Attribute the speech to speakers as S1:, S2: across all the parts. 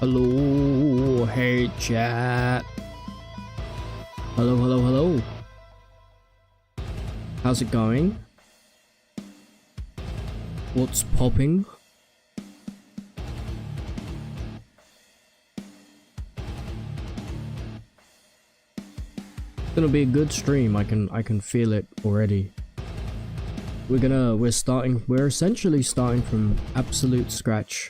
S1: Hello, hey chat. Hello, hello, hello. How's it going? What's popping? It's gonna be a good stream. I can feel it already. We're essentially starting from absolute scratch.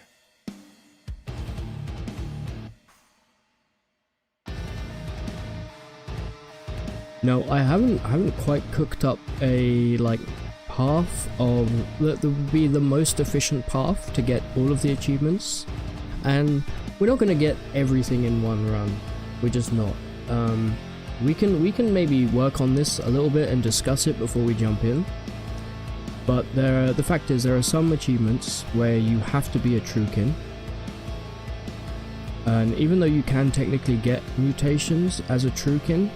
S1: No, I haven't quite cooked up a path of that would be the most efficient path to get all of the achievements, and we're not gonna get everything in one run. We're just not. We can maybe work on this a little bit and discuss it before we jump in. But the fact is, there are some achievements where you have to be a Truekin. And even though you can technically get mutations as a Truekin,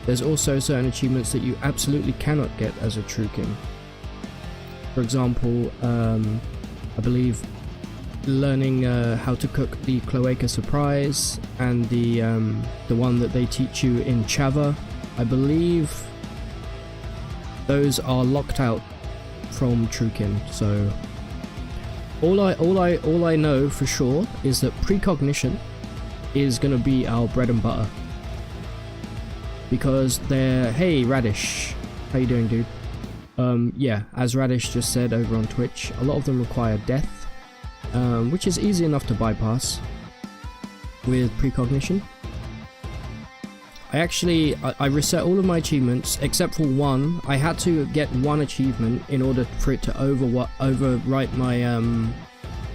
S1: there's also certain achievements that you absolutely cannot get as a Truekin. For example, I believe learning how to cook the cloaca surprise and the one that they teach you in Chava, I believe those are locked out from Truekin. So all I know for sure is that precognition is gonna be our bread and butter. Because they're... Hey Radish, how you doing, dude? Yeah, as Radish just said over on Twitch, a lot of them require death, which is easy enough to bypass with precognition. I reset all of my achievements except for one. I had to get one achievement in order for it to overwrite my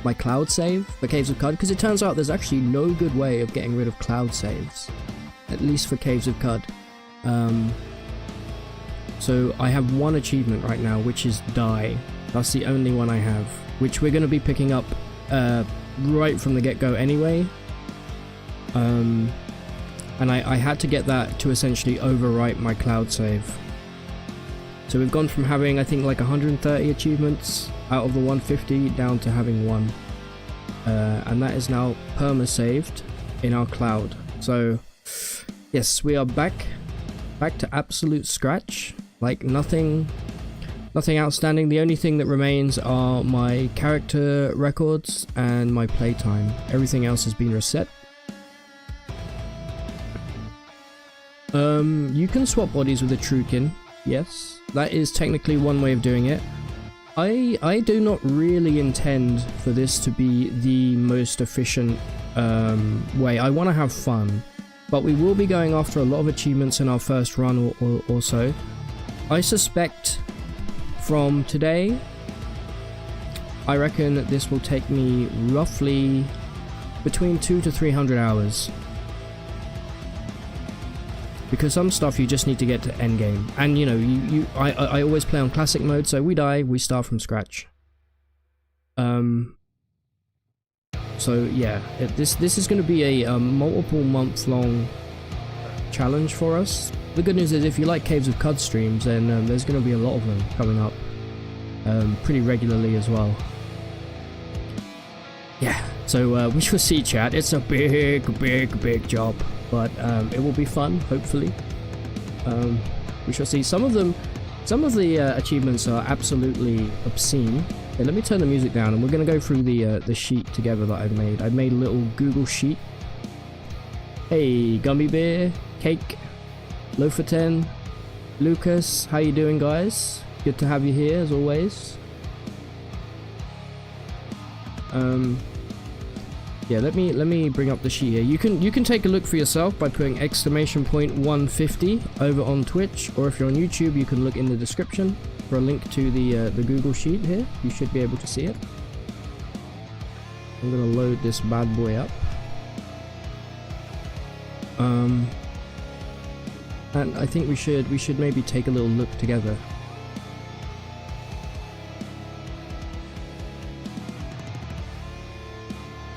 S1: my cloud save for Caves of Cud, because it turns out there's actually no good way of getting rid of cloud saves, at least for Caves of Cud. So I have one achievement right now, which is Die. That's the only one I have, which we're going to be picking up right from the get-go anyway. And I had to get that to essentially overwrite my cloud save. So we've gone from having, I think, like 130 achievements out of the 150 down to having one. And that is now perma-saved in our cloud. So yes, we are back to absolute scratch. Like nothing outstanding. The only thing that remains are my character records and my playtime. Everything else has been reset. You can swap bodies with a Truekin. Yes, that is technically one way of doing it. I do not really intend for this to be the most efficient way. I want to have fun. But we will be going after a lot of achievements in our first run or so. I suspect from today, I reckon that this will take me roughly between 200 to 300 hours. Because some stuff you just need to get to endgame. And you know, I always play on classic mode, so we die, we start from scratch. So yeah, this is going to be a multiple month long challenge for us. The good news is if you like Caves of Cud streams, then there's going to be a lot of them coming up pretty regularly as well. Yeah, so we shall see, chat. It's a big job, but it will be fun, hopefully. We shall see. Some of the achievements are absolutely obscene. Okay, let me turn the music down and we're going to go through the sheet together that I've made. I've made a little Google sheet. Hey, Gummy Bear, Cake, Loafer 10, Lucas, how you doing, guys? Good to have you here as always. Yeah, let me bring up the sheet here. You can take a look for yourself by putting !150 over on Twitch, or if you're on YouTube, you can look in the description for a link to the Google sheet here. You should be able to see it. I'm gonna load this bad boy up. And I think we should maybe take a little look together.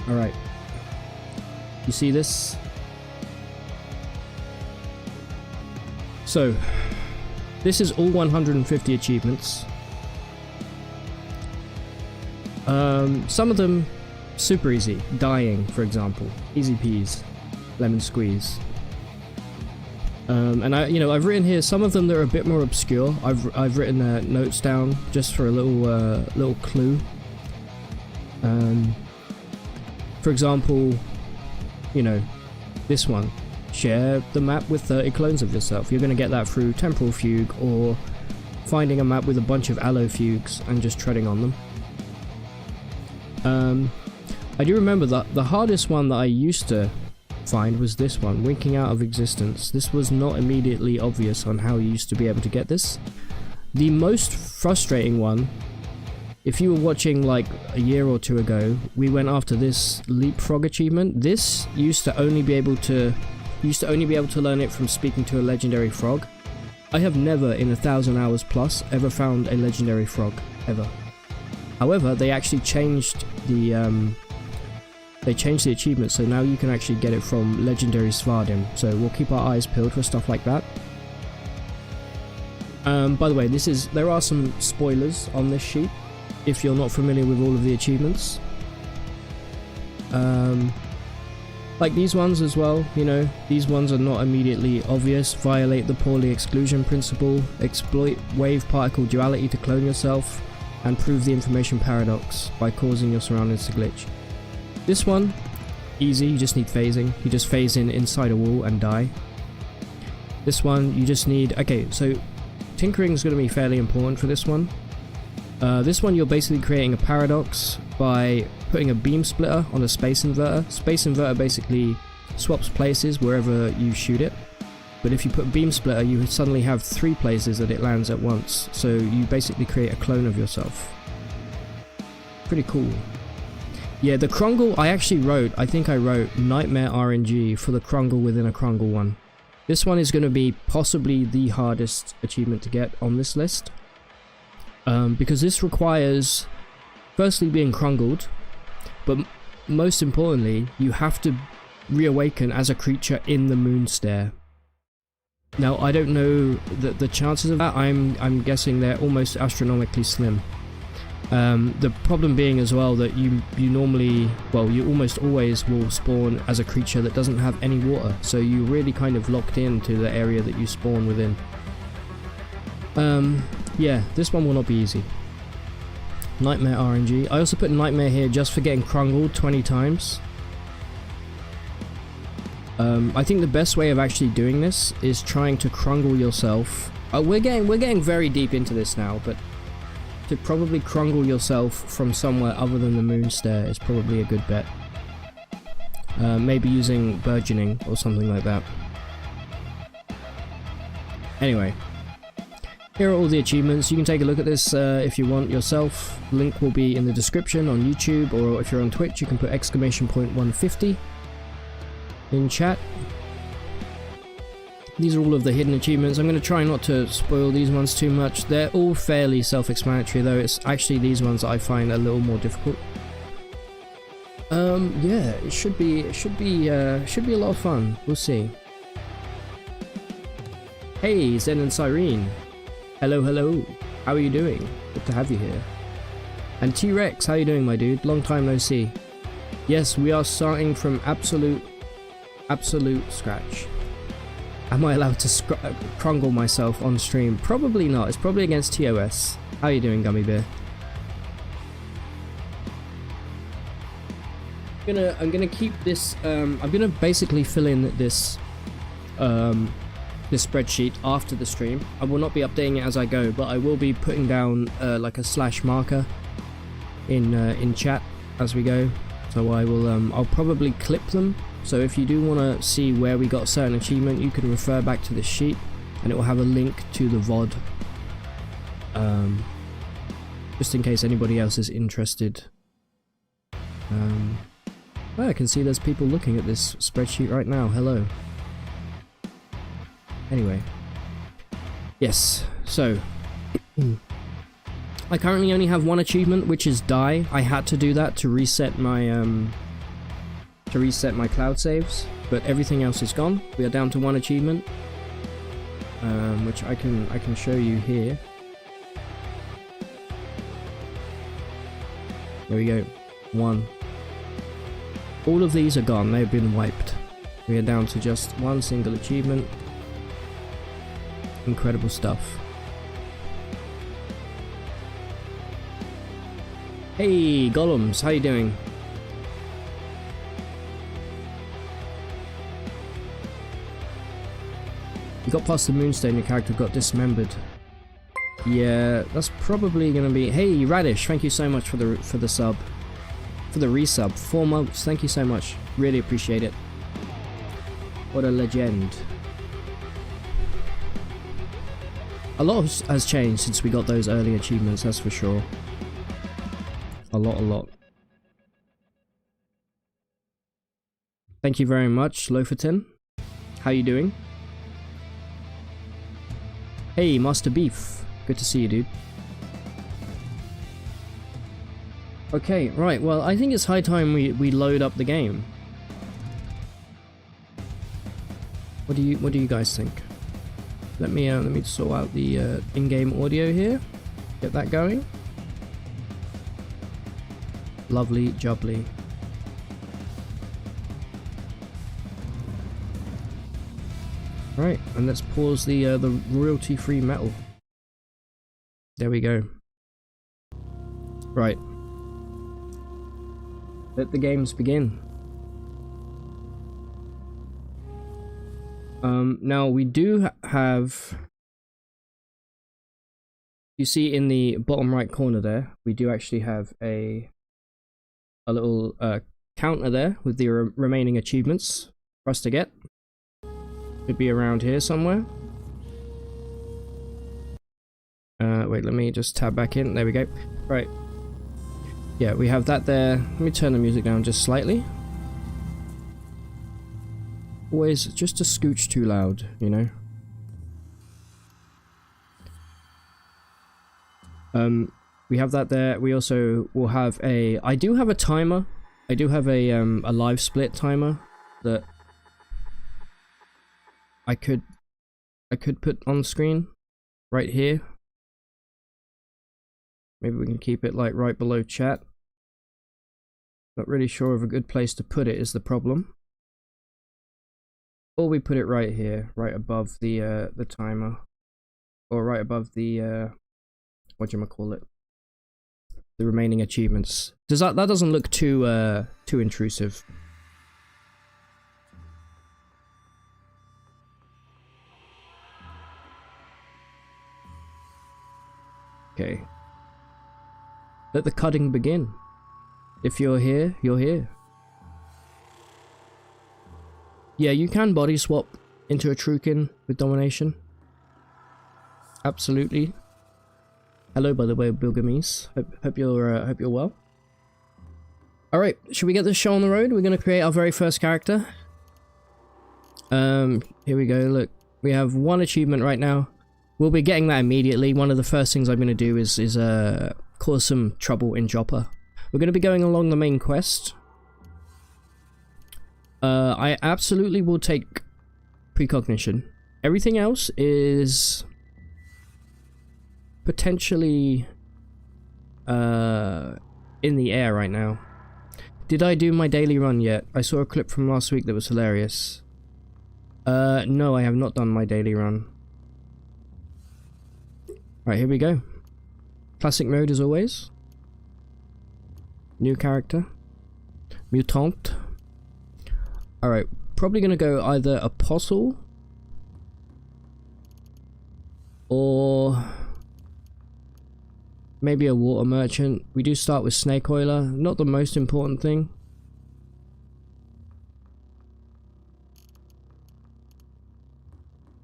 S1: Alright. You see this? So, this is all 150 achievements. Some of them Super easy. Dying, for example. Easy peas. Lemon squeeze. And I've written here some of them that are a bit more obscure. I've written notes down just for a little clue. For example, this one. Share the map with 30 clones of yourself. You're going to get that through Temporal Fugue or finding a map with a bunch of Allo Fugues and just treading on them. I do remember that the hardest one that I used to find was this one, Winking Out of Existence. This was not immediately obvious on how you used to be able to get this. The most frustrating one, if you were watching like a year or two ago, we went after this Leapfrog achievement. This used to only be able to learn it from speaking to a legendary frog. I have never in 1,000 hours plus ever found a legendary frog, ever. However, they actually changed the achievement, so now you can actually get it from legendary Svardim. So we'll keep our eyes peeled for stuff like that. By the way, there are some spoilers on this sheet if you're not familiar with all of the achievements. Like these ones as well, these ones are not immediately obvious. Violate the Pauli exclusion principle, exploit wave particle duality to clone yourself, and prove the information paradox by causing your surroundings to glitch. This one, easy, you just need phasing. You just phase inside a wall and die. This one, you just need... Okay, so tinkering is going to be fairly important for this one. This one, you're basically creating a paradox by putting a beam splitter on a space inverter. Space inverter basically swaps places wherever you shoot it. But if you put beam splitter, you suddenly have 3 places that it lands at once. So you basically create a clone of yourself. Pretty cool. Yeah, the Krungle, I think I wrote Nightmare RNG for the Krungle within a Krungle one. This one is going to be possibly the hardest achievement to get on this list. Because this requires, firstly, being Krungled, but most importantly, you have to reawaken as a creature in the Moonstare. Now, I don't know the chances of that. I'm guessing they're almost astronomically slim. The problem being as well that you almost always will spawn as a creature that doesn't have any water, so you're really kind of locked into the area that you spawn within. Yeah, this one will not be easy. Nightmare RNG. I also put Nightmare here just for getting Krungled 20 times. I think the best way of actually doing this is trying to Krungle yourself. We're getting very deep into this now, but to probably Krungle yourself from somewhere other than the Moonstare is probably a good bet. Maybe using Burgeoning or something like that. Anyway, here are all the achievements. You can take a look at this if you want yourself. Link will be in the description on YouTube, or if you're on Twitch, you can put !150 in chat. These are all of the hidden achievements. I'm going to try not to spoil these ones too much. They're all fairly self-explanatory, though. It's actually these ones that I find a little more difficult. Yeah, it should be a lot of fun. We'll see. Hey, Zen and Cyrene. Hello, hello. How are you doing? Good to have you here. And T-Rex, how you doing, my dude? Long time no see. Yes, we are starting from absolute scratch. Am I allowed to Krungle myself on stream? Probably not. It's probably against TOS. How are you doing, Gummy Bear? I'm gonna keep this. I'm gonna basically fill in this this spreadsheet after the stream. I will not be updating it as I go, but I will be putting down like a / marker in chat as we go. So I will. I'll probably clip them. So if you do want to see where we got a certain achievement, you can refer back to this sheet, and it will have a link to the VOD. Just in case anybody else is interested. Well, I can see there's people looking at this spreadsheet right now. Hello. Anyway. Yes, so. I currently only have one achievement, which is die. I had to do that to reset my cloud saves, but everything else is gone. We are down to one achievement, which I can show you here. There we go. One. All of these are gone, they've been wiped. We are down to just one single achievement. Incredible stuff. Hey Golems, how you doing? You got past the moonstone, your character got dismembered. Yeah, that's probably gonna be... Hey Radish, thank you so much for the sub. For the resub. 4 months, thank you so much. Really appreciate it. What a legend. A lot has changed since we got those early achievements, that's for sure. A lot. Thank you very much, Loferton. How you doing? Hey, Master Beef. Good to see you, dude. Okay, right, well, I think it's high time we load up the game. What do you guys think? Let me sort out the in-game audio here. Get that going. Lovely jubbly. Right, and let's pause the royalty-free metal. There we go. Right. Let the games begin. Now we do have... You see in the bottom right corner there, we do actually have a little counter there with the remaining achievements for us to get. Could be around here somewhere. Wait, let me just tab back in. There we go. Right. Yeah, we have that there. Let me turn the music down just slightly. Always just a scooch too loud, you know. We have that there. We also will have a... I do have a timer. I do have a live split timer that I could put on screen right here. Maybe we can keep it like right below chat. Not really sure of a good place to put it is the problem. Or we put it right here, right above the timer, or right above the whatchamacallit, the remaining achievements. Does that doesn't look too intrusive? Okay. Let the cutting begin. If you're here, you're here. Yeah, you can body swap into a Trukin with domination. Absolutely. Hello, by the way, Bilgamise. Hope you're well. All right, should we get this show on the road? We're gonna create our very first character. Here we go. Look, we have one achievement right now. We'll be getting that immediately. One of the first things I'm gonna do is cause some trouble in Joppa. We're gonna be going along the main quest. I absolutely will take precognition. Everything else is potentially in the air right now. Did I do my daily run yet? I saw a clip from last week that was hilarious. No, I have not done my daily run. Right, here we go. Classic mode as always. New character. Mutant. Alright, probably gonna go either Apostle or maybe a water merchant. We do start with Snake Oiler, not the most important thing.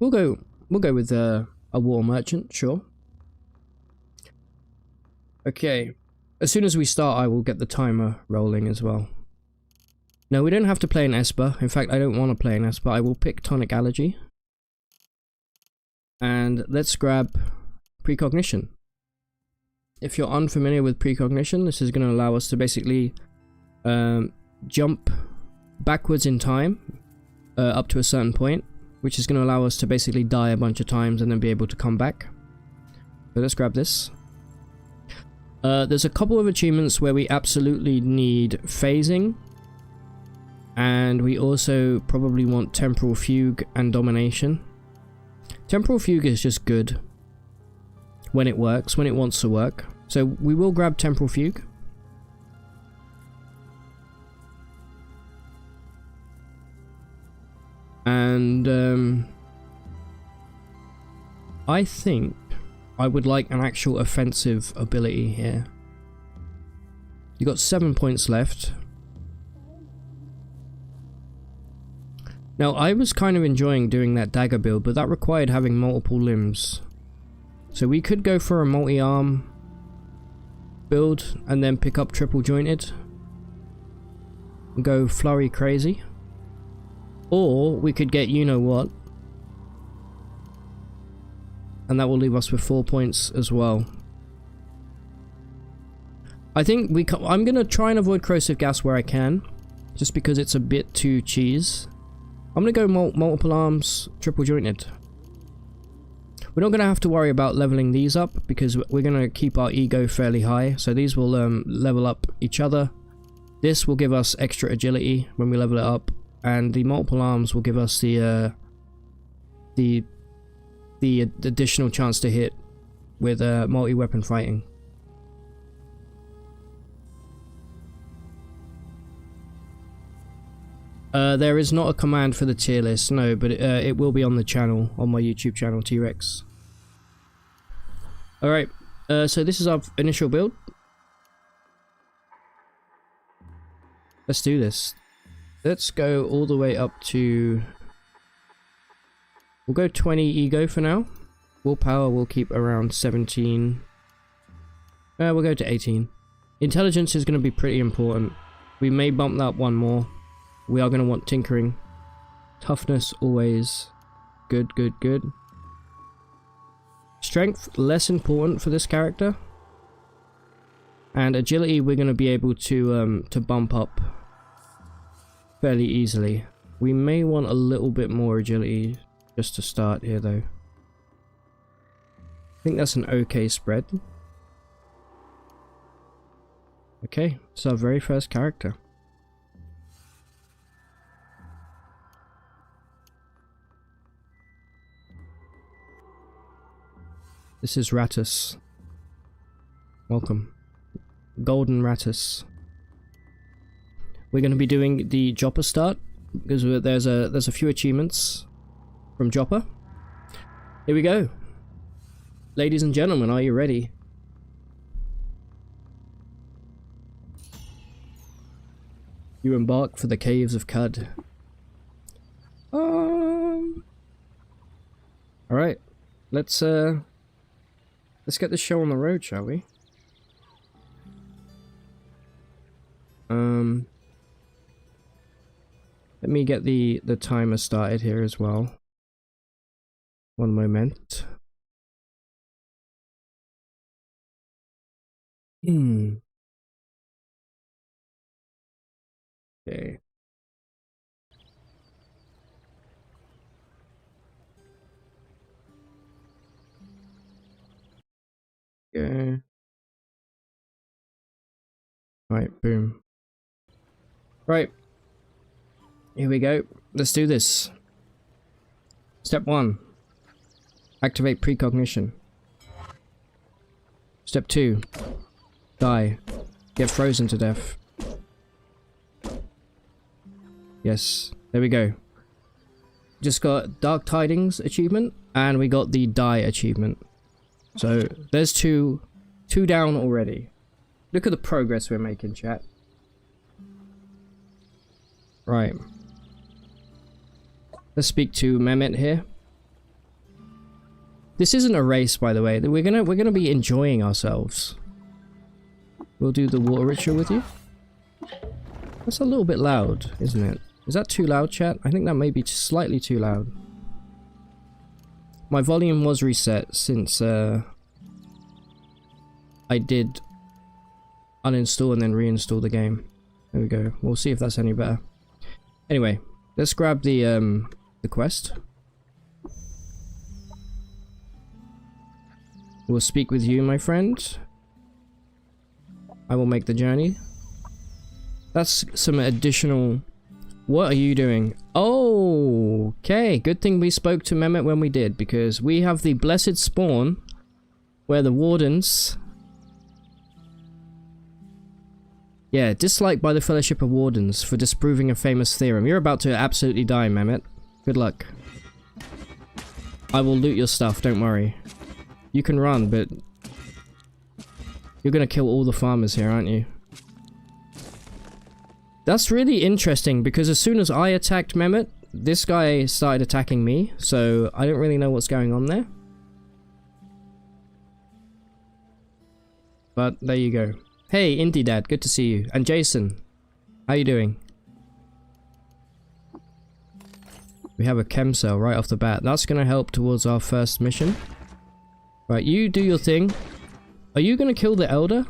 S1: We'll go with a water merchant, sure. Okay, as soon as we start I will get the timer rolling as well. No, we don't have to play an Esper. In fact, I don't want to play an Esper. I will pick Tonic Allergy. And let's grab Precognition. If you're unfamiliar with Precognition, this is going to allow us to basically jump backwards in time up to a certain point, which is going to allow us to basically die a bunch of times and then be able to come back. So let's grab this. There's a couple of achievements where we absolutely need phasing. And we also probably want Temporal Fugue and Domination. Temporal Fugue is just good when it works, when it wants to work. So we will grab Temporal Fugue. And I think I would like an actual offensive ability here. You got 7 points left. Now I was kind of enjoying doing that dagger build, but that required having multiple limbs. So we could go for a multi-arm build and then pick up triple jointed and go flurry crazy. Or we could get you know what, and that will leave us with 4 points as well. I think I'm gonna try and avoid corrosive gas where I can, just because it's a bit too cheese. I'm gonna go multiple arms, triple jointed. We're not gonna have to worry about leveling these up because we're gonna keep our ego fairly high. So these will level up each other. This will give us extra agility when we level it up, and the multiple arms will give us the additional chance to hit with multi-weapon fighting. There is not a command for the tier list, no, but it will be on the channel, on my YouTube channel, T-Rex. Alright, so this is our initial build. Let's do this. Let's go all the way up to... We'll go 20 ego for now. Willpower we'll keep around 17. We'll go to 18. Intelligence is going to be pretty important. We may bump that one more. We are going to want tinkering. Toughness always good, good, good. Strength less important for this character. And agility we're going to be able to bump up fairly easily. We may want a little bit more agility just to start here though. I think that's an okay spread. Okay, it's our very first character. This is Ratus. Welcome. Golden Ratus. We're going to be doing the Jopper start because there's a few achievements from Jopper. Here we go. Ladies and gentlemen, are you ready? You embark for the caves of Cud. Alright. Let's get the show on the road, shall we? Let me get the timer started here as well. One moment. Okay. Okay. Right, boom. Right. Here we go. Let's do this. Step 1. Activate precognition. Step 2. Die. Get frozen to death. Yes. There we go. Just got Dark Tidings achievement, and we got the Die achievement. So, there's two down already. Look at the progress we're making, chat. Right. Let's speak to Mehmet here. This isn't a race, by the way. We're gonna be enjoying ourselves. We'll do the water ritual with you. That's a little bit loud, isn't it? Is that too loud, chat? I think that may be slightly too loud. My volume was reset since I did uninstall and then reinstall the game. There we go. We'll see if that's any better. Anyway, let's grab the quest. We'll speak with you, my friend. I will make the journey. That's some additional What are you doing? Oh, okay. Good thing we spoke to Mehmet when we did, because we have the blessed spawn where the wardens... Yeah, disliked by the Fellowship of Wardens for disproving a famous theorem. You're about to absolutely die, Mehmet. Good luck. I will loot your stuff, don't worry. You can run, but... You're gonna kill all the farmers here, aren't you? That's really interesting, because as soon as I attacked Mehmet, this guy started attacking me, so I don't really know what's going on there. But there you go. Hey, Indie Dad, good to see you. And Jason, how you doing? We have a chem cell right off the bat. That's going to help towards our first mission. Right, you do your thing. Are you going to kill the Elder?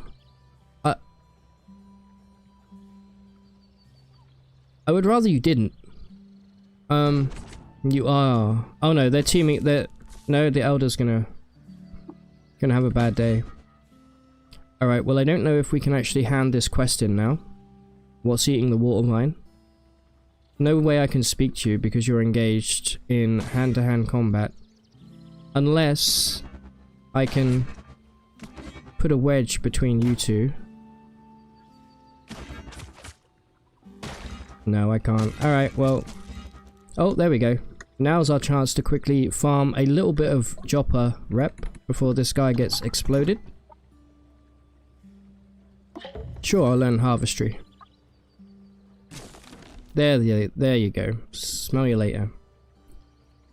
S1: I would rather you didn't. You are. Oh no, they're teaming. No, the Elder's gonna have a bad day. Alright, well I don't know if we can actually hand this quest in now. What's eating the water mine? No way I can speak to you because you're engaged in hand-to-hand combat. Unless I can put a wedge between you two. No, I can't. Alright, well... Oh, there we go. Now's our chance to quickly farm a little bit of Jopper rep before this guy gets exploded. Sure, I'll learn Harvestry. There you go. Smell you later.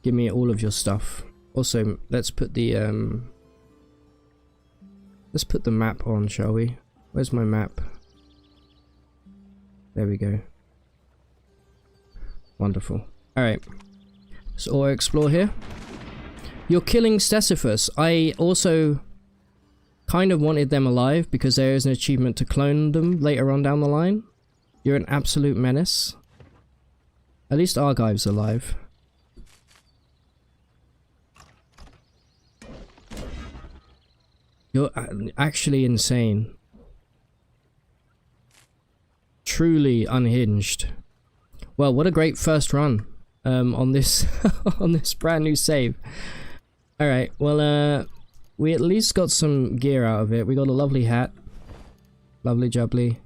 S1: Give me all of your stuff. Also, let's put the map on, shall we? Where's my map? There we go. Wonderful. Alright. Let's auto-explore here. You're killing Stesiphus. I also kind of wanted them alive because there is an achievement to clone them later on down the line. You're an absolute menace. At least Argive's alive. You're actually insane. Truly unhinged. Well, what a great first run on this on this brand new save. Alright, well we at least got some gear out of it. We got a lovely hat. Lovely jubbly.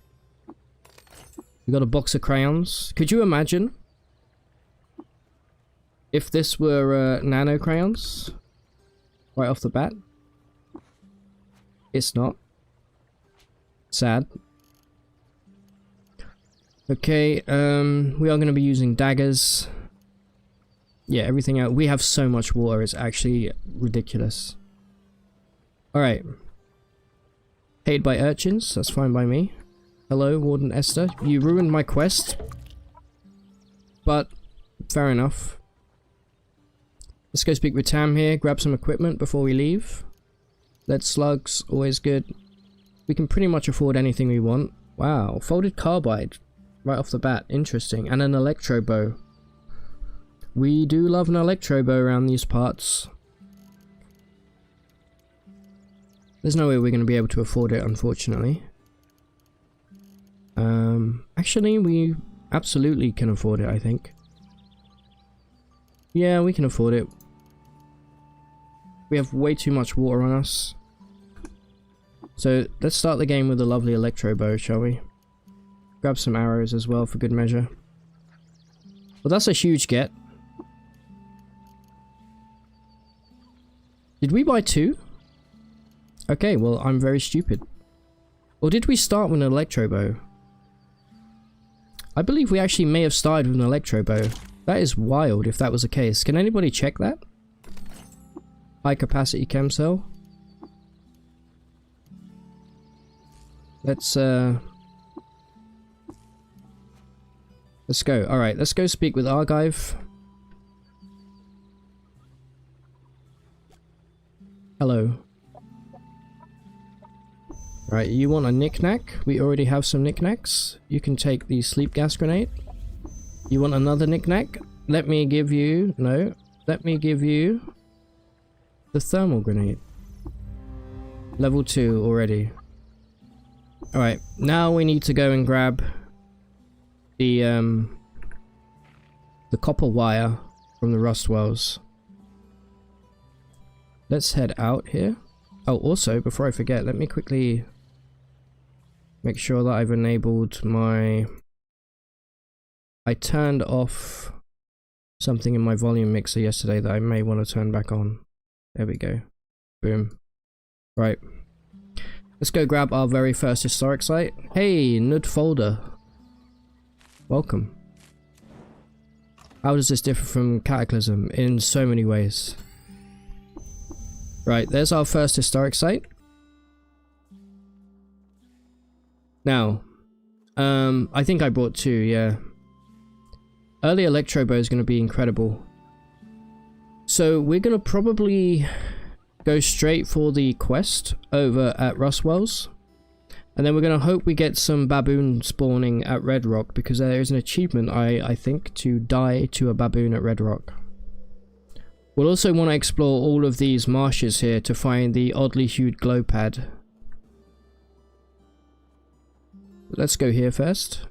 S1: We got a box of crayons. Could you imagine if this were nano crayons? Right off the bat. It's not. Sad. Okay, we are going to be using daggers. Yeah, everything out. We have so much water, it's actually ridiculous. Alright. Paid by urchins, that's fine by me. Hello, Warden Esther. You ruined my quest. But, fair enough. Let's go speak with Tam here, grab some equipment before we leave. Lead slugs, always good. We can pretty much afford anything we want. Wow, folded carbide. Right off the bat, interesting. And an electro bow. We do love an electro bow around these parts. There's no way we're going to be able to afford it, unfortunately. Actually, we absolutely can afford it, I think. Yeah, we can afford it. We have way too much water on us. So, let's start the game with a lovely electro bow, shall we? Grab some arrows as well for good measure. Well, that's a huge get. Did we buy two? Okay, well, I'm very stupid. Or did we start with an electro bow? I believe we actually may have started with an electro bow. That is wild if that was the case. Can anybody check that? High capacity chem cell. Let's go. Alright, let's go speak with Argive. Hello. Right, you want a knick-knack? We already have some knick-knacks. You can take the sleep gas grenade. You want another knick-knack? Let me give you... No. Let me give you... the thermal grenade. Level 2 already. Alright, now we need to go and grab... the, the copper wire from the rust wells. Let's head out here. Oh, also, before I forget, let me quickly make sure that I've enabled my... I turned off something in my volume mixer yesterday that I may want to turn back on. There we go. Boom. Right. Let's go grab our very first historic site. Hey, Nud Folder. Welcome. How does this differ from Cataclysm? In so many ways. Right, there's our first historic site. Now, I think I brought two, yeah. Early Electrobow is going to be incredible. So we're going to probably go straight for the quest over at Rustwells. And then we're going to hope we get some baboon spawning at Red Rock, because there is an achievement, I think, to die to a baboon at Red Rock. We'll also want to explore all of these marshes here to find the oddly hued glow pad. Let's go here first.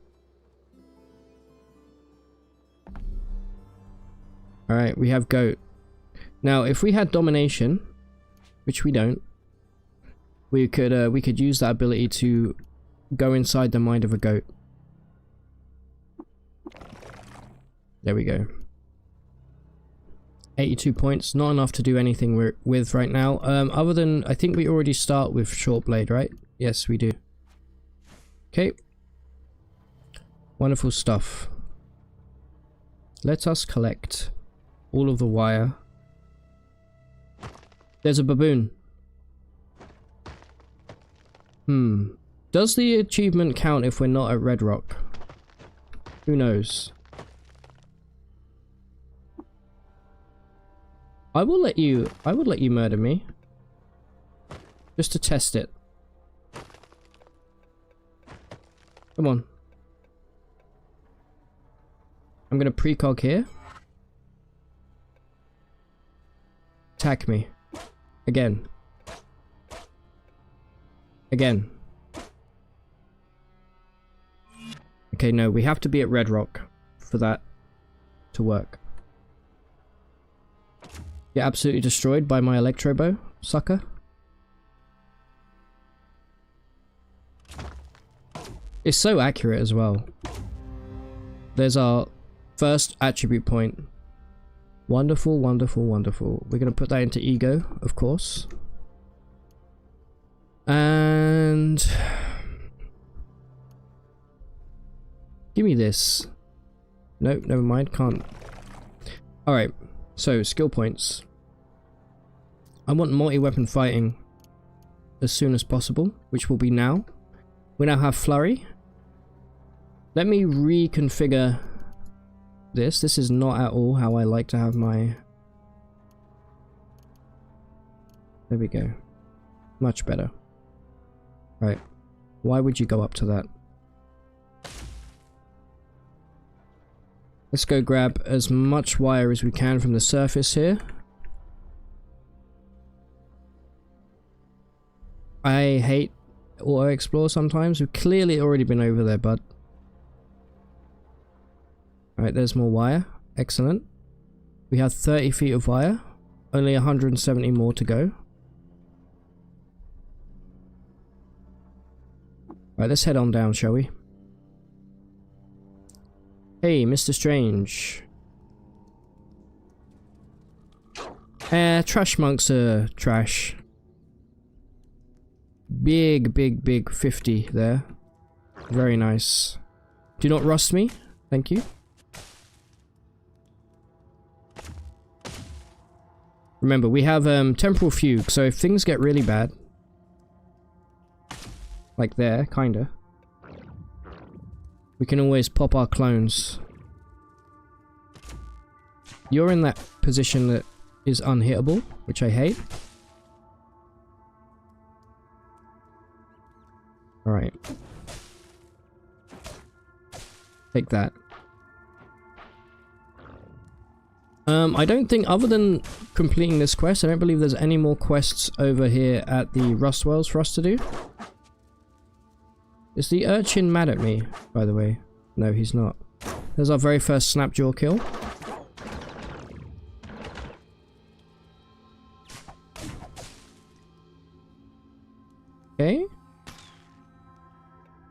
S1: Alright, we have goat. Now, if we had domination, which we don't, we could use that ability to go inside the mind of a goat. There we go. 82 points, not enough to do anything with right now. Other than, I think we already start with Shortblade, right? Yes, we do. Okay. Wonderful stuff. Let us collect all of the wire. There's a baboon. Does the achievement count if we're not at Red Rock? Who knows? I would let you murder me. Just to test it. Come on. I'm gonna precog here. Attack me. Again. Again. Okay, no, we have to be at Red Rock for that to work. Get absolutely destroyed by my Electrobow, sucker. It's so accurate as well. There's our first attribute point. Wonderful, wonderful, wonderful. We're going to put that into ego, of course. And... give me this. Nope, never mind, can't. Alright, so skill points. I want multi-weapon fighting as soon as possible, which will be now. We now have flurry. Let me reconfigure this. This is not at all how I like to have my... there we go. Much better. Right. Why would you go up to that? Let's go grab as much wire as we can from the surface here. I hate auto-explore sometimes. We've clearly already been over there, bud. Alright, there's more wire. Excellent. We have 30 feet of wire. Only 170 more to go. Alright, let's head on down, shall we? Hey, Mr. Strange. Trash monks are trash. Big 50 there. Very nice. Do not rust me. Thank you. Remember, we have temporal fugue, so if things get really bad, like there, kinda, we can always pop our clones. You're in that position that is unhittable, which I hate. Alright. Take that. I don't think, other than completing this quest, I don't believe there's any more quests over here at the Rustwells for us to do. Is the urchin mad at me, by the way? No, he's not. There's our very first Snapjaw kill.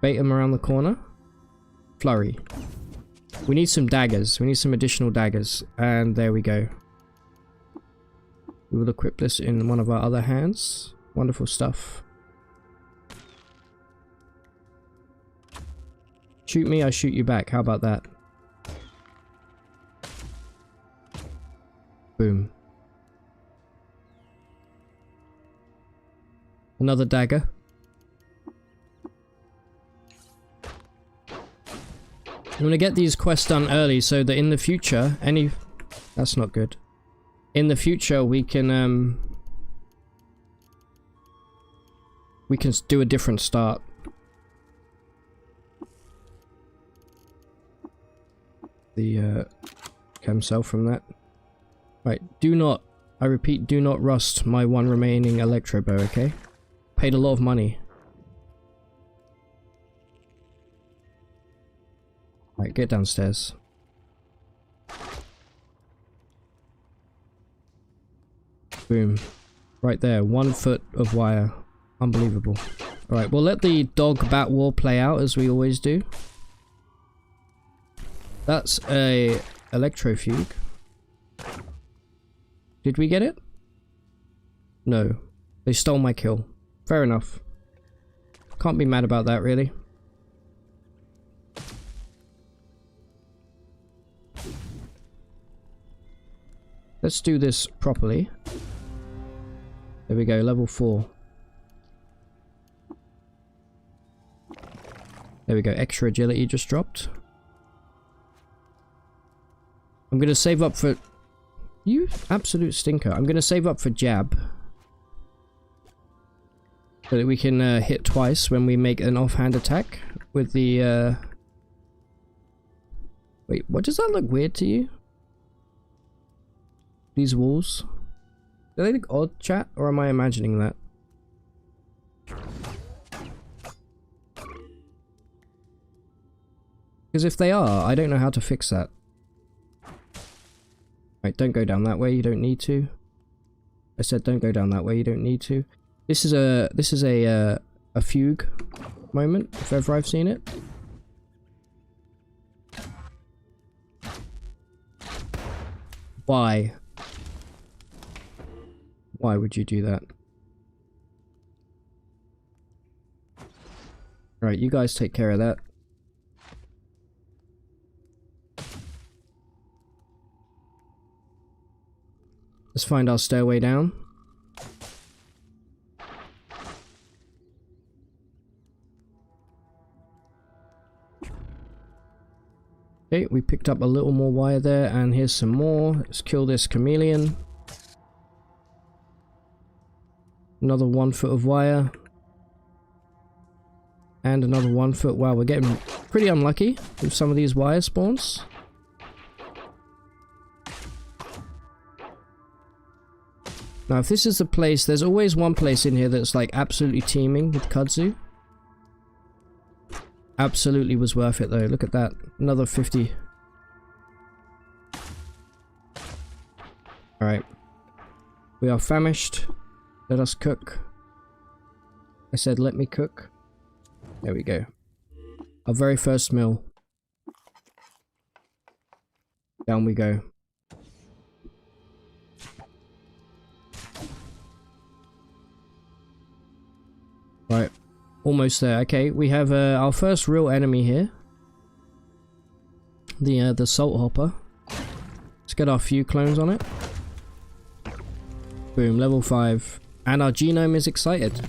S1: Bait them around the corner. Flurry. We need some daggers. We need some additional daggers. And there we go. We will equip this in one of our other hands. Wonderful stuff. Shoot me, I shoot you back. How about that? Boom. Another dagger. I'm gonna get these quests done early so that in the future, that's not good. In the future, we can do a different start. The chem cell from that. Right, do not, I repeat, do not rust my one remaining electro bow, okay? Paid a lot of money. Right, get downstairs. Boom. Right there, 1 foot of wire. Unbelievable. Alright, we'll let the dog bat war play out as we always do. That's a electrofugue. Did we get it? No. They stole my kill. Fair enough. Can't be mad about that, really. Let's do this properly. There we go, level 4. There we go, extra agility just dropped. I'm gonna save up for... You absolute stinker. I'm gonna save up for jab. So that we can hit twice when we make an offhand attack with the... Wait, what, does that look weird to you? These walls? Do they look odd, chat? Or am I imagining that? Because if they are, I don't know how to fix that. Right, don't go down that way, you don't need to. I said don't go down that way, you don't need to. This is a fugue moment, if ever I've seen it. Why? Why would you do that? Right, you guys take care of that. Let's find our stairway down. Okay, we picked up a little more wire there, and here's some more. Let's kill this chameleon. Another 1 foot of wire. And another 1 foot. Wow, we're getting pretty unlucky with some of these wire spawns. Now, if this is the place, there's always one place in here that's like absolutely teeming with kudzu. Absolutely was worth it though. Look at that. Another 50. Alright. We are famished. Let us cook. I said let me cook. There we go. Our very first meal. Down we go. Right. Almost there. Okay, we have our first real enemy here. The salt hopper. Let's get our few clones on it. Boom, level 5. And our genome is excited.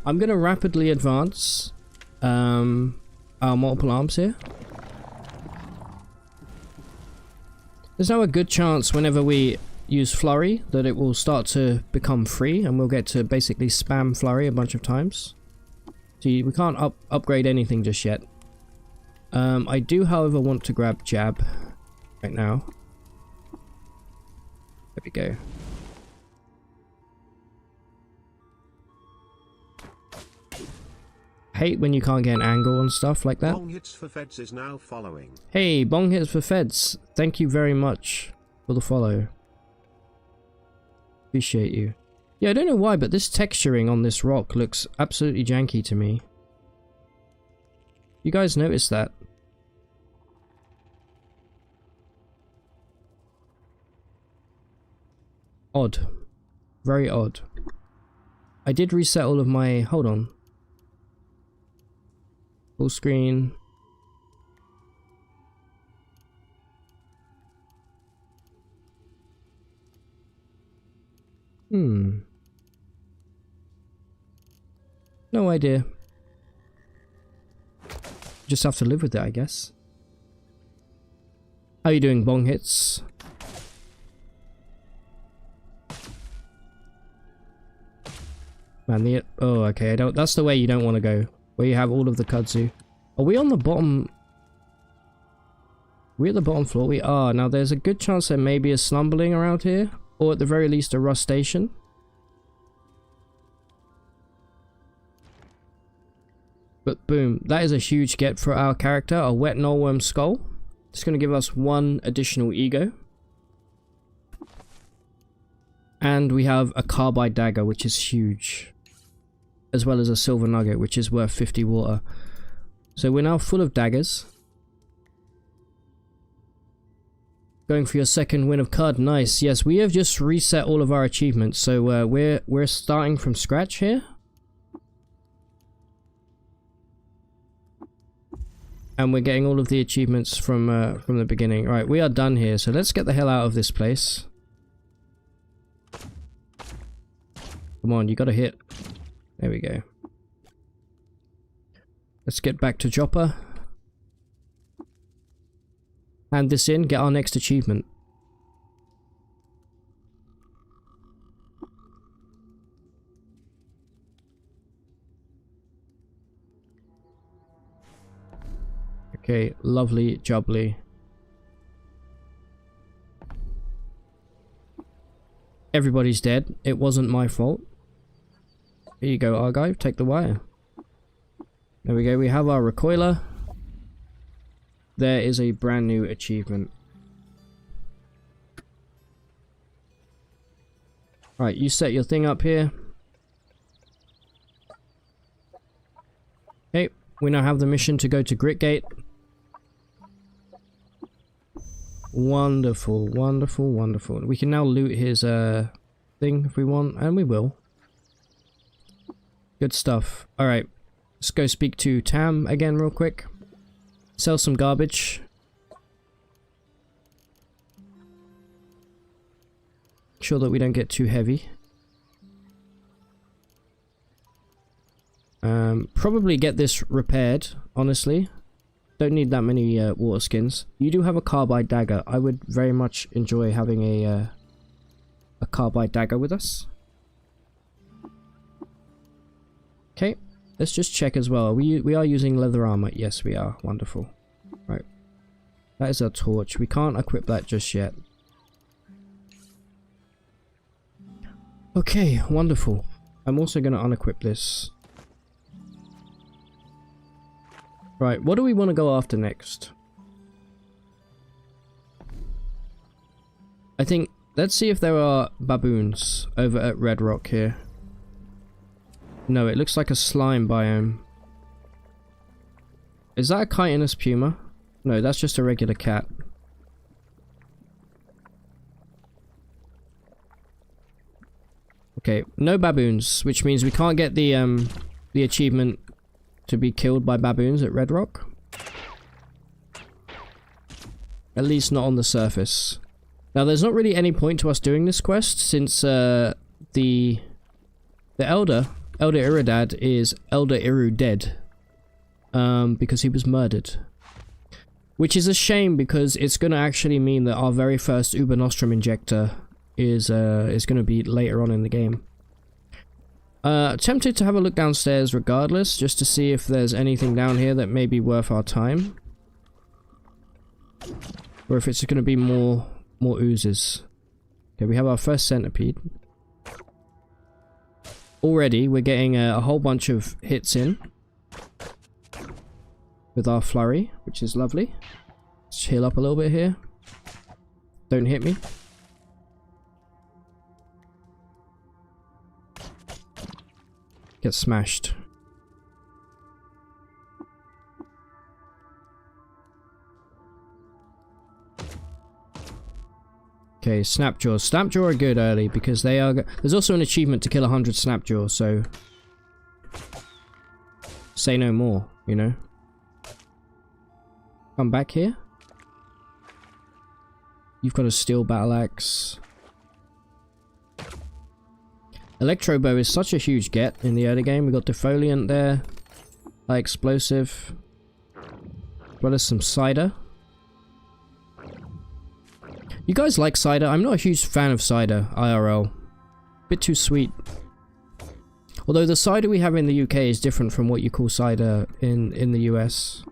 S1: I'm gonna rapidly advance our multiple arms here. There's now a good chance whenever we use flurry that it will start to become free and we'll get to basically spam flurry a bunch of times. See, we can't upgrade anything just yet. I do, however, want to grab jab right now. There we go. Hate when you can't get an angle and stuff like that.
S2: Bong Hits for Feds is now following.
S1: Hey, Bong Hits for Feds. Thank you very much for the follow. Appreciate you. Yeah, I don't know why, but this texturing on this rock looks absolutely janky to me. You guys noticed that? Odd. Very odd. I did reset all of my... Hold on. Full screen. No idea. Just have to live with it, I guess. How you doing, bong hits? Man, the... Oh, okay, I don't... That's the way you don't want to go. Where you have all of the kudzu. Are we on the bottom... We're at the bottom floor? We are. Now, there's a good chance there may be a slumbling around here. Or at the very least, a rust station. But boom, that is a huge get for our character, a wet nullworm skull. It's going to give us 1 additional ego. And we have a carbide dagger, which is huge. As well as a silver nugget, which is worth 50 water. So we're now full of daggers. Going for your second win of card, nice. Yes, we have just reset all of our achievements, so we're starting from scratch here. And we're getting all of the achievements from the beginning. Alright, we are done here, so let's get the hell out of this place. Come on, you gotta hit. There we go. Let's get back to Joppa. Hand this in, get our next achievement. Okay, lovely jubbly. Everybody's dead. It wasn't my fault. Here you go, Argive. Take the wire. There we go. We have our recoiler. There is a brand new achievement. Right, you set your thing up here. Okay, we now have the mission to go to Gritgate. Wonderful, wonderful, wonderful. We can now loot his thing if we want, and we will. Good stuff. Alright, let's go speak to Tam again real quick. Sell some garbage. Make sure that we don't get too heavy. Probably get this repaired, honestly. Don't need that many water skins. You do have a carbide dagger. I would very much enjoy having a carbide dagger with us. Okay, let's just check as well. We are using leather armor. Yes, we are. Wonderful. Right. That is our torch. We can't equip that just yet. Okay, wonderful. I'm also going to unequip this. Right, what do we want to go after next? I think, let's see if there are baboons over at Red Rock here. No, it looks like a slime biome. Is that a chitinous puma? No, that's just a regular cat. Okay, no baboons, which means we can't get the achievement to be killed by baboons at Red Rock. At least not on the surface. Now, there's not really any point to us doing this quest, since the Elder Iridad is Elder Iru dead. Because he was murdered. Which is a shame, because it's going to actually mean that our very first Uber Nostrum injector is going to be later on in the game. Tempted to have a look downstairs regardless, just to see if there's anything down here that may be worth our time. Or if it's going to be more oozes. Okay, we have our first centipede. Already, we're getting a whole bunch of hits in. With our flurry, which is lovely. Let's heal up a little bit here. Don't hit me. Get smashed. Okay, Snapjaws. Snapjaw are good early because they are... There's also an achievement to kill 100 Snapjaw, so... Say no more, you know? Come back here. You've got a steel battle axe. Electro bow is such a huge get in the early game. We got defoliant there. High explosive. As well as some cider. You guys like cider? I'm not a huge fan of cider, IRL. Bit too sweet. Although the cider we have in the UK is different from what you call cider in the US.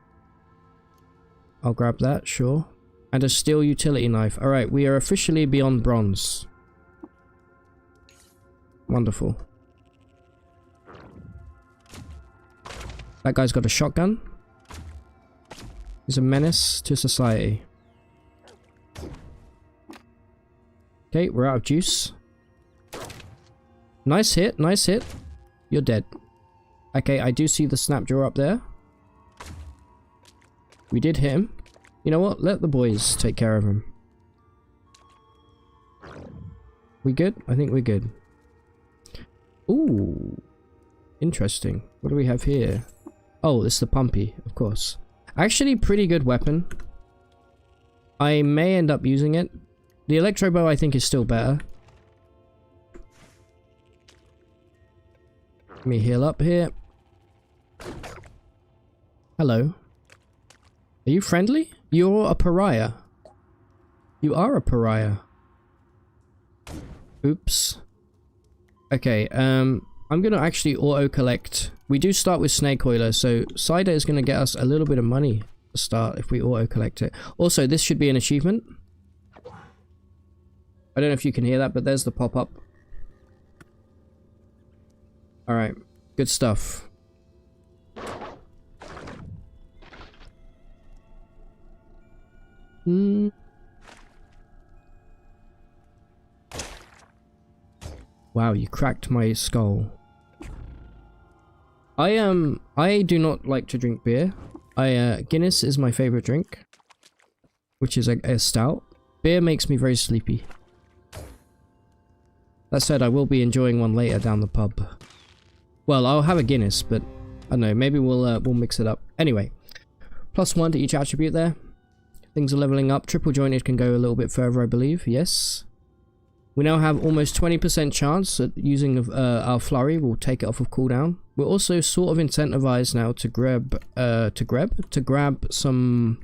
S1: I'll grab that, sure. And a steel utility knife. Alright, we are officially beyond bronze. Wonderful. That guy's got a shotgun. He's a menace to society. Okay, we're out of juice. Nice hit, nice hit. You're dead. Okay, I do see the Snapjaw up there. We did hit him. You know what? Let the boys take care of him. We good? I think we're good. Ooh. Interesting. What do we have here? Oh, it's the Pumpy, of course. Actually, pretty good weapon. I may end up using it. The Electro Bow I think is still better. Let me heal up here. Hello. Are you friendly? You're a pariah. You are a pariah. Oops. Okay, I'm gonna actually auto-collect. We do start with Snake Oiler, so cider is gonna get us a little bit of money to start if we auto-collect it. Also, this should be an achievement. I don't know if you can hear that, but there's the pop-up. Alright, good stuff. Wow, you cracked my skull. I do not like to drink beer. Guinness is my favorite drink, which is a stout. Beer makes me very sleepy. That said, I will be enjoying one later down the pub. Well, I'll have a Guinness, but I don't know, maybe we'll mix it up. Anyway, +1 to each attribute there. Things are leveling up. Triple jointed can go a little bit further, I believe. Yes. We now have almost 20% chance at using our flurry. We'll take it off of cooldown. We're also sort of incentivized now to grab some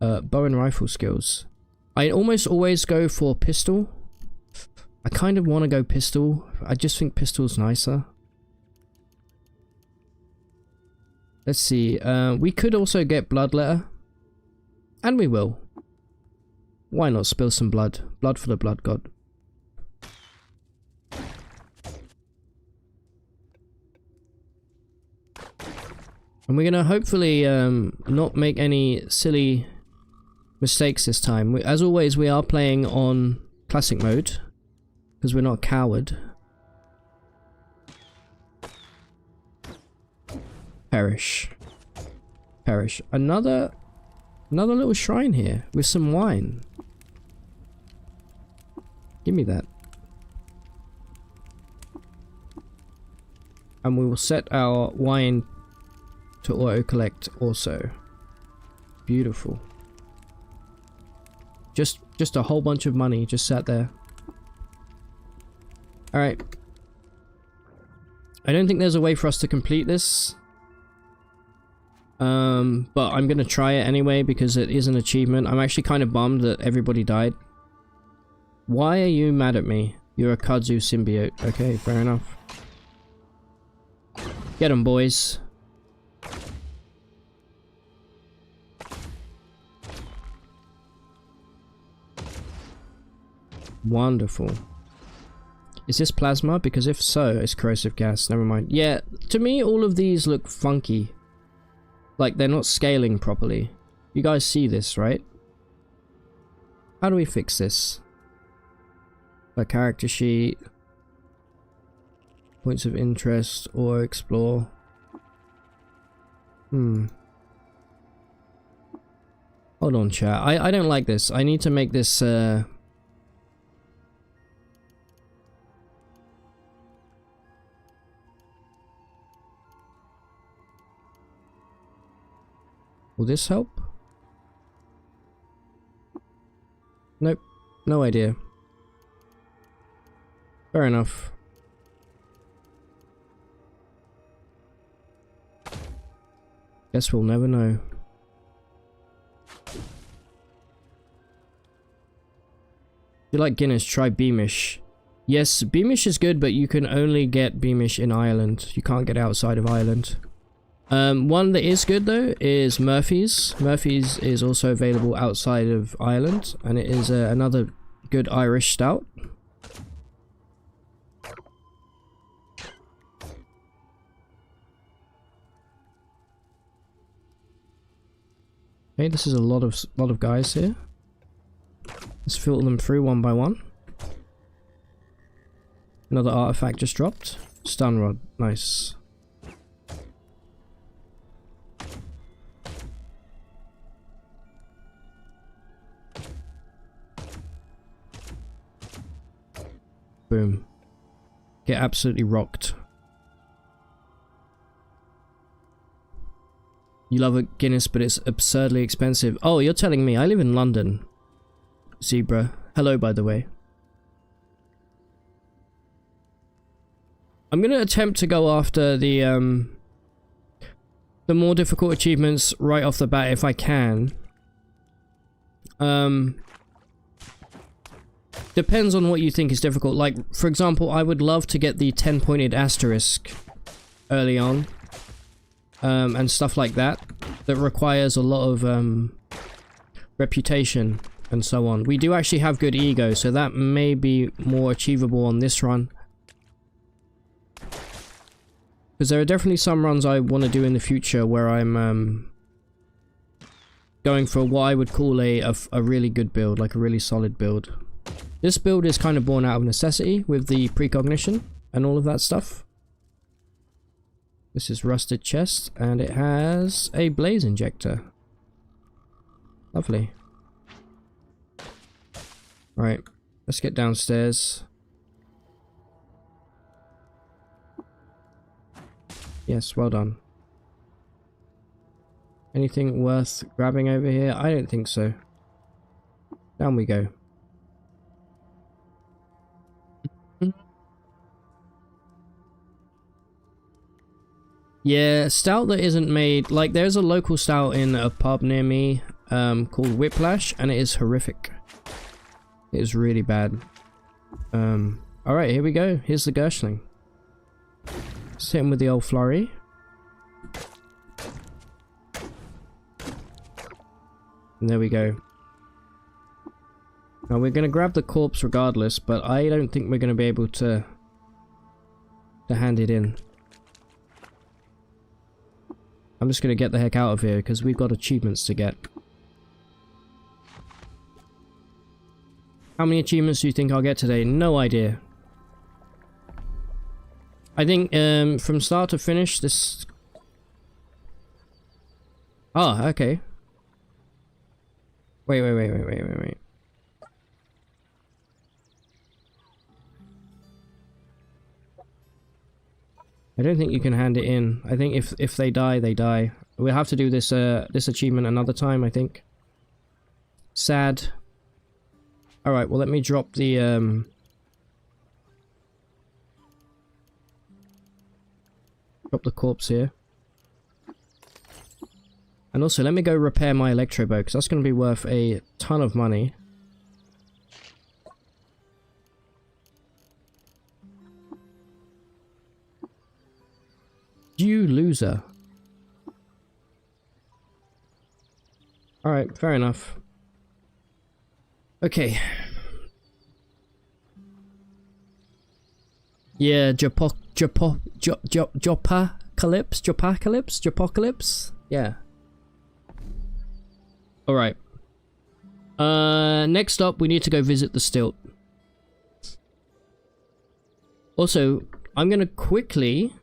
S1: bow and rifle skills. I almost always go for pistol. I kind of want to go pistol. I just think pistol's nicer. Let's see. We could also get bloodletter. And we will. Why not spill some blood? Blood for the blood god. And we're gonna hopefully not make any silly mistakes this time. As always, we are playing on classic mode. Because we're not a coward. Perish. Perish. Another little shrine here with some wine. Give me that. And we will set our wine to auto-collect also. Beautiful. Just a whole bunch of money just sat there. Alright. I don't think there's a way for us to complete this. But I'm gonna try it anyway because it is an achievement. I'm actually kind of bummed that everybody died. Why are you mad at me? You're a kudzu symbiote. Okay, fair enough. Get 'em, boys. Wonderful. Is this plasma? Because if so, it's corrosive gas. Never mind. Yeah, to me all of these look funky. Like they're not scaling properly. You guys see this, right? How do we fix this? A character sheet. Points of interest or explore. Hold on, chat. I don't like this. I need to make this Will this help? Nope. No idea. Fair enough. Guess we'll never know. If you like Guinness, try Beamish. Yes, Beamish is good, but you can only get Beamish in Ireland. You can't get it outside of Ireland. One that is good though is Murphy's. Murphy's is also available outside of Ireland, and it is another good Irish stout. Okay, this is a lot of guys here. Let's filter them through one by one. Another artifact just dropped. Stun rod, nice. Boom. Get absolutely rocked. You love a Guinness, but it's absurdly expensive. Oh, you're telling me. I live in London. Zebra. Hello, by the way. I'm gonna attempt to go after the more difficult achievements right off the bat if I can. Depends on what you think is difficult. Like, for example, I would love to get the 10-pointed asterisk early on. And stuff like that. That requires a lot of reputation and so on. We do actually have good ego, so that may be more achievable on this run. Because there are definitely some runs I want to do in the future where I'm going for what I would call a really good build, like a really solid build. This build is kind of born out of necessity with the precognition and all of that stuff. This is rusted chest, and it has a blaze injector. Lovely. Right, let's get downstairs. Yes, well done. Anything worth grabbing over here? I don't think so. Down we go. Yeah, stout that isn't made... Like, there's a local stout in a pub near me called Whiplash, and it is horrific. It is really bad. Alright, here we go. Here's the Gershling. Let's hit him with the old flurry. And there we go. Now, we're going to grab the corpse regardless, but I don't think we're going to be able to hand it in. I'm just going to get the heck out of here because we've got achievements to get. How many achievements do you think I'll get today? No idea. I think from start to finish this... Oh, okay. Wait. I don't think you can hand it in. I think if they die, they die. We'll have to do this this achievement another time, I think. Sad. Alright, well let me drop the corpse here. And also let me go repair my electro bow, because that's going to be worth a ton of money. You loser. Alright, fair enough. Okay. Yeah, Jopocalypse? Yeah. Alright. Next up, we need to go visit the stilt. Also, I'm gonna quickly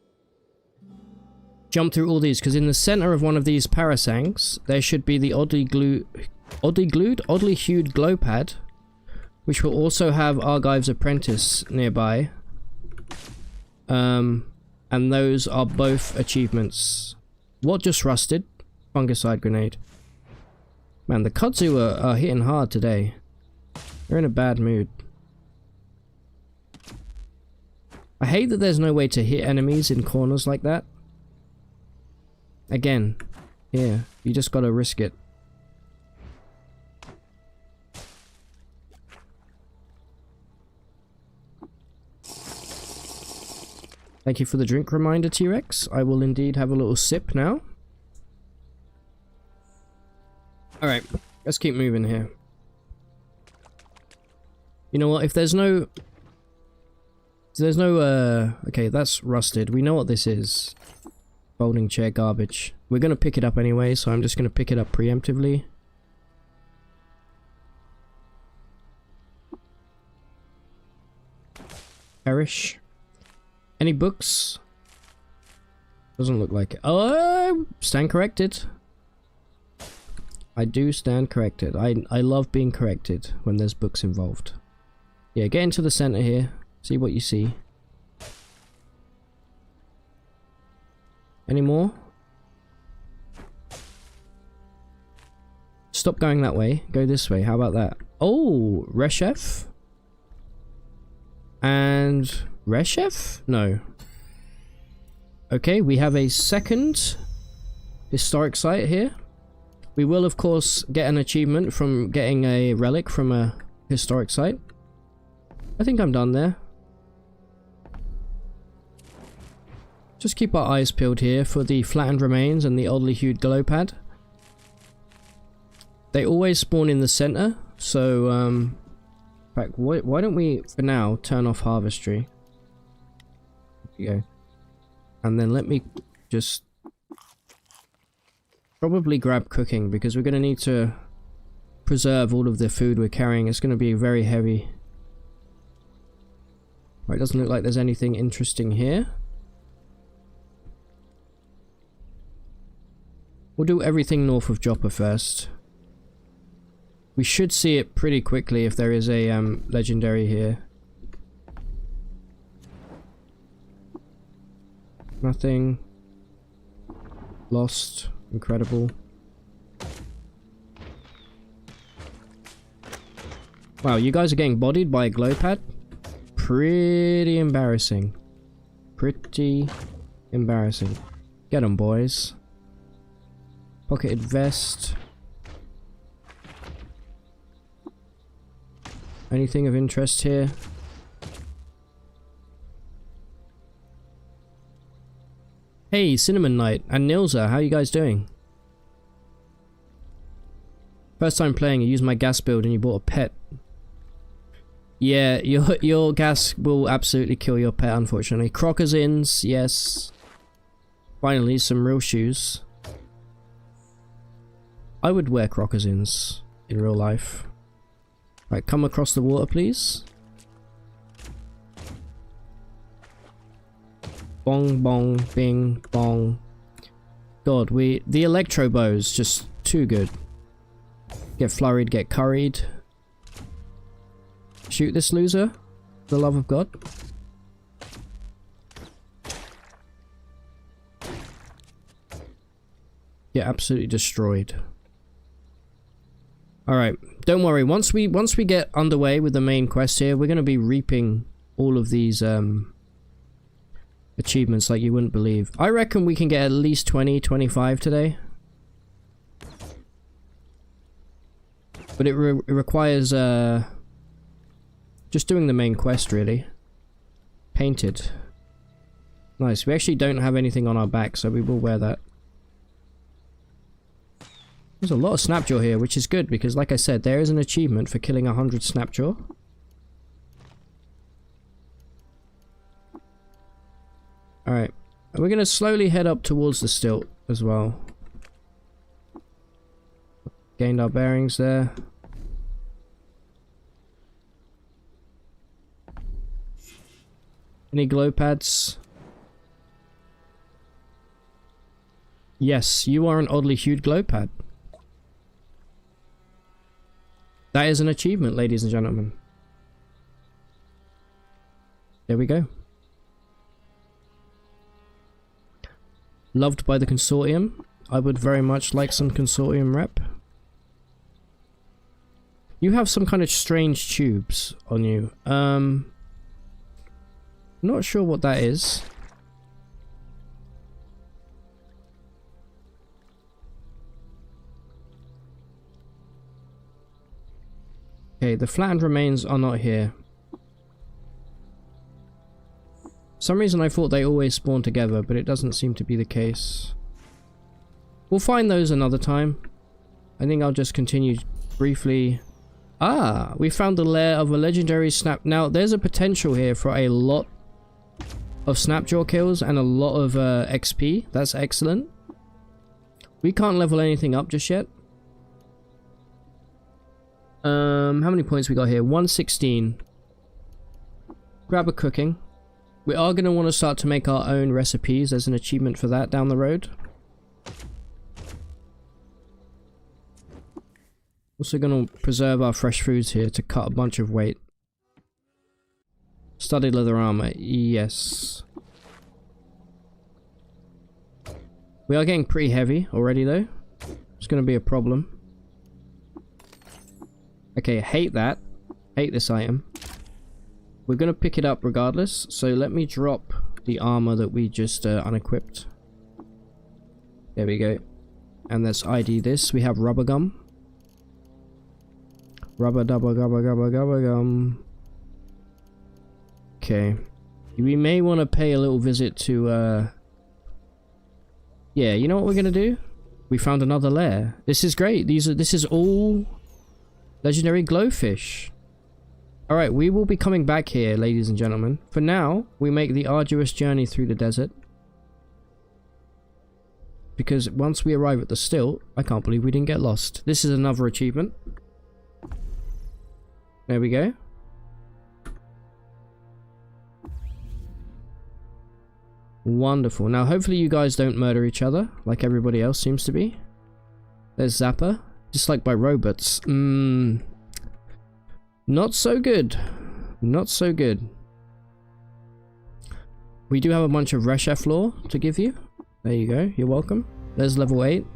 S1: jump through all these, because in the center of one of these parasangs, there should be the oddly hued glow pad, which will also have Argive's Apprentice nearby. And those are both achievements. What just rusted? Fungicide grenade. Man, the kudzu are hitting hard today. They're in a bad mood. I hate that there's no way to hit enemies in corners like that. Again, yeah, you just gotta risk it. Thank you for the drink reminder, T-Rex. I will indeed have a little sip now. Alright, let's keep moving here. You know what, if there's no... okay, that's rusted. We know what this is. Folding chair garbage. We're gonna pick it up anyway, so I'm just gonna pick it up preemptively. Perish. Any books? Doesn't look like it. Oh, stand corrected. I do stand corrected. I love being corrected when there's books involved. Yeah, get into the center here. See what you see. Any more? Stop going that way. Go this way. How about that? Oh, Reshef? And Reshef? No. Okay, we have a second historic site here. We will, of course, get an achievement from getting a relic from a historic site. I think I'm done there. Just keep our eyes peeled here for the flattened remains and the oddly hued glow pad. They always spawn in the center, so in fact, why don't we, for now, turn off harvestry. There you go. And then let me just probably grab cooking, because we're going to need to preserve all of the food we're carrying. It's going to be very heavy. Right, doesn't look like there's anything interesting here. We'll do everything north of Joppa first. We should see it pretty quickly if there is a legendary here. Nothing. Lost. Incredible. Wow, you guys are getting bodied by a glow pad? Pretty embarrassing. Pretty embarrassing. Get 'em, boys. Pocketed vest. Anything of interest here? Hey, Cinnamon Knight and Nilza, how you guys doing? First time playing, you used my gas build and you bought a pet. Yeah, your gas will absolutely kill your pet, unfortunately. Crocozins, yes. Finally, some real shoes. I would wear crocozins in real life. Right, come across the water, please. Bong, bong, bing, bong. God, the electro bow's just too good. Get flurried, get curried. Shoot this loser, for the love of God. Get absolutely destroyed. Alright, don't worry, once we get underway with the main quest here, we're going to be reaping all of these achievements like you wouldn't believe. I reckon we can get at least 20, 25 today. But it requires just doing the main quest, really. Painted. Nice, we actually don't have anything on our back, so we will wear that. There's a lot of Snapjaw here, which is good, because like I said, there is an achievement for killing 100 Snapjaw. Alright, we're going to slowly head up towards the stilt as well. Gained our bearings there. Any glow pads? Yes, you are an oddly hued glow pad. That is an achievement, ladies and gentlemen. There we go. Loved by the consortium. I would very much like some consortium rep. You have some kind of strange tubes on you. Not sure what that is. Okay, the flattened remains are not here. For some reason I thought they always spawn together, but it doesn't seem to be the case. We'll find those another time. I think I'll just continue briefly. Ah, we found the lair of a legendary snap. Now, there's a potential here for a lot of snapjaw kills and a lot of XP. That's excellent. We can't level anything up just yet. How many points we got here? 116. Grab a cooking. We are going to want to start to make our own recipes. There's an achievement for that down the road. Also going to preserve our fresh foods here to cut a bunch of weight. Studded leather armor, yes. We are getting pretty heavy already though. It's going to be a problem. Okay, hate that. Hate this item. We're going to pick it up regardless, so let me drop the armor that we just unequipped. There we go. And let's ID this. We have rubber gum. Rubber gum. Okay. We may want to pay a little visit to, yeah, you know what we're going to do? We found another lair. This is great. This is all legendary glowfish. Alright, we will be coming back here, ladies and gentlemen. For now, we make the arduous journey through the desert. Because once we arrive at the stilt, I can't believe we didn't get lost. This is another achievement. There we go. Wonderful. Now, hopefully you guys don't murder each other, like everybody else seems to be. There's Zappa. Disliked by robots. Not so good. Not so good. We do have a bunch of Reshef lore to give you. There you go. You're welcome. There's level 8.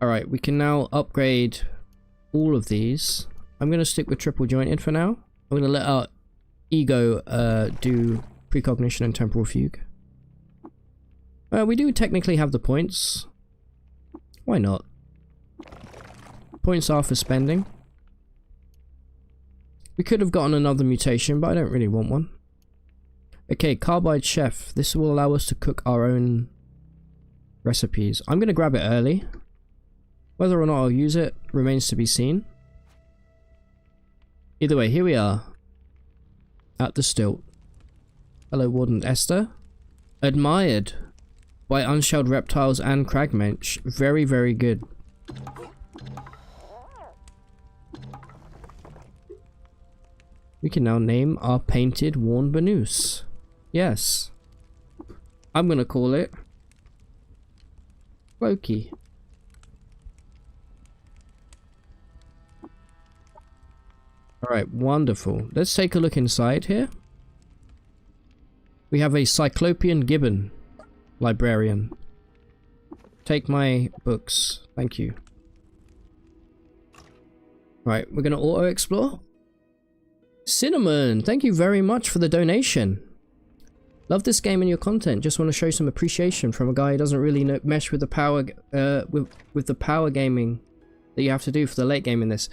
S1: Alright, we can now upgrade all of these. I'm going to stick with triple jointed for now. I'm going to let our ego do precognition and temporal fugue. We do technically have the points. Why not? Points are for spending. We could have gotten another mutation, but I don't really want one. Okay, Carbide Chef. This will allow us to cook our own recipes. I'm going to grab it early. Whether or not I'll use it remains to be seen. Either way, here we are. At the stilt. Hello, Warden Esther. Admired by unshelled reptiles and cragmensch. Very, very good. We can now name our painted worn Banus. Yes. I'm gonna call it Loki. Alright, wonderful. Let's take a look inside here. We have a Cyclopean Gibbon librarian. Take my books. Thank you. Right, we're gonna auto-explore. Cinnamon, thank you very much for the donation. Love this game and your content. Just want to show some appreciation from a guy who doesn't really mesh with the power, with the power gaming that you have to do for the late game in this.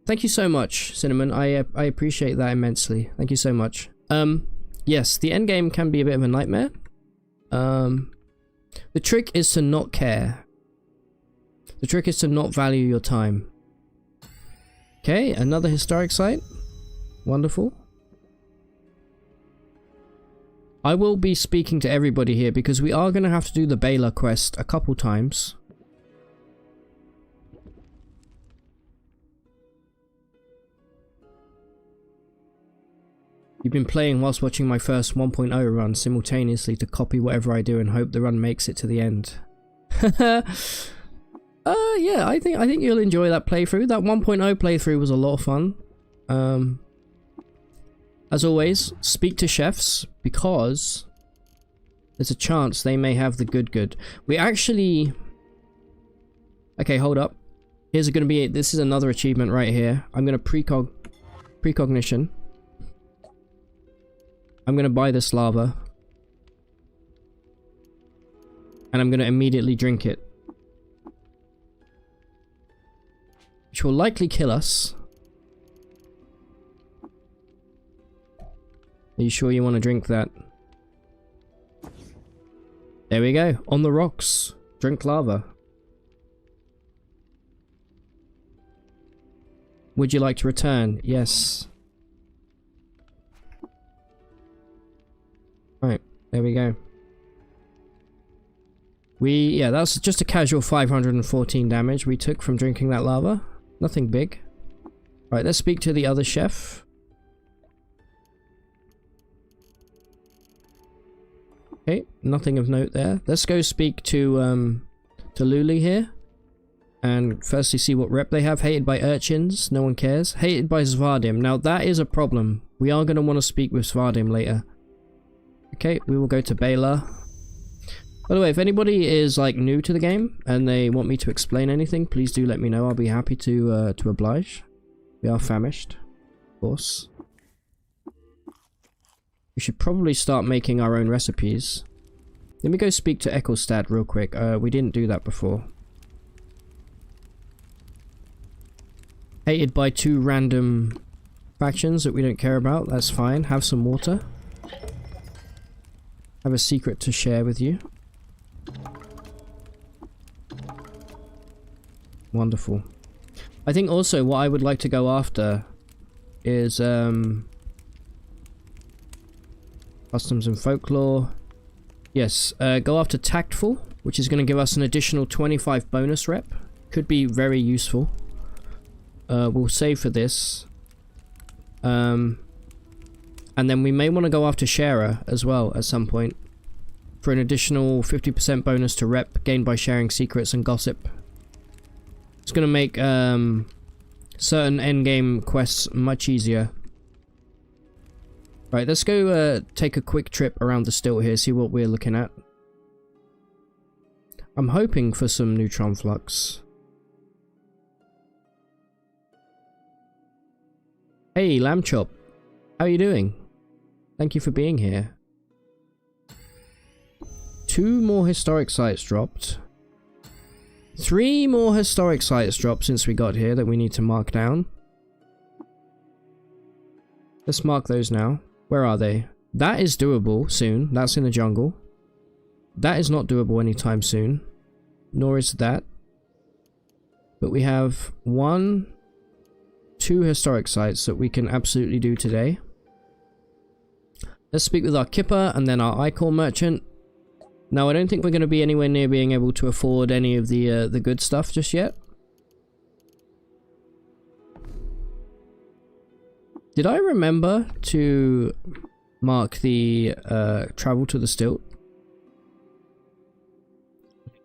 S1: Thank you so much, Cinnamon. I appreciate that immensely. Thank you so much. Yes, the end game can be a bit of a nightmare. The trick is to not care. The trick is to not value your time. Okay, another historic site. Wonderful. I will be speaking to everybody here because we are going to have to do the Baylor quest a couple times. You've been playing whilst watching my first 1.0 run simultaneously to copy whatever I do and hope the run makes it to the end. Yeah, I think you'll enjoy that playthrough. That 1.0 playthrough was a lot of fun. As always, speak to chefs because There's a chance they may have the good. We actually... Okay, hold up. Here's going to be... This is another achievement right here. I'm going to precognition. I'm going to buy this lava. And I'm going to immediately drink it. Which will likely kill us. Are you sure you want to drink that? There we go. On the rocks. Drink lava. Would you like to return? Yes. Right. There we go. Yeah, that's just a casual 514 damage we took from drinking that lava. Nothing big. Right, let's speak to the other chef. Okay, nothing of note there. Let's go speak to Luli here. And firstly see what rep they have. Hated by urchins, no one cares. Hated by Svardim. Now that is a problem. We are going to want to speak with Svardim later. Okay, we will go to Baylor. By the way, if anybody is like new to the game and they want me to explain anything, please do let me know. I'll be happy to oblige. We are famished, of course. We should probably start making our own recipes. Let me go speak to Ecclestad real quick. We didn't do that before. Hated by 2 random factions that we don't care about. That's fine. Have some water. Have a secret to share with you. Wonderful. I think also what I would like to go after is customs and folklore. Yes, go after tactful, which is going to give us an additional 25 bonus rep. Could be very useful. We'll save for this. And then we may want to go after sharer as well at some point. For an additional 50% bonus to rep gained by sharing secrets and gossip. It's going to make certain endgame quests much easier. Right, let's go take a quick trip around the stilt here, see what we're looking at. I'm hoping for some neutron flux. Hey, Lamb Chop. How are you doing? Thank you for being here. 2 more historic sites dropped. 3 more historic sites dropped since we got here that we need to mark down. Let's mark those now. Where are they? That is doable soon. That's in the jungle. That is not doable anytime soon. Nor is that. But we have 1, 2 historic sites that we can absolutely do today. Let's speak with our Kipper and then our Ichor merchant. Now, I don't think we're going to be anywhere near being able to afford any of the good stuff just yet. Did I remember to mark the travel to the stilt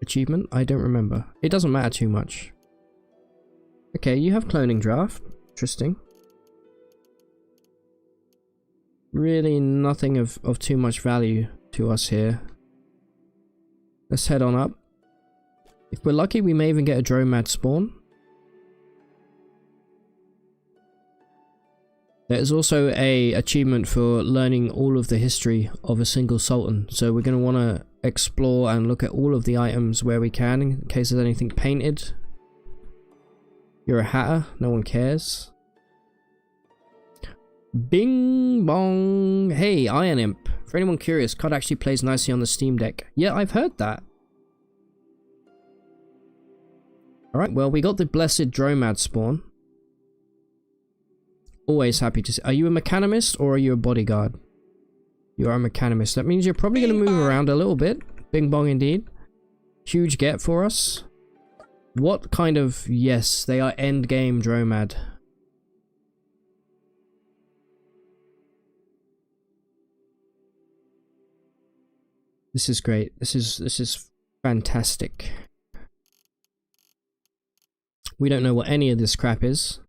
S1: achievement? I don't remember. It doesn't matter too much. Okay, you have cloning draft. Interesting. Really nothing of too much value to us here. Let's head on up. If we're lucky, we may even get a Dromad spawn. There is also a achievement for learning all of the history of a single sultan. So we're going to want to explore and look at all of the items where we can, in case there's anything painted. You're a hatter, no one cares. Bing bong. Hey, Iron Imp. For anyone curious, COD actually plays nicely on the Steam Deck. Yeah, I've heard that. Alright, well, we got the blessed Dromad spawn. Always happy to see. Are you a mechanimist or are you a bodyguard? You are a mechanimist. That means you're probably going to move around a little bit. Bing bong indeed. Huge get for us. What kind of... Yes, they are endgame Dromad. This is great. This is fantastic. We don't know what any of this crap is.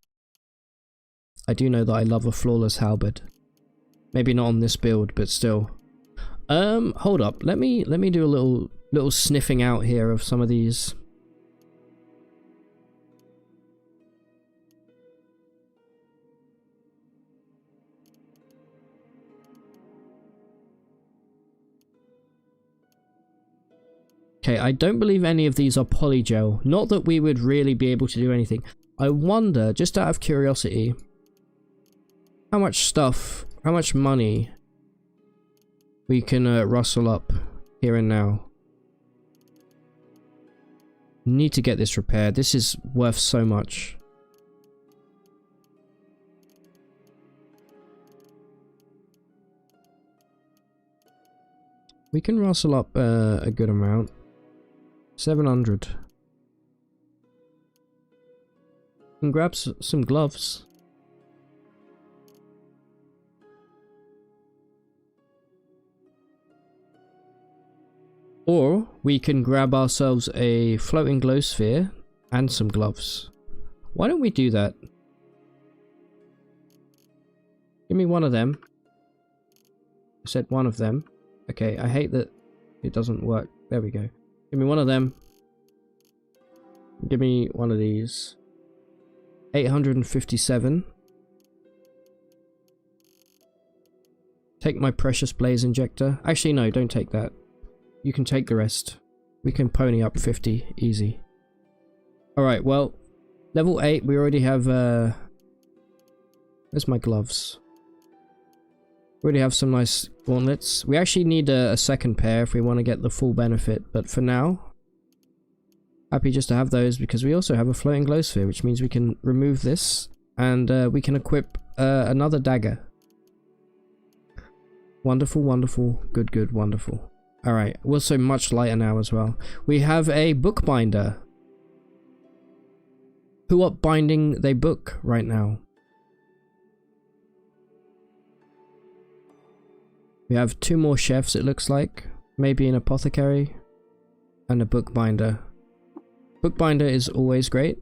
S1: I do know that I love a flawless halberd. Maybe not on this build, but still. Hold up. Let me do a little sniffing out here of some of these. Okay, I don't believe any of these are polygel. Not that we would really be able to do anything. I wonder, just out of curiosity, how much stuff, how much money we can rustle up here and now. Need to get this repaired. This is worth so much. We can rustle up a good amount. 700. And grab some gloves. Or we can grab ourselves a floating glow sphere and some gloves. Why don't we do that? Give me one of them. I said one of them. Okay, I hate that it doesn't work. There we go. Give me one of them. Give me one of these. 857. Take my precious blaze injector. Actually, no, don't take that. You can take the rest. We can pony up 50 easy. Alright, well, level 8, we already have, where's my gloves? We already have some nice gauntlets. We actually need a second pair if we want to get the full benefit, but for now, happy just to have those because we also have a floating glow sphere, which means we can remove this and we can equip another dagger. Wonderful, wonderful, good, good, wonderful. Alright, we're so much lighter now as well. We have a bookbinder. Who are binding they book right now? We have 2 more chefs, it looks like. Maybe an apothecary. And a bookbinder. Bookbinder is always great.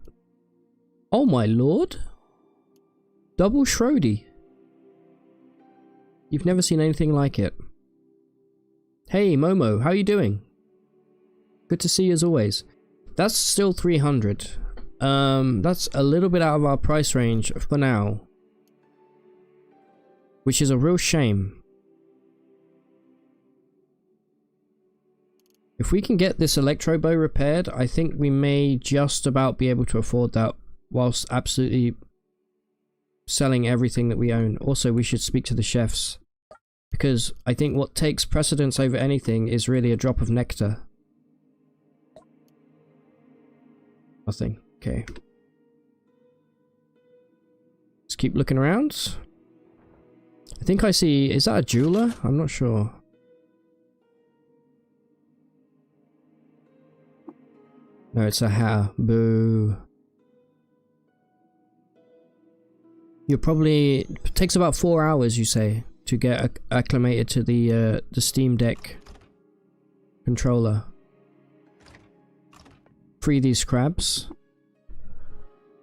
S1: Oh my lord! Double Shrody. You've never seen anything like it. Hey Momo, how you doing? Good to see you as always. That's still 300. That's a little bit out of our price range for now. Which is a real shame. If we can get this electro bow repaired, I think we may just about be able to afford that whilst absolutely selling everything that we own. Also, we should speak to the chefs because I think what takes precedence over anything is really a drop of nectar. Nothing. Okay. Let's keep looking around. I think I see... Is that a jeweler? I'm not sure. No, it's a hatter. Boo. You're probably... It takes about 4 hours, you say, to get acclimated to the Steam Deck controller. Free these crabs.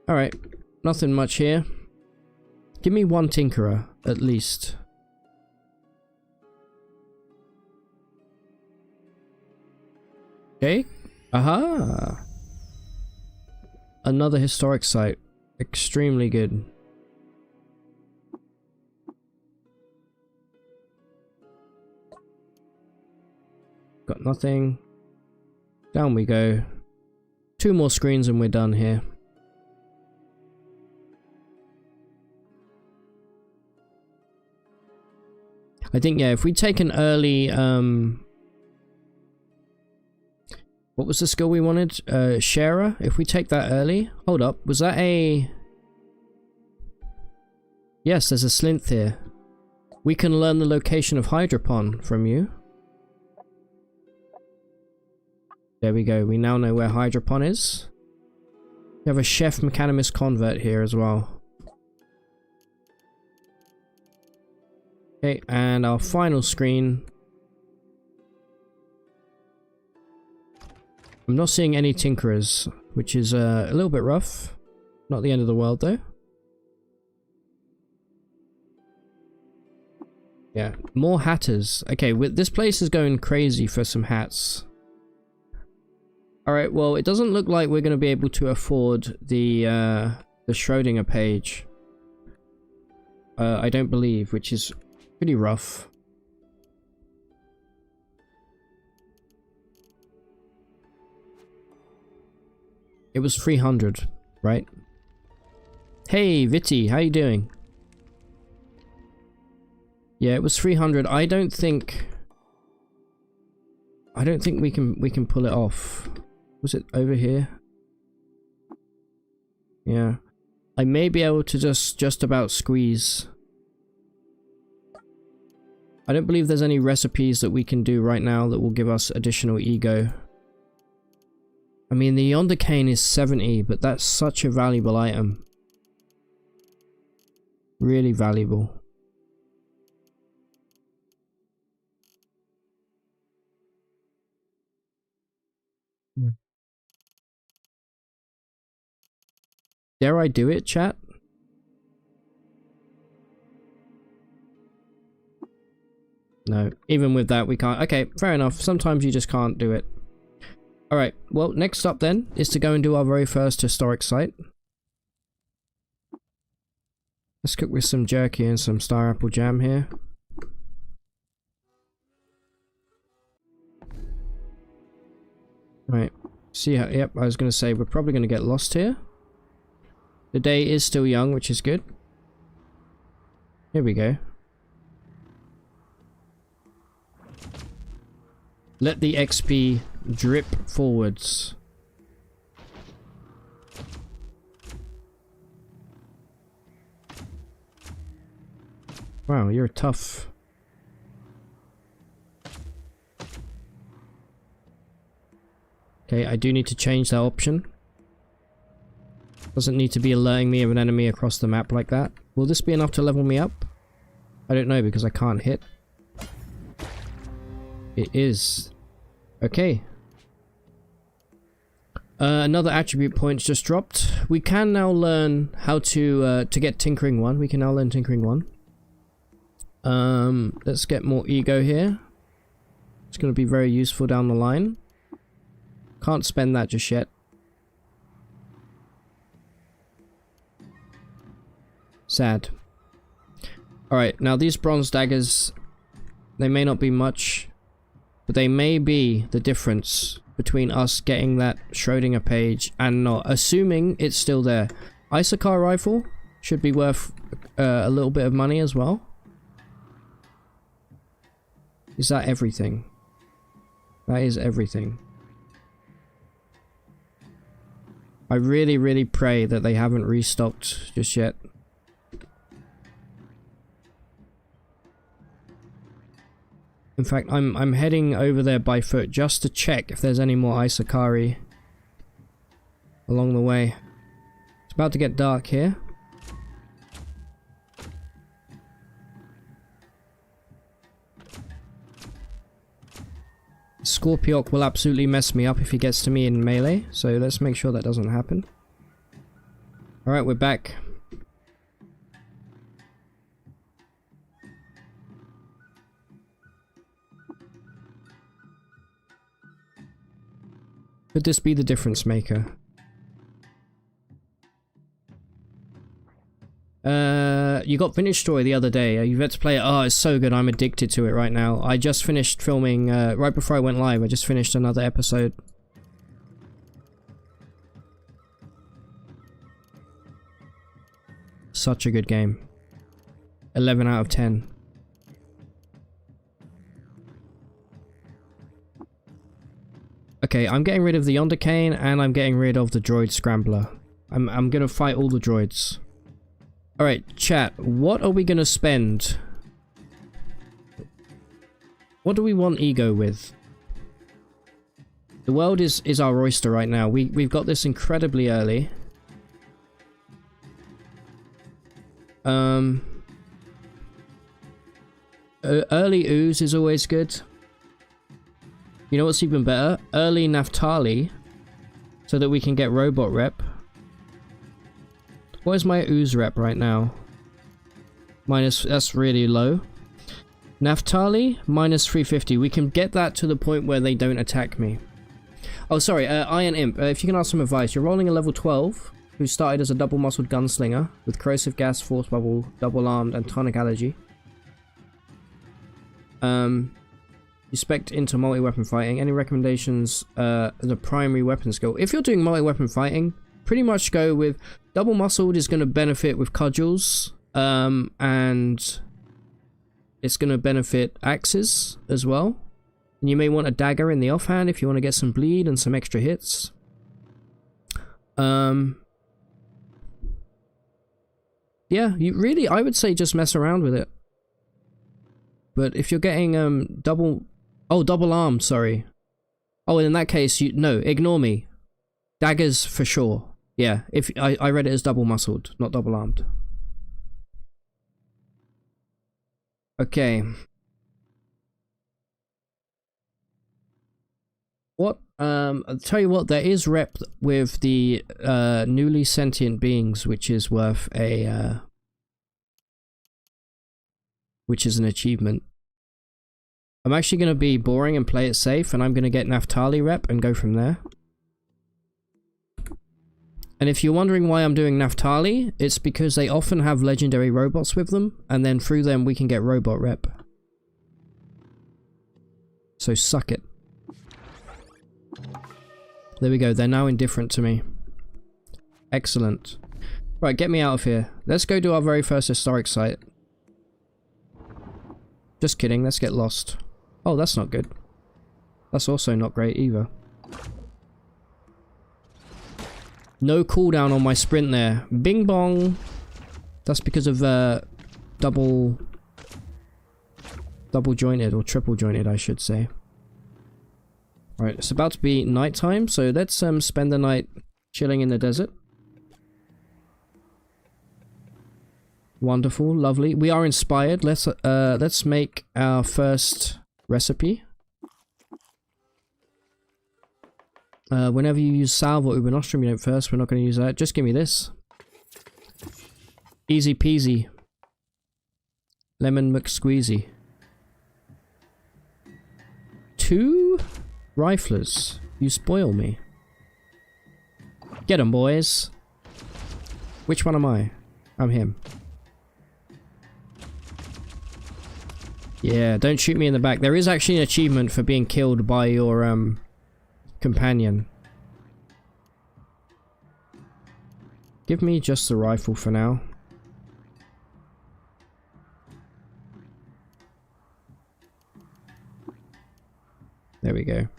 S1: Alright, nothing much here. Give me 1 tinkerer, at least. Okay. Aha! Another historic site. Extremely good. Got nothing. Down we go. 2 more screens and we're done here. I think, yeah, if we take an early, what was the skill we wanted? Sharer? If we take that early... Hold up, was that a... Yes, there's a Slinth here. We can learn the location of Hydropon from you. There we go, we now know where Hydropon is. We have a Chef Mechanimus convert here as well. Okay, and our final screen. I'm not seeing any tinkerers, which is a little bit rough. Not the end of the world though. Yeah, more hatters. Okay, this place is going crazy for some hats. Alright, well, it doesn't look like we're going to be able to afford the Schrodinger page. I don't believe, which is pretty rough. It was 300, right? Hey, Viti, how you doing? Yeah, it was 300. I don't think we can pull it off. Was it over here? Yeah. I may be able to just about squeeze. I don't believe there's any recipes that we can do right now that will give us additional ego. I mean, the Yonder Cane is 70, but that's such a valuable item. Really valuable. Dare I do it, chat? No, even with that we can't. Okay, fair enough. Sometimes you just can't do it. Alright, well, next up then is to go and do our very first historic site. Let's cook with some jerky and some star apple jam here. Right, see how, yep, I was going to say we're probably going to get lost here. The day is still young, which is good. Here we go. Let the XP drip forwards. Wow, you're tough. Okay, I do need to change that option. Doesn't need to be alerting me of an enemy across the map like that. Will this be enough to level me up? I don't know because I can't hit. It is. Okay. Another attribute point's just dropped. We can now learn how to get Tinkering 1. We can now learn Tinkering 1. Let's get more ego here. It's going to be very useful down the line. Can't spend that just yet. Sad. Alright, now these bronze daggers, they may not be much, but they may be the difference between us getting that Schrodinger page and not, assuming it's still there. Isokar rifle should be worth a little bit of money as well. Is that everything? That is everything. I really, really pray that they haven't restocked just yet. In fact, I'm heading over there by foot just to check if there's any more Isokari along the way. It's about to get dark here. Scorpiok will absolutely mess me up if he gets to me in melee, so let's make sure that doesn't happen. Alright, we're back. Could this be the difference maker? You got Vintage Story the other day. You've had to play it. Oh, it's so good. I'm addicted to it right now. I just finished filming, right before I went live, I just finished another episode. Such a good game. 11 out of 10. Okay, I'm getting rid of the Yonder Cane and I'm getting rid of the Droid Scrambler. I'm gonna fight all the droids. Alright, chat, what are we gonna spend? What do we want ego with? The world is our oyster right now. We've got this incredibly early. Early ooze is always good. You know what's even better? Early Naftali, so that we can get robot rep. What is my ooze rep right now? Minus, that's really low. Naphtali, minus 350. We can get that to the point where they don't attack me. Oh, sorry, Iron Imp. If you can ask some advice. You're rolling a level 12, who started as a double-muscled gunslinger, with corrosive gas, force bubble, double-armed, and tonic allergy. You spec into multi-weapon fighting. Any recommendations as a primary weapon skill? If you're doing multi-weapon fighting, pretty much go with double-muscled is going to benefit with cudgels, and it's going to benefit axes as well. And you may want a dagger in the offhand if you want to get some bleed and some extra hits. Yeah, you really, I would say just mess around with it. But if you're getting double armed, sorry. Oh, in that case, no, ignore me. Daggers for sure. Yeah, if I read it as double muscled, not double armed. Okay. What? I'll tell you what, there is rep with the newly sentient beings, which is worth a which is an achievement. I'm actually going to be boring and play it safe, and I'm going to get Naphtali rep and go from there. And if you're wondering why I'm doing Naphtali, it's because they often have legendary robots with them, and then through them we can get robot rep. So suck it. There we go, they're now indifferent to me. Excellent. Right, get me out of here. Let's go do our very first historic site. Just kidding, let's get lost. Oh, that's not good. That's also not great either. No cooldown on my sprint there. Bing bong! That's because of double jointed, or triple jointed I should say. Right, it's about to be nighttime, so let's spend the night chilling in the desert. Wonderful, lovely. We are inspired. Let's make our first recipe. Whenever you use salve or uberostrum, you don't first. We're not going to use that. Just give me this. Easy peasy. Lemon McSqueezy. 2 riflers. You spoil me. Get 'em, boys. Which one am I? I'm him. Yeah, don't shoot me in the back. There is actually an achievement for being killed by your companion. Give me just the rifle for now. There we go.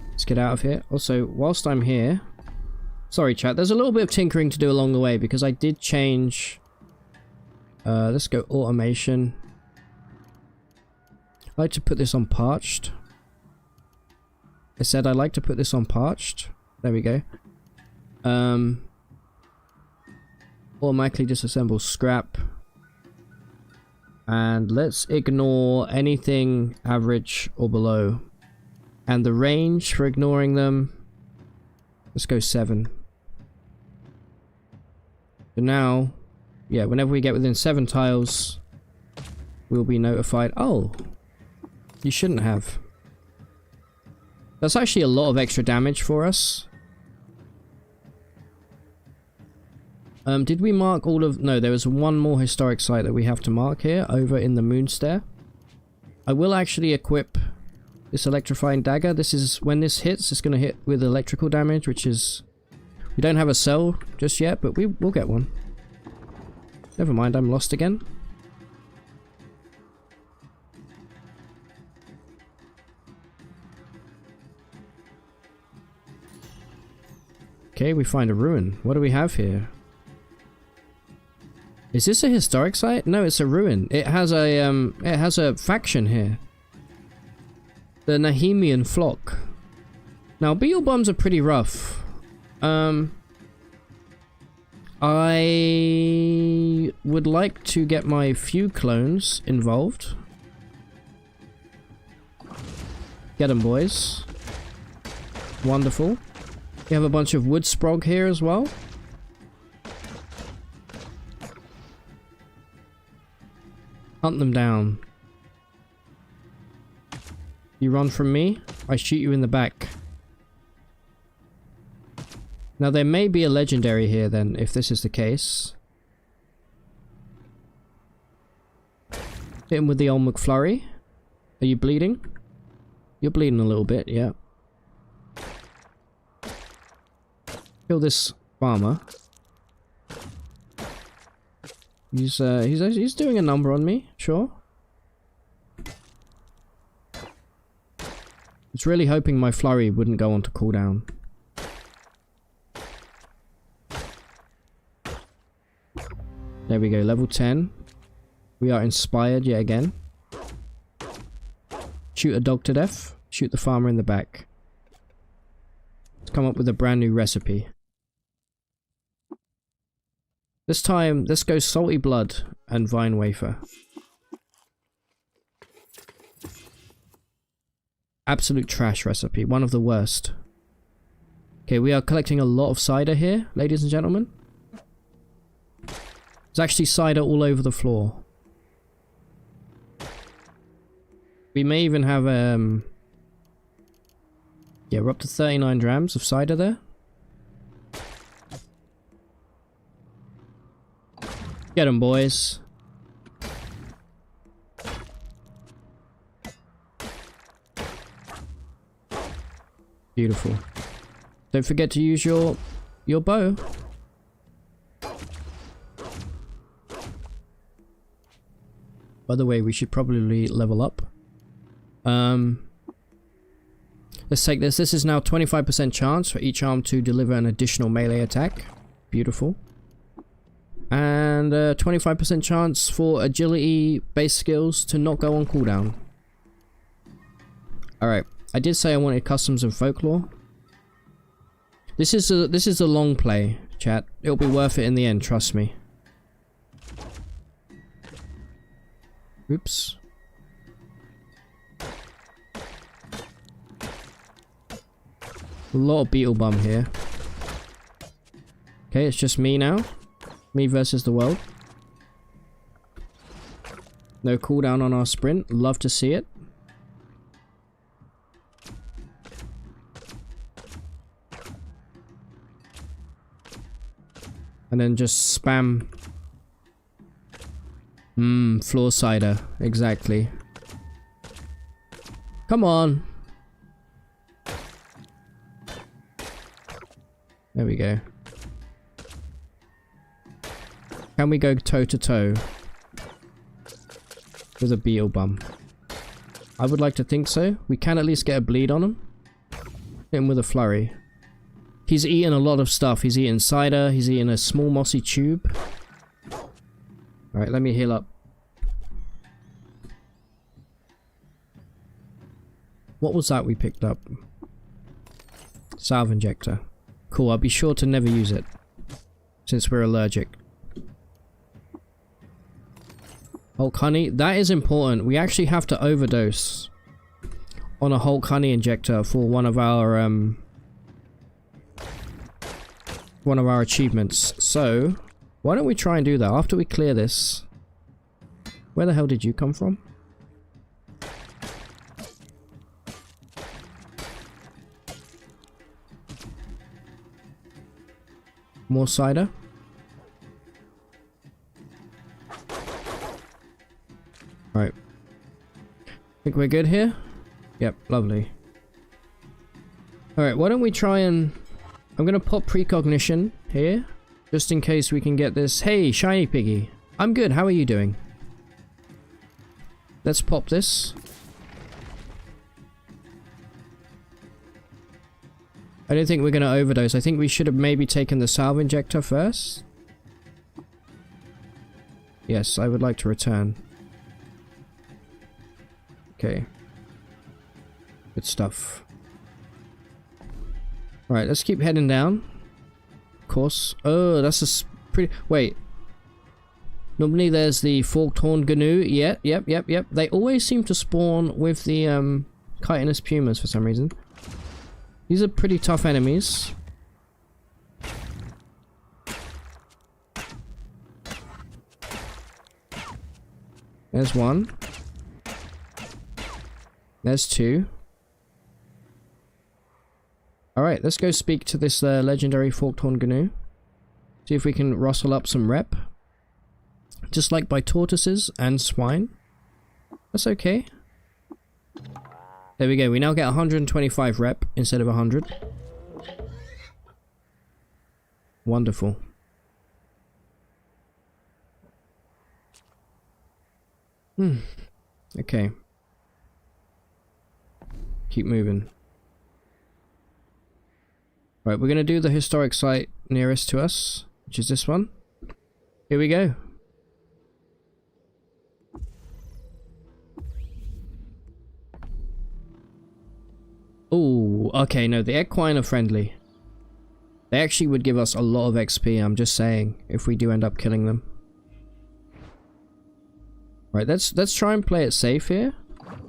S1: Let's get out of here. Also, whilst I'm here... Sorry chat, there's a little bit of tinkering to do along the way because I did change... let's go automation. I like to put this on parched. I said I like to put this on parched. There we go. Automatically disassemble scrap. And let's ignore anything average or below. And the range for ignoring them, let's go 7. So now, yeah, whenever we get within 7 tiles, we'll be notified. Oh, you shouldn't have. That's actually a lot of extra damage for us. Did we mark all of... No, there was one more historic site that we have to mark here, over in the Moonstair. I will actually equip this electrifying dagger. This is... When this hits, it's going to hit with electrical damage, which is... We don't have a cell just yet, but we'll get one. Never mind, I'm lost again. Okay, we find a ruin. What do we have here? Is this a historic site? No, it's a ruin. It has a faction here. The Nahemian flock. Now, beetle bums are pretty rough. I would like to get my few clones involved. Get them, boys. Wonderful. We have a bunch of wood sprog here as well. Hunt them down. You run from me, I shoot you in the back. Now there may be a legendary here then, if this is the case. Hit him with the old McFlurry. Are you bleeding? You're bleeding a little bit, yeah. Kill this farmer. He's doing a number on me, sure. I was really hoping my flurry wouldn't go on to cooldown. There we go, level 10. We are inspired yet again. Shoot a dog to death. Shoot the farmer in the back. Let's come up with a brand new recipe. This time, let's go salty blood and vine wafer. Absolute trash recipe. One of the worst. Okay, we are collecting a lot of cider here, ladies and gentlemen. There's actually cider all over the floor. We may even have, yeah, we're up to 39 drams of cider there. Get 'em, boys. Beautiful. Don't forget to use your bow. By the way, we should probably level up. Let's take this. This is now 25% chance for each arm to deliver an additional melee attack. Beautiful. And 25% chance for agility based skills to not go on cooldown. Alright. I did say I wanted customs and folklore. This is a long play, chat. It'll be worth it in the end, trust me. Oops. A lot of beetle bum here. Okay, it's just me now. Me versus the world. No cooldown on our sprint. Love to see it. And then just spam. Floor cider. Exactly. Come on. There we go. Can we go toe to toe with a beetle bum? I would like to think so. We can at least get a bleed on him. Hit him with a flurry. He's eaten a lot of stuff. He's eaten cider. He's eaten a small mossy tube. Alright, let me heal up. What was that we picked up? Salve injector. Cool, I'll be sure to never use it. Since we're allergic. Hulk honey, that is important. We actually have to overdose on a Hulk honey injector for one of our achievements. So, why don't we try and do that after we clear this? Where the hell did you come from? More cider? Right. Think we're good here? Yep, lovely. Alright, why don't we try and... I'm gonna pop precognition here, just in case we can get this. Hey, shiny piggy. I'm good, how are you doing? Let's pop this. I don't think we're gonna overdose. I think we should have maybe taken the salve injector first. Yes, I would like to return. Okay. Good stuff. Alright, let's keep heading down. Of course. Oh, that's a pretty... Wait. Normally there's the forked horn gnu. Yep. They always seem to spawn with the chitinous pumas for some reason. These are pretty tough enemies. There's one. There's 2. Alright, let's go speak to this legendary forked horn gnu. See if we can rustle up some rep. Just like by tortoises and swine. That's okay. There we go, we now get 125 rep instead of 100. Wonderful. Okay. Keep moving. Right, we're going to do the historic site nearest to us, which is this one. Here we go. Ooh, okay, no, the equine are friendly. They actually would give us a lot of XP, I'm just saying, if we do end up killing them. Right, let's try and play it safe here.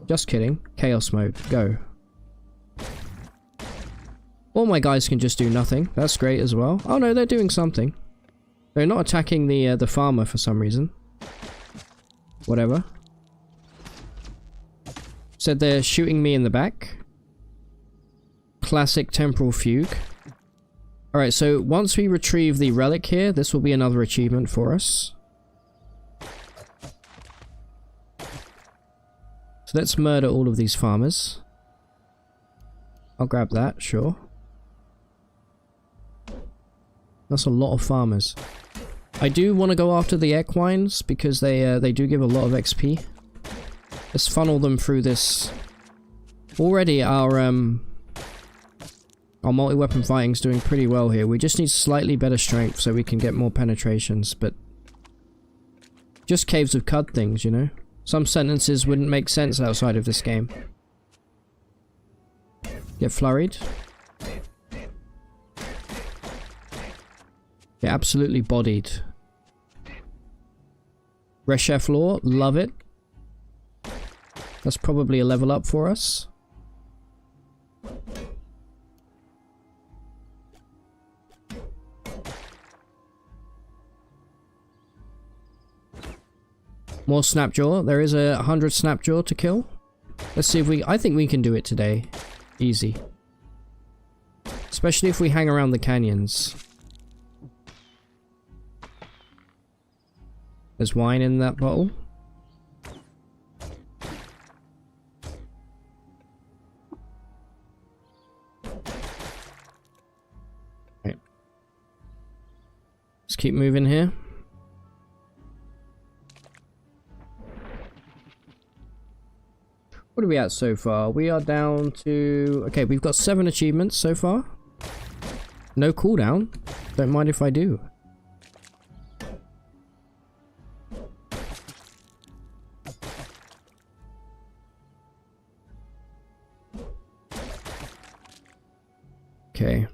S1: Just kidding. Chaos mode, go. All my guys can just do nothing. That's great as well. Oh no, they're doing something. They're not attacking the farmer for some reason. Whatever. Said they're shooting me in the back. Classic temporal fugue. Alright, so once we retrieve the relic here, this will be another achievement for us. So let's murder all of these farmers. I'll grab that, sure. That's a lot of farmers. I do want to go after the equines because they do give a lot of XP. Let's funnel them through this. Already our multi-weapon fighting's doing pretty well here. We just need slightly better strength so we can get more penetrations, but just caves of cud things, you know? Some sentences wouldn't make sense outside of this game. Get flurried. Get absolutely bodied. Reshef Law, love it. That's probably a level up for us. More Snapjaw. There is 100 Snapjaw to kill. Let's see if we... I think we can do it today. Easy. Especially if we hang around the canyons. There's wine in that bottle. Right. Let's keep moving here. What are we at so far? We are down to... Okay, we've got 7 achievements so far. No cooldown. Don't mind if I do. Okay.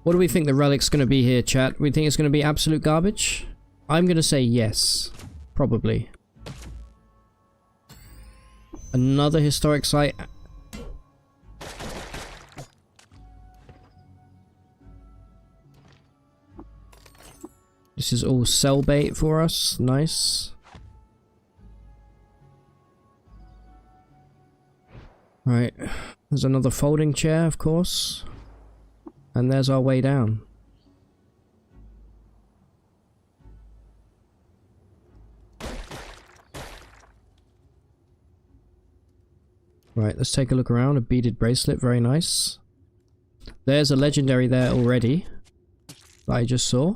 S1: What do we think the relic's going to be here, chat? We think it's going to be absolute garbage? I'm going to say yes. Probably. Another historic site. This is all cell bait for us. Nice. Right. There's another folding chair, of course. And there's our way down. Right, let's take a look around. A beaded bracelet, very nice. There's a legendary there already that I just saw.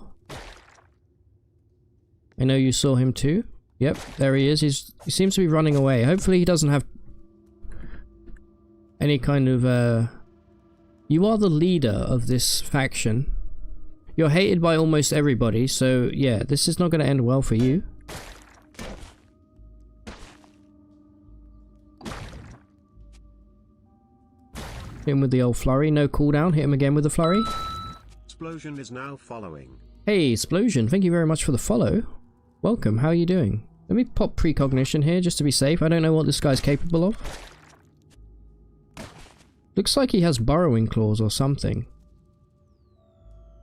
S1: I know you saw him too. Yep, there he is. He seems to be running away. Hopefully he doesn't have any kind of You are the leader of this faction. You're hated by almost everybody, so yeah, this is not going to end well for you. Hit him with the old flurry. No cooldown. Hit him again with the flurry.
S2: Explosion is now following.
S1: Hey, Explosion. Thank you very much for the follow. Welcome. How are you doing? Let me pop precognition here just to be safe. I don't know what this guy's capable of. Looks like he has burrowing claws or something.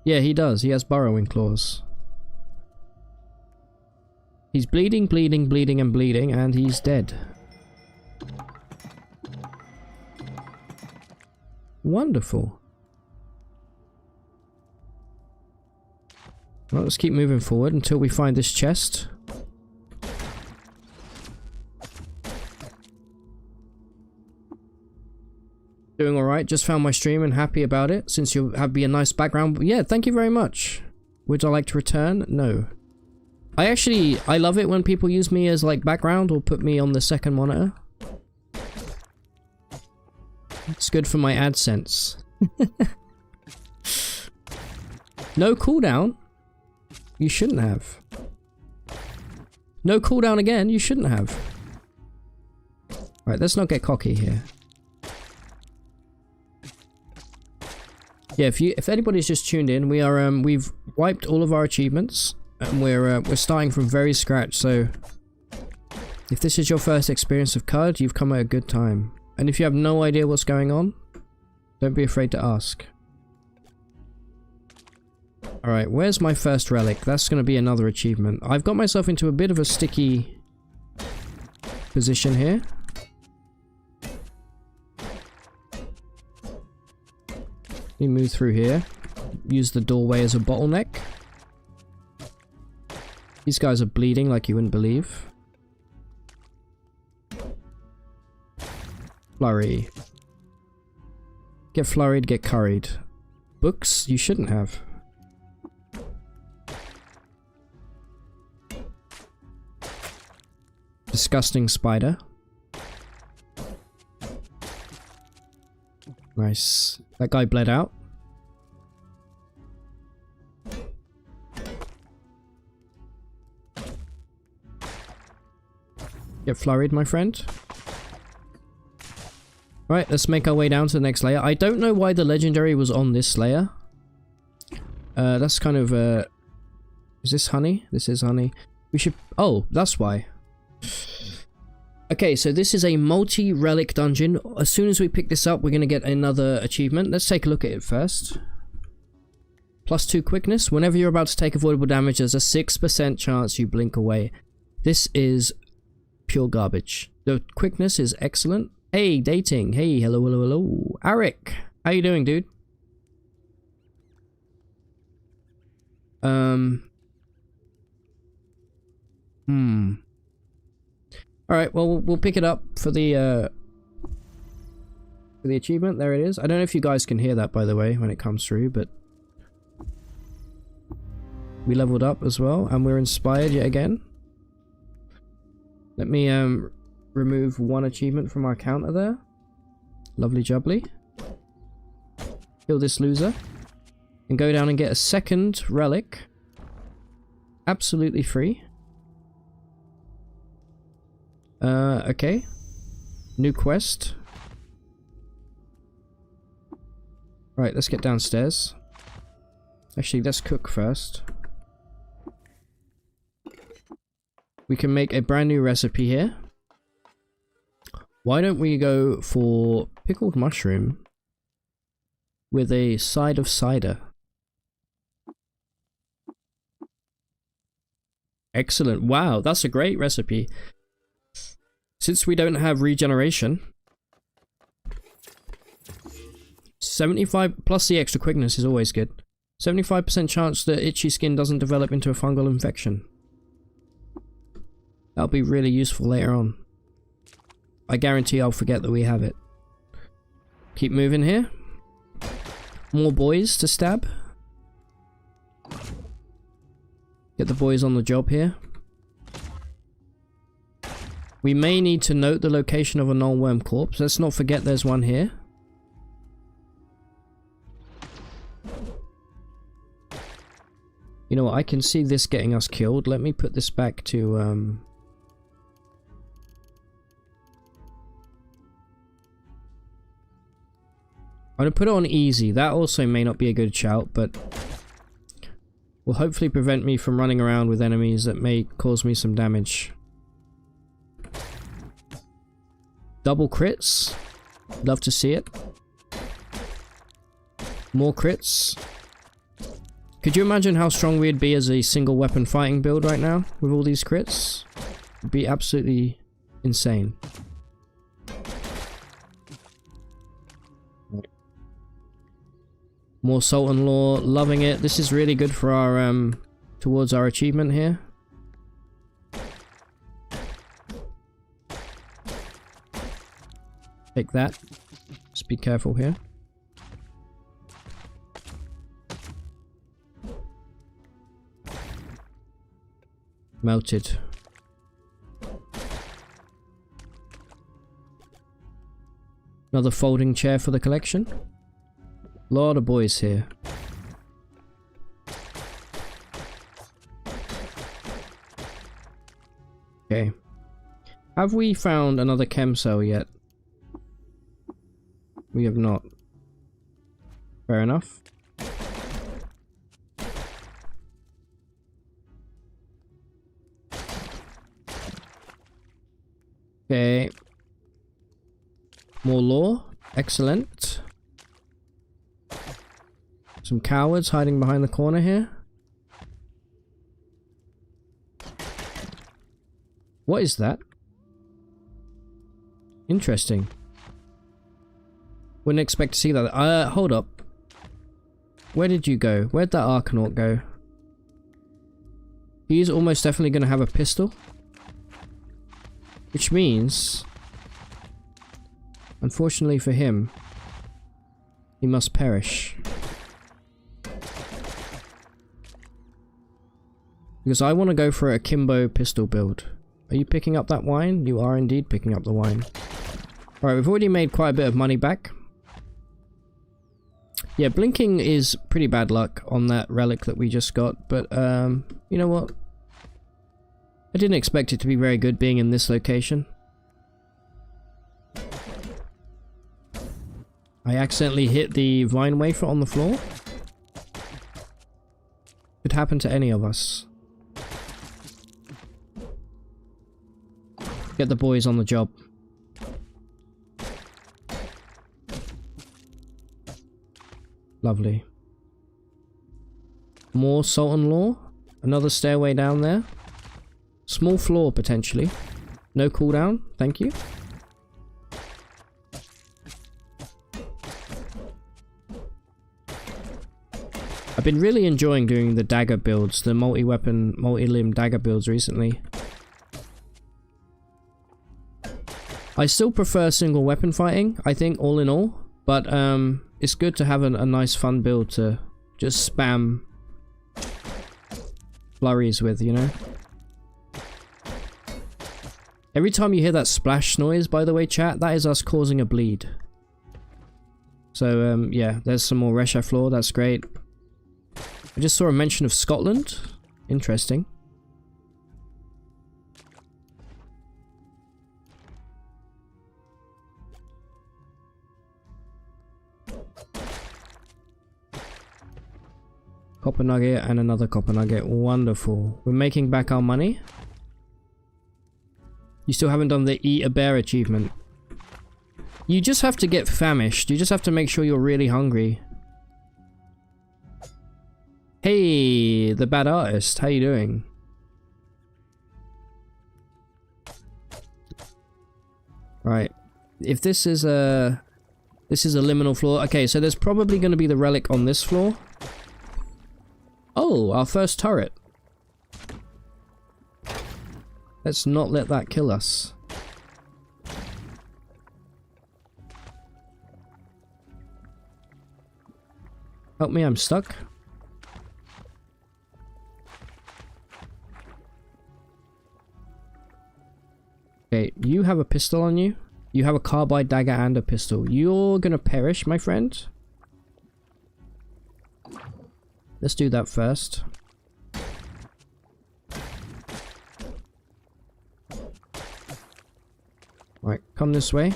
S1: Yeah, he does. He has burrowing claws. He's bleeding, bleeding, bleeding, and bleeding, and he's dead. Wonderful. Well, let's keep moving forward until we find this chest. Doing alright, just found my stream and happy about it, since you have a nice background. Yeah, thank you very much. Would I like to return? No. I love it when people use me as like background or put me on the second monitor. It's good for my AdSense. No cooldown? You shouldn't have. No cooldown again? You shouldn't have. Right, let's not get cocky here. Yeah, if anybody's just tuned in, we are we've wiped all of our achievements and we're starting from very scratch. So if this is your first experience of CUD, you've come at a good time. And if you have no idea what's going on, don't be afraid to ask. Alright, where's my first relic? That's going to be another achievement. I've got myself into a bit of a sticky position here. Let me move through here. Use the doorway as a bottleneck. These guys are bleeding like you wouldn't believe. Flurry. Get flurried, get curried. Books? You shouldn't have. Disgusting spider. Nice. That guy bled out. Get flurried, my friend. Right, let's make our way down to the next layer. I don't know why the legendary was on this layer. That's kind of is this honey? This is honey. We should... Oh, that's why. Okay, so this is a multi-relic dungeon. As soon as we pick this up, we're going to get another achievement. Let's take a look at it first. +2 quickness. Whenever you're about to take avoidable damage, there's a 6% chance you blink away. This is pure garbage. The quickness is excellent. Hey, dating. Hey, hello, hello, hello. Arik, how you doing, dude? Alright, well, we'll pick it up for the achievement. There it is. I don't know if you guys can hear that, by the way, when it comes through, but we leveled up as well, and we're inspired yet again. Let me remove one achievement from our counter there. Lovely jubbly. Kill this loser. And go down and get a second relic. Absolutely free. Okay. New quest. Right, let's get downstairs. Actually, let's cook first. We can make a brand new recipe here. Why don't we go for pickled mushroom with a side of cider? Excellent. Wow, that's a great recipe. Since we don't have regeneration, 75 plus the extra quickness is always good. 75% chance that itchy skin doesn't develop into a fungal infection. That'll be really useful later on. I guarantee I'll forget that we have it. Keep moving here. More boys to stab. Get the boys on the job here. We may need to note the location of a null-worm corpse. Let's not forget there's one here. You know what? I can see this getting us killed. Let me put this back to... I'm going to put it on easy. That also may not be a good shout, but will hopefully prevent me from running around with enemies that may cause me some damage. Double crits. Love to see it. More crits. Could you imagine how strong we'd be as a single weapon fighting build right now with all these crits? It'd be absolutely insane. More Sultan Law, loving it. This is really good for our, towards our achievement here. Take that. Just be careful here. Melted. Another folding chair for the collection. Lot of boys here. Okay. Have we found another chem cell yet? We have not. Fair enough. Okay. More law. Excellent. Some cowards hiding behind the corner here. What is that? Interesting. Wouldn't expect to see that. Hold up. Where did you go? Where'd that Arcanaut go? He's almost definitely going to have a pistol. Which means, unfortunately for him, he must perish. Because I want to go for a Kimbo pistol build. Are you picking up that wine? You are indeed picking up the wine. Alright, we've already made quite a bit of money back. Yeah, blinking is pretty bad luck on that relic that we just got, but you know what? I didn't expect it to be very good being in this location. I accidentally hit the vine wafer on the floor. Could happen to any of us. Get the boys on the job. Lovely. More Sultan Law. Another stairway down there. Small floor, potentially. No cooldown, thank you. I've been really enjoying doing the dagger builds, the multi-weapon, multi-limb dagger builds recently. I still prefer single weapon fighting, I think, all in all. But it's good to have a nice fun build to just spam flurries with, you know? Every time you hear that splash noise, by the way, chat, that is us causing a bleed. So, yeah, there's some more Resha floor, that's great. I just saw a mention of Scotland. Interesting. Copper nugget and another copper nugget. Wonderful. We're making back our money. You still haven't done the Eat a Bear achievement. You just have to get famished. You just have to make sure you're really hungry. Hey, the bad artist. How you doing? Right. If this is a liminal floor. Okay, so there's probably going to be the relic on this floor. Oh, our first turret. Let's not let that kill us. Help me, I'm stuck. Okay, you have a pistol on you. You have a carbide dagger and a pistol. You're gonna perish, my friend. Let's do that first. Right, come this way.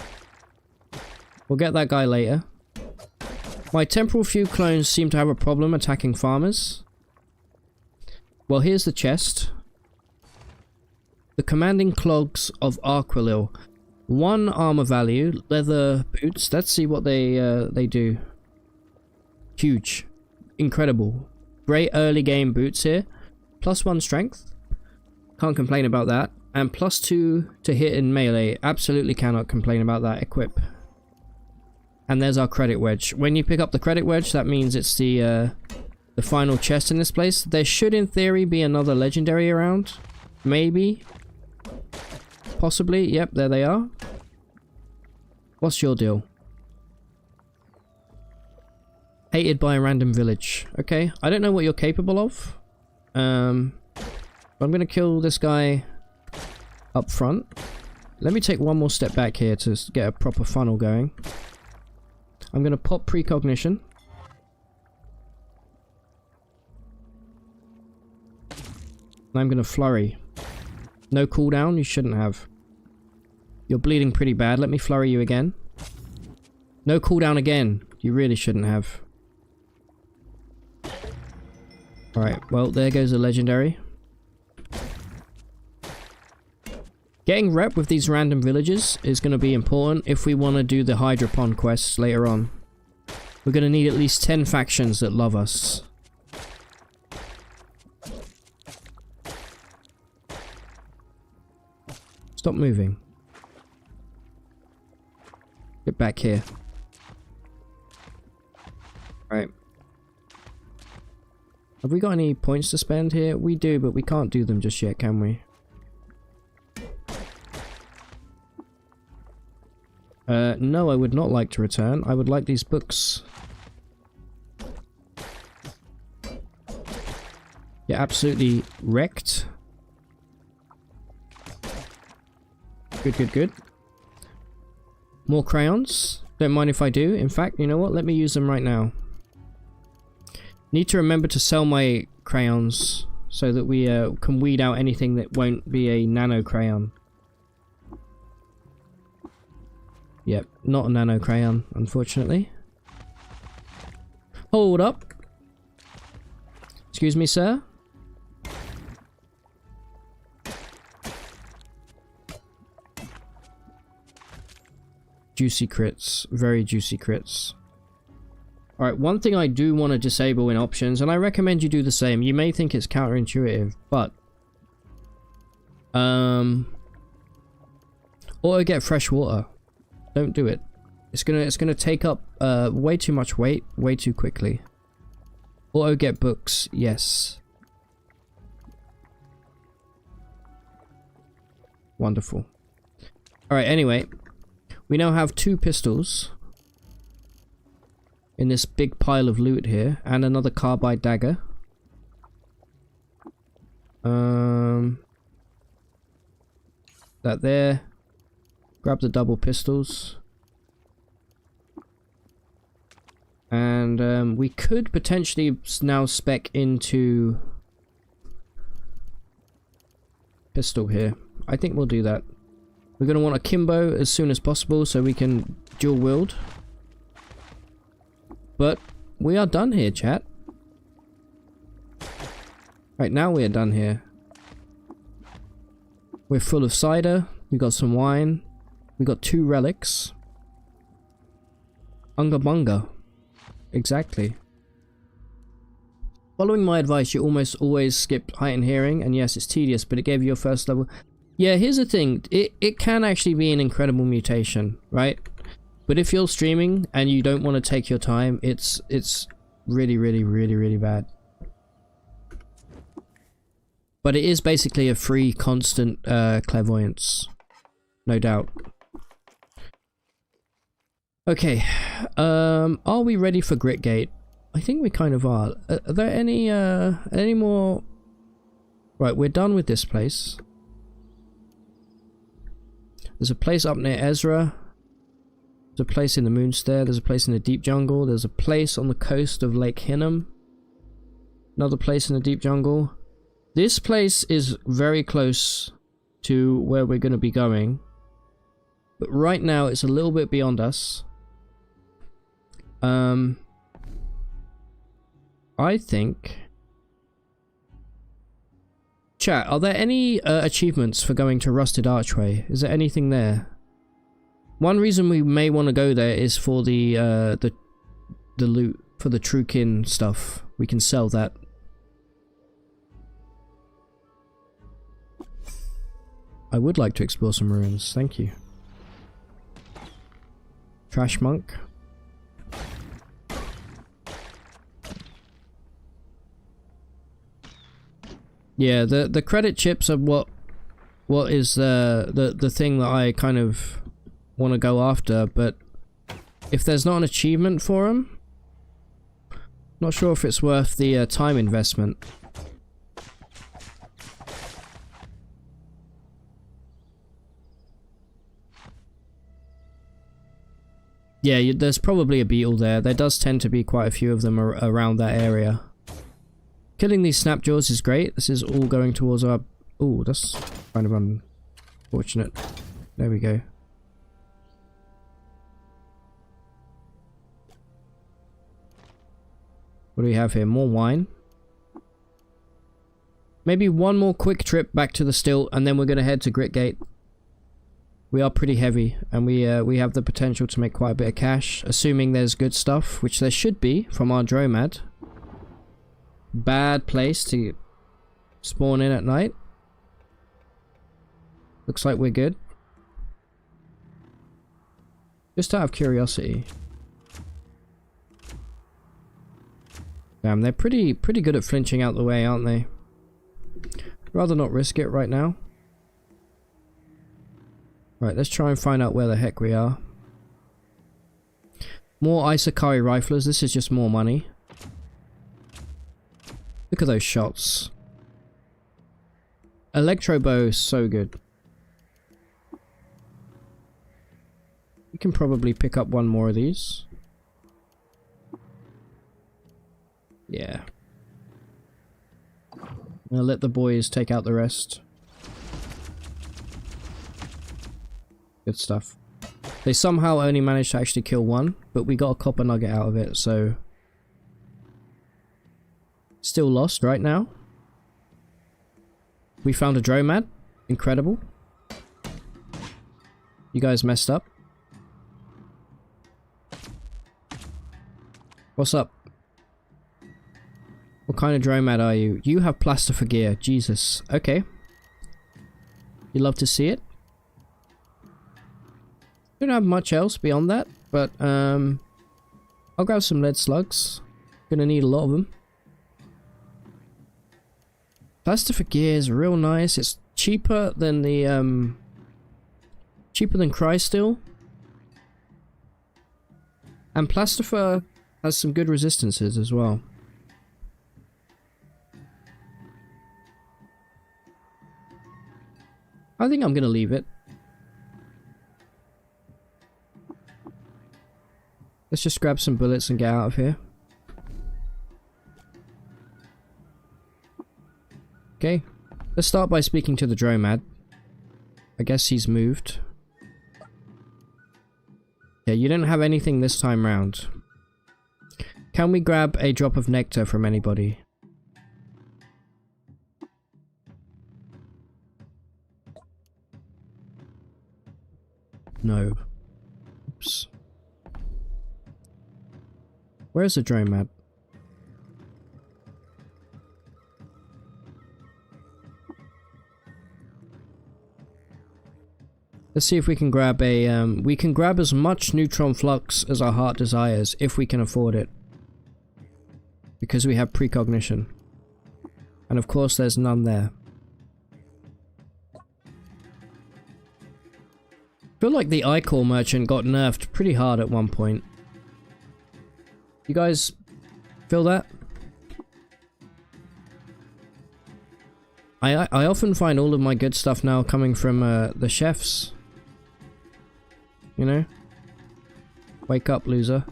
S1: We'll get that guy later. My temporal fugue clones seem to have a problem attacking farmers. Well, here's the chest. The commanding clogs of Aquilil. 1 armor value, leather boots. Let's see what they do. Huge. Incredible. Great early game boots here. +1 strength. Can't complain about that. And +2 to hit in melee. Absolutely cannot complain about that equip. And there's our credit wedge. When you pick up the credit wedge, that means it's the final chest in this place. There should, in theory, be another legendary around. Maybe. Possibly. Yep, there they are. What's your deal? Hated by a random village. Okay, I don't know what you're capable of. I'm gonna kill this guy up front. Let me take one more step back here to get a proper funnel going. I'm gonna pop precognition. And I'm gonna flurry. No cooldown, you shouldn't have. You're bleeding pretty bad. Let me flurry you again. No cooldown again. You really shouldn't have. Alright, well, there goes a legendary. Getting rep with these random villages is going to be important if we want to do the Hydropon quests later on. We're going to need at least 10 factions that love us. Stop moving. Get back here. Right. Have we got any points to spend here? We do, but we can't do them just yet, can we? No, I would not like to return. I would like these books. You're absolutely wrecked. Good, good, good. More crayons. Don't mind if I do. In fact, you know what? Let me use them right now. Need to remember to sell my crayons so that we can weed out anything that won't be a nano crayon. Yep, not a nano crayon, unfortunately. Hold up. Excuse me, sir. Juicy crits. Very juicy crits. Alright, one thing I do want to disable in options, and I recommend you do the same. You may think it's counterintuitive, but auto get fresh water. Don't do it. It's gonna take up way too much weight way too quickly. Auto get books, yes. Wonderful. Alright, anyway. We now have 2 pistols in this big pile of loot here, and another carbide dagger. That there. Grab the double pistols. And we could potentially now spec into pistol here. I think we'll do that. We're going to want a Kimbo as soon as possible so we can dual wield. But we are done here, chat. Right, now we are done here. We're full of cider. We got some wine. We got 2 relics. Unga bunga. Exactly. Following my advice, you almost always skip heightened hearing, and yes, it's tedious, but it gave you your first level. Yeah, here's the thing. It can actually be an incredible mutation, right? But if you're streaming and you don't want to take your time, it's really, really, really, really bad. But it is basically a free, constant clairvoyance. No doubt. Okay. Are we ready for Gritgate? I think we kind of are. Are there any more... Right, we're done with this place. There's a place up near Ezra. There's a place in the Moonstair. There's a place in the Deep Jungle. There's a place on the coast of Lake Hinnom. Another place in the Deep Jungle. This place is very close to where we're going to be going. But right now it's a little bit beyond us. I think... Chat, are there any achievements for going to Rusted Archway? Is there anything there? One reason we may want to go there is for the loot, for the Truekin stuff. We can sell that. I would like to explore some ruins, thank you. Trash Monk. Yeah, the credit chips are what is the thing that I kind of want to go after, but if there's not an achievement for them, not sure if it's worth the time investment. Yeah, there's probably a beetle there. There does tend to be quite a few of them around that area. Killing these snapjaws is great. This is all going towards our... Ooh, that's kind of unfortunate. There we go. What do we have here? More wine. Maybe one more quick trip back to the still, and then we're going to head to Gritgate. We are pretty heavy, and we have the potential to make quite a bit of cash, assuming there's good stuff, which there should be from our Dromad. Bad place to spawn in at night. Looks like we're good. Just out of curiosity. Damn, they're pretty good at flinching out the way, aren't they? Rather not risk it right now. Right, let's try and find out where the heck we are. More Isakari riflers. This is just more money. Look at those shots. Electro bow is so good. We can probably pick up one more of these. Yeah. I'll let the boys take out the rest. Good stuff. They somehow only managed to actually kill one, but we got a copper nugget out of it, so... Still lost right now. We found a Dromad. Incredible. You guys messed up. What's up? What kind of Dromad are you? You have plaster for gear. Jesus. Okay. You love to see it. Don't have much else beyond that, but I'll grab some lead slugs. Gonna need a lot of them. Plaster for gear is real nice. It's cheaper than the cheaper than Crysteel. And Plastifer has some good resistances as well. I think I'm gonna leave it. Let's just grab some bullets and get out of here. Okay, let's start by speaking to the Dromad. I guess he's moved. Yeah, you didn't have anything this time round. Can we grab a drop of nectar from anybody? No. Oops. Where's the Dromad? Let's see if we can grab a, we can grab as much neutron flux as our heart desires, if we can afford it. Because we have precognition. And of course there's none there. I feel like the iCore merchant got nerfed pretty hard at one point. You guys feel that? I often find all of my good stuff now coming from the chefs. You know? Wake up, loser.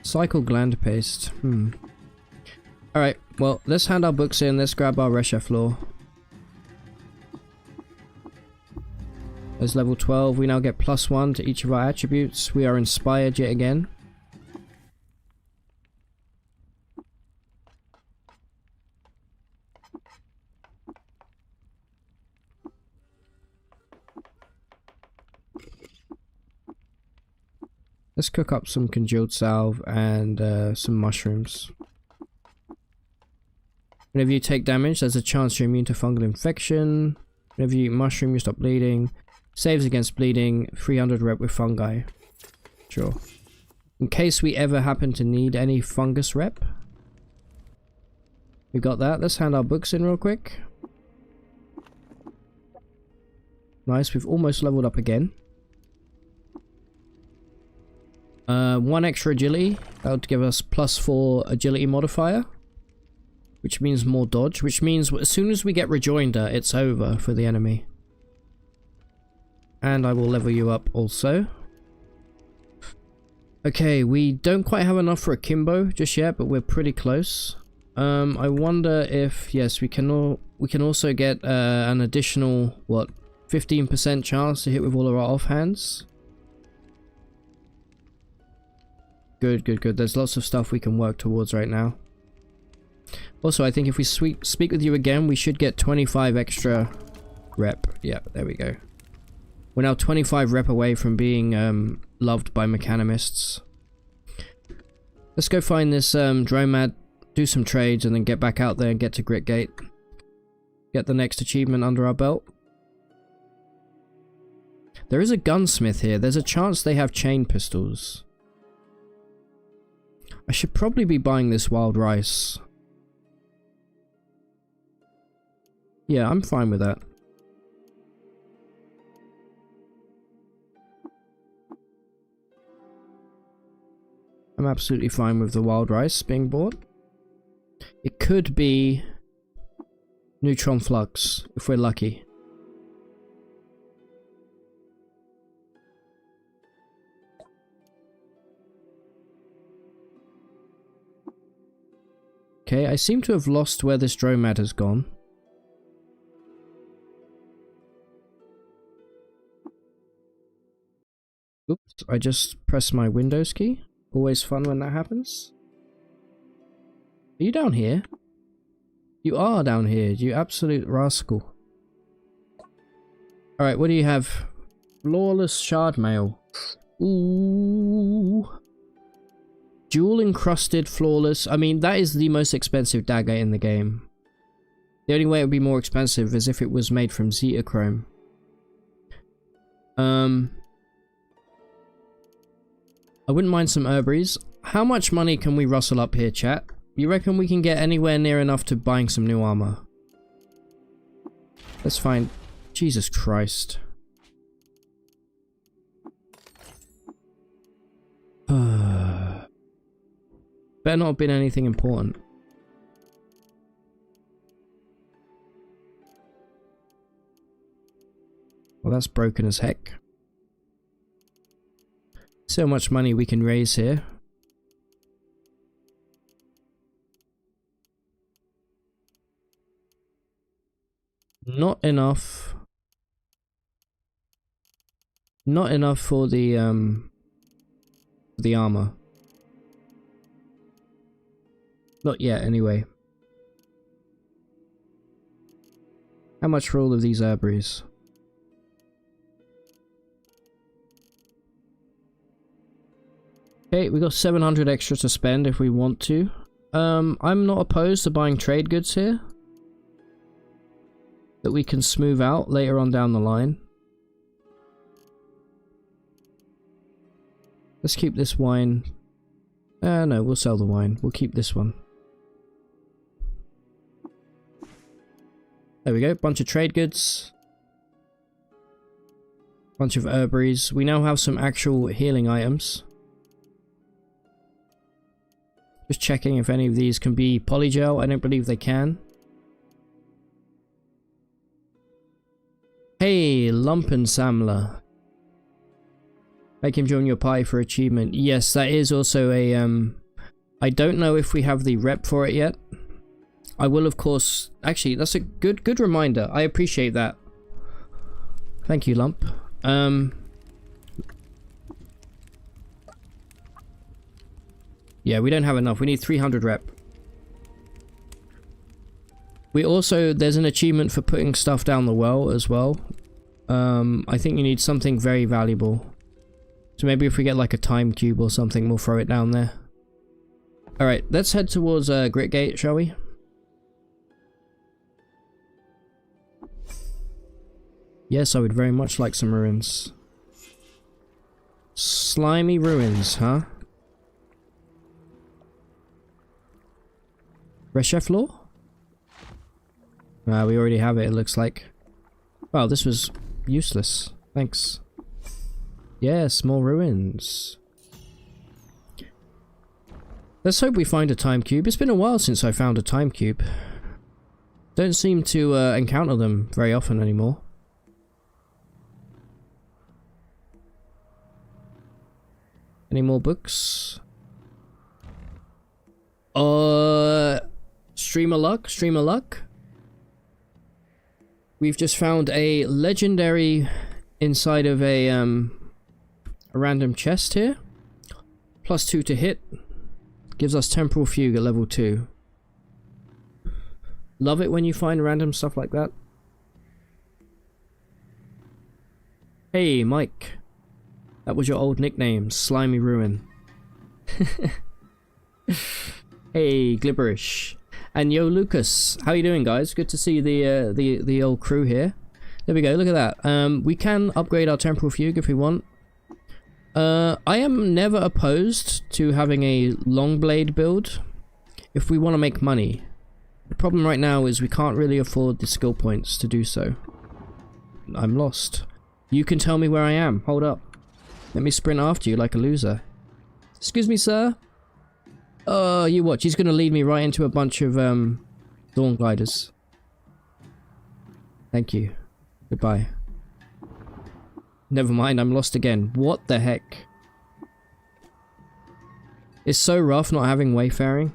S1: Cycle gland paste. Alright, well, let's hand our books in. Let's grab our Resha floor. There's level 12. We now get +1 to each of our attributes. We are inspired yet again. Let's cook up some congealed salve and some mushrooms. Whenever you take damage, there's a chance you're immune to fungal infection. Whenever you eat mushroom, you stop bleeding. Saves against bleeding, 300 rep with fungi. Sure. In case we ever happen to need any fungus rep, We got that. Let's hand our books in real quick. Nice, we've almost leveled up again. 1 extra agility. That would give us +4 agility modifier. Which means more dodge. Which means as soon as we get rejoinder, it's over for the enemy. And I will level you up also. Okay, we don't quite have enough for a Kimbo just yet, but we're pretty close. I wonder if, yes, we can also get an additional, what, 15% chance to hit with all of our offhands. Good, good, good. There's lots of stuff we can work towards right now. Also, I think if we speak with you again, we should get 25 extra rep. Yeah, there we go. We're now 25 rep away from being loved by mechanimists. Let's go find this Dromad, do some trades, and then get back out there and get to Gritgate. Get the next achievement under our belt. There is a gunsmith here. There's a chance they have chain pistols. I should probably be buying this wild rice. Yeah, I'm fine with that. I'm absolutely fine with the wild rice being bought. It could be neutron flux, if we're lucky. Okay, I seem to have lost where this Dromad has gone. Oops, I just pressed my Windows key. Always fun when that happens. Are you down here? You are down here, you absolute rascal. Alright, what do you have? Flawless shard mail. Ooh. Jewel encrusted flawless. I mean, that is the most expensive dagger in the game. The only way it would be more expensive is if it was made from Zetachrome. I wouldn't mind some herberies. How much money can we rustle up here, chat? You reckon we can get anywhere near enough to buying some new armor? Let's find... Jesus Christ. Better not have been anything important. Well, that's broken as heck. So much money we can raise here. Not enough. Not enough for the armor. Not yet, anyway. How much for all of these herberies? Okay, we got 700 extra to spend if we want to. I'm not opposed to buying trade goods here that we can smooth out later on down the line. Let's keep this wine. No, we'll sell the wine. We'll keep this one. There we go. Bunch of trade goods. Bunch of herberies. We now have some actual healing items. Just checking if any of these can be polygel. I don't believe they can. Hey, Lumpensammler. Make him join your party for achievement. Yes, that is also a, I don't know if we have the rep for it yet. I will, of course... Actually, that's a good reminder. I appreciate that. Thank you, Lump. Yeah, we don't have enough. We need 300 rep. We also... There's an achievement for putting stuff down the well as well. I think you need something very valuable. So maybe if we get like a time cube or something, we'll throw it down there. Alright, let's head towards Gritgate, shall we? Yes, I would very much like some ruins. Slimy ruins, huh? Rechef law? We already have it, it looks like. Wow, this was useless. Thanks. Yes, more ruins. Let's hope we find a time cube. It's been a while since I found a time cube. Don't seem to encounter them very often anymore. Any more books? Streamer luck? Streamer luck? We've just found a legendary inside of a random chest here. +2 to hit. Gives us temporal fugue at level 2. Love it when you find random stuff like that. Hey, Mike. That was your old nickname, Slimy Ruin. Hey, Glibberish. And yo, Lucas. How you doing, guys? Good to see the old crew here. There we go, look at that. We can upgrade our temporal fugue if we want. I am never opposed to having a long blade build if we want to make money. The problem right now is we can't really afford the skill points to do so. I'm lost. You can tell me where I am. Hold up. Let me sprint after you like a loser. Excuse me, sir. Oh, you watch. He's going to lead me right into a bunch of Dawn Gliders. Thank you. Goodbye. Never mind, I'm lost again. What the heck? It's so rough not having wayfaring.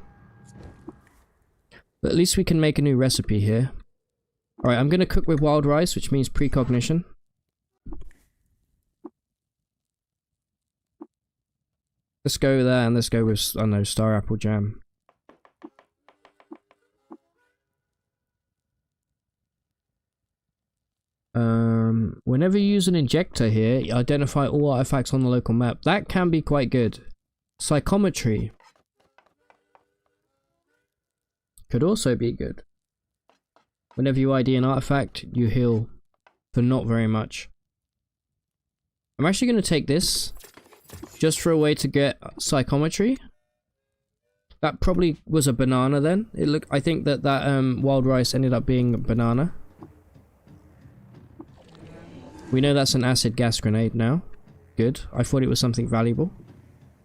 S1: But at least we can make a new recipe here. Alright, I'm going to cook with wild rice, which means precognition. Let's go there, and let's go with, I don't know, star apple jam. Whenever you use an injector here, you identify all artifacts on the local map. That can be quite good. Psychometry could also be good. Whenever you ID an artifact, you heal for not very much. I'm actually going to take this just for a way to get psychometry. That probably was a banana then. I think that wild rice ended up being a banana. We know that's an acid gas grenade now. Good. I thought it was something valuable.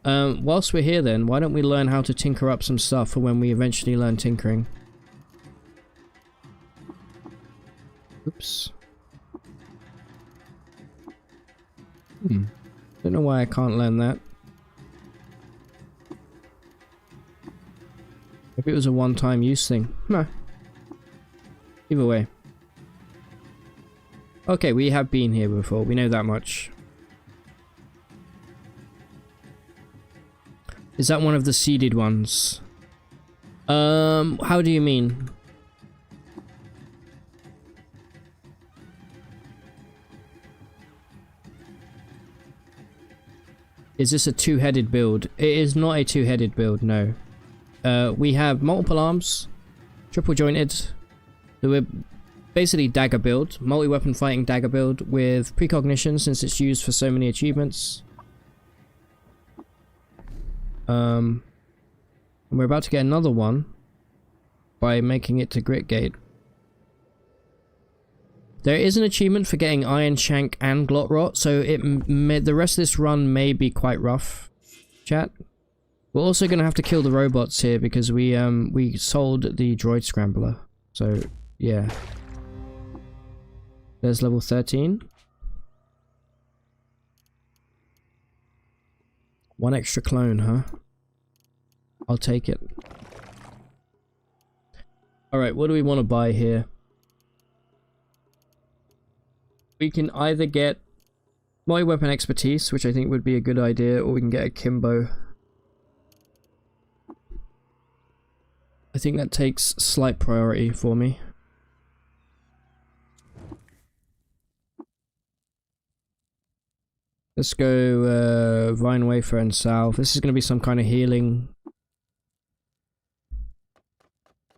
S1: Whilst we're here then, why don't we learn how to tinker up some stuff for when we eventually learn tinkering. Oops. Don't know why I can't learn that. Maybe it was a one-time use thing. No. Either way. Okay, we have been here before. We know that much. Is that one of the seeded ones? How do you mean? Is this a two-headed build? It is not a two-headed build, no. We have multiple arms, triple jointed. We're basically dagger build, multi-weapon fighting dagger build with precognition since it's used for so many achievements. And we're about to get another one by making it to Grit Gate. There is an achievement for getting Iron Shank and Glot Rot, so the rest of this run may be quite rough, chat. We're also going to have to kill the robots here because we sold the Droid Scrambler. So, yeah. There's level 13. One extra clone, huh? I'll take it. Alright, what do we want to buy here? We can either get multi-weapon expertise, which I think would be a good idea, or we can get a Kimbo. I think that takes slight priority for me. Let's go Vine Wafer and Salve. This is going to be some kind of healing.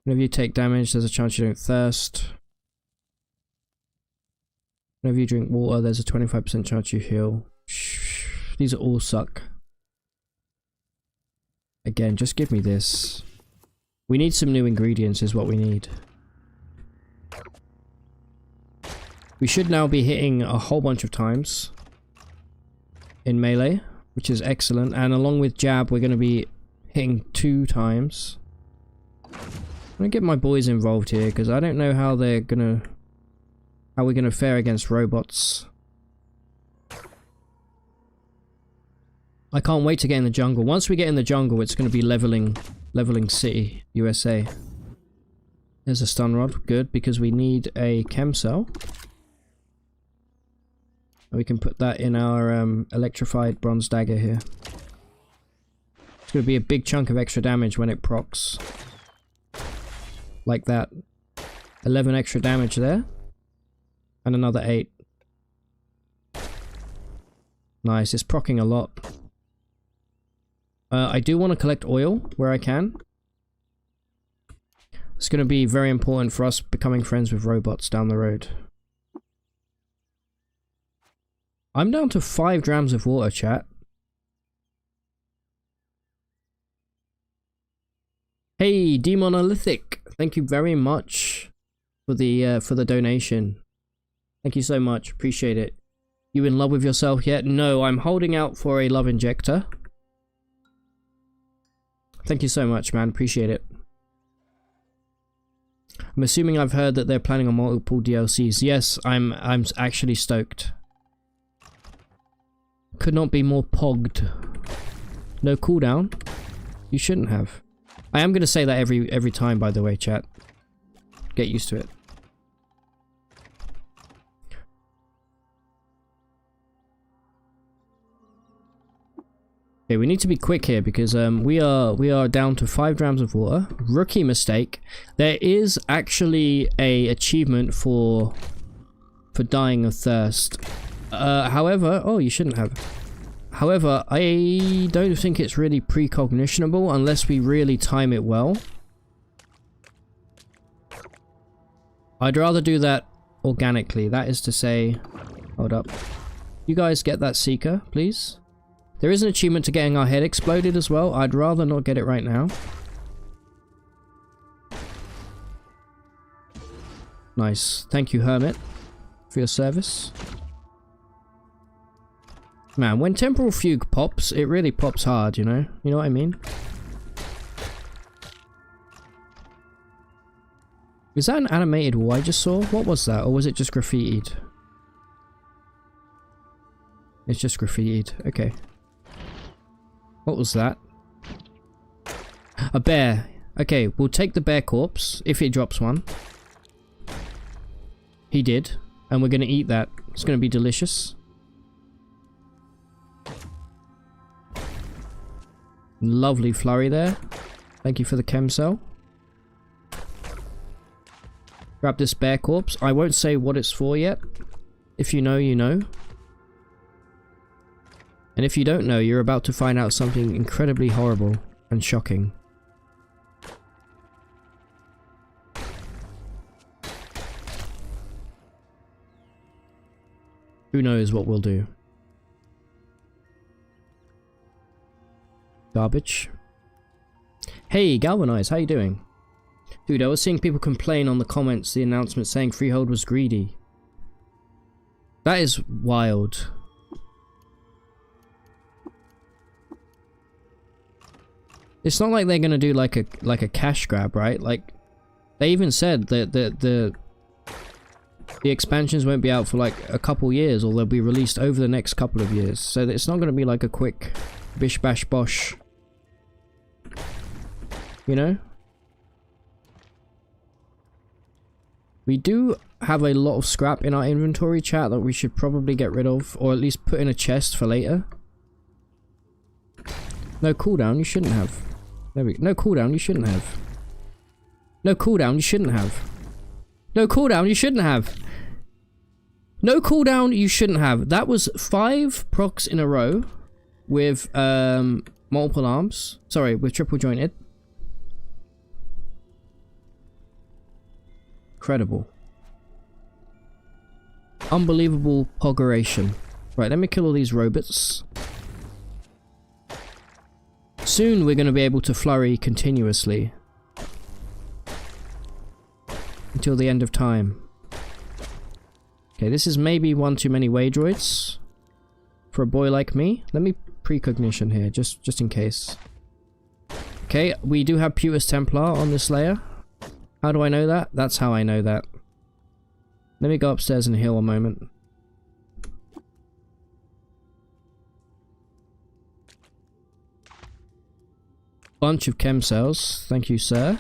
S1: Whenever you take damage, there's a chance you don't thirst. Whenever you drink water, there's a 25% chance you heal. These all suck. Again, just give me this. We need some new ingredients is what we need. We should now be hitting a whole bunch of times in melee, which is excellent. And along with jab, we're going to be hitting 2 times. I'm going to get my boys involved here because I don't know how we're going to fare against robots. I can't wait to get in the jungle. Once we get in the jungle, it's going to be leveling city, USA. There's a stun rod. Good, because we need a chem cell. We can put that in our electrified bronze dagger here. It's going to be a big chunk of extra damage when it procs. Like that. 11 extra damage there. And another 8. Nice, it's proccing a lot. I do want to collect oil where I can. It's going to be very important for us becoming friends with robots down the road. I'm down to 5 drams of water, chat. Hey, Demonolithic, thank you very much for the donation. Thank you so much, appreciate it. You in love with yourself yet? No, I'm holding out for a love injector. Thank you so much, man, appreciate it. I'm assuming I've heard that they're planning on multiple DLCs. Yes, I'm actually stoked. Could not be more pogged. No cooldown? You shouldn't have. I am going to say that every time, by the way, chat. Get used to it. Okay, we need to be quick here because we are down to 5 drams of water. Rookie mistake. There is actually a achievement for dying of thirst. However, oh, you shouldn't have. However, I don't think it's really precognitionable unless we really time it well. I'd rather do that organically. That is to say, hold up. You guys get that seeker, please. There is an achievement to getting our head exploded as well. I'd rather not get it right now. Nice. Thank you, Hermit, for your service. Man, when Temporal Fugue pops, it really pops hard, you know? You know what I mean? Is that an animated wall I just saw? What was that? Or was it just graffitied? It's just graffitied. Okay. What was that? A bear. Okay, we'll take the bear corpse, if it drops one. He did. And we're gonna eat that. It's gonna be delicious. Lovely flurry there. Thank you for the chem cell. Grab this bear corpse. I won't say what it's for yet. If you know, you know. And if you don't know, you're about to find out something incredibly horrible and shocking. Who knows what we'll do. Garbage. Hey, Galvanize, how you doing? Dude, I was seeing people complain on the comments, the announcement saying Freehold was greedy. That is wild. It's not like they're gonna do like a cash grab, right? Like, they even said that the expansions won't be out for like a couple years, or they'll be released over the next couple of years. So it's not gonna be like a quick bish bash bosh. You know? We do have a lot of scrap in our inventory, chat, that we should probably get rid of, or at least put in a chest for later. No cooldown, you shouldn't have. There we go. No cooldown, you shouldn't have. No cooldown, you shouldn't have. No cooldown, you shouldn't have. No cooldown, you shouldn't have. That was 5 procs in a row with multiple arms. Sorry, with triple jointed. Incredible. Unbelievable poggeration. Right, let me kill all these robots. Soon we're going to be able to flurry continuously. Until the end of time. Okay, this is maybe one too many way droids for a boy like me. Let me precognition here, just in case. Okay, we do have Putus Templar on this layer. How do I know that? That's how I know that. Let me go upstairs and heal a moment. Bunch of chem cells. Thank you, sir.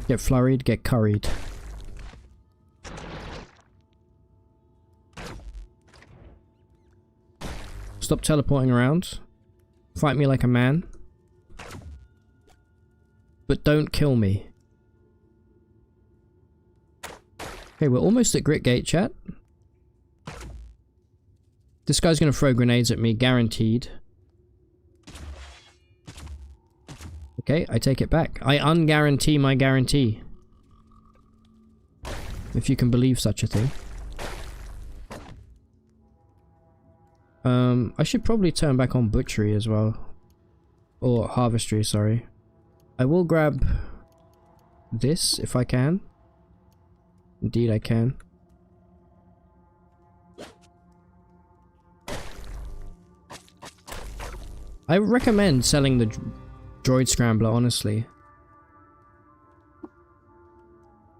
S1: Get flurried, get curried. Stop teleporting around. Fight me like a man. But don't kill me. Okay, we're almost at Grit Gate, chat. This guy's gonna throw grenades at me, guaranteed. Okay, I take it back. I unguarantee my guarantee. If you can believe such a thing. I should probably turn back on Butchery as well. Or Harvestry, sorry. I will grab this if I can. Indeed I can. I recommend selling the Droid Scrambler, honestly.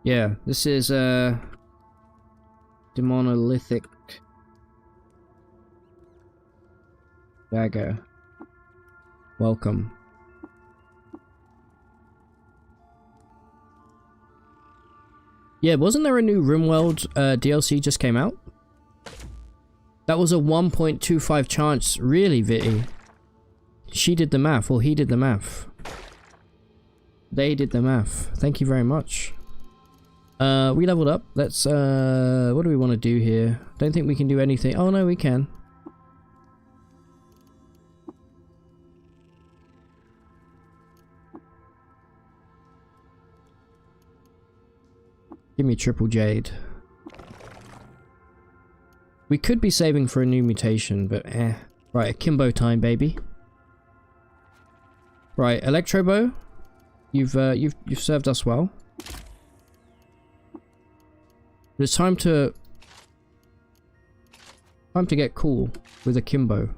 S1: Yeah, this is demonolithic dagger. Welcome. Yeah, wasn't there a new RimWorld DLC just came out? That was a 1.25 chance, really, Vitty? She did the math, or he did the math. They did the math. Thank you very much. We leveled up. Let's, what do we want to do here? Don't think we can do anything. Oh no, we can. Give me triple jade. We could be saving for a new mutation, but eh. Right, akimbo time, baby. Right, Electrobow, you've served us well. It's time to get cool with akimbo.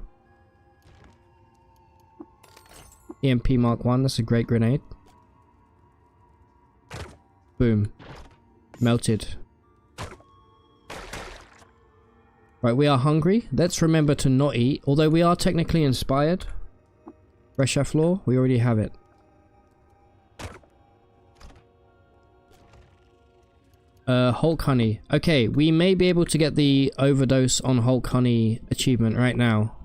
S1: EMP Mark 1, that's a great grenade. Boom. Melted. Right, we are hungry. Let's remember to not eat, although we are technically inspired. Fresh floor, we already have it. Hulk Honey. Okay, we may be able to get the overdose on Hulk Honey achievement right now.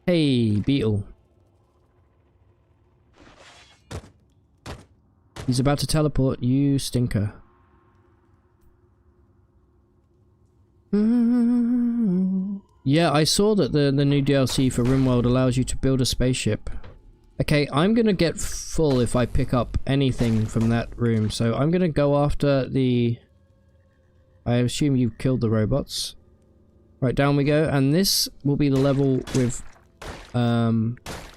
S1: Hey, Beetle. He's about to teleport, you stinker. Yeah, I saw that the new DLC for RimWorld allows you to build a spaceship. Okay, I'm gonna get full if I pick up anything from that room, so I'm gonna go after the... I assume you've killed the robots. Right, down we go, and this will be the level with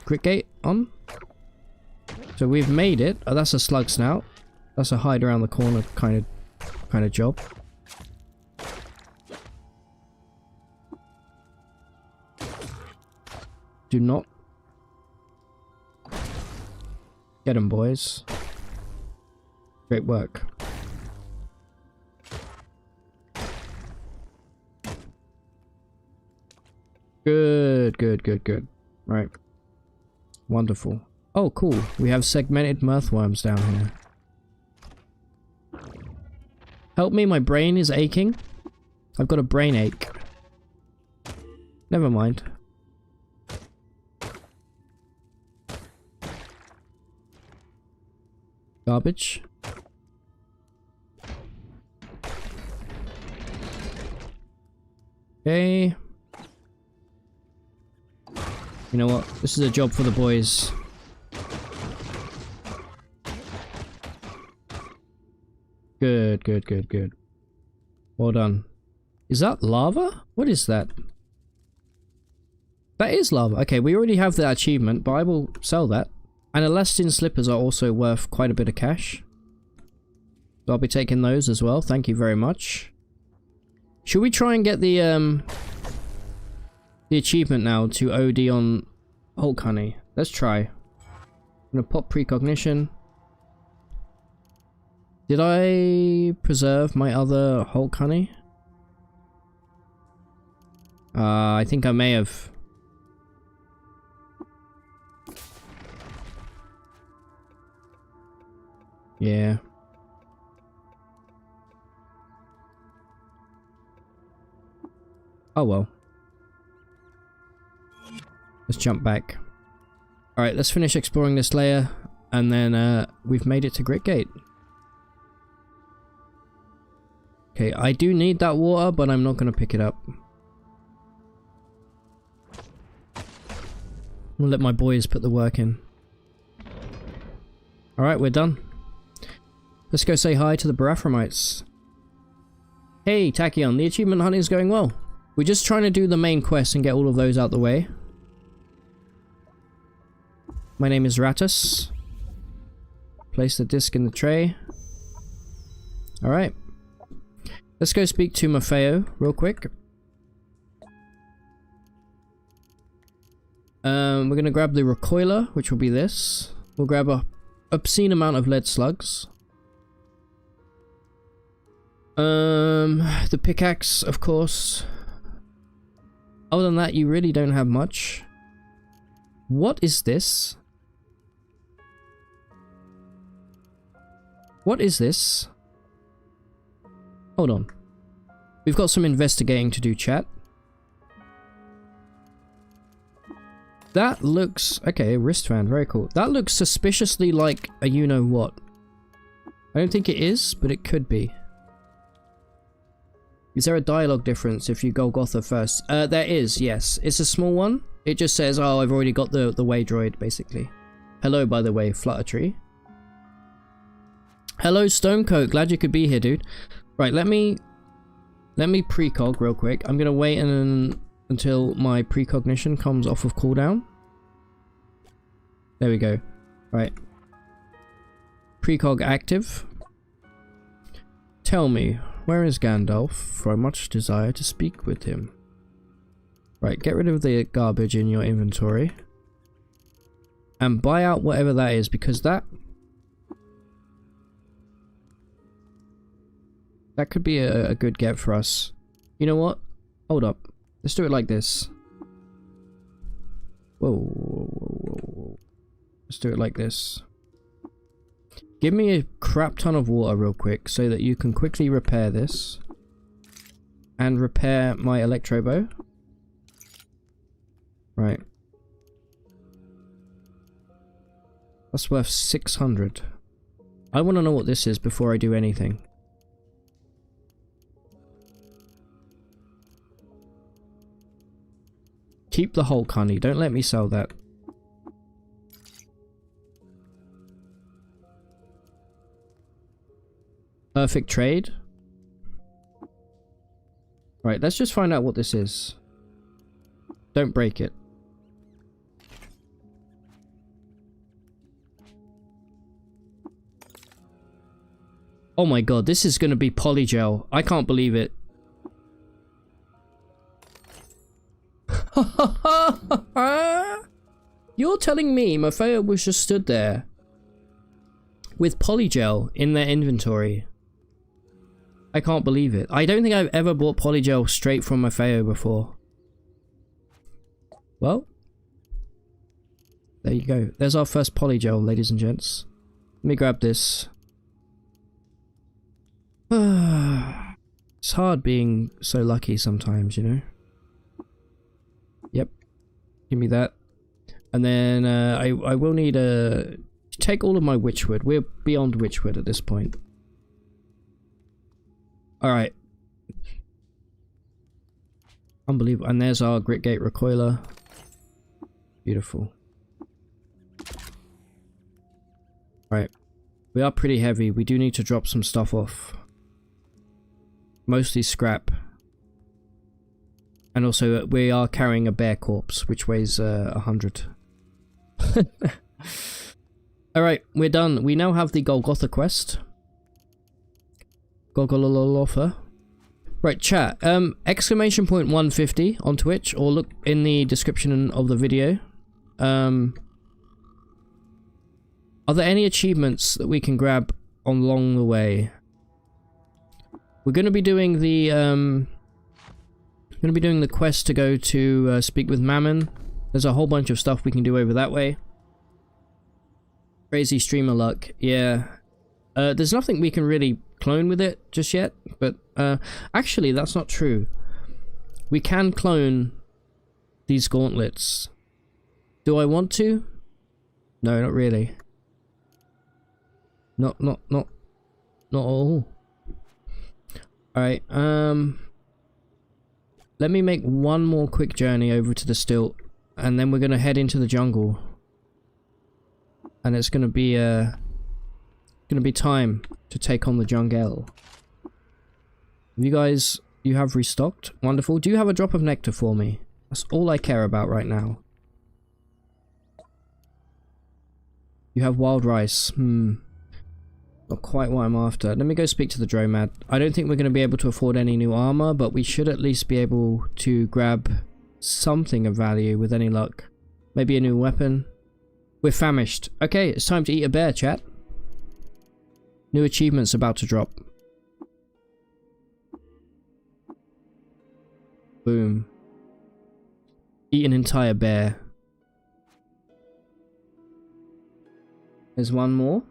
S1: Grit Gate on. So we've made it. Oh, that's a slug snout. That's a hide around the corner kind of job. Do not get them, boys. Great work. Good, good, good, good. Right. Wonderful. Oh, cool. We have segmented mirthworms down here. Help me, my brain is aching. I've got a brain ache. Never mind. Garbage. Okay. You know what? This is a job for the boys. Good, good, good, good. Well done. Is that lava? What is that? That is lava. Okay, we already have that achievement, but I will sell that. And elastin slippers are also worth quite a bit of cash. So I'll be taking those as well. Thank you very much. Should we try and get the achievement now to OD on Hulk Honey? Let's try. I'm gonna pop precognition. Did I preserve my other Hulk Honey? I think I may have. Yeah. Oh well. Let's jump back. Alright, let's finish exploring this layer, and then we've made it to Grit Gate. Okay, I do need that water, but I'm not going to pick it up. We'll let my boys put the work in. Alright, we're done. Let's go say hi to the Barathamites. Hey, Tachyon, the achievement hunting is going well. We're just trying to do the main quest and get all of those out the way. My name is Ratus. Place the disc in the tray. Alright. Let's go speak to Maffeo real quick. We're gonna grab the recoiler, which will be this. We'll grab a obscene amount of lead slugs. The pickaxe, of course. Other than that, you really don't have much. What is this? What is this? Hold on. We've got some investigating to do, chat. That looks... okay, wristband, very cool. That looks suspiciously like a you-know-what. I don't think it is, but it could be. Is there a dialogue difference if you Golgotha first? There is, yes. It's a small one. It just says, oh, I've already got the way droid, basically. Hello, by the way, Fluttertree. Hello, Stonecoat. Glad you could be here, dude. Right, let me precog real quick. I'm gonna wait until my precognition comes off of cooldown. There we go. Right. Precog active. Tell me, where is Gandalf? For I much desire to speak with him. Right, get rid of the garbage in your inventory. And buy out whatever that is, because that could be a good get for us. You know what? Hold up. Let's do it like this. Whoa, whoa, whoa, whoa, whoa. Let's do it like this. Give me a crap ton of water real quick so that you can quickly repair this. And repair my electro bow. Right. That's worth 600. I want to know what this is before I do anything. Keep the Hulk honey. Don't let me sell that. Perfect trade. Right, let's just find out what this is. Don't break it. Oh my god, this is going to be polygel. I can't believe it. You're telling me Maffeo was just stood there with polygel in their inventory? I can't believe it. I don't think I've ever bought polygel straight from Maffeo before. Well, there you go. There's our first polygel, ladies and gents. Let me grab this. It's hard being so lucky sometimes, you know? Yep. Give me that. And then I will need a... take all of my witchwood. We're beyond witchwood at this point. Alright. Unbelievable. And there's our Gritgate recoiler. Beautiful. Right. We are pretty heavy. We do need to drop some stuff off. Mostly scrap. And also we are carrying a bear corpse, which weighs 100. Alright, we're done. We now have the Golgotha quest. Golgotha. Right, chat. Exclamation point 150 on Twitch, or look in the description of the video. Are there any achievements that we can grab along the way? We're going to be doing the quest to go to speak with Mammon. There's a whole bunch of stuff we can do over that way. Crazy streamer luck, yeah. There's nothing we can really clone with it just yet, but actually that's not true. We can clone these gauntlets. Do I want to? No, not really. Not all. Alright, let me make one more quick journey over to the stilt, and then we're gonna head into the jungle. And it's gonna be time to take on the jungle. You have restocked? Wonderful. Do you have a drop of nectar for me? That's all I care about right now. You have wild rice. Not quite what I'm after. Let me go speak to the Dromad. I don't think we're going to be able to afford any new armor, but we should at least be able to grab something of value with any luck. Maybe a new weapon. We're famished. Okay, it's time to eat a bear, chat. New achievements about to drop. Boom. Eat an entire bear. There's one more.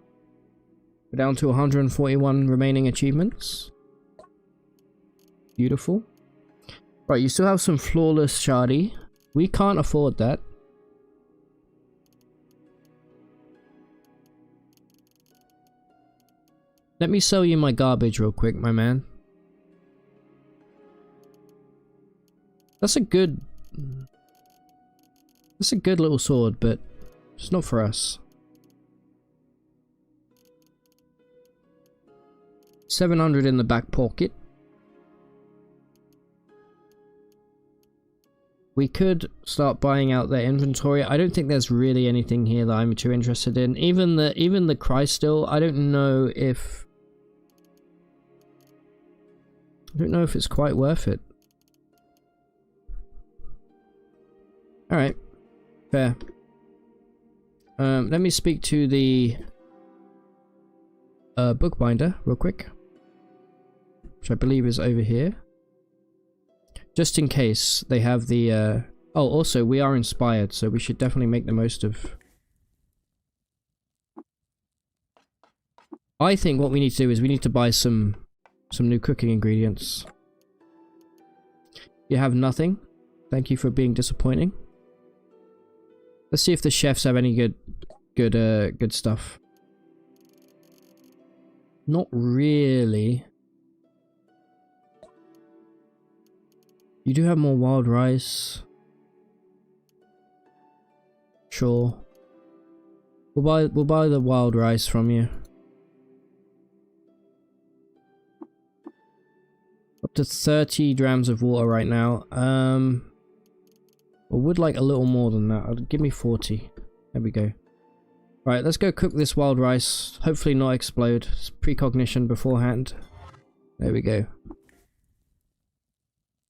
S1: We're down to 141 remaining achievements. Beautiful. Right, you still have some flawless shardy. We can't afford that. Let me sell you my garbage real quick, my man. That's a good little sword, but it's not for us. 700 in the back pocket. We could start buying out their inventory. I don't think there's really anything here that I'm too interested in. Even the crystal, I don't know if it's quite worth it. Alright. Fair. Let me speak to the bookbinder real quick, which I believe is over here. Just in case they have the oh, also we are inspired, so we should definitely make the most of. I think what we need to do is we need to buy some new cooking ingredients. You have nothing. Thank you for being disappointing. Let's see if the chefs have any good stuff. Not really. You do have more wild rice. Sure. We'll buy the wild rice from you. Up to 30 drams of water right now. I would like a little more than that. Give me 40. There we go. Right, let's go cook this wild rice. Hopefully not explode. It's precognition beforehand. There we go.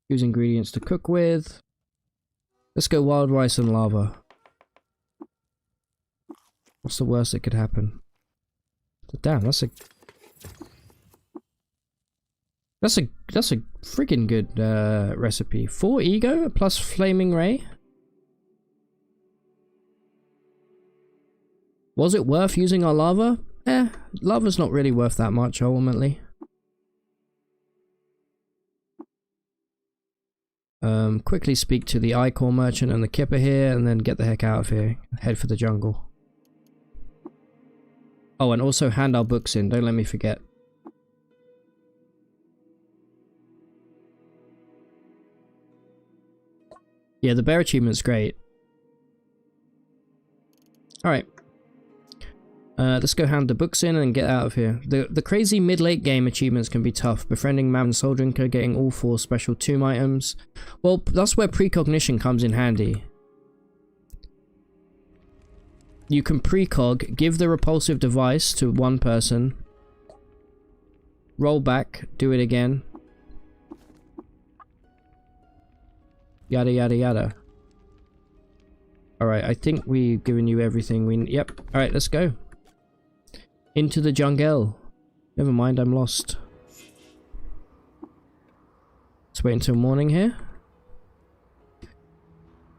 S1: Use ingredients to cook with. Let's go wild rice and lava. What's the worst that could happen? Damn, that's a freaking good recipe. 4 ego plus flaming ray. Was it worth using our lava? Lava's not really worth that much ultimately. Quickly speak to the Ichor merchant and the kipper here, and then get the heck out of here. Head for the jungle. Oh, and also hand our books in. Don't let me forget. Yeah, the bear achievement's great. Alright. Let's go hand the books in and get out of here. The crazy mid-late game achievements can be tough. Befriending Mammon Soul Drinker, getting all 4 special tomb items. Well, that's where precognition comes in handy. You can precog, give the repulsive device to one person. Roll back, do it again. Yada yada yada. Alright, I think we've given you everything we... Yep. Alright, let's go. Into the jungle. Never mind, I'm lost. Let's wait until morning here.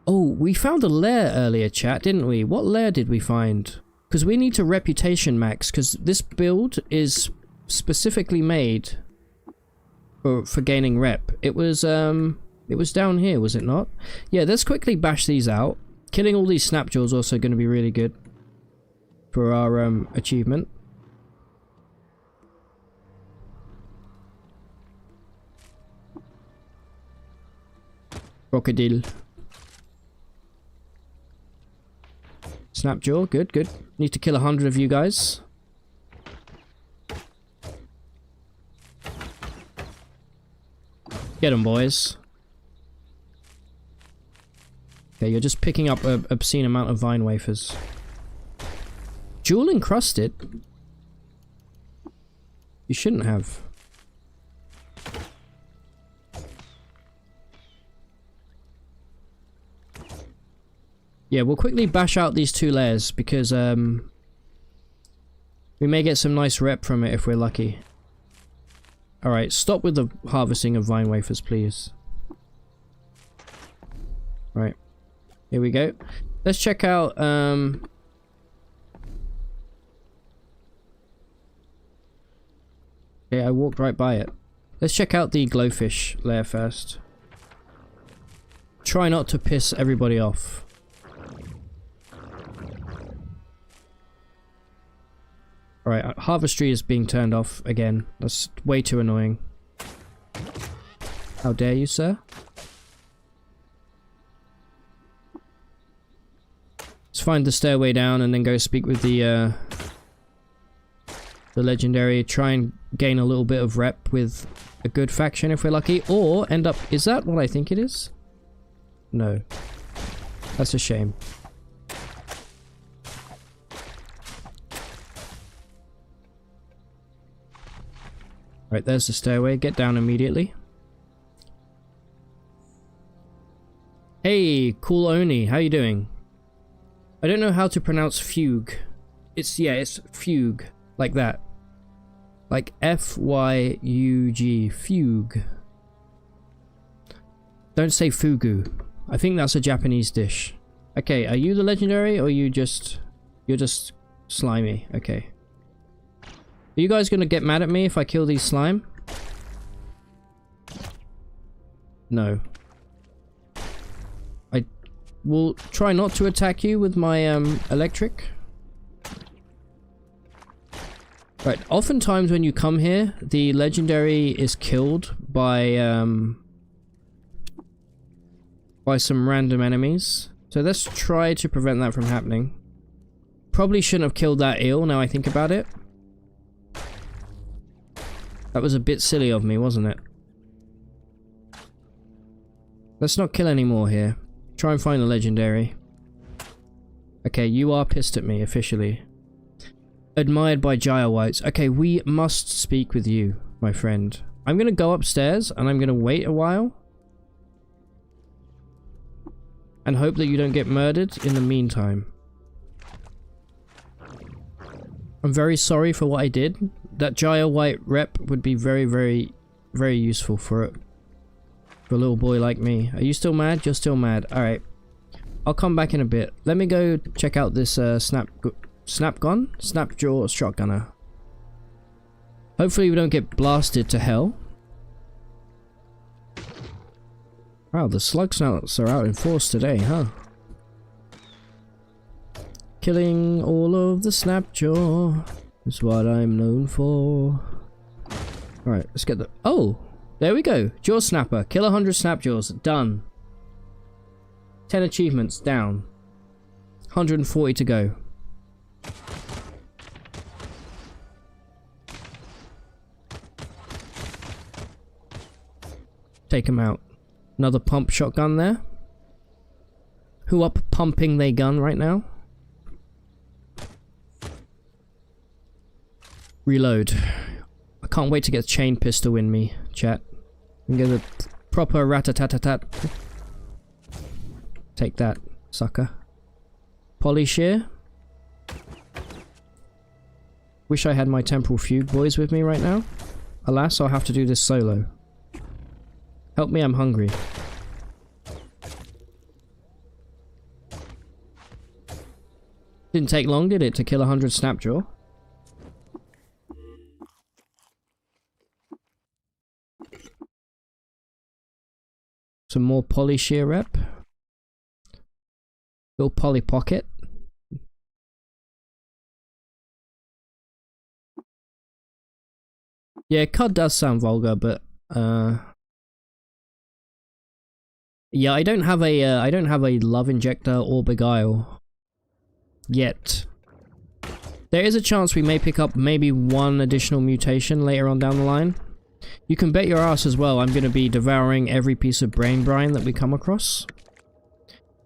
S1: Oh, we found a lair earlier, chat, didn't we? What lair did we find? Because we need to reputation max, because this build is specifically made for gaining rep. It was down here, was it not? Yeah, let's quickly bash these out. Killing all these snapjaws also going to be really good for our achievement. Crocodile. Snapjaw, good, good. Need to kill 100 of you guys. Get them, boys. Okay, you're just picking up an obscene amount of vine wafers. Jewel encrusted? You shouldn't have. Yeah, we'll quickly bash out these two layers because we may get some nice rep from it if we're lucky. Alright, stop with the harvesting of vine wafers, please. Right. Here we go. Let's check out okay, I walked right by it. Let's check out the glowfish lair first. Try not to piss everybody off. Alright, harvestry is being turned off again. That's way too annoying. How dare you, sir? Let's find the stairway down and then go speak with the legendary. Try and gain a little bit of rep with a good faction if we're lucky. Or end up... Is that what I think it is? No. That's a shame. Right, there's the stairway. Get down immediately. Hey, cool Oni, how you doing? I don't know how to pronounce fugue. It's fugue. Like that. Like F-Y-U-G. Fugue. Don't say fugu. I think that's a Japanese dish. Okay, are you the legendary or are you just... You're just slimy. Okay. Are you guys gonna get mad at me if I kill these slime? No. I will try not to attack you with my electric. Right, oftentimes when you come here, the legendary is killed by some random enemies. So let's try to prevent that from happening. Probably shouldn't have killed that eel now I think about it. That was a bit silly of me, wasn't it? Let's not kill any more here. Try and find a legendary. Okay, you are pissed at me, officially. Admired by Gyre Whites. Okay, we must speak with you, my friend. I'm gonna go upstairs, and I'm gonna wait a while. And hope that you don't get murdered in the meantime. I'm very sorry for what I did. That Gyre White rep would be very, very, very useful for a little boy like me. Are you still mad? You're still mad. Alright. I'll come back in a bit. Let me go check out this Snapjaw shotgunner. Hopefully we don't get blasted to hell. Wow, the slug snouts are out in force today, huh? Killing all of the Snapjaw is what I'm known for. Alright, let's get the... Oh! There we go! Jaw Snapper. Kill 100 Snapjaws. Done. 10 achievements. Down. 140 to go. Take him out. Another pump shotgun there. Who up pumping they gun right now? Reload. I can't wait to get chain pistol in me, chat. And get a proper rat-a-tat-tat-tat. Take that, sucker. Polyshear. Wish I had my temporal fugue boys with me right now. Alas, I'll have to do this solo. Help me, I'm hungry. Didn't take long, did it, to kill 100 Snapjaw? Some more Polyshear rep. Little Poly Pocket. Yeah, CUD does sound vulgar, but yeah, I don't have a love injector or beguile yet. There is a chance we may pick up maybe one additional mutation later on down the line. You can bet your ass as well I'm going to be devouring every piece of brain brine that we come across.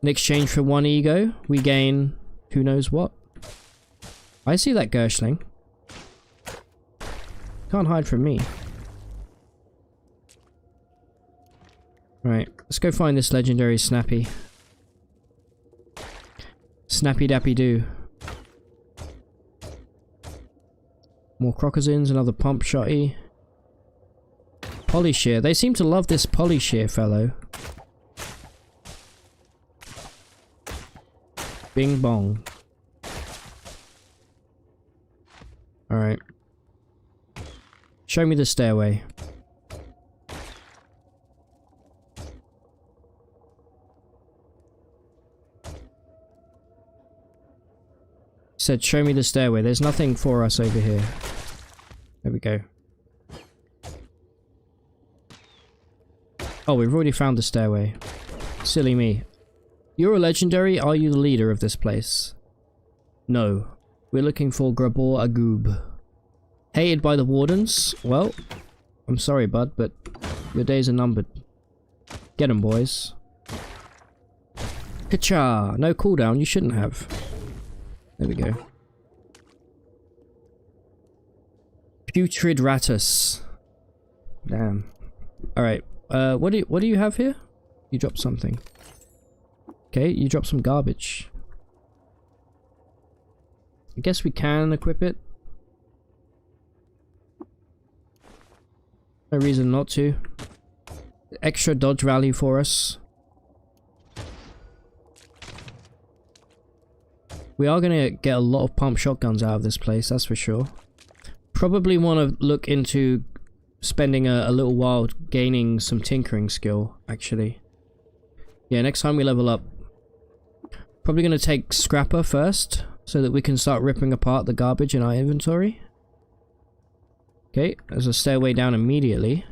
S1: In exchange for 1 ego, we gain who knows what. I see that Gershling. Can't hide from me. Right, let's go find this legendary Snappy. Snappy dappy doo. More Crocozins, another pump shotty. Polyshear. They seem to love this Polyshear fellow. Bing bong. Alright. Show me the stairway. Said show me the stairway. There's nothing for us over here. There we go. Oh, we've already found the stairway. Silly me. You're a legendary, are you the leader of this place? No. We're looking for Grabor Agoob. Hated by the wardens? Well, I'm sorry bud, but your days are numbered. Get 'em, boys. Ka-cha! No cooldown, you shouldn't have. There we go. Putrid Ratus. Damn. Alright, what do you have here? You dropped something. Okay, you dropped some garbage. I guess we can equip it. No reason not to. Extra dodge value for us. We are going to get a lot of pump shotguns out of this place, that's for sure. Probably want to look into spending a little while gaining some tinkering skill, actually. Yeah, next time we level up. Probably going to take Scrapper first, so that we can start ripping apart the garbage in our inventory. Okay, there's a stairway down immediately.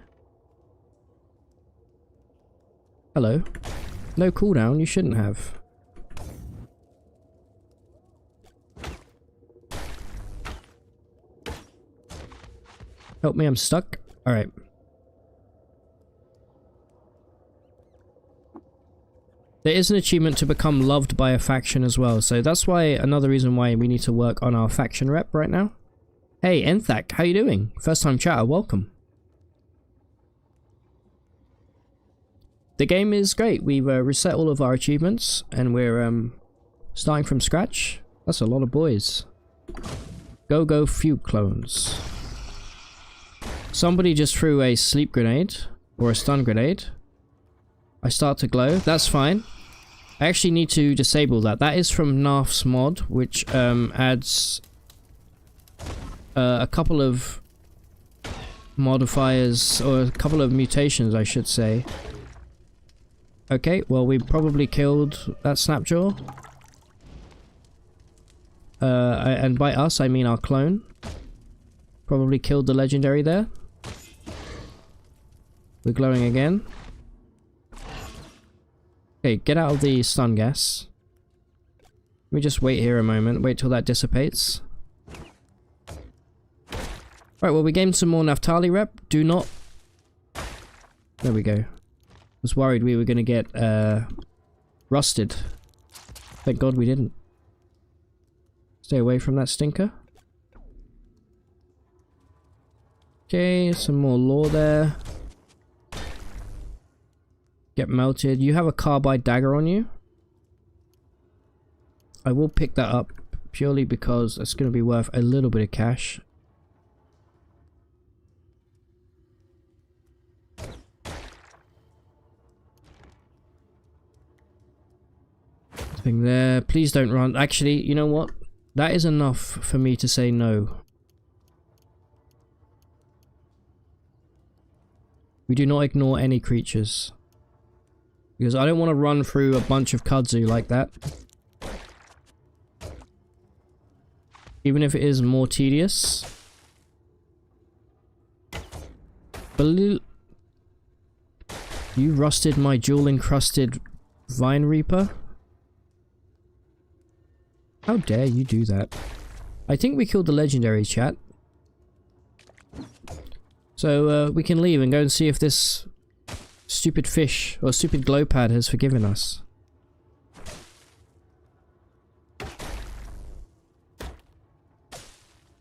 S1: Hello. No cooldown, you shouldn't have. Help me, I'm stuck. Alright. There is an achievement to become loved by a faction as well, so that's why another reason why we need to work on our faction rep right now. Hey, Enthak, how you doing? First time chatter, welcome. The game is great. We've reset all of our achievements, and we're starting from scratch. That's a lot of boys. Go fugue clones. Somebody just threw a sleep grenade, or a stun grenade. I start to glow, that's fine. I actually need to disable that. That is from Narf's mod, which adds a couple of modifiers, or a couple of mutations I should say. Okay, well we probably killed that Snapjaw. And by us I mean our clone. Probably killed the legendary there. We're glowing again. Okay, get out of the stun gas. Let me just wait here a moment, wait till that dissipates. Right, well we gained some more Naphtali rep. Do not... There we go. Was worried we were gonna get rusted. Thank God we didn't. Stay away from that stinker. Okay, some more lore there. Get melted. You have a carbide dagger on you. I will pick that up purely because it's going to be worth a little bit of cash. Thing there. Please don't run. Actually, you know what? That is enough for me to say no. We do not ignore any creatures. Because I don't want to run through a bunch of kudzu like that. Even if it is more tedious. You rusted my jewel-encrusted vine reaper? How dare you do that? I think we killed the legendary, chat. So we can leave and go and see if this stupid fish or stupid glow pad has forgiven us.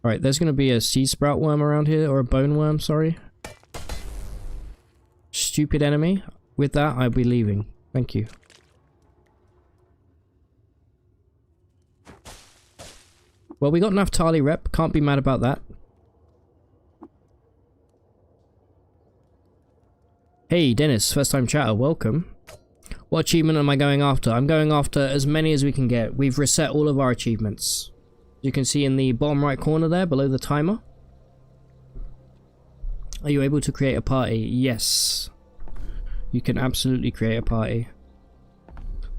S1: Alright, there's gonna be a sea sprout worm around here, or a bone worm, sorry. Stupid enemy. With that, I'll be leaving. Thank you. Well, we got Naftali rep, can't be mad about that. Hey Dennis, first time chatter, welcome. What achievement am I going after? I'm going after as many as we can get. We've reset all of our achievements. You can see in the bottom right corner there, below the timer. Are you able to create a party? Yes. You can absolutely create a party.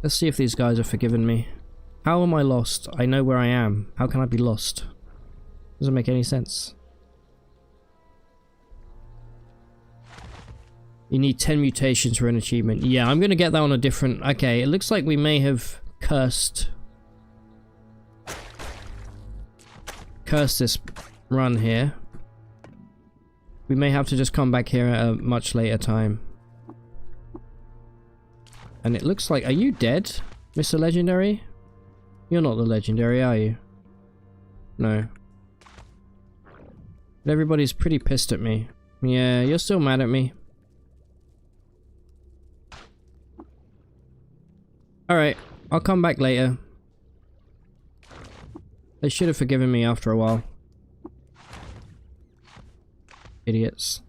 S1: Let's see if these guys have forgiven me. How am I lost? I know where I am. How can I be lost? Doesn't make any sense. You need 10 mutations for an achievement. Yeah, I'm gonna get that on a different... Okay, it looks like we may have cursed this run here. We may have to just come back here at a much later time. And it looks like... Are you dead, Mr. Legendary? You're not the legendary, are you? No. But everybody's pretty pissed at me. Yeah, you're still mad at me. Alright, I'll come back later. They should have forgiven me after a while. Idiots.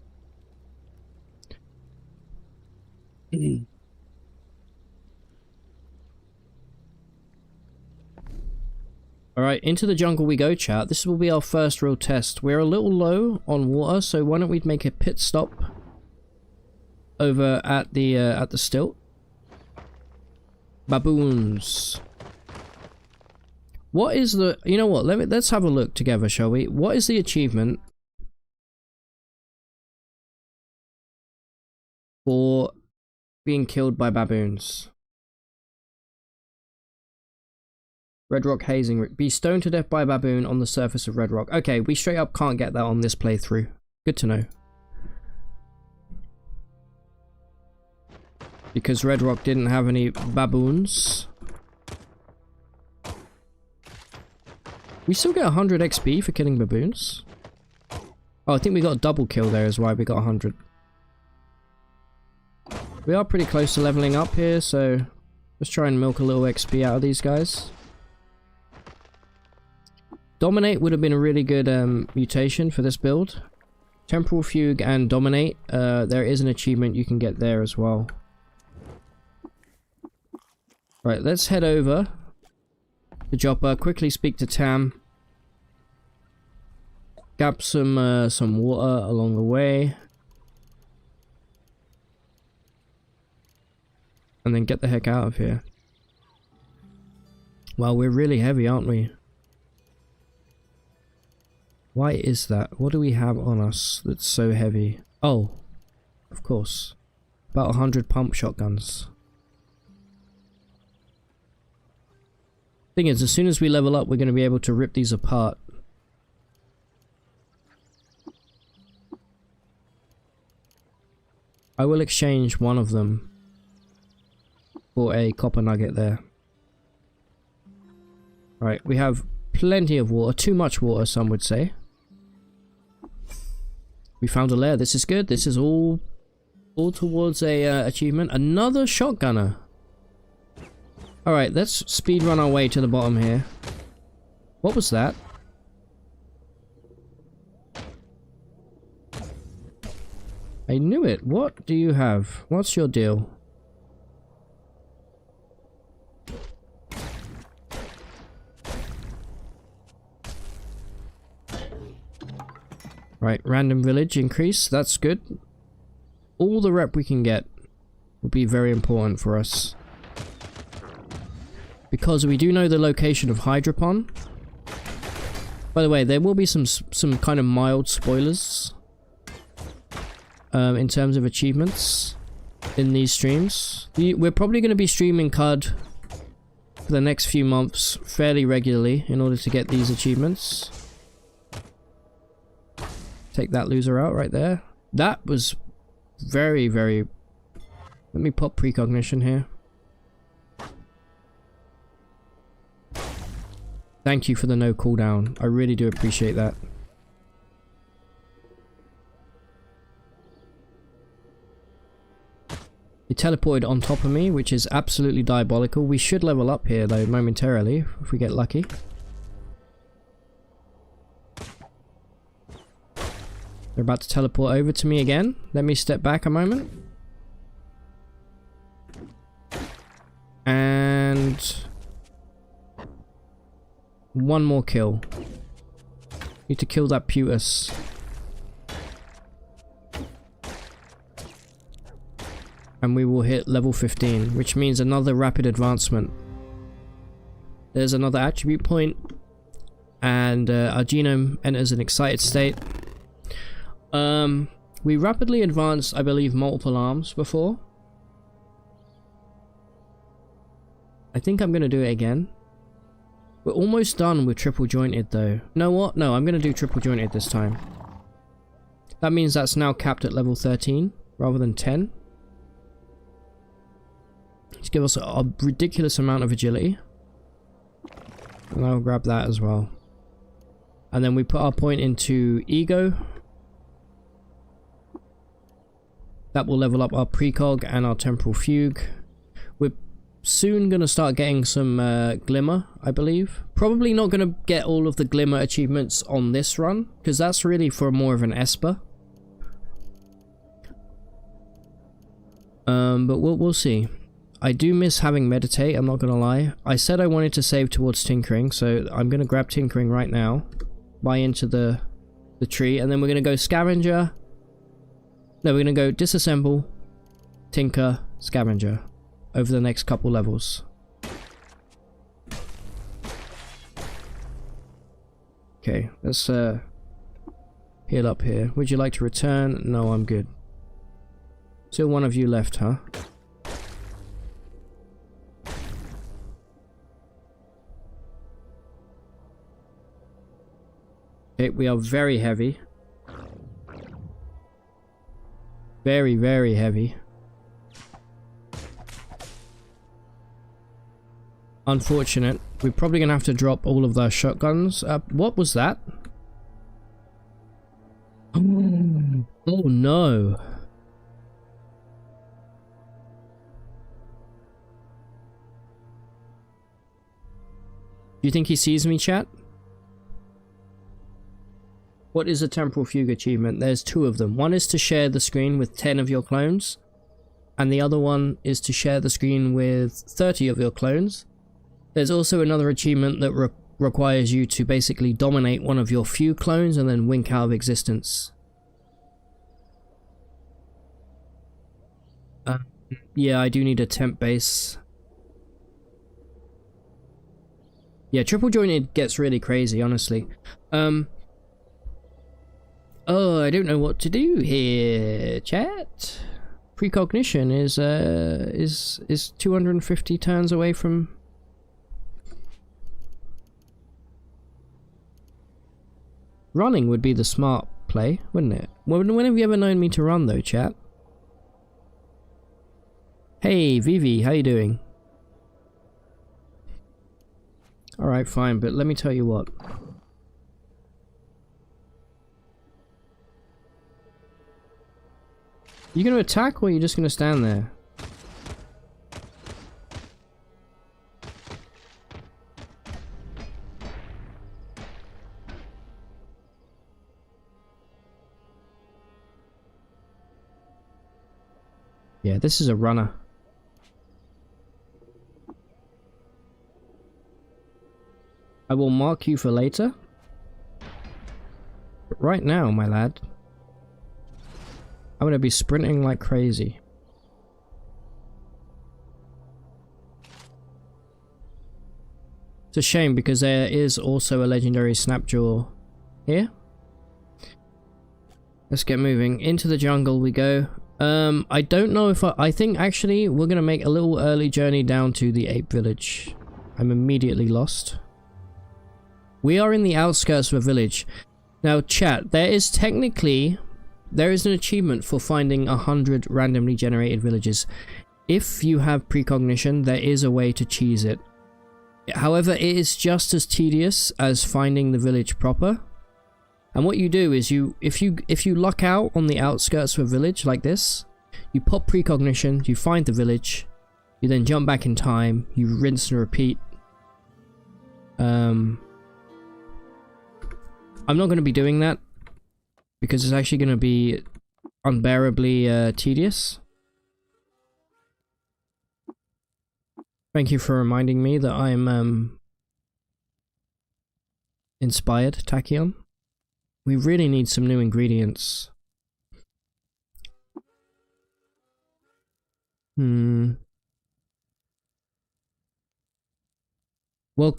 S1: Alright, into the jungle we go, chat. This will be our first real test. We're a little low on water, so why don't we make a pit stop over at the stilt. Baboons. What is the... You know what? Let's have a look together, shall we? What is the achievement for being killed by baboons? Red Rock hazing. Be stoned to death by a baboon on the surface of Red Rock. Okay, we straight up can't get that on this playthrough. Good to know. Because Red Rock didn't have any baboons. We still get 100 XP for killing baboons. Oh, I think we got a double kill there is why we got 100. We are pretty close to leveling up here, so let's try and milk a little XP out of these guys. Dominate would have been a really good mutation for this build. Temporal Fugue and Dominate, there is an achievement you can get there as well. Right, let's head over to Joppa, quickly speak to Tam. Grab some water along the way. And then get the heck out of here. Well, we're really heavy, aren't we? Why is that? What do we have on us that's so heavy? Oh, of course. About 100 pump shotguns. Thing is, as soon as we level up, we're going to be able to rip these apart. I will exchange one of them for a copper nugget there. Right, we have plenty of water. Too much water, some would say. We found a lair. This is good. This is all towards a achievement. Another shotgunner. Alright, let's speed run our way to the bottom here. What was that? I knew it. What do you have? What's your deal? Right, random village increase. That's good. All the rep we can get will be very important for us. Because we do know the location of Hydropon. By the way, there will be some kind of mild spoilers in terms of achievements in these streams. We're probably going to be streaming CUD for the next few months fairly regularly in order to get these achievements. Take that loser out right there. That was very, very... Let me pop precognition here. Thank you for the no cooldown. I really do appreciate that. He teleported on top of me, which is absolutely diabolical. We should level up here though momentarily if we get lucky. They're about to teleport over to me again. Let me step back a moment. And... one more kill. Need to kill that Putus. And we will hit level 15, which means another rapid advancement. There's another attribute point. And our genome enters an excited state. We rapidly advanced, I believe, multiple arms before. I think I'm going to do it again. We're almost done with triple jointed though. You know what? No, I'm going to do triple jointed this time. That means that's now capped at level 13 rather than 10. Let's give us a ridiculous amount of agility. And I'll grab that as well. And then we put our point into ego. That will level up our precog and our temporal fugue. We're soon going to start getting some glimmer, I believe. Probably not going to get all of the glimmer achievements on this run, because that's really for more of an Esper. But we'll see. I do miss having meditate, I'm not going to lie. I said I wanted to save towards tinkering, so I'm going to grab tinkering right now. Buy into the tree, and then we're going to go scavenger. No, we're going to go disassemble, tinker, scavenger over the next couple levels. Okay, let's heal up here. Would you like to return? No, I'm good. Still one of you left, huh? Okay, we are very heavy. Very, very heavy. Unfortunate. We're probably gonna have to drop all of those shotguns. What was that? Oh no. Do you think he sees me, chat? What is a temporal fugue achievement? There's two of them. One is to share the screen with 10 of your clones, and the other one is to share the screen with 30 of your clones. There's also another achievement that requires you to basically dominate one of your few clones and then wink out of existence. Yeah, I do need a temp base. Yeah, triple jointed gets really crazy, honestly. Oh, I don't know what to do here, chat. Precognition is 250 turns away from... Running would be the smart play, wouldn't it? When have you ever known me to run though, chat? Hey, Vivi, how you doing? Alright, fine, but let me tell you what. You gonna attack or are you just gonna stand there? Yeah, this is a runner. I will mark you for later. But right now, my lad, I'm gonna be sprinting like crazy. It's a shame because there is also a legendary Snapjaw here. Let's get moving. Into the jungle we go. I don't know if I think actually we're gonna make a little early journey down to the ape village. I'm immediately lost. We are in the outskirts of a village. Now chat, there is an achievement for finding 100 randomly generated villages. If you have precognition, there is a way to cheese it. However, it is just as tedious as finding the village proper. And what you do is if you luck out on the outskirts of a village like this, you pop precognition, you find the village, you then jump back in time, you rinse and repeat. I'm not going to be doing that because it's actually going to be unbearably tedious. Thank you for reminding me that I'm inspired, Tachyon. We really need some new ingredients. Well,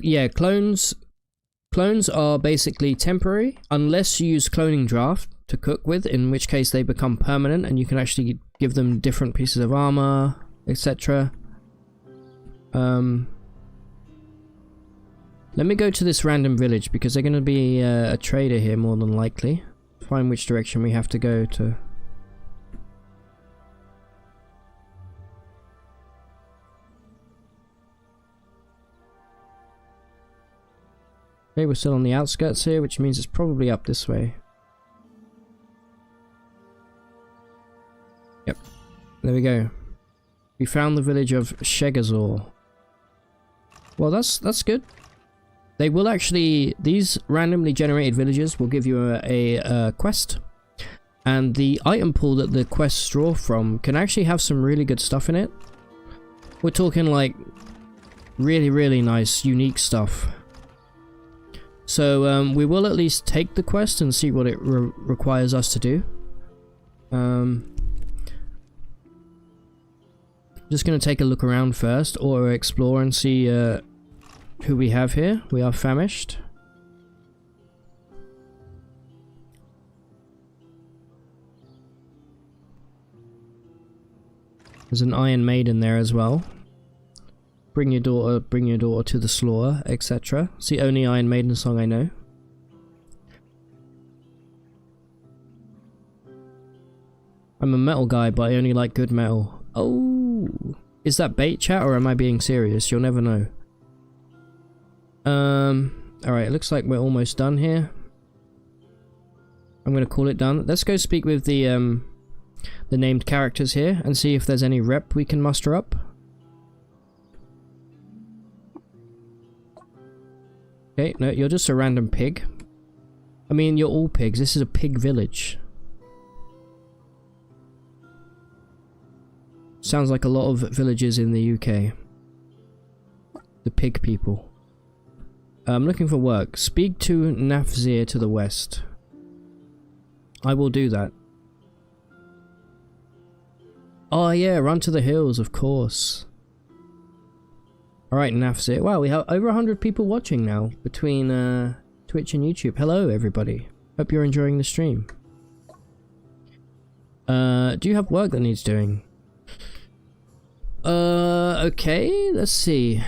S1: yeah, clones are basically temporary unless you use cloning draft to cook with, in which case they become permanent and you can actually give them different pieces of armor, etc. Let me go to this random village because they're going to be a trader here more than likely. Find which direction we have to go to. Okay, we're still on the outskirts here, which means it's probably up this way. Yep, there we go. We found the village of Shegazor. Well, that's good. They will actually, these randomly generated villages will give you a quest. And the item pool that the quests draw from can actually have some really good stuff in it. We're talking like really, really nice, unique stuff. So we will at least take the quest and see what it requires us to do. Just going to take a look around first, or explore and see who we have here. We are famished. There's an Iron Maiden there as well. Bring your daughter to the slaughter, etc. It's the only Iron Maiden song I know. I'm a metal guy, but I only like good metal. Oh, is that bait, chat, or am I being serious? You'll never know. Alright, it looks like we're almost done here. I'm gonna call it done. Let's go speak with the named characters here and see if there's any rep we can muster up. Okay, no, you're just a random pig. I mean, you're all pigs. This is a pig village. Sounds like a lot of villages in the UK. The pig people. I'm looking for work. Speak to Nafzir to the west. I will do that. Oh yeah, run to the hills, of course. Alright, Nafzir. Wow, we have over 100 people watching now between Twitch and YouTube. Hello, everybody. Hope you're enjoying the stream. Do you have work that needs doing? Okay, let's see.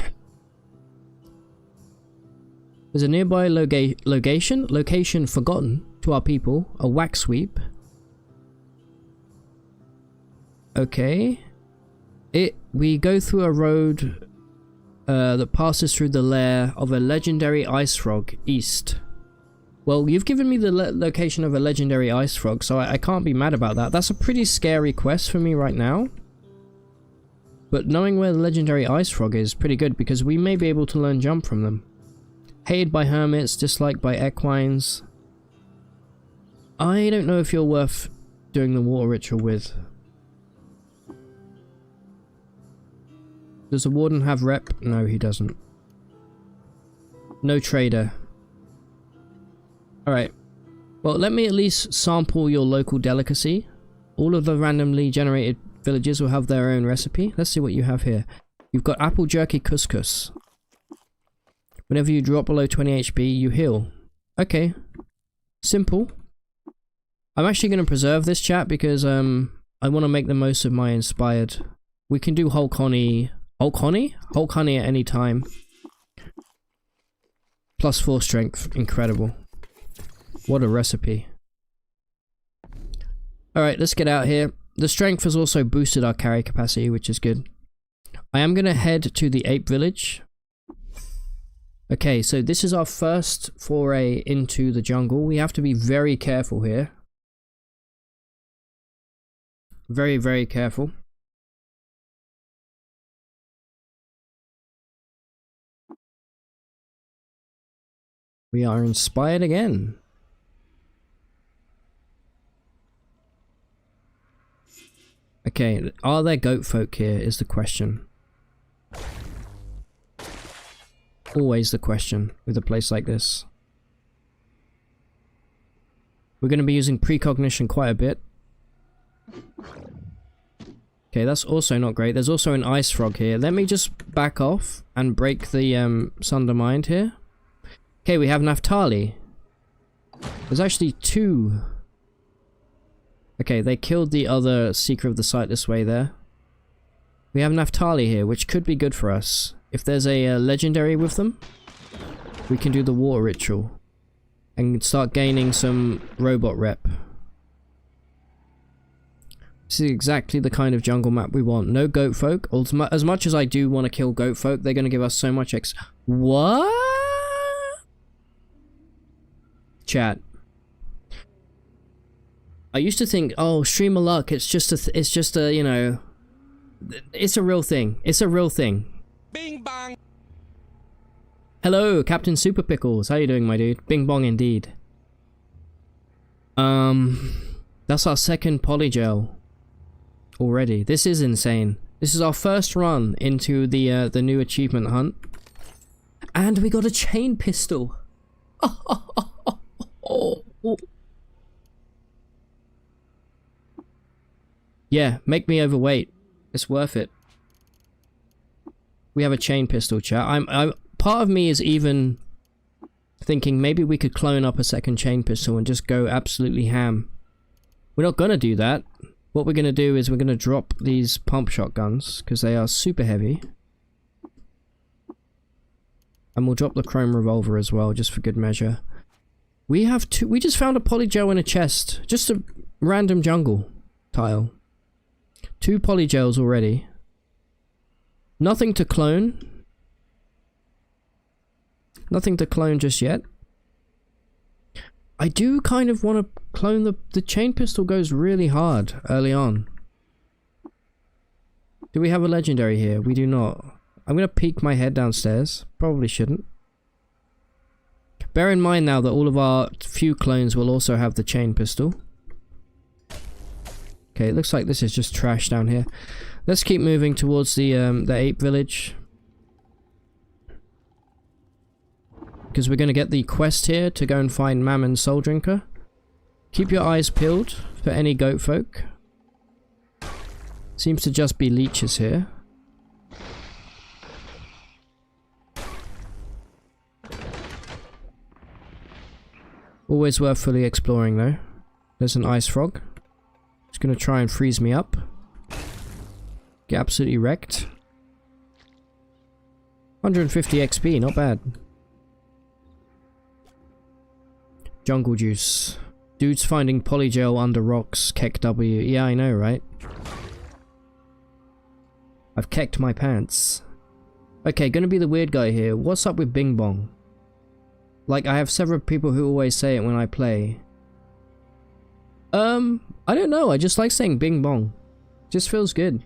S1: There's a nearby location forgotten to our people, a wax sweep. Okay. We go through a road that passes through the lair of a legendary ice frog east. Well, you've given me the location of a legendary ice frog, so I can't be mad about that. That's a pretty scary quest for me right now. But knowing where the legendary ice frog is pretty good, because we may be able to learn jump from them. Hated by hermits, disliked by equines. I don't know if you're worth doing the water ritual with. Does the warden have rep? No, he doesn't. No trader. Alright. Well, let me at least sample your local delicacy. All of the randomly generated villages will have their own recipe. Let's see what you have here. You've got apple jerky couscous. Whenever you drop below 20 HP, you heal. Okay. Simple. I'm actually going to preserve this chat because I want to make the most of my inspired. We can do Hulk honey. Hulk honey? Hulk honey at any time. Plus 4 strength. Incredible. What a recipe. Alright, let's get out here. The strength has also boosted our carry capacity, which is good. I am going to head to the ape village. Okay, so this is our first foray into the jungle. We have to be very careful here. Very, very careful. We are inspired again. Okay, are there goat folk here is the question. Always the question with a place like this. We're going to be using precognition quite a bit. Okay, that's also not great. There's also an ice frog here. Let me just back off and break the Sunder Mind here. Okay, we have Naphtali. There's actually 2. Okay, they killed the other Seeker of the Sight this way there. We have Naphtali here, which could be good for us. If there's a legendary with them, we can do the water ritual. And start gaining some robot rep. This is exactly the kind of jungle map we want. No goat folk. As much as I do want to kill goat folk, they're going to give us so much What? Chat. I used to think, oh, stream of luck, it's just a, you know, it's a real thing. It's a real thing. Bing bong. Hello, Captain Super Pickles. How you doing, my dude? Bing bong indeed. That's our second polygel already. This is insane. This is our first run into the new achievement hunt. And we got a chain pistol. Yeah, make me overweight. It's worth it. We have a chain pistol, chat. Part of me is even thinking maybe we could clone up a second chain pistol and just go absolutely ham. We're not gonna do that. What we're gonna do is we're gonna drop these pump shotguns because they are super heavy. And we'll drop the chrome revolver as well, just for good measure. We have 2. We just found a polygel in a chest. Just a random jungle tile. 2 polygels already. Nothing to clone. Nothing to clone just yet. I do kind of want to clone the chain pistol. Goes really hard early on. Do we have a legendary here? We do not. I'm going to peek my head downstairs. Probably shouldn't. Bear in mind now that all of our few clones will also have the chain pistol. Okay, it looks like this is just trash down here. Let's keep moving towards the ape village. Because we're going to get the quest here to go and find Mammon Soul Drinker. Keep your eyes peeled for any goat folk. Seems to just be leeches here. Always worth fully exploring though. There's an ice frog. It's going to try and freeze me up. Get absolutely wrecked. 150 XP, not bad. Jungle juice. Dude's finding polygel under rocks. Keck W. Yeah, I know, right? I've kecked my pants. Okay, gonna be the weird guy here. What's up with Bing Bong? Like, I have several people who always say it when I play. I don't know, I just like saying bing bong. Just feels good.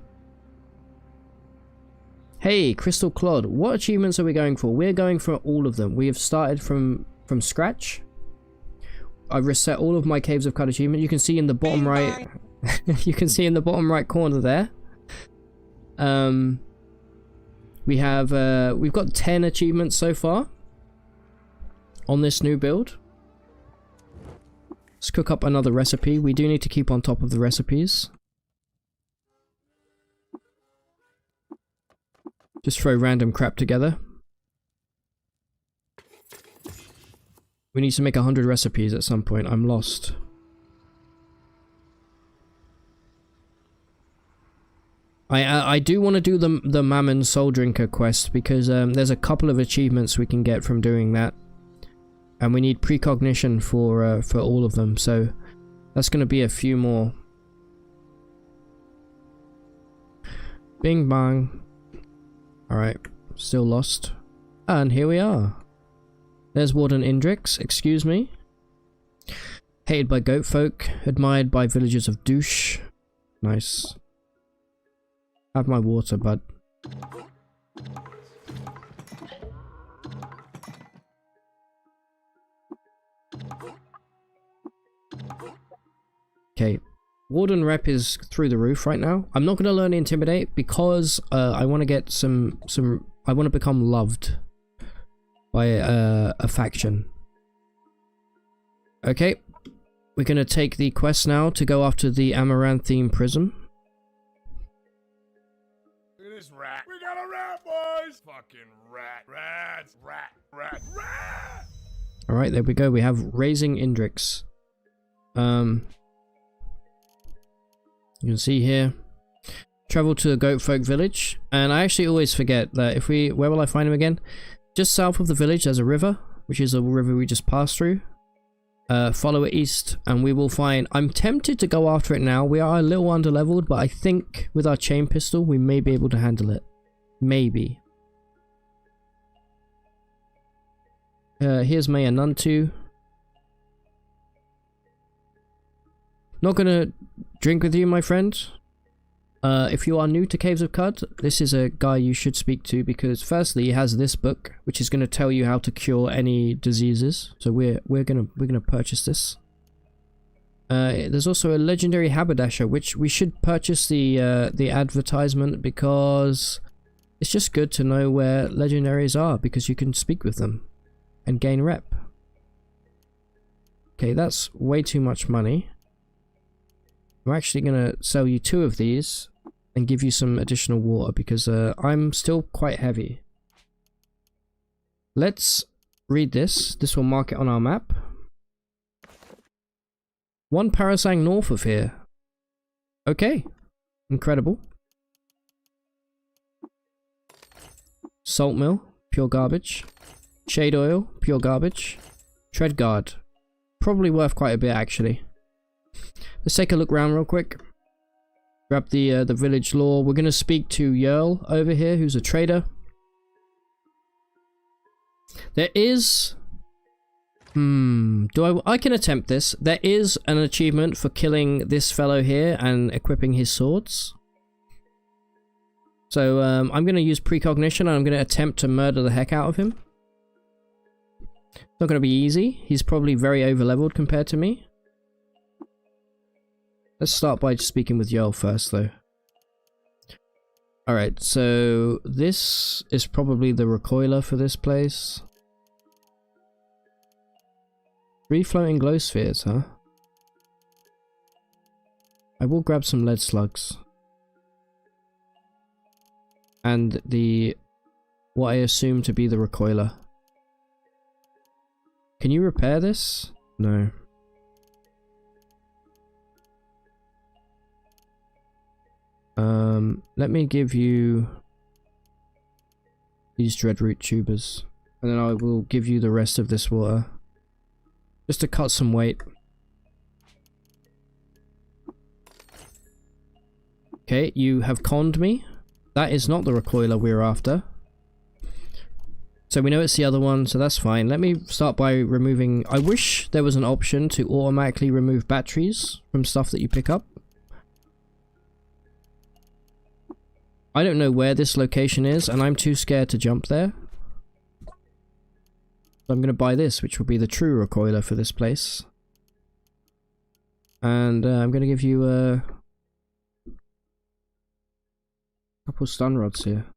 S1: Hey, Crystal Clod, what achievements are we going for? We're going for all of them. We have started from scratch. I've reset all of my Caves of Cud achievement. You can see in the bottom right... you can see in the bottom right corner there. We've got 10 achievements so far on this new build. Let's cook up another recipe. We do need to keep on top of the recipes. Just throw random crap together. We need to make 100 recipes at some point. I'm lost. I do want to do the Mammon Soul Drinker quest because there's a couple of achievements we can get from doing that. And we need precognition for all of them, so that's going to be a few more. Bing bang. Alright, still lost. And here we are. There's Warden Indrix, excuse me. Hated by goat folk, admired by villagers of douche. Nice. Have my water, bud. Okay, Warden rep is through the roof right now. I'm not going to learn Intimidate because I want to get I want to become loved by a faction. Okay, we're going to take the quest now to go after the Amaranthine Prism.
S3: Look at this rat. We got a rat, boys! Fucking rat. Rats. Rat.
S1: Alright, there we go. We have Raising Indrix. You can see here, travel to the Goat Folk village, and I actually always forget that if we, where will I find him again? Just south of the village there's a river, which is a river we just passed through. Follow it east and we will find, I'm tempted to go after it now. We are a little underleveled, but I think with our chain pistol we may be able to handle it. Maybe. Here's Mayor Nuntu. Not gonna drink with you, my friend. If you are new to Caves of Cud, this is a guy you should speak to because firstly he has this book which is going to tell you how to cure any diseases. So we're gonna purchase this. There's also a legendary haberdasher which we should purchase the advertisement because it's just good to know where legendaries are because you can speak with them and gain rep. Okay, that's way too much money. I'm actually going to sell you 2 of these and give you some additional water because I'm still quite heavy. Let's read this. This will mark it on our map. 1 parasang north of here. Okay. Incredible. Salt mill, pure garbage. Shade oil, pure garbage. Tread guard. Probably worth quite a bit actually. Let's take a look around real quick. Grab the village lore. We're going to speak to Yerl over here, who's a trader. There is... I can attempt this. There is an achievement for killing this fellow here and equipping his swords. So I'm going to use precognition and I'm going to attempt to murder the heck out of him. It's not going to be easy. He's probably very overleveled compared to me. Let's start by speaking with Yerl first, though. Alright, so this is probably the recoiler for this place. 3 floating glow spheres, huh? I will grab some lead slugs. And what I assume to be the recoiler. Can you repair this? No. Let me give you these dreadroot tubers, and then I will give you the rest of this water, just to cut some weight. Okay, you have conned me. That is not the recoiler we're after. So we know it's the other one, so that's fine. Let me start by removing... I wish there was an option to automatically remove batteries from stuff that you pick up. I don't know where this location is, and I'm too scared to jump there. So I'm going to buy this, which will be the true recoiler for this place. And I'm going to give you a couple stun rods here.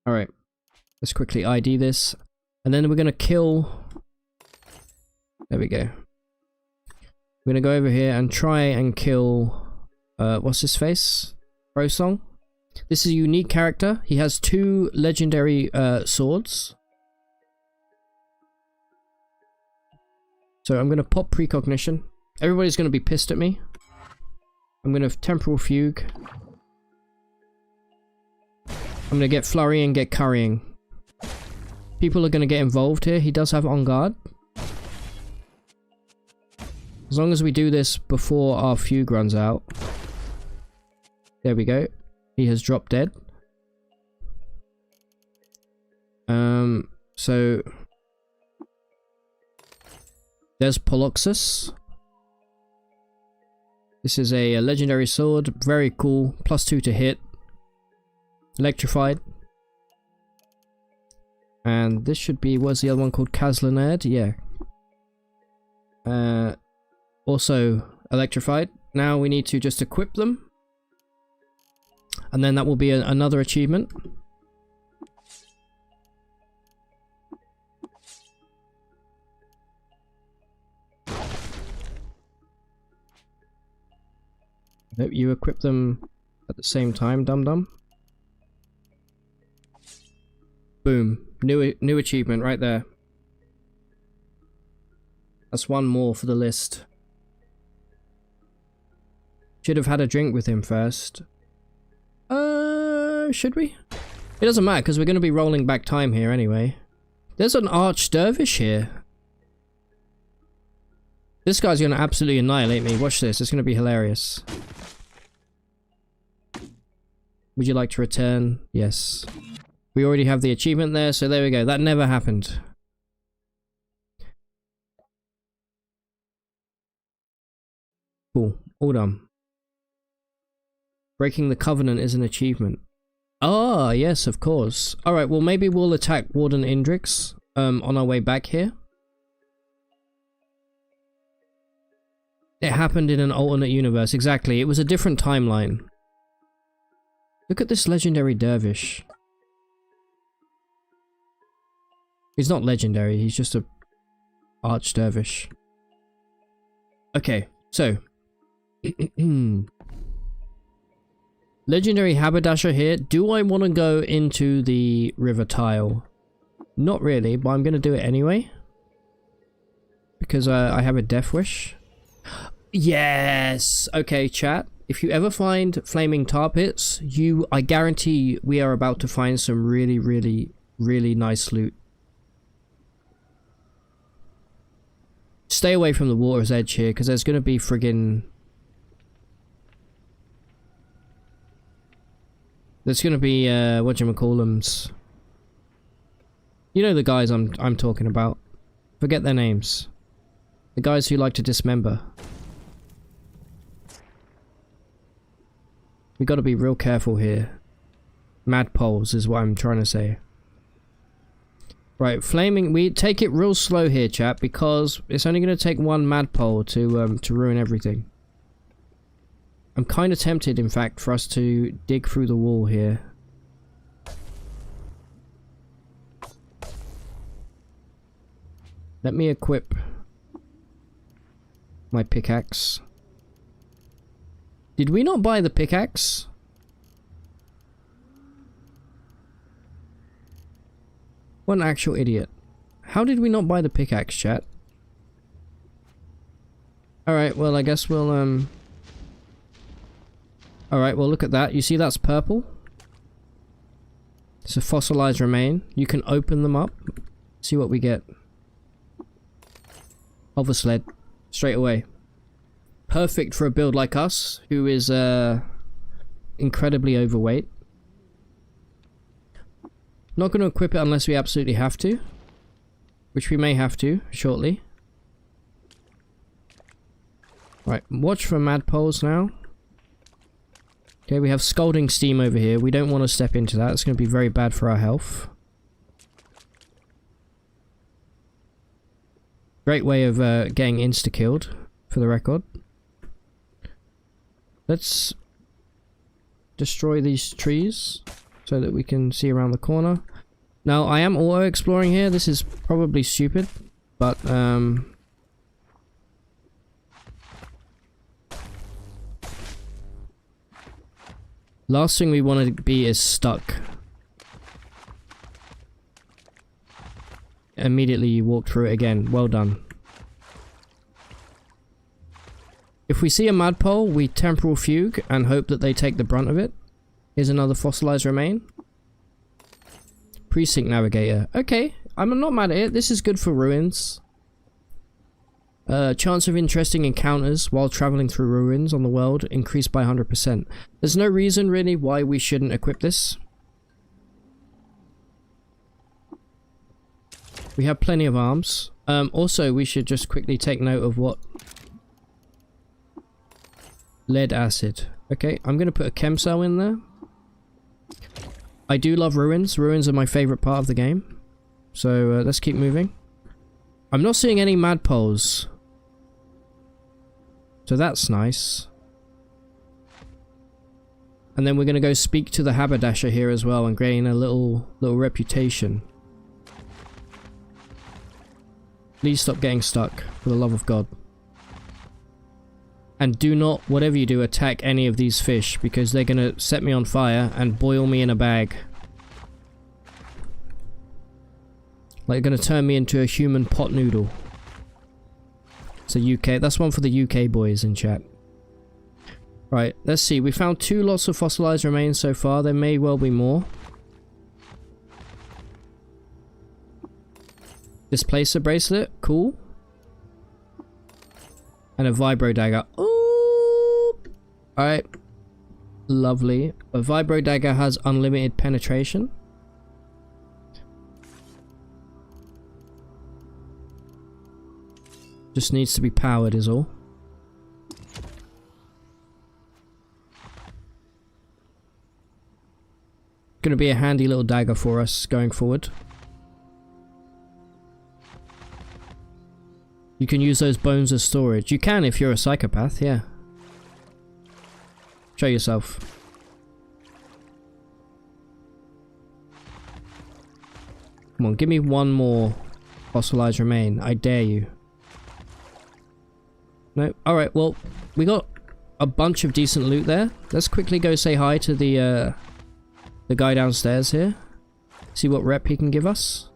S1: Alright, let's quickly ID this. And then we're going to kill... There we go. We're going to go over here and try and kill... what's his face? Prosong. This is a unique character. He has 2 legendary swords. So I'm going to pop precognition. Everybody's going to be pissed at me. I'm going to temporal fugue. I'm going to get flurry and get currying. People are going to get involved here. He does have on guard. As long as we do this before our fugue runs out. There we go. He has dropped dead. So there's Poloxus. This is a legendary sword, very cool, +2 to hit. Electrified. And this should be, what's the other one called? Kazlanerd? Yeah. Also electrified. Now we need to just equip them. And then that will be another achievement. Nope, you equip them at the same time, dum-dum. Boom. New achievement right there. That's one more for the list. Should have had a drink with him first. Should we? It doesn't matter, because we're going to be rolling back time here anyway. There's an arch dervish here. This guy's going to absolutely annihilate me. Watch this. It's going to be hilarious. Would you like to return? Yes. We already have the achievement there, so there we go. That never happened. Cool. All done. Breaking the Covenant is an achievement. Ah, yes, of course. Alright, well maybe we'll attack Warden Indrix on our way back here. It happened in an alternate universe, exactly. It was a different timeline. Look at this legendary dervish. He's not legendary, he's just a arch dervish. Okay, so... Legendary haberdasher here. Do I want to go into the river tile? Not really, but I'm going to do it anyway. Because I have a death wish. Yes! Okay, chat. If you ever find flaming tar pits, I guarantee we are about to find some really, really, really nice loot. Stay away from the water's edge here, because there's going to be friggin... There's gonna be, whatchamacallums. You know the guys I'm talking about. Forget their names. The guys who like to dismember. We gotta be real careful here. Madpoles is what I'm trying to say. Right, flaming, we take it real slow here, chat, because it's only gonna take one madpole to ruin everything. I'm kind of tempted, in fact, for us to dig through the wall here. Let me equip my pickaxe. Did we not buy the pickaxe? What an actual idiot. How did we not buy the pickaxe, chat? Alright, well, I guess we'll, Alright, well look at that. You see that's purple? It's a fossilized remain. You can open them up. See what we get. Hover sled. Straight away. Perfect for a build like us, who is incredibly overweight. Not going to equip it unless we absolutely have to. Which we may have to shortly. Right, watch for madpoles now. Okay, we have scalding steam over here. We don't want to step into that. It's going to be very bad for our health. Great way of getting insta-killed, for the record. Let's destroy these trees so that we can see around the corner. Now, I am auto-exploring here. This is probably stupid, but last thing we want to be is stuck. Immediately you walk through it again. Well done. If we see a madpole, we temporal fugue and hope that they take the brunt of it. Here's another fossilized remain. Precinct navigator. Okay, I'm not mad at it. This is good for ruins. Chance of interesting encounters while traveling through ruins on the world increased by 100%. There's no reason really why we shouldn't equip this. We have plenty of arms. Also, we should just quickly take note of what... Lead acid. Okay, I'm going to put a chem cell in there. I do love ruins. Ruins are my favourite part of the game. So, let's keep moving. I'm not seeing any madpoles. So that's nice. And then we're going to go speak to the haberdasher here as well and gain a little reputation. Please stop getting stuck, for the love of God. And do not, whatever you do, attack any of these fish, because they're going to set me on fire and boil me in a bag. Like, they're going to turn me into a human pot noodle. It's a UK, that's one for the UK boys in chat. Right, let's see, we found 2 lots of fossilized remains so far, there may well be more. Displacer bracelet, cool. And a vibro dagger. Ooh! Alright. Lovely. A vibro dagger has unlimited penetration. Just needs to be powered is all. Gonna be a handy little dagger for us going forward. You can use those bones as storage. You can if you're a psychopath, yeah. Show yourself. Come on, give me one more fossilized remain. I dare you. No? Alright, well, we got a bunch of decent loot there. Let's quickly go say hi to the guy downstairs here. See what rep he can give us.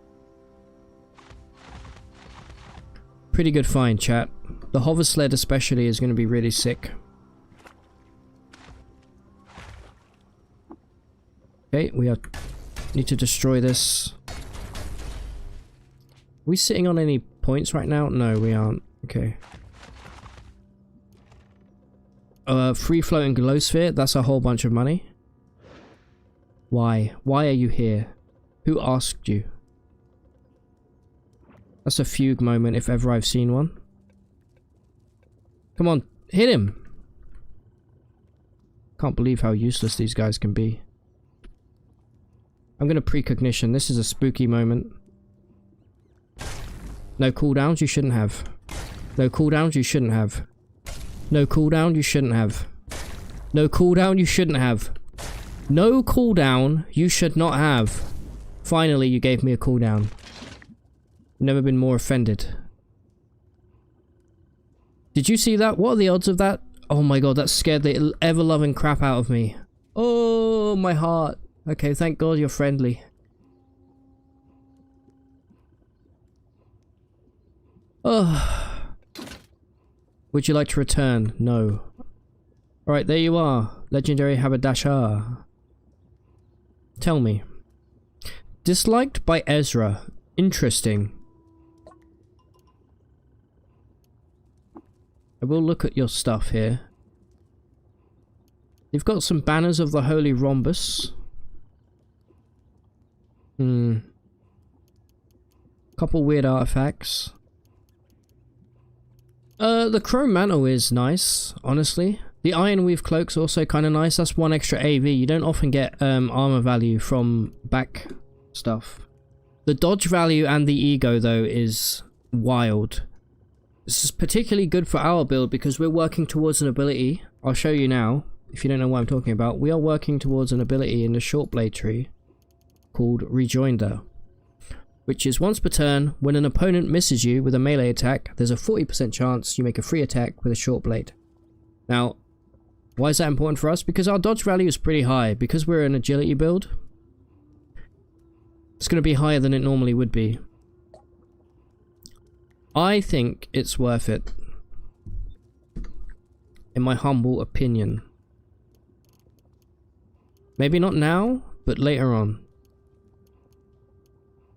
S1: Pretty good find, chat. The hover sled especially is going to be really sick. Okay, need to destroy this. Are we sitting on any points right now? No, we aren't. Okay. Free floating glow sphere, that's a whole bunch of money. Why? Why are you here? Who asked you? That's a fugue moment if ever I've seen one. Come on, hit him! Can't believe how useless these guys can be. I'm gonna precognition, this is a spooky moment. No cooldowns, you shouldn't have. No cooldowns, you shouldn't have. No cooldown, you shouldn't have. No cooldown, you shouldn't have. No cooldown, you should not have. Finally, you gave me a cooldown. Never been more offended. Did you see that? What are the odds of that? Oh my god, that scared the ever-loving crap out of me. Oh, my heart. Okay, thank god you're friendly. Oh. Would you like to return? No. Alright, there you are. Legendary haberdasher. Tell me. Disliked by Ezra. Interesting. I will look at your stuff here. You've got some banners of the Holy Rhombus. Couple weird artifacts. The chrome mantle is nice, honestly. The iron weave cloak's also kind of nice. That's one extra AV. You don't often get armor value from back stuff. The dodge value and the ego, though, is wild. This is particularly good for our build because we're working towards an ability. I'll show you now, if you don't know what I'm talking about. We are working towards an ability in the short blade tree called Rejoinder, which is once per turn, when an opponent misses you with a melee attack, there's a 40% chance you make a free attack with a short blade. Now, why is that important for us? Because our dodge value is pretty high. Because we're an agility build, it's going to be higher than it normally would be. I think it's worth it, in my humble opinion. Maybe not now, but later on.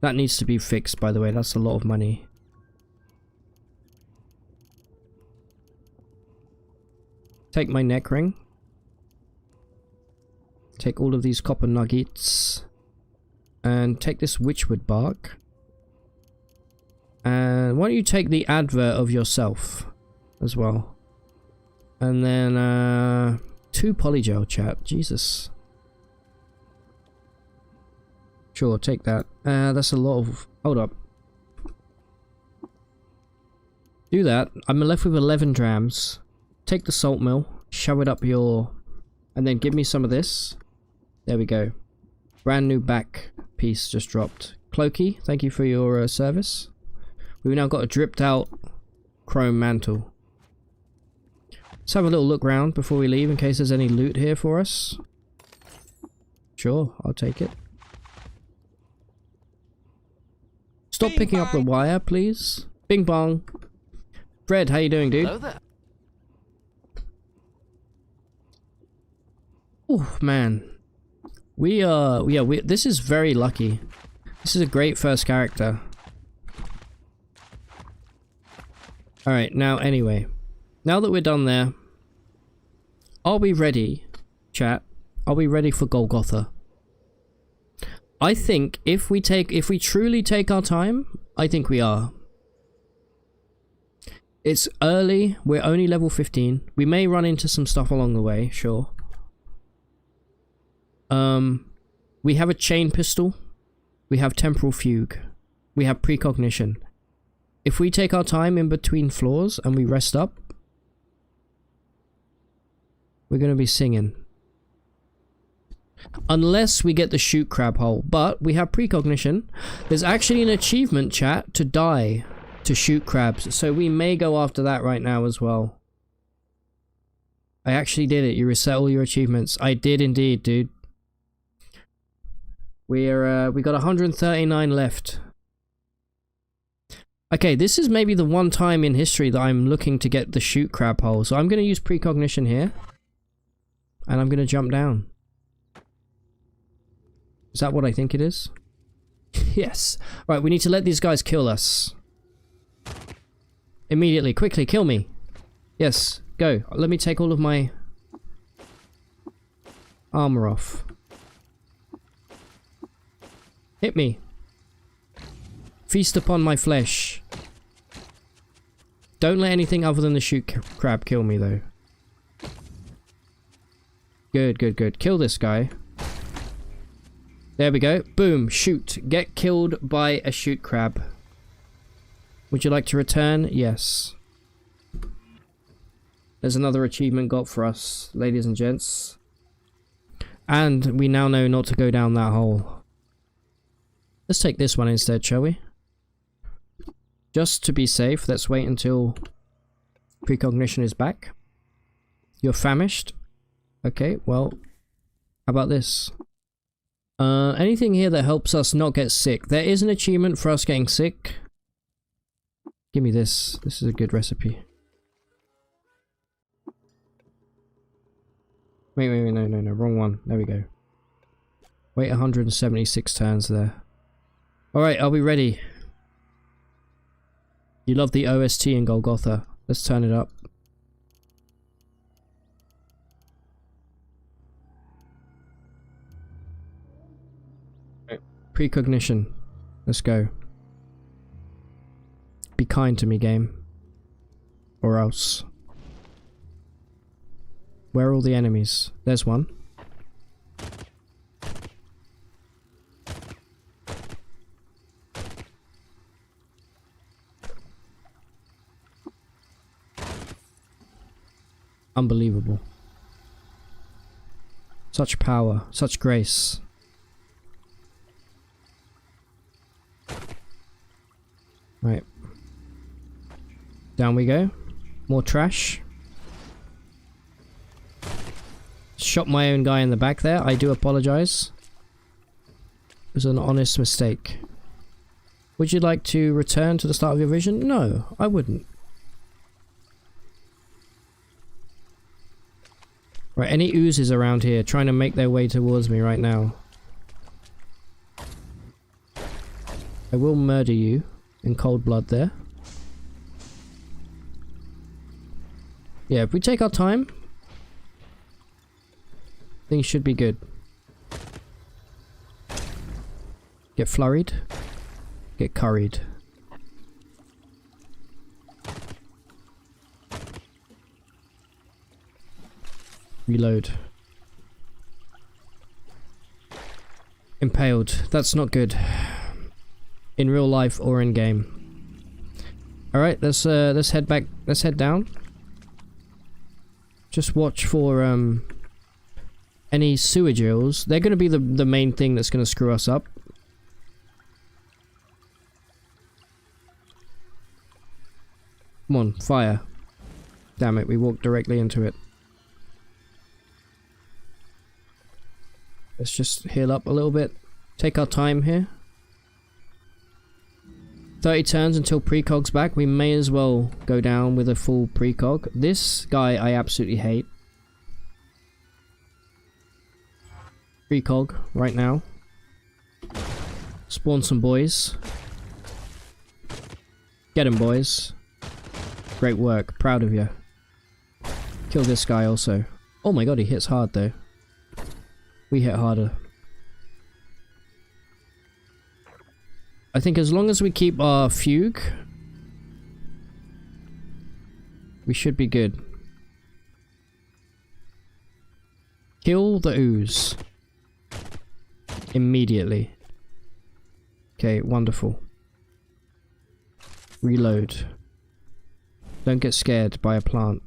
S1: That needs to be fixed, by the way. That's a lot of money. Take my neck ring. Take all of these copper nuggets. And take this witchwood bark. And why don't you take the advert of yourself as well. And then 2 polygel, chat. Jesus. Sure, take that. That's a lot of... Hold up. Do that. I'm left with 11 drams. Take the salt mill. Shove it up your... And then give me some of this. There we go. Brand new back piece just dropped. Cloaky, thank you for your service. We've now got a dripped out chrome mantle. Let's have a little look round before we leave in case there's any loot here for us. Sure, I'll take it. Stop picking up the wire, please. Bing bong. Fred, how you doing, dude?
S4: Hello there.
S1: Oh, man. This is very lucky. This is a great first character. Alright, now anyway. Now that we're done there, are we ready, chat? Are we ready for Golgotha? I think if we truly take our time, I think we are. It's early, we're only level 15. We may run into some stuff along the way, sure. We have a chain pistol. We have temporal fugue. We have precognition. If we take our time in between floors and we rest up, we're going to be singing. Unless we get the shoot crab hole. But we have precognition. There's actually an achievement, chat, to die to shoot crabs. So we may go after that right now as well. I actually did it. You reset all your achievements. I did indeed, dude. We got 139 left. Okay, this is maybe the one time in history that I'm looking to get the shoot crab hole. So I'm going to use precognition here. And I'm going to jump down. Is that what I think it is? Yes. Right, we need to let these guys kill us. Immediately, quickly, kill me. Yes, go. Let me take all of my armor off. Hit me. Feast upon my flesh. Don't let anything other than the shoot crab kill me, though. Good, good, good. Kill this guy. There we go. Boom. Shoot. Get killed by a shoot crab. Would you like to return? Yes. There's another achievement got for us, ladies and gents. And we now know not to go down that hole. Let's take this one instead, shall we? Just to be safe, let's wait until precognition is back. You're famished? Okay, well, how about this? Anything here that helps us not get sick? There is an achievement for us getting sick. Give me this. This is a good recipe. Wait, no, wrong one. There we go. Wait 176 turns there. Alright, are we ready? You love the OST in Golgotha. Let's turn it up. Precognition. Let's go. Be kind to me, game. Or else. Where are all the enemies? There's one. Unbelievable. Such power, such grace. Right. Down we go. More trash. Shot my own guy in the back there. I do apologize. It was an honest mistake. Would you like to return to the start of your vision? No, I wouldn't. Right, any oozes around here trying to make their way towards me right now. I will murder you in cold blood there. Yeah, if we take our time, things should be good. Get flurried. Get curried. Reload. Impaled. That's not good. In real life or in game. Alright, let's head back. Let's head down. Just watch for any sewer drills. They're gonna be the main thing that's gonna screw us up. Come on, fire. Damn it, we walked directly into it. Let's just heal up a little bit. Take our time here. 30 turns until precog's back. We may as well go down with a full precog. This guy I absolutely hate. Precog right now. Spawn some boys. Get him, boys. Great work. Proud of you. Kill this guy also. Oh my god, he hits hard though. We hit harder. I think as long as we keep our fugue, we should be good. Kill the ooze. Immediately. Okay, wonderful. Reload. Don't get scared by a plant.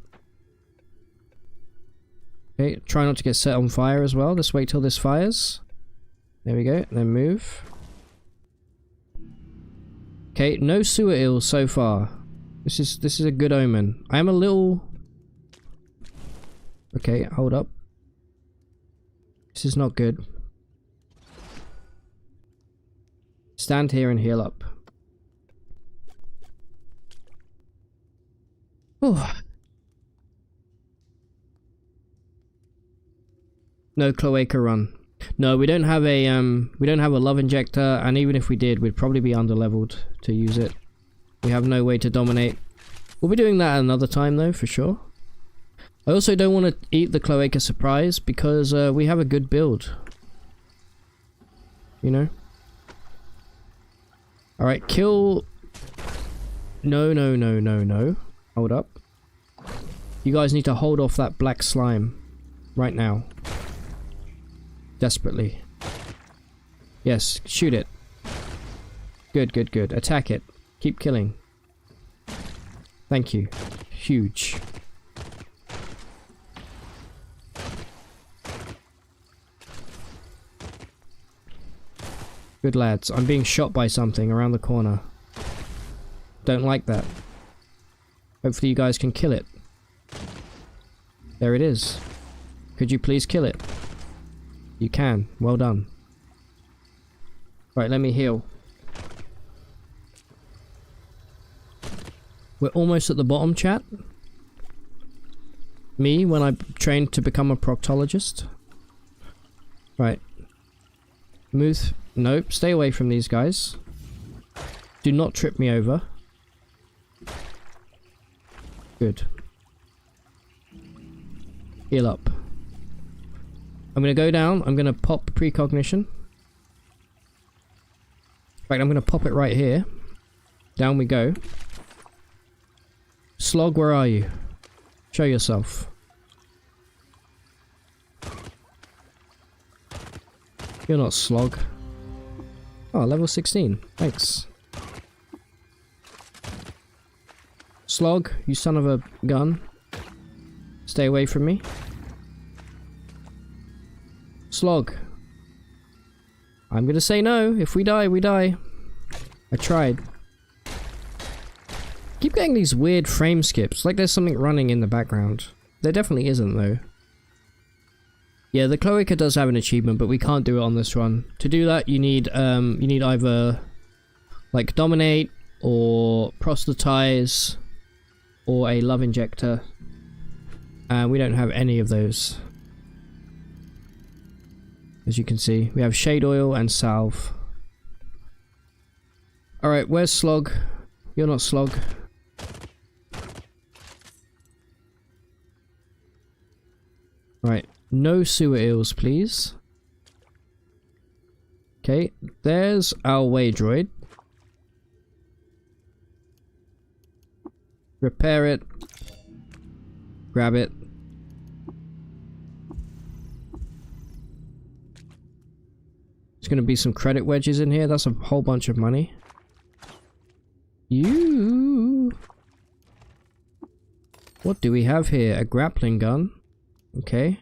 S1: Okay, try not to get set on fire as well. Let's wait till this fires. There we go, then move. Okay, no sewer ills so far. This is a good omen. I am a little... Okay, hold up. This is not good. Stand here and heal up. Oh. No cloaca run. No, we don't have a love injector, and even if we did, we'd probably be underleveled to use it. We have no way to dominate. We'll be doing that another time though, for sure. I also don't want to eat the cloaca surprise because we have a good build. You know? Alright, kill... No, no, no, no, no. Hold up. You guys need to hold off that black slime. Right now. Desperately. Yes, shoot it. Good, good, good. Attack it. Keep killing. Thank you. Huge. Good lads. I'm being shot by something around the corner. Don't like that. Hopefully you guys can kill it. There it is. Could you please kill it? You can. Well done. Right, let me heal. We're almost at the bottom, chat. Me, when I trained to become a proctologist. Right. Move. Nope, stay away from these guys. Do not trip me over. Good. Heal up. I'm gonna go down. I'm gonna pop precognition. Right, I'm going to pop it right here. Down we go. Slog, where are you? Show yourself. You're not Slog. Oh, level 16. Thanks. Slog, you son of a gun. Stay away from me. Slog. I'm gonna say no. If we die, we die. I tried. Keep getting these weird frame skips, like there's something running in the background. There definitely isn't though. Yeah, the Cloaca does have an achievement, but we can't do it on this run. To do that, you need either like dominate or proselytize or a love injector, and we don't have any of those. As you can see, we have shade oil and salve. Alright, where's Slog? You're not Slog. Right, no sewer eels, please. Okay, there's our way droid. Repair it. Grab it. There's going to be some credit wedges in here. That's a whole bunch of money. What do we have here? A grappling gun. Okay.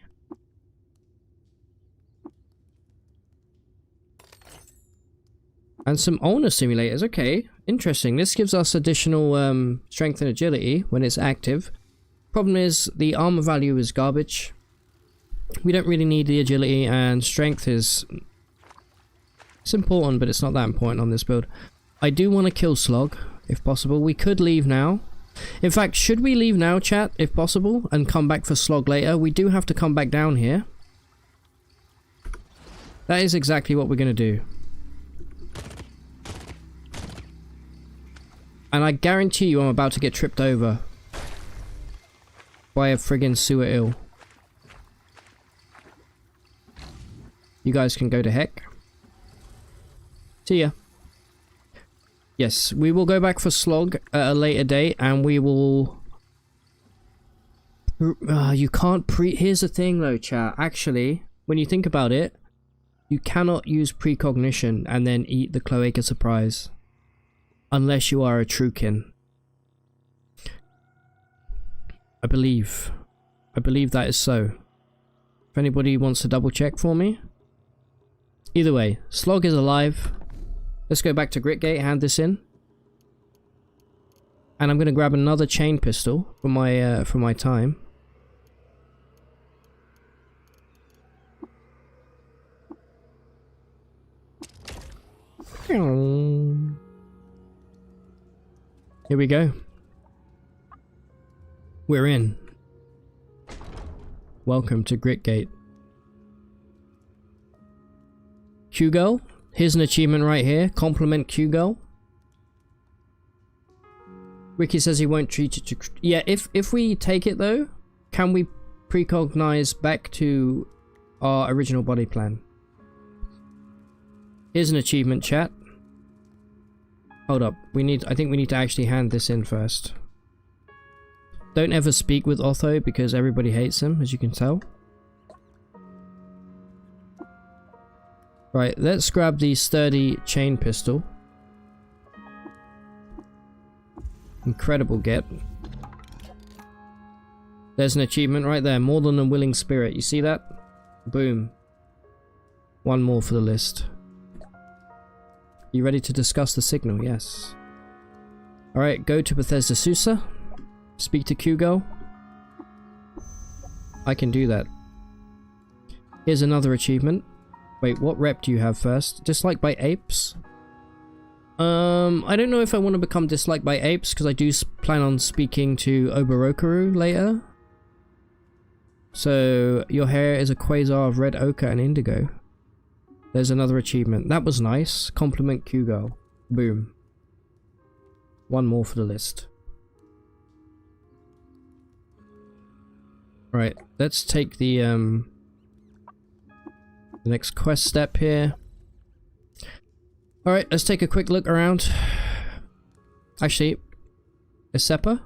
S1: And some owner simulators. Okay. Interesting. This gives us additional strength and agility when it's active. Problem is, the armor value is garbage. We don't really need the agility, and strength is... It's important, but it's not that important on this build. I do want to kill Slog, if possible. We could leave now. In fact, should we leave now, chat, if possible, and come back for Slog later? We do have to come back down here. That is exactly what we're going to do. And I guarantee you I'm about to get tripped over by a friggin' sewer eel. You guys can go to heck. See ya. Yes, we will go back for Slog at a later date, and we will... you can't Here's the thing though, chat. Actually, when you think about it, you cannot use precognition and then eat the Cloaca Surprise. Unless you are a Truekin. I believe that is so. If anybody wants to double check for me. Either way, Slog is alive. Let's go back to Gritgate, hand this in. And I'm going to grab another chain pistol for my time. Here we go. We're in. Welcome to Gritgate. Q-Girl. Here's an achievement right here. Compliment Q-Girl. Ricky says he won't treat it to... Yeah, if we take it though, can we precognize back to our original body plan? Here's an achievement, chat. Hold up. I think we need to actually hand this in first. Don't ever speak with Otho because everybody hates him, as you can tell. Right, let's grab the sturdy chain pistol. Incredible get. There's an achievement right there. More than a willing spirit. You see that? Boom. One more for the list. You ready to discuss the signal? Yes. Alright, go to Bethesda Susa. Speak to Q-Girl. I can do that. Here's another achievement. Wait, what rep do you have first? Disliked by apes? I don't know if I want to become disliked by apes, because I do plan on speaking to Oborokaru later. So, your hair is a quasar of red ochre and indigo. There's another achievement. That was nice. Compliment Q-Girl. Boom. One more for the list. Right, let's take the next quest step here. Alright, let's take a quick look around. Actually, Asepa?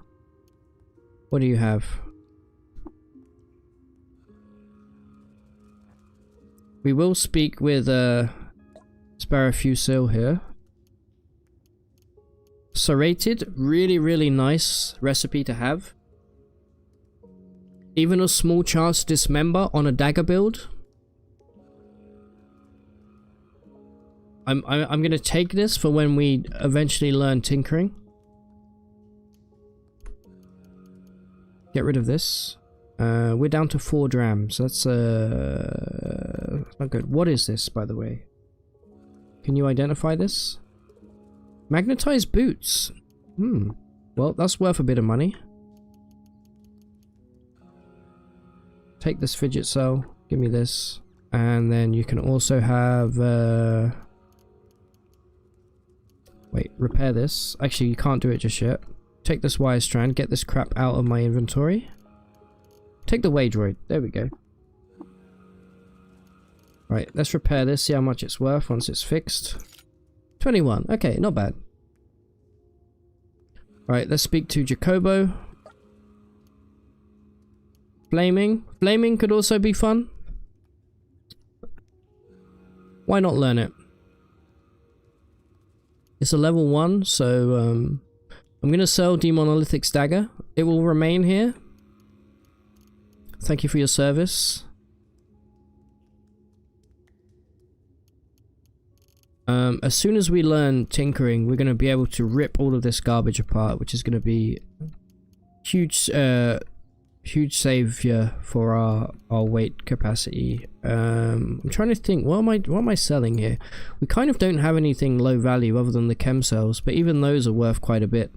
S1: What do you have? We will speak with Sparrow Fusil here. Serrated, really nice recipe to have. Even a small chance to dismember on a dagger build. I'm gonna take this for when we eventually learn tinkering. Get rid of this. We're down to 4 drams. That's not good. What is this, by the way? Can you identify this? Magnetized boots. Well, that's worth a bit of money. Take this fidget cell. Give me this. And then you can also have... Wait, repair this. Actually, you can't do it just yet. Take this wire strand. Get this crap out of my inventory. Take the way droid. There we go. Right, let's repair this. See how much it's worth once it's fixed. 21. Okay, not bad. Right, let's speak to Jacobo. Flaming. Flaming could also be fun. Why not learn it? It's a level 1, so I'm going to sell Demonolithic's dagger. It will remain here. Thank you for your service. As soon as we learn tinkering, we're going to be able to rip all of this garbage apart, which is going to be huge savior for our weight capacity. I'm trying to think, what am I selling here? We kind of don't have anything low value other than the chem cells, but even those are worth quite a bit.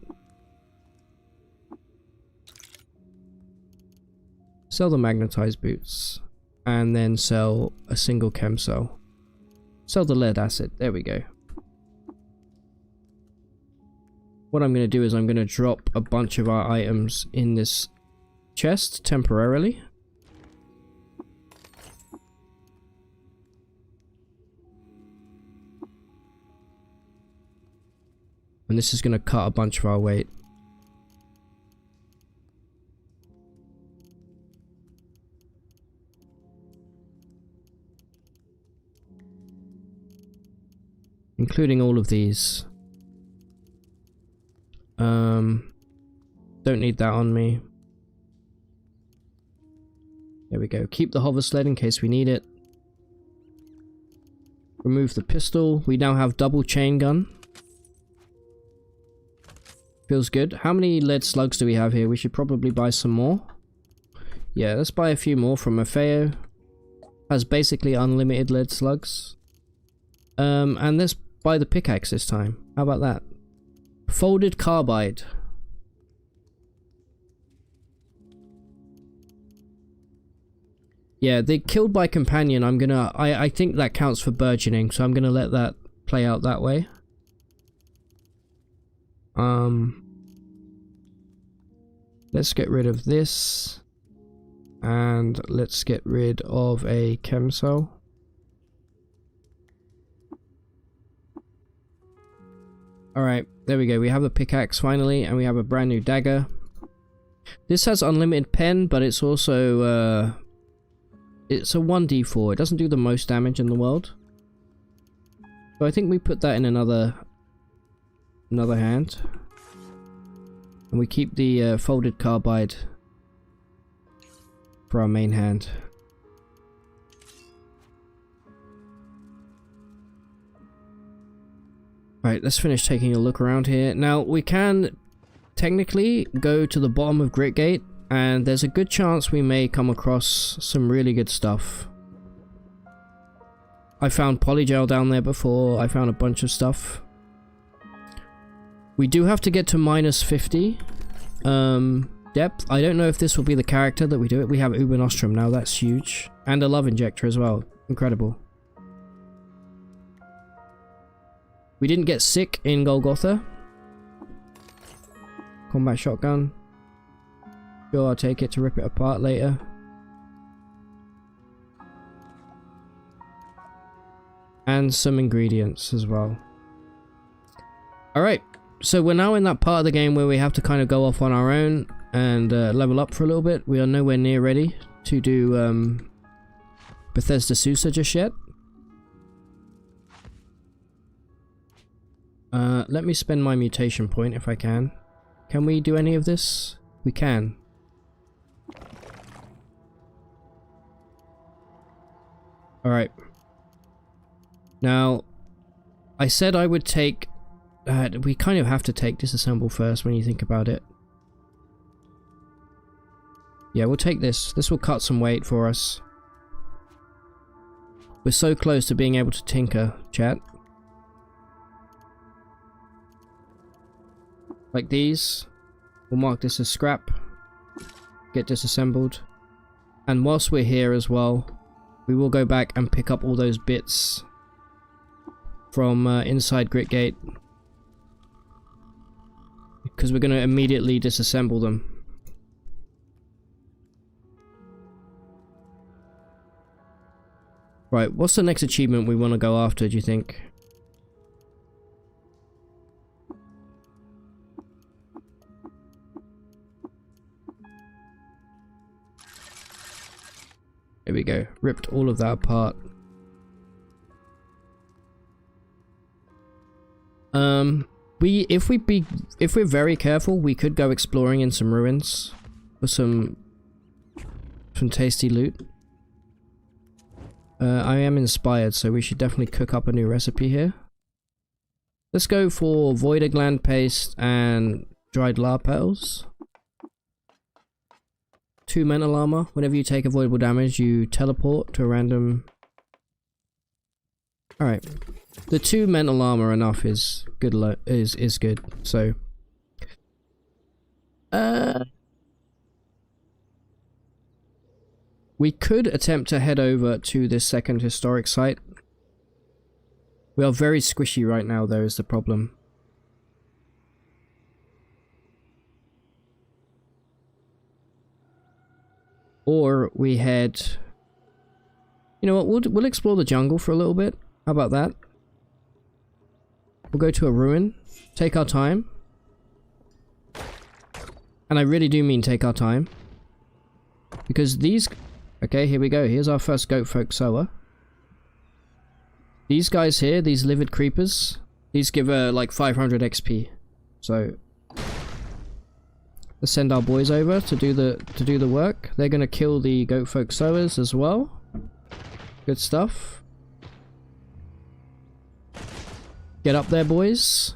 S1: Sell the magnetized boots, and then sell a single chem cell. Sell the lead acid. There we go. What I'm going to do is I'm going to drop a bunch of our items in this chest temporarily. And this is going to cut a bunch of our weight. Including all of these. Don't need that on me. There we go. Keep the hover sled in case we need it. Remove the pistol. We now have double chain gun. Feels good. How many lead slugs do we have here? We should probably buy some more. Yeah, let's buy a few more from Maffeo. Has basically unlimited lead slugs. And let's buy the pickaxe this time. How about that? Folded carbide. Yeah, they killed by companion. I think that counts for burgeoning, so I'm gonna let that play out that way. Let's get rid of this. And let's get rid of a chem cell. Alright, there we go. We have a pickaxe finally, and we have a brand new dagger. This has unlimited pen, but it's also, it's a 1d4. It doesn't do the most damage in the world. So I think we put that in another hand. And we keep the folded carbide for our main hand. Right, let's finish taking a look around here. Now, we can technically go to the bottom of Gritgate, and there's a good chance we may come across some really good stuff. I found polygel down there before. I found a bunch of stuff. We do have to get to -50 depth. I don't know if this will be the character that we do it. We have Uber Nostrum now, that's huge. And a love injector as well. Incredible. We didn't get sick in Golgotha. Combat shotgun. Sure, I'll take it to rip it apart later. And some ingredients as well. Alright, so we're now in that part of the game where we have to kind of go off on our own and level up for a little bit. We are nowhere near ready to do Bethesda Sousa just yet. Let me spend my mutation point if I can. Can we do any of this? We can. Alright. Now, I said I would take... we kind of have to take disassemble first when you think about it. Yeah, we'll take this. This will cut some weight for us. We're so close to being able to tinker, chat. Like these. We'll mark this as scrap. Get disassembled. And whilst we're here as well, we will go back and pick up all those bits from inside Gritgate. Because we're going to immediately disassemble them. Right, what's the next achievement we want to go after, do you think? Here we go. Ripped all of that apart. If we're very careful, we could go exploring in some ruins for some tasty loot. I am inspired, so we should definitely cook up a new recipe here. Let's go for Voida Gland Paste and Dried Lar Petals. 2 mental armor. Whenever you take avoidable damage, you teleport to a random... Alright. The 2 mental armor enough is good, is good, so... We could attempt to head over to this second historic site. We are very squishy right now, though, is the problem. Or we head... You know what, we'll explore the jungle for a little bit. How about that? We'll go to a ruin. Take our time. And I really do mean take our time. Because these... Okay, here we go. Here's our first goat folk sower. These guys here, these livid creepers, these give like 500 XP. So let's send our boys over to do the work. They're gonna kill the goat folk sowers as well. Good stuff. Get up there, boys.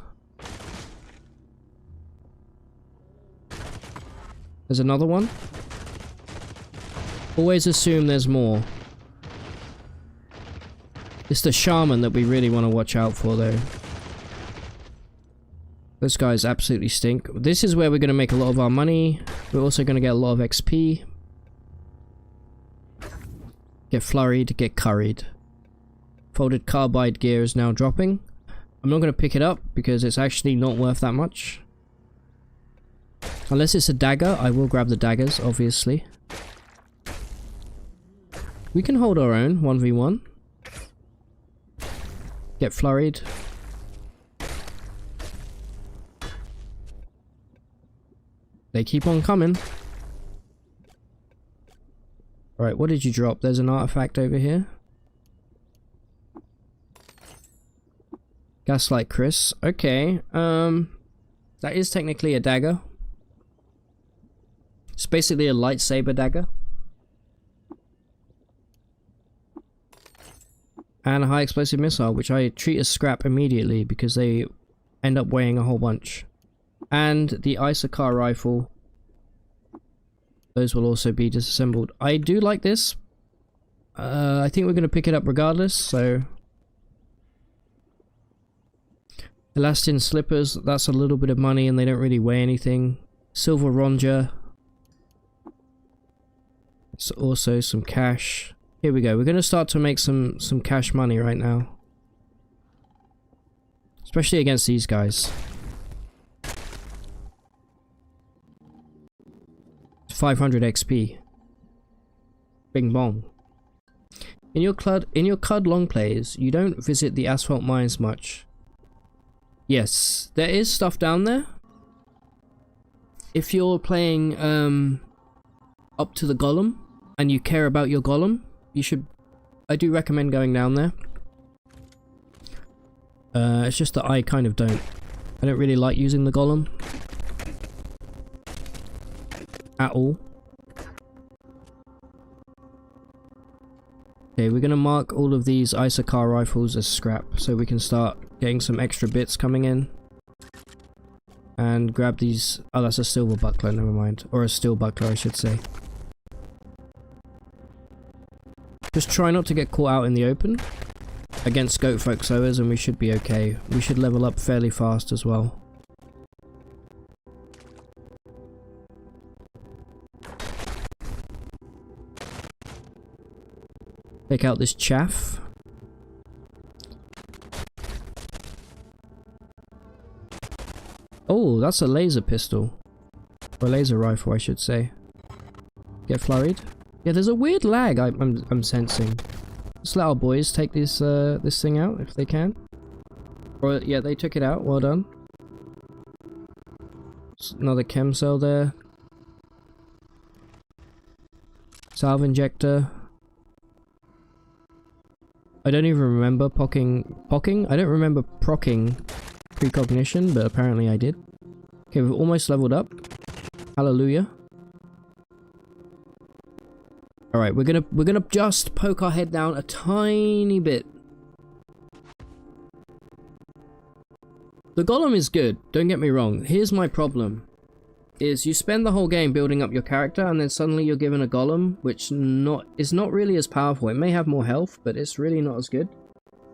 S1: There's another one. Always assume there's more. It's the shaman that we really want to watch out for, though. Those guys absolutely stink. This is where we're going to make a lot of our money. We're also going to get a lot of XP. Get flurried, get curried. Folded carbide gear is now dropping. I'm not going to pick it up because it's actually not worth that much. Unless it's a dagger, I will grab the daggers, obviously. We can hold our own, 1v1. Get flurried. They keep on coming. Alright, what did you drop? There's an artifact over here. Gaslight Chris. Okay, that is technically a dagger. It's basically a lightsaber dagger. And a high explosive missile, which I treat as scrap immediately because they end up weighing a whole bunch. And the Isakar rifle. Those will also be disassembled. I do like this. I think we're going to pick it up regardless, so... Elastin slippers, that's a little bit of money and they don't really weigh anything. Silver Ronger. It's also some cash. Here we go. We're going to start to make some cash money right now. Especially against these guys. 500 XP. Bing bong. In your CUD long plays, you don't visit the asphalt mines much. Yes, there is stuff down there. If you're playing up to the golem and you care about your golem, you should. I do recommend going down there. It's just that I kind of don't. I don't really like using the golem at all. Okay, we're gonna mark all of these Isokar rifles as scrap so we can start getting some extra bits coming in. And grab these. Oh, that's a silver buckler, never mind. Or a steel buckler, I should say. Just try not to get caught out in the open against goat folk sowers and we should be okay. We should level up fairly fast as well. Take out this chaff. Oh, that's a laser pistol. Or a laser rifle, I should say. Get flurried. Yeah, there's a weird lag I'm sensing. Let's let our boys take this this thing out if they can. Or yeah, they took it out. Well done. Another chem cell there. Salve injector. I don't even remember pocking. I don't remember procking precognition, but apparently I did. Okay, we've almost leveled up. Hallelujah. Alright, we're gonna just poke our head down a tiny bit. The golem is good, don't get me wrong. Here's my problem. Is you spend the whole game building up your character and then suddenly you're given a golem, which is not really as powerful. It may have more health, but it's really not as good.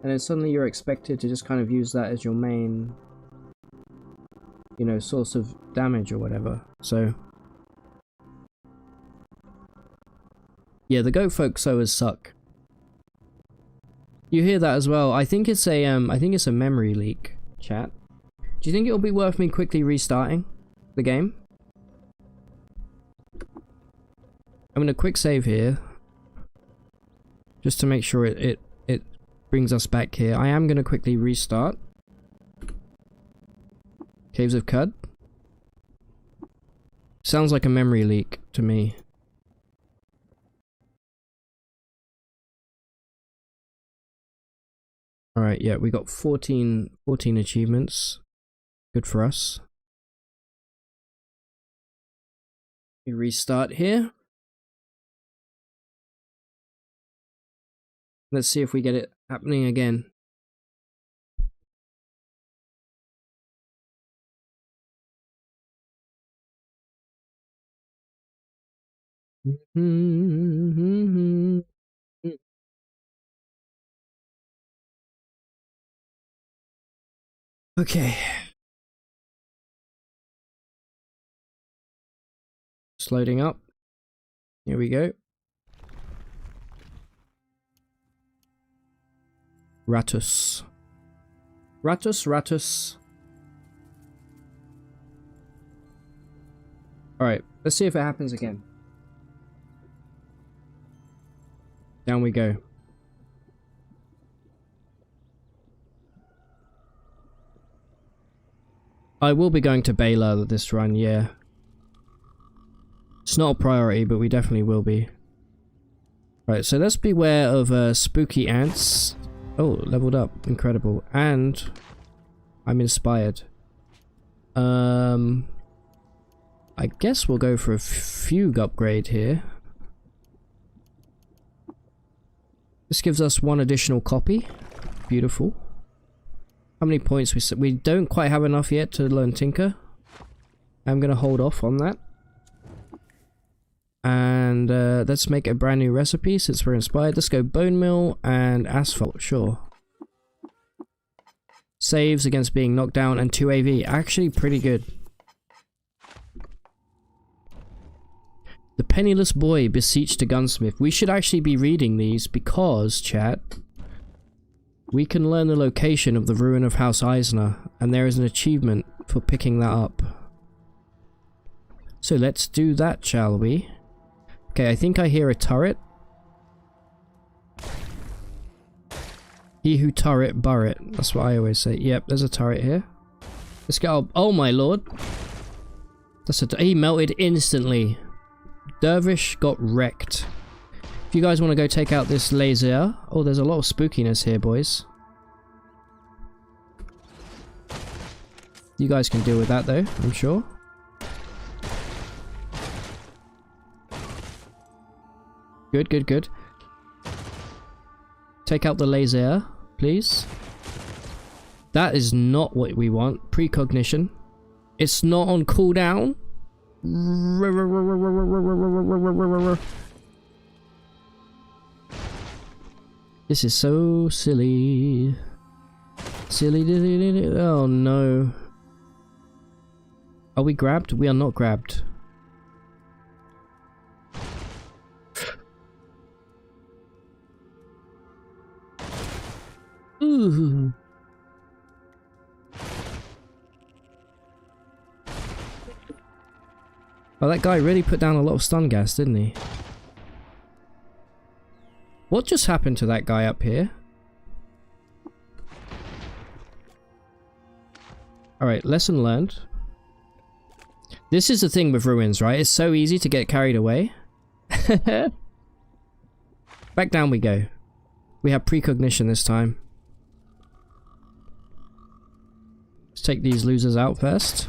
S1: And then suddenly you're expected to just kind of use that as your main, you know, source of damage or whatever. So yeah, the goat folk sowers suck. You hear that as well. I think it's a memory leak, chat. Do you think it'll be worth me quickly restarting the game? I'm gonna quick save here, just to make sure it brings us back here. I am gonna quickly restart. Caves of Cud. Sounds like a memory leak to me. Alright, yeah, we got 14 achievements. Good for us. We restart here. Let's see if we get it happening again. Okay. It's loading up. Here we go. Ratus. Ratus. Alright, let's see if it happens again. Down we go. I will be going to Baylor this run, yeah. It's not a priority, but we definitely will be. Right, so let's beware of spooky ants. Oh, leveled up. Incredible. And I'm inspired. I guess we'll go for a fugue upgrade here. This gives us one additional copy. Beautiful. How many points we don't quite have enough yet to learn Tinker. I'm gonna hold off on that. And let's make a brand new recipe since we're inspired. Let's go bone meal and asphalt, sure. Saves against being knocked down and 2 AV. Actually pretty good. The Penniless Boy beseeched a gunsmith. We should actually be reading these because, chat, we can learn the location of the ruin of House Eisner, and there is an achievement for picking that up. So let's do that, shall we? Okay, I think I hear a turret. He who turret, burret. That's what I always say. Yep, there's a turret here. Let's get up. Oh my lord. He melted instantly. Dervish got wrecked. If you guys want to go take out this laser... Oh, there's a lot of spookiness here, boys. You guys can deal with that, though, I'm sure. Good, good, good. Take out the laser, please. That is not what we want. Precognition. It's not on cooldown. This is so silly. Silly. Oh no. Are we grabbed? We are not grabbed. Ooh. Well, that guy really put down a lot of stun gas, didn't he? What just happened to that guy up here? Alright, lesson learned. This is the thing with ruins, right? It's so easy to get carried away. Back down we go. We have precognition this time. Let's take these losers out first.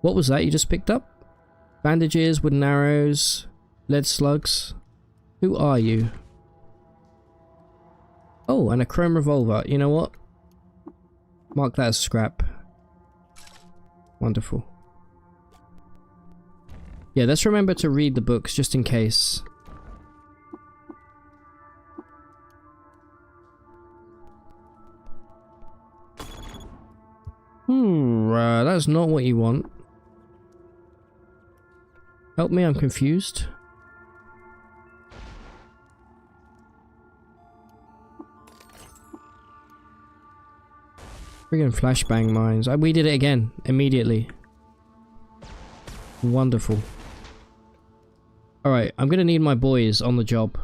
S1: What was that you just picked up? Bandages, wooden arrows, lead slugs. Who are you? Oh, and a chrome revolver. You know what? Mark that as scrap. Wonderful. Yeah, let's remember to read the books just in case. That's not what you want. Help me, I'm confused. Friggin' flashbang mines. We did it again, immediately. Wonderful. Alright, I'm gonna need my boys on the job.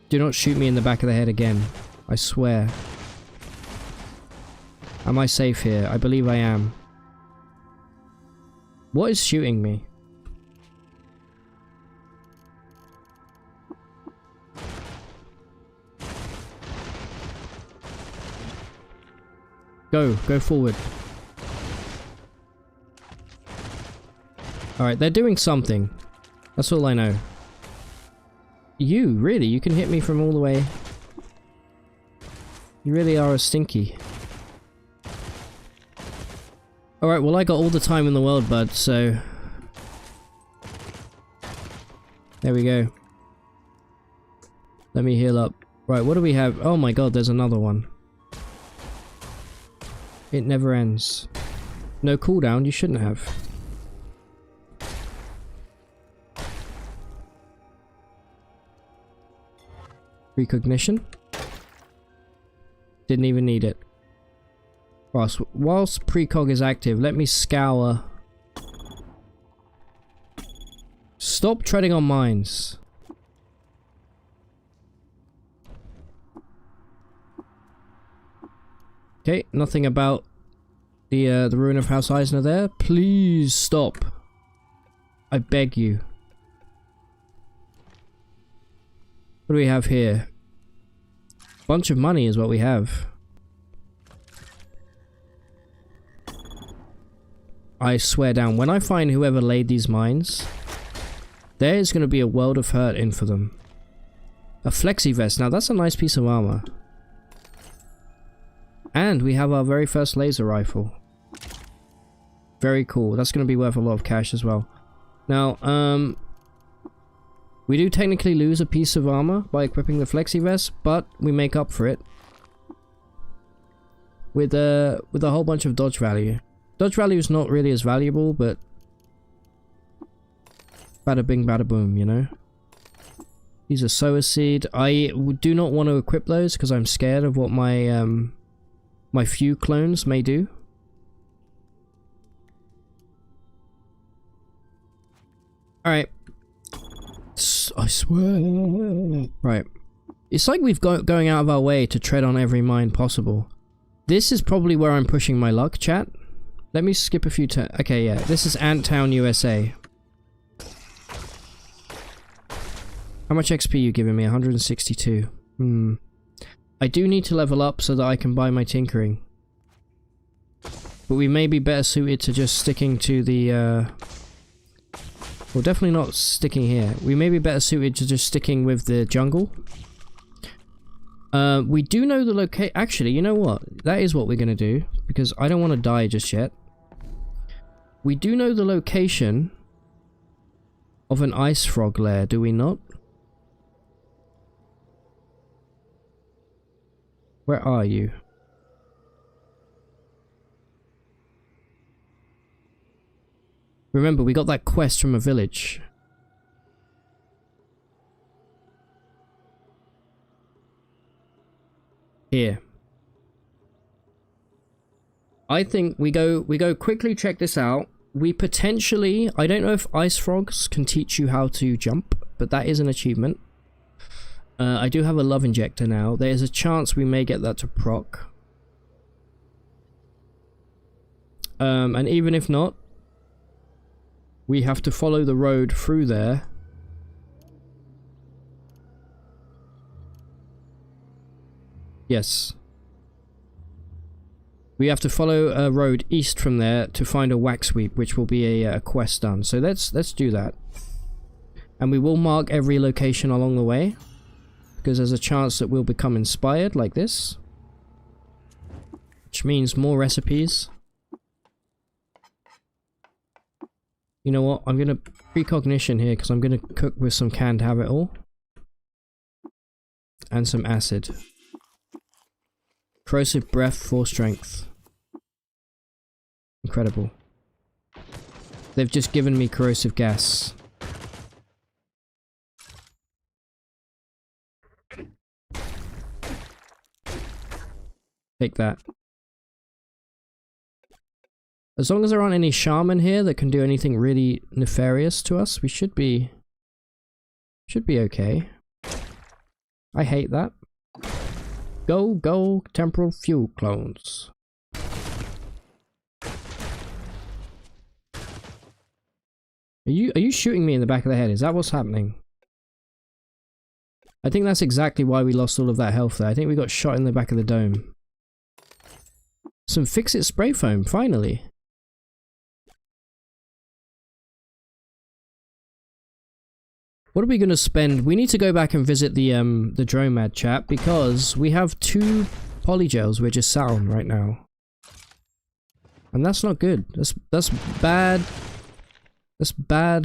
S1: Do not shoot me in the back of the head again. I swear. Am I safe here? I believe I am. What is shooting me? Go forward. Alright, they're doing something. That's all I know. You, really? You can hit me from all the way. You really are a stinky. Alright, well I got all the time in the world, bud, so... There we go. Let me heal up. Right, what do we have? Oh my god, there's another one. It never ends. No cooldown, you shouldn't have. Precognition. Didn't even need it. Whilst precog is active, let me scour. Stop treading on mines. Okay, nothing about the ruin of House Eisner there. Please stop. I beg you. What do we have here? Bunch of money is what we have. I swear down, when I find whoever laid these mines, there is going to be a world of hurt in for them. A flexi vest. Now that's a nice piece of armor. And we have our very first laser rifle. Very cool. That's going to be worth a lot of cash as well. Now, we do technically lose a piece of armor by equipping the flexi vest, but we make up for it with a whole bunch of dodge value. Dodge value is not really as valuable, but bada bing bada boom, you know. These are sower seed. I do not want to equip those because I'm scared of what my my few clones may do. Alright. I swear. Right. It's like we've got going out of our way to tread on every mine possible. This is probably where I'm pushing my luck, chat. Let me skip a few okay, yeah. This is Anttown, USA. How much XP are you giving me? 162. I do need to level up so that I can buy my tinkering. But we may be better suited to just sticking to the, well, definitely not sticking here. We may be better suited to just sticking with the jungle. We do know the location. Actually, you know what? That is what we're going to do. Because I don't want to die just yet. We do know the location of an ice frog lair, do we not? Where are you? Remember, we got that quest from a village. Here. I think we go quickly check this out. We potentially, I don't know if ice frogs can teach you how to jump, but that is an achievement. I do have a love injector now. There's a chance we may get that to proc. And even if not, we have to follow the road through there. Yes. We have to follow a road east from there to find a wax sweep, which will be a quest done. So let's do that. And we will mark every location along the way, because there's a chance that we'll become inspired like this. Which means more recipes. You know what? I'm gonna precognition here because I'm gonna cook with some canned habitol. And some acid. Corrosive breath, 4 strength. Incredible. They've just given me corrosive gas. Take that. As long as there aren't any shaman here that can do anything really nefarious to us, we should be okay. I hate that. Go, temporal fuel clones. Are you shooting me in the back of the head? Is that what's happening? I think that's exactly why we lost all of that health there. I think we got shot in the back of the dome. Some fix-it spray foam, finally. What are we going to spend? We need to go back and visit the Dromad chat because we have 2 polygels we're just sat on right now. And that's not good. That's bad. That's bad,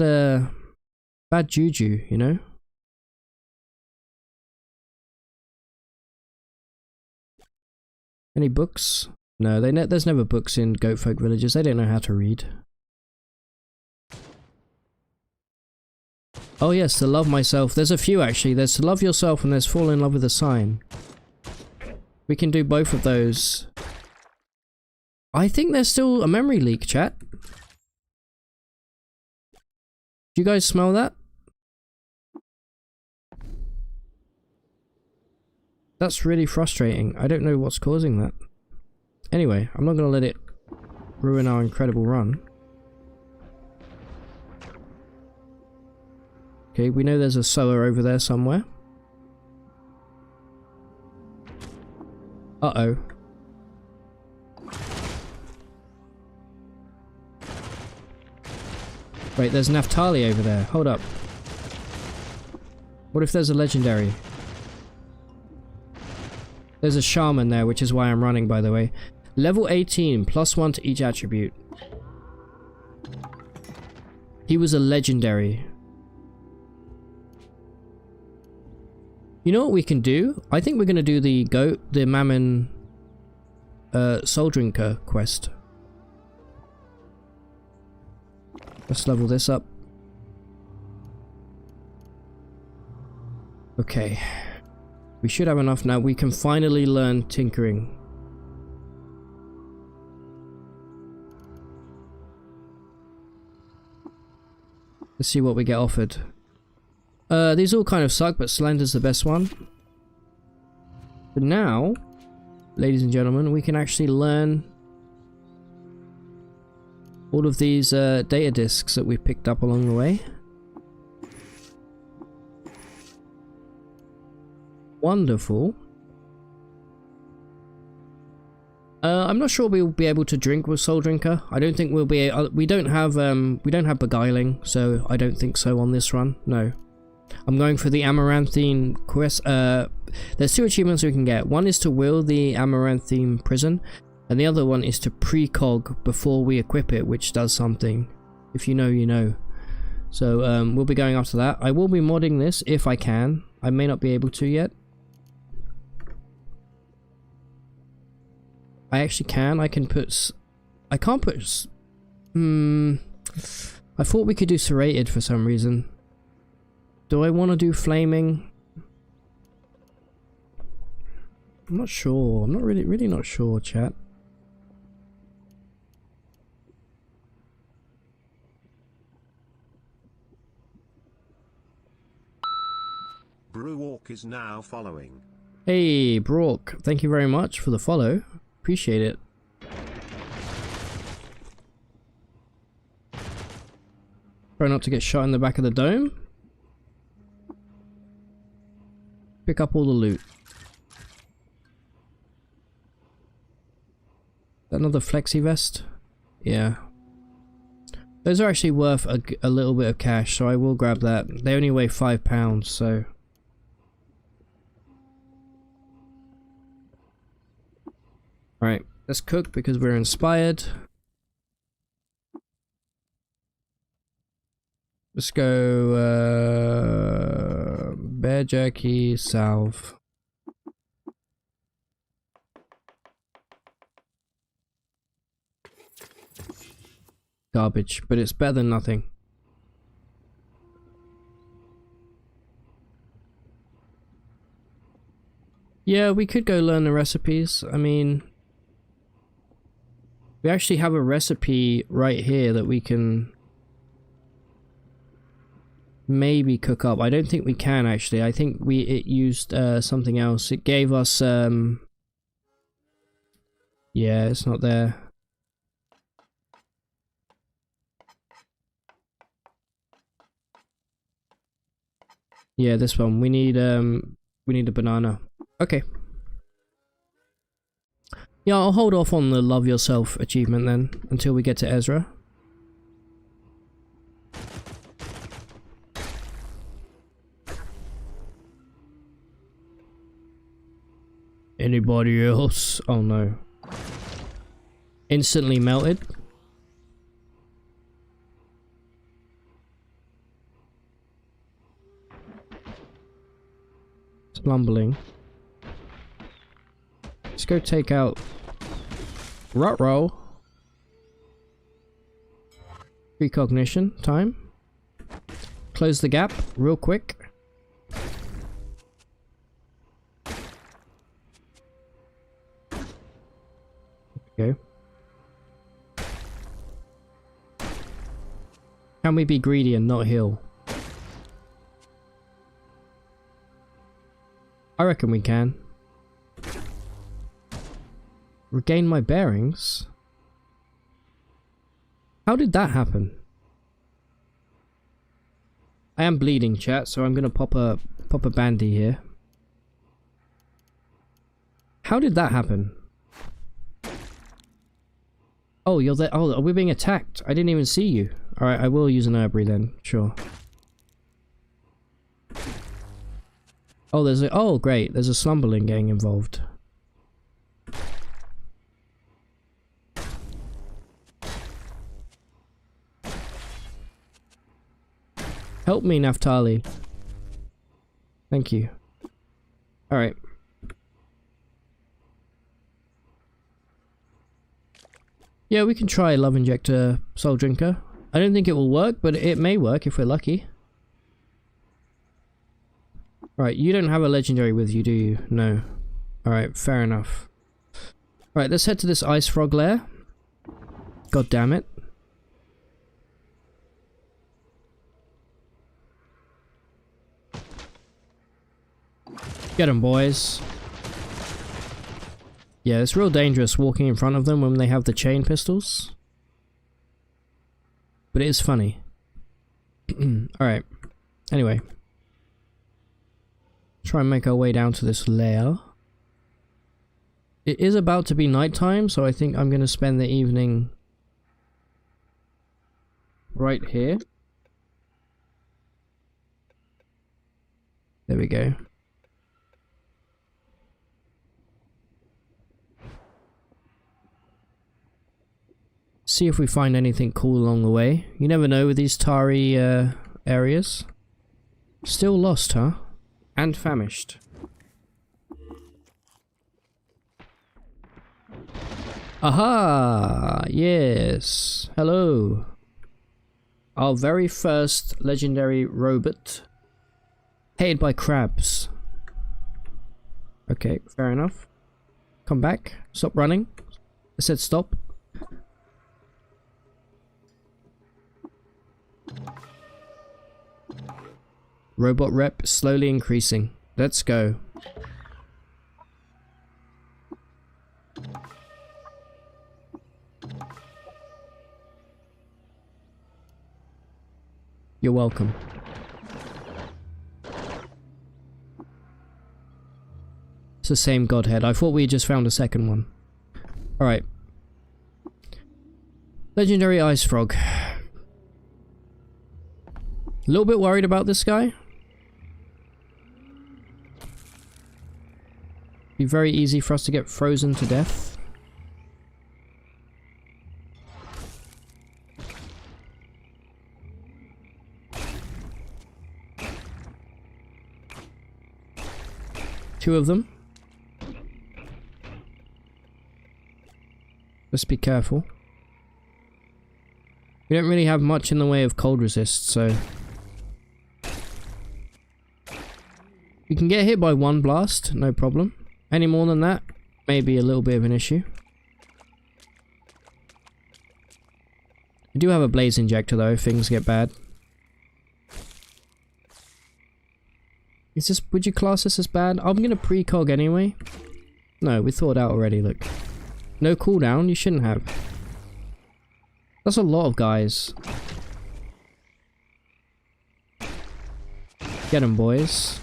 S1: bad juju, you know? Any books? No, there's never books in goatfolk villages. They don't know how to read. Oh yes, to love myself. There's a few actually. There's to love yourself and there's fall in love with a sign. We can do both of those. I think there's still a memory leak, chat. Do you guys smell that? That's really frustrating. I don't know what's causing that. Anyway, I'm not going to let it ruin our incredible run. Okay, we know there's a sower over there somewhere. Uh-oh. Wait, there's Naphtali over there. Hold up. What if there's a legendary? There's a shaman there, which is why I'm running, by the way. Level 18, +1 to each attribute. He was a legendary. You know what we can do? I think we're going to do the Mammon Soul Drinker quest. Let's level this up. Okay. We should have enough now. We can finally learn tinkering. Let's see what we get offered. These all kind of suck, but Slender's the best one. But now, ladies and gentlemen, we can actually learn all of these data disks that we picked up along the way. Wonderful. I'm not sure we'll be able to drink with Soul Drinker. I don't think we'll be. We don't have beguiling, so I don't think so on this run. No, I'm going for the Amaranthine quest. There's 2 achievements we can get. One is to will the Amaranthine prison, and the other one is to precog before we equip it, which does something. If you know, you know. So we'll be going after that. I will be modding this if I can. I may not be able to yet. I actually can. I can put... I can't put... I thought we could do serrated for some reason. Do I want to do flaming? I'm not sure. I'm not really not sure, chat.
S2: Brewwalk is now following.
S1: Hey, Brock. Thank you very much for the follow. Appreciate it. Try not to get shot in the back of the dome. Pick up all the loot. Another flexi vest? Yeah. Those are actually worth a little bit of cash, so I will grab that. They only weigh £5, so... Alright, let's cook because we're inspired. Let's go, bear jerky, salve. Garbage, but it's better than nothing. Yeah, we could go learn the recipes. I mean... We actually have a recipe right here that we can maybe cook up. I don't think we can actually. I think it used something else. It gave us yeah, it's not there. Yeah, this one. We need a banana. Okay. Yeah, I'll hold off on the Love Yourself achievement then, until we get to Ezra. Anybody else? Oh no. Instantly melted. Slumbling. Let's go take out Rutrow. Precognition time. Close the gap real quick. Okay. Can we be greedy and not heal? I reckon we can. Regain my bearings? How did that happen? I am bleeding, chat, so I'm gonna pop a bandy here. How did that happen? Oh, you're there. Oh, are we being attacked? I didn't even see you. Alright, I will use an herbery then, sure. Oh, there's a... Oh, great. There's a slumberling gang involved. Help me, Naftali. Thank you. Alright. Yeah, we can try Love Injector Soul Drinker. I don't think it will work, but it may work if we're lucky. Right, you don't have a legendary with you, do you? No. Alright, fair enough. Right, let's head to this ice frog lair. God damn it. Get 'em, boys. Yeah, it's real dangerous walking in front of them when they have the chain pistols. But it is funny. Alright. Anyway. Try and make our way down to this lair. It is about to be nighttime, so I think I'm going to spend the evening right here. There we go. See if we find anything cool along the way. You never know with these tarry areas. Still lost, huh? And famished. Aha! Yes. Hello. Our very first legendary robot. Hated by crabs. Okay, fair enough. Come back. Stop running. I said stop. Robot rep slowly increasing. Let's go. You're welcome. It's the same godhead. I thought we just found a second one. Alright. Legendary ice frog. A little bit worried about this guy. Be very easy for us to get frozen to death. Two of them. Let's be careful. We don't really have much in the way of cold resist, so... We can get hit by one blast, no problem. Any more than that, maybe a little bit of an issue. We do have a blaze injector though, if things get bad. Is this, would you class this as bad? I'm gonna precog anyway. No, we thought out already, look. No cooldown, you shouldn't have. That's a lot of guys. Get 'em, boys.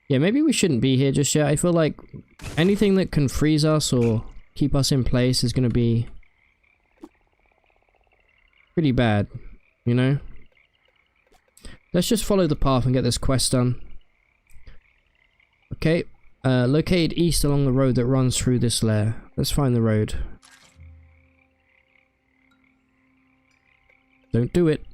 S1: Yeah, maybe we shouldn't be here just yet. I feel like anything that can freeze us or keep us in place is going to be pretty bad, you know? Let's just follow the path and get this quest done. Okay, located east along the road that runs through this lair. Let's find the road. Don't do it.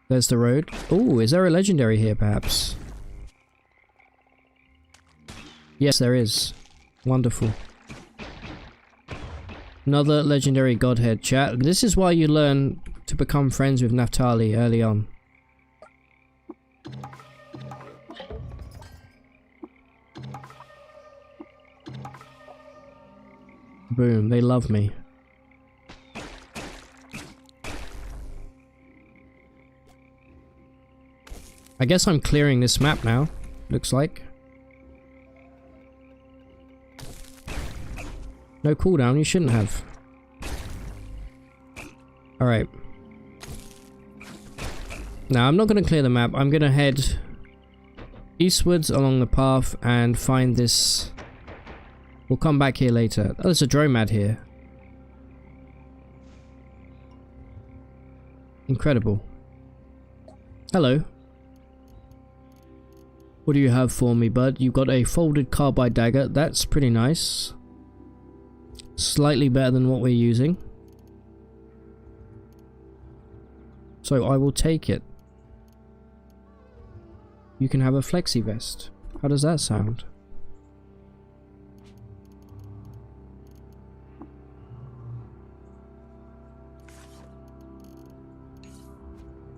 S1: There's the road. Oh, is there a legendary here, perhaps? Yes, there is. Wonderful. Another legendary godhead, chat. This is why you learn to become friends with Naftali early on. Boom, they love me. I guess I'm clearing this map now, looks like. No cooldown, you shouldn't have. Alright. Now, I'm not going to clear the map. I'm going to head eastwards along the path and find this. We'll come back here later. Oh, there's a dromad here. Incredible. Hello. What do you have for me, bud? You've got a folded carbide dagger. That's pretty nice. Slightly better than what we're using. So I will take it. You can have a flexi vest. How does that sound?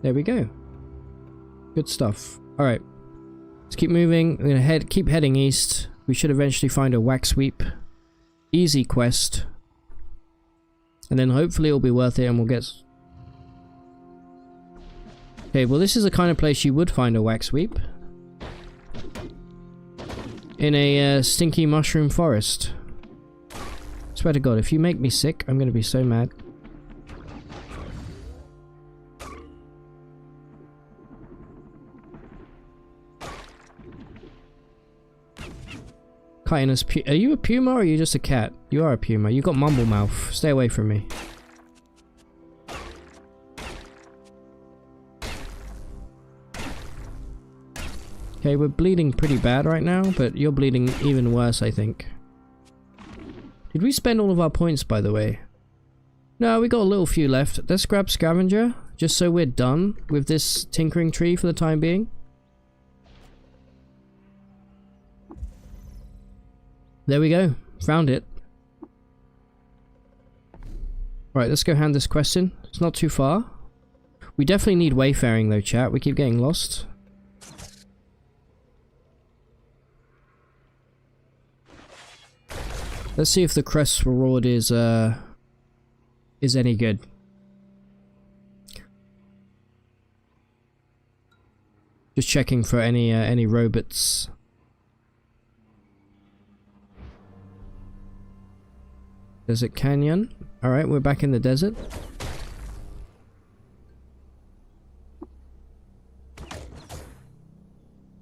S1: There we go. Good stuff. Alright. Let's keep moving. I'm gonna keep heading east. We should eventually find a wax sweep. Easy quest. And then hopefully it'll be worth it and we'll get... Okay, well this is the kind of place you would find a wax sweep. In a stinky mushroom forest. Swear to God, if you make me sick, I'm gonna be so mad. Chitinous are you a puma or are you just a cat? You are a puma. You got mumble mouth. Stay away from me. Okay, we're bleeding pretty bad right now, but you're bleeding even worse, I think. Did we spend all of our points, by the way? No, we got a little few left. Let's grab Scavenger, just so we're done with this tinkering tree for the time being. There we go. Found it. Right, let's go hand this quest in. It's not too far. We definitely need wayfaring though, chat. We keep getting lost. Let's see if the quest reward is any good. Just checking for any robots. Desert Canyon. Alright, we're back in the desert.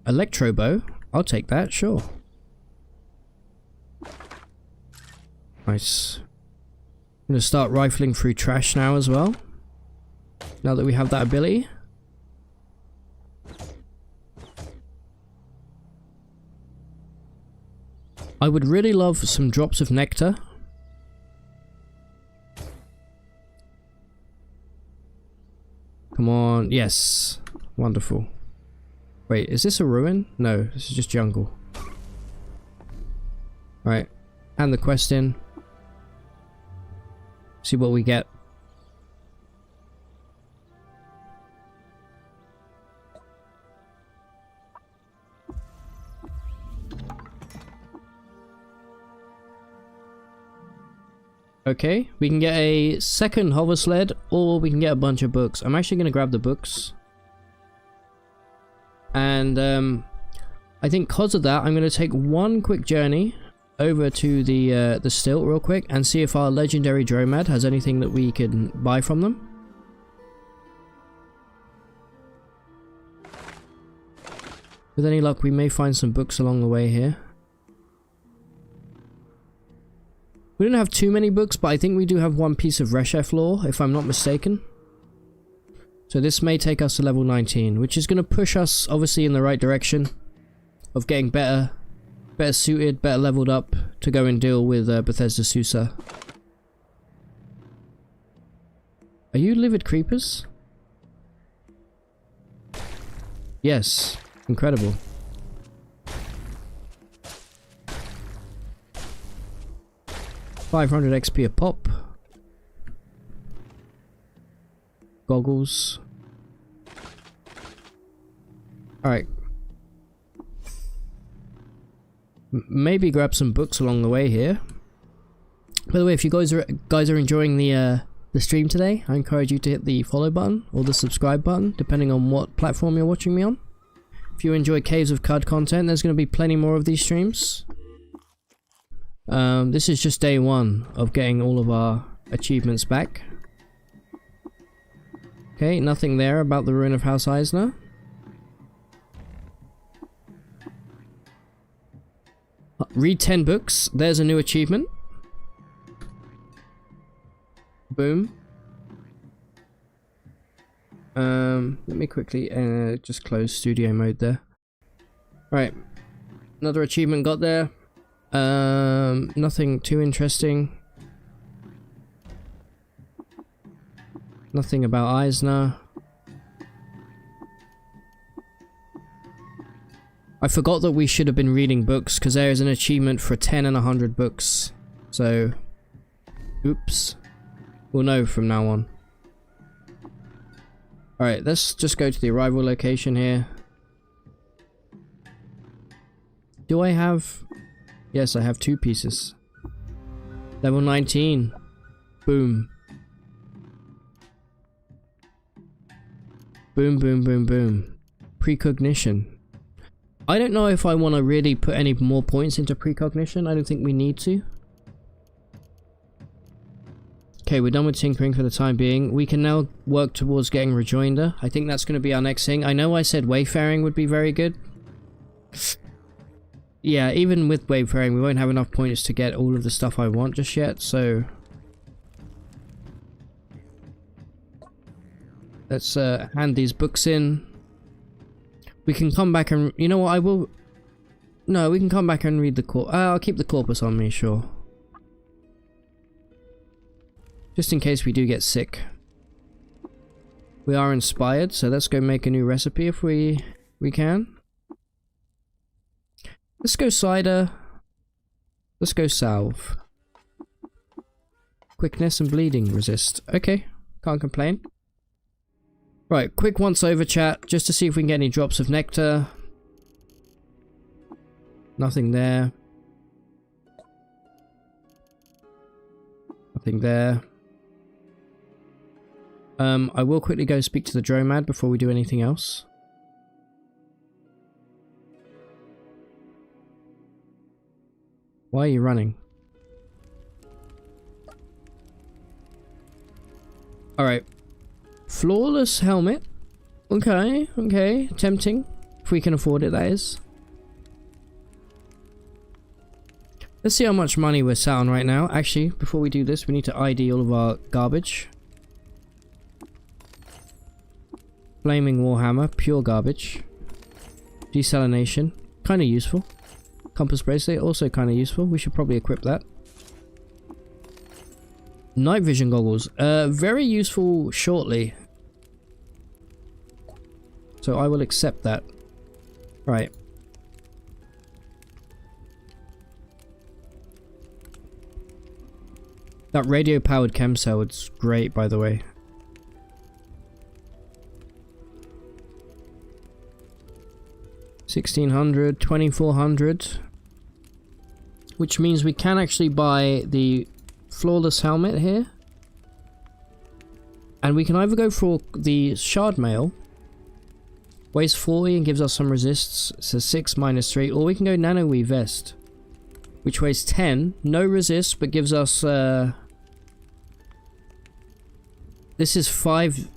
S1: Electro bow? I'll take that, sure. Nice. I'm gonna start rifling through trash now as well. Now that we have that ability. I would really love some drops of nectar. Come on, yes. Wonderful. Wait, is this a ruin? No, this is just jungle. Alright, hand the quest in. See what we get. Okay, we can get a second hover sled, or we can get a bunch of books. I'm actually going to grab the books. And I think because of that, I'm going to take one quick journey over to the stilt real quick and see if our legendary Dromad has anything that we can buy from them. With any luck, we may find some books along the way here. We don't have too many books, but I think we do have one piece of Reshef lore, if I'm not mistaken. So this may take us to level 19, which is going to push us, obviously, in the right direction of getting better suited, better leveled up to go and deal with Bethesda Susa. Are you livid creepers? Yes. Incredible. $500 XP a pop. Goggles. Alright. Maybe grab some books along the way here. By the way, if you guys are enjoying the stream today, I encourage you to hit the follow button or the subscribe button, depending on what platform you're watching me on. If you enjoy Caves of Cud content, there's going to be plenty more of these streams. This is just day one of getting all of our achievements back. Okay, nothing there about the ruin of House Eisner. Read 10 books. There's a new achievement. Boom. Let me quickly just close studio mode there. Right. Another achievement got there. Nothing too interesting. Nothing about Eisner. I forgot that we should have been reading books because there is an achievement for 10 and 100 books. So, oops. We'll know from now on. Alright, let's just go to the arrival location here. Do I have... Yes, I have 2 pieces. Level 19. Boom. Boom, boom, boom, boom. Precognition. I don't know if I want to really put any more points into precognition. I don't think we need to. Okay, we're done with tinkering for the time being. We can now work towards getting rejoinder. I think that's going to be our next thing. I know I said wayfaring would be very good. Yeah, even with wayfaring, we won't have enough points to get all of the stuff I want just yet, so... let's hand these books in. We can come back and... you know what, I will... no, we can come back and read the I'll keep the corpus on me, sure. Just in case we do get sick. We are inspired, so let's go make a new recipe if we can. Let's go cider. Let's go salve. Quickness and bleeding resist. Okay, can't complain. Right, quick once over chat, just to see if we can get any drops of nectar. Nothing there. Nothing there. I will quickly go speak to the Dromad before we do anything else. Why are you running? Alright. Flawless helmet. Okay, okay. Tempting. If we can afford it, that is. Let's see how much money we're sat on right now. Actually, before we do this, we need to ID all of our garbage. Flaming Warhammer, pure garbage. Desalination, kind of useful. Compass bracelet, also kind of useful. We should probably equip that. Night vision goggles, very useful shortly. So I will accept that. Right. That radio powered chem cell is great, by the way. $1,600, $2,400, which means we can actually buy the flawless helmet here, and we can either go for the shard mail, weighs 40 and gives us some resists, so 6 minus 3, or we can go nano weave vest, which weighs 10, no resist, but gives us this is 5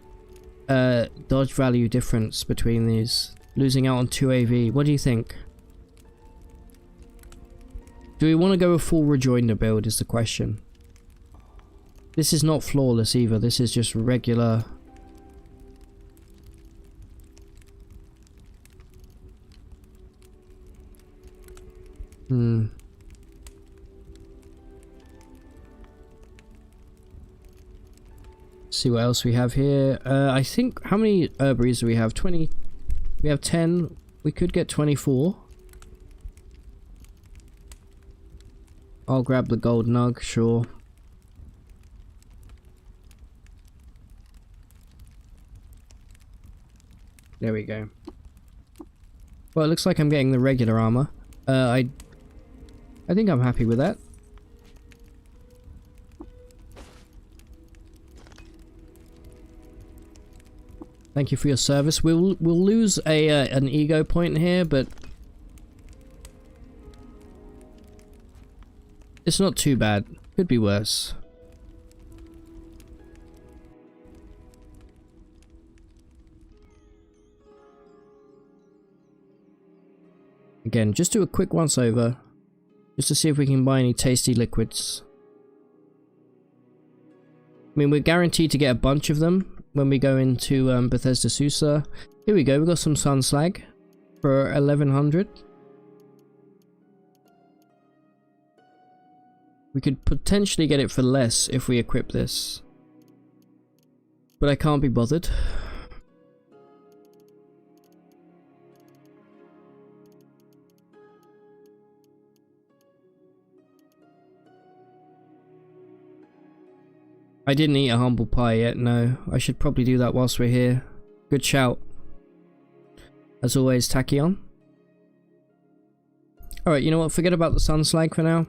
S1: dodge value difference between these. Losing out on 2 AV. What do you think? Do we want to go a full rejoinder build is the question. This is not flawless either. This is just regular. See what else we have here. I think, how many herbaries do we have? 20. We have 10. We could get 24. I'll grab the gold nug, sure. There we go. Well, it looks like I'm getting the regular armor. I think I'm happy with that. Thank you for your service. We'll lose an ego point here, but it's not too bad. Could be worse. Again, just do a quick once over, just to see if we can buy any tasty liquids. I mean, we're guaranteed to get a bunch of them when we go into Bethesda Susa. Here we go, we got some sun slag for 1100. We could potentially get it for less if we equip this, but I can't be bothered. I didn't eat a humble pie yet, no. I should probably do that whilst we're here. Good shout. As always, Tachyon. Alright, you know what? Forget about the sun slag for now.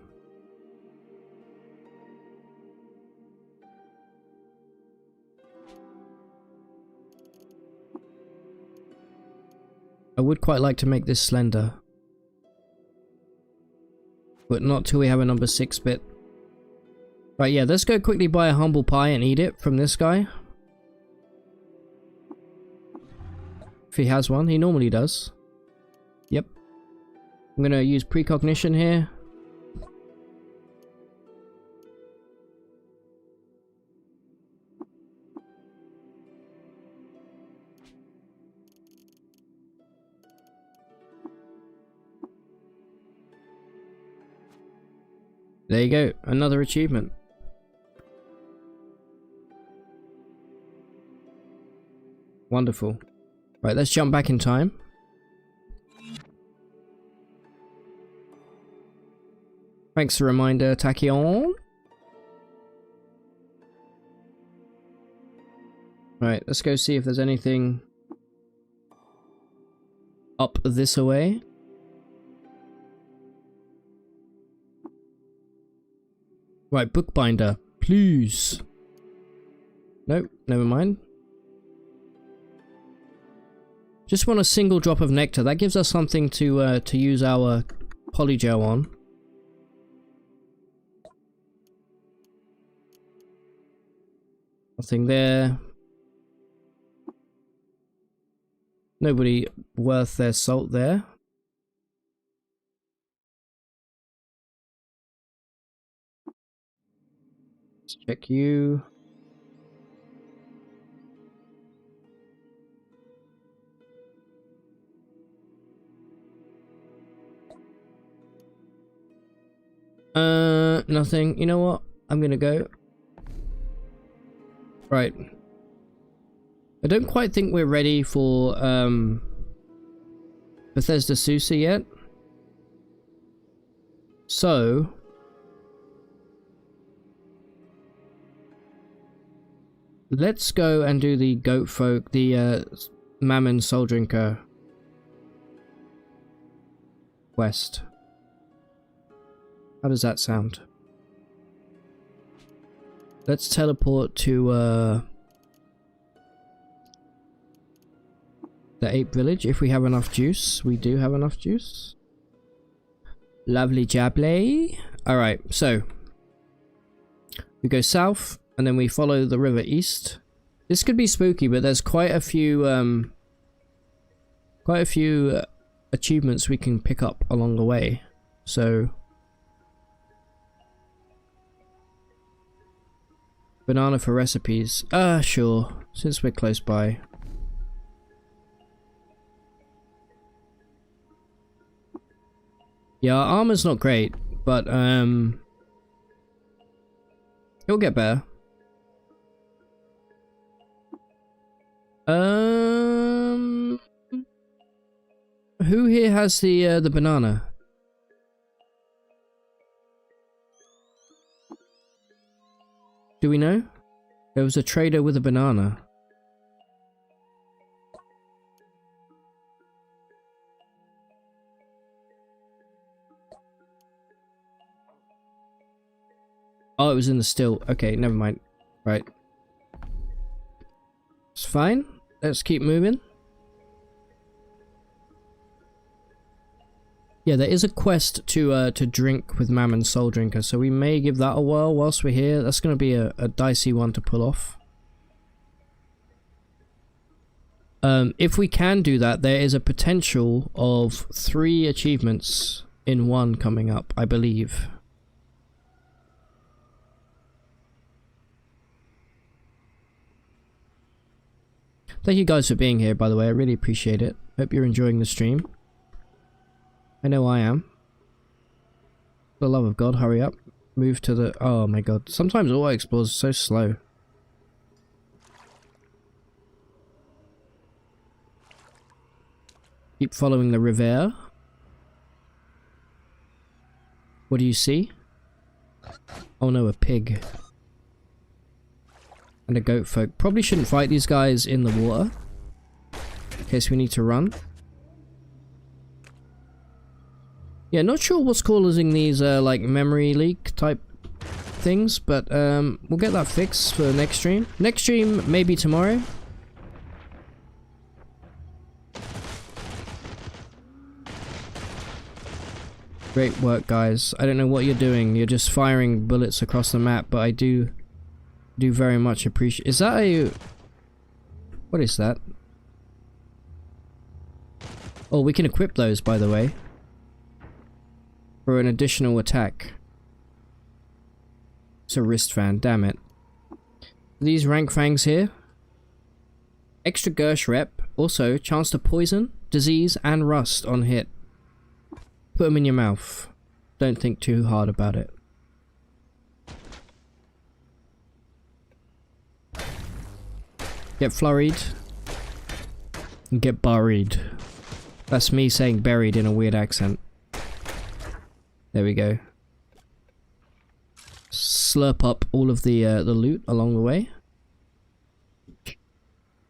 S1: I would quite like to make this slender. But not till we have a number 6 bit. Right, yeah, let's go quickly buy a humble pie and eat it from this guy. If he has one, he normally does. Yep. I'm gonna use precognition here. There you go, another achievement. Wonderful. Right, let's jump back in time. Thanks for the reminder, Tachyon. Right, let's go see if there's anything up this way. Right, bookbinder, please. Nope, never mind. Just want a single drop of nectar. That gives us something to use our polygel on. Nothing there. Nobody worth their salt there. Let's check you. Nothing. You know what? I'm gonna go. Right. I don't quite think we're ready for Bethesda Susa yet. So let's go and do the goat folk, the Mammon Soul Drinker quest. How does that sound? Let's teleport to the ape village if we have enough juice. We do have enough juice. Lovely jablay. Alright, so we go south and then we follow the river east. This could be spooky, but there's quite a few achievements we can pick up along the way. So banana for recipes. Sure, since we're close by. Yeah, our armor's not great, but it'll get better. Who here has the banana? Do we know? There was a trader with a banana. Oh, it was in the still. Okay, never mind. Right. It's fine. Let's keep moving. Yeah, there is a quest to drink with Mammon Soul Drinker, so we may give that a whirl whilst we're here. That's going to be a dicey one to pull off. If we can do that, there is a potential of 3 achievements in one coming up, I believe. Thank you guys for being here, by the way. I really appreciate it. Hope you're enjoying the stream. I know I am. For the love of God, hurry up. Move to the... Oh my god. Sometimes Auto Explores so slow. Keep following the river. What do you see? Oh no, a pig. And a goat folk. Probably shouldn't fight these guys in the water. In case we need to run. Yeah, not sure what's causing these like memory leak type things, but we'll get that fixed for next stream. Next stream maybe tomorrow. Great work, guys. I don't know what you're doing. You're just firing bullets across the map, but I do very much appreciate... Is that a... What is that? Oh, we can equip those, by the way. For an additional attack. It's a wrist fan, damn it. These rank fangs here. Extra Gersh rep. Also, chance to poison, disease, and rust on hit. Put them in your mouth. Don't think too hard about it. Get flurried. And get buried. That's me saying buried in a weird accent. There we go. Slurp up all of the loot along the way.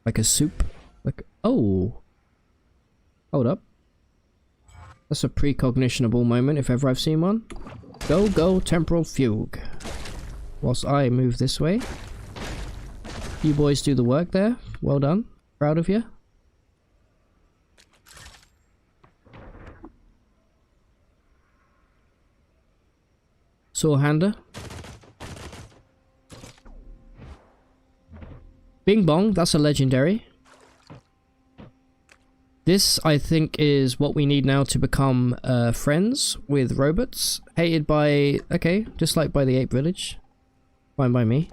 S1: Like a soup. Like, oh. Hold up. That's a precognitionable moment if ever I've seen one. Go temporal fugue. Whilst I move this way. You boys do the work there. Well done. Proud of you. Sawhander. Bing bong, that's a legendary. This, I think, is what we need now to become friends with robots. Hated by... Okay, just like by the ape village. Fine by me.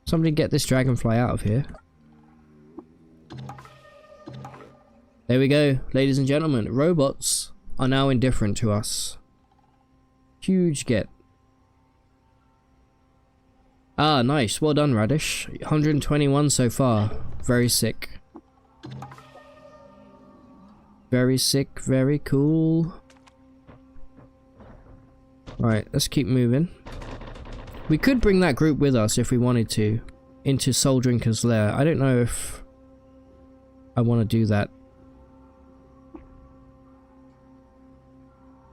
S1: Somebody get this dragonfly out of here. There we go, ladies and gentlemen. Robots are now indifferent to us. Huge get. Ah, nice. Well done, Radish. 121 so far. Very sick. Very sick, very cool. Right, let's keep moving. We could bring that group with us if we wanted to. Into Soul Drinker's Lair. I don't know if I want to do that.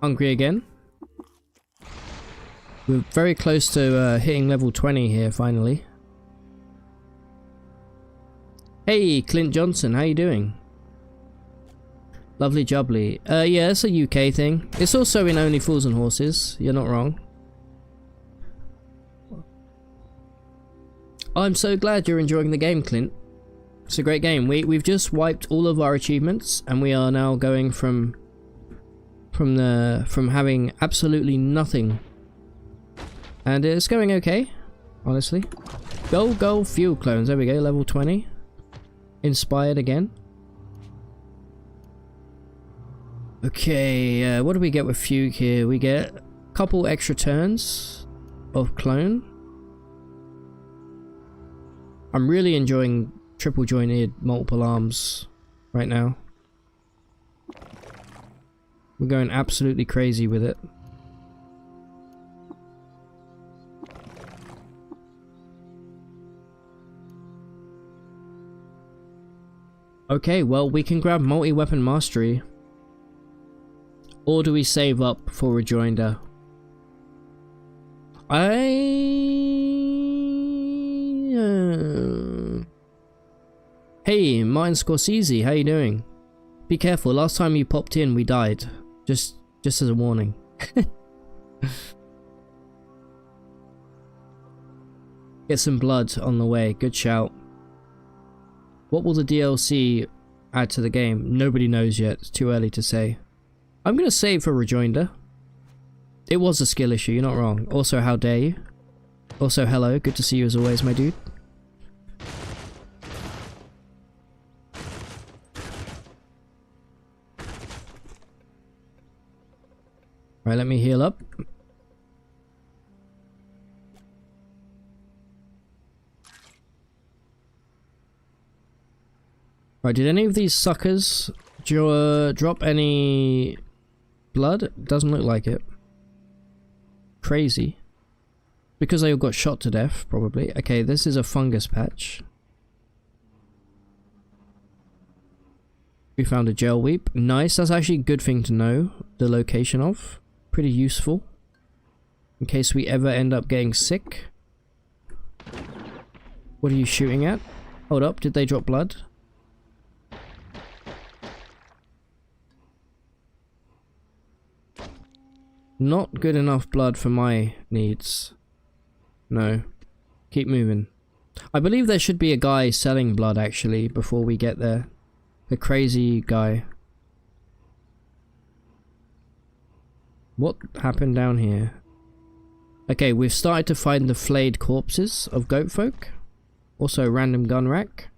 S1: Hungry again? We're very close to hitting level 20 here, finally. Hey, Clint Johnson, how you doing? Lovely jubbly. Yeah, it's a UK thing. It's also in Only Fools and Horses. You're not wrong. I'm so glad you're enjoying the game, Clint. It's a great game. We've just wiped all of our achievements, and we are now going from having absolutely nothing. And it's going okay, honestly. Go, fuel clones. There we go, level 20. Inspired again. Okay, what do we get with Fugue here? We get a couple extra turns of clone. I'm really enjoying triple jointed multiple arms right now. We're going absolutely crazy with it. Okay, well, we can grab multi-weapon mastery. Or do we save up for rejoinder? Hey, Martin Scorsese, how you doing? Be careful, last time you popped in, we died. Just as a warning. Get some blood on the way, good shout. What will the DLC add to the game? Nobody knows yet, it's too early to say. I'm gonna save for rejoinder. It was a skill issue, you're not wrong. Also, how dare you? Also, hello, good to see you as always, my dude. Right, let me heal up. Right, did any of these suckers drop any blood? Doesn't look like it. Crazy. Because they all got shot to death, probably. Okay, this is a fungus patch. We found a gel weep. Nice, that's actually a good thing to know the location of. Pretty useful. In case we ever end up getting sick. What are you shooting at? Hold up, did they drop blood? Not good enough blood for my needs. No. Keep moving. I believe there should be a guy selling blood actually before we get there. A crazy guy. What happened down here? Okay, we've started to find the flayed corpses of goat folk. Also a random gun rack.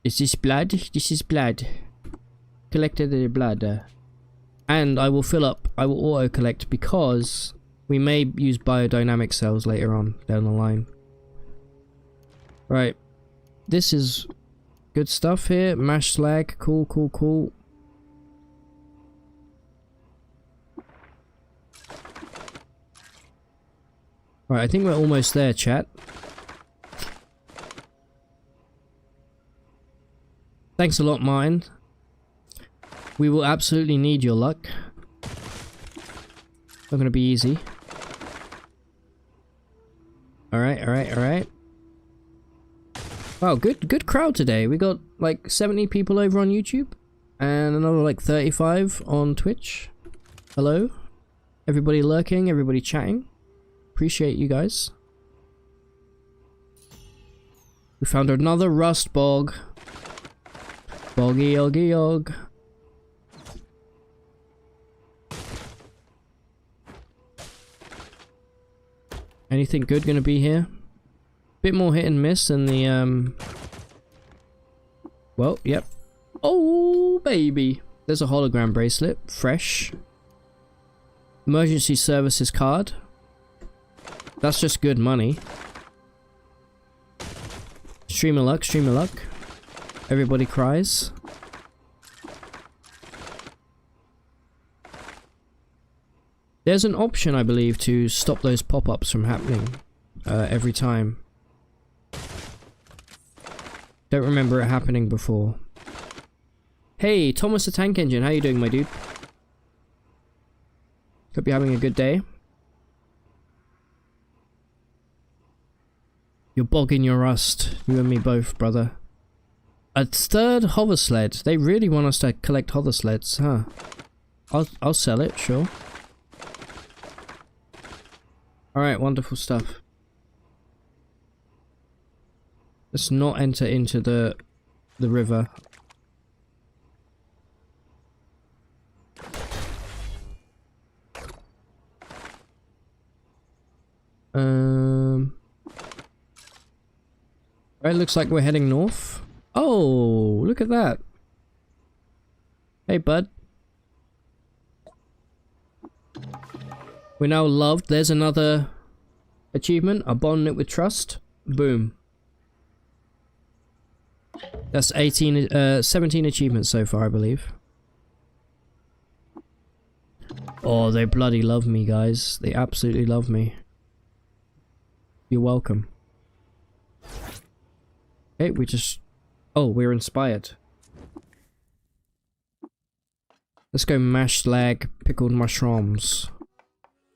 S1: Is this blood? This is blood. Collected the blood. And I will fill up, I will auto collect because we may use biodynamic cells later on down the line. Right. This is good stuff here. Mash slag. Cool, cool, cool. Right, I think we're almost there, chat. Thanks a lot, Martin. We will absolutely need your luck. Not gonna be easy. Alright, alright, alright. Wow, good crowd today. We got like 70 people over on YouTube. And another like 35 on Twitch. Hello. Everybody lurking, everybody chatting. Appreciate you guys. We found another rust bog. Boggy oggy og. Anything good gonna be here? Bit more hit and miss than the well, yep. Oh baby. There's a hologram bracelet. Fresh. Emergency services card. That's just good money. Stream of luck, stream of luck. Everybody cries. There's an option, I believe, to stop those pop-ups from happening every time. Don't remember it happening before. Hey, Thomas the Tank Engine, how you doing, my dude? Hope you're having a good day. You're bogging your rust. You and me both, brother. A third hover sled. They really want us to collect hover sleds, huh? I'll sell it, sure. Alright, wonderful stuff. Let's not enter into the river. Right, looks like we're heading north. Oh, look at that. Hey, bud. We're now loved. There's another achievement. A bond it with trust. Boom. That's 17 achievements so far, I believe. Oh, they bloody love me, guys. They absolutely love me. You're welcome. Hey, we just... Oh, we're inspired. Let's go mashed slag, pickled mushrooms.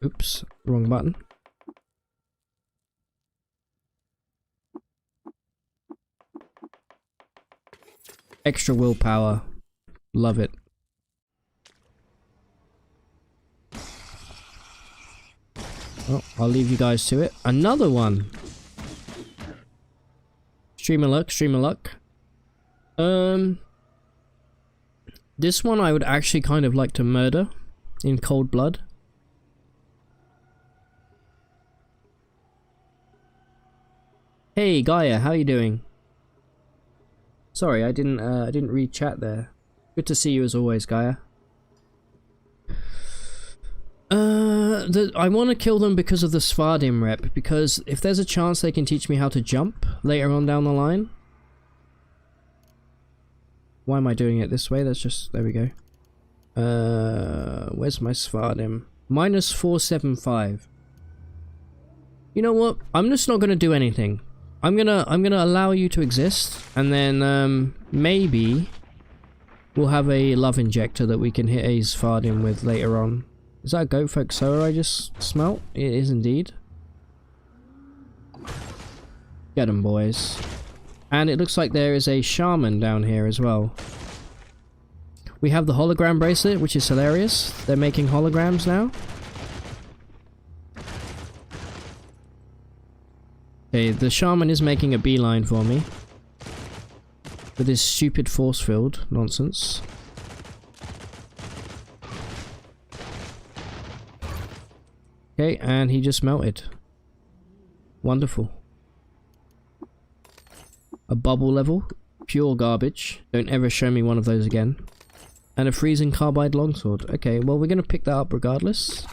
S1: Oops, wrong button. Extra willpower. Love it. Oh, I'll leave you guys to it. Another one! Stream of luck, stream of luck. This one I would actually kind of like to murder in cold blood. Hey Gaia, how you doing? Sorry, I didn't read chat there. Good to see you as always, Gaia. I want to kill them because of the Svardim rep, because if there's a chance they can teach me how to jump later on down the line. Why am I doing it this way? That's just... there we go. Where's my Svardim? Minus 475. You know what? I'm just not gonna do anything. I'm gonna allow you to exist, and then maybe we'll have a love injector that we can hit a Svardim with later on. Is that a goat folk sower I just smelt? It is indeed. Get 'em, boys. And it looks like there is a shaman down here as well. We have the hologram bracelet, which is hilarious. They're making holograms now. Okay, the shaman is making a beeline for me. With his stupid force field nonsense. Okay, and he just melted. Wonderful. A bubble level. Pure garbage. Don't ever show me one of those again. And a freezing carbide longsword. Okay, well we're going to pick that up regardless.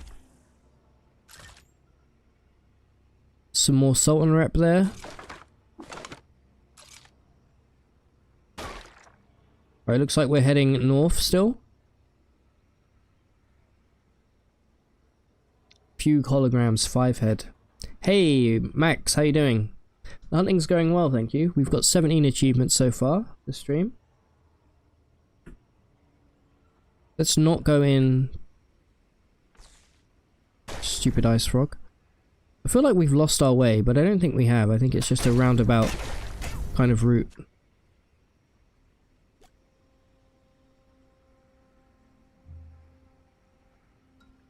S1: Some more Sultan rep there. Alright, looks like we're heading north still. Fugue holograms, 5 head. Hey, Max, how you doing? The hunting's going well, thank you. We've got 17 achievements so far, this stream. Let's not go in... Stupid ice frog. I feel like we've lost our way, but I don't think we have. I think it's just a roundabout kind of route.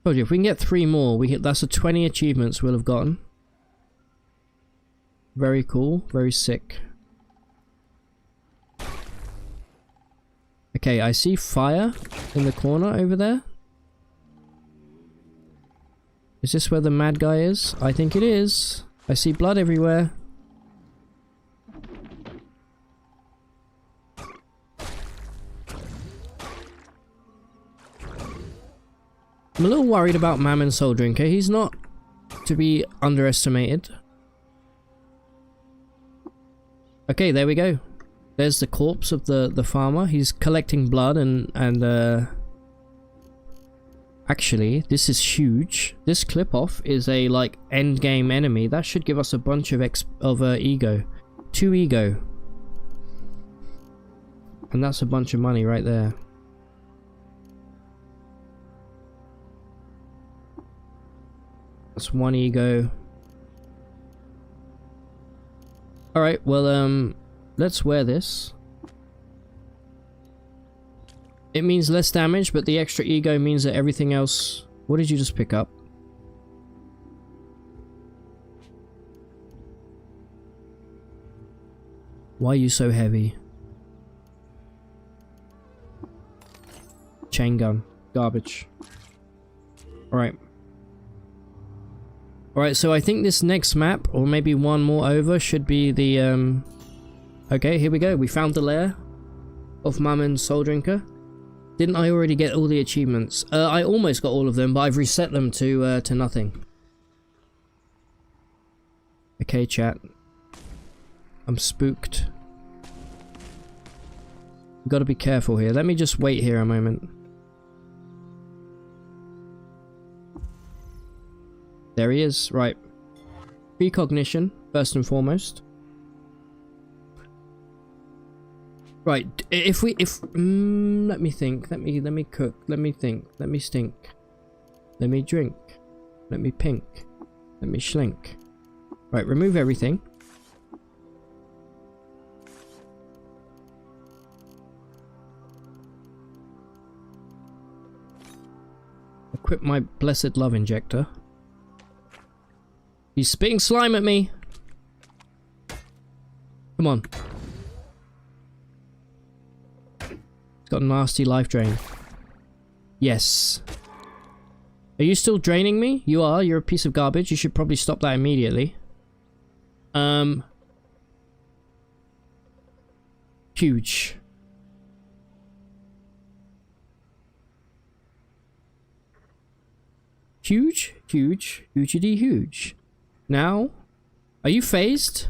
S1: Told you, if we can get 3 more, that's a 20 achievements we'll have gotten. Very cool, very sick. Okay, I see fire in the corner over there. Is this where the mad guy is? I think it is. I see blood everywhere. I'm a little worried about Mammon Soul Drinker. He's not to be underestimated. Okay, there we go. There's the corpse of the farmer. He's collecting blood and actually, this is huge. This clip-off is a, like, end-game enemy. That should give us a bunch of ego. 2 ego. And that's a bunch of money right there. That's 1 ego. Alright, well, let's wear this. It means less damage, but the extra ego means that everything else... What did you just pick up? Why are you so heavy? Chain gun. Garbage. Alright. Alright, so I think this next map, or maybe one more over, should be the, Okay, here we go. We found the lair of Mammon Soul Drinker. Didn't I already get all the achievements? I almost got all of them, but I've reset them to nothing. Okay, chat. I'm spooked. Gotta be careful here. Let me just wait here a moment. There he is. Right. Precognition, first and foremost. Right, let me think, let me cook, let me think, let me stink, let me drink, let me pink, let me schlink. Right, remove everything. Equip my blessed love injector. He's spitting slime at me! Come on. Got a nasty life drain. Yes. Are you still draining me? You are. You're a piece of garbage. You should probably stop that immediately. Huge. Huge, huge, hugity huge. Now, are you phased?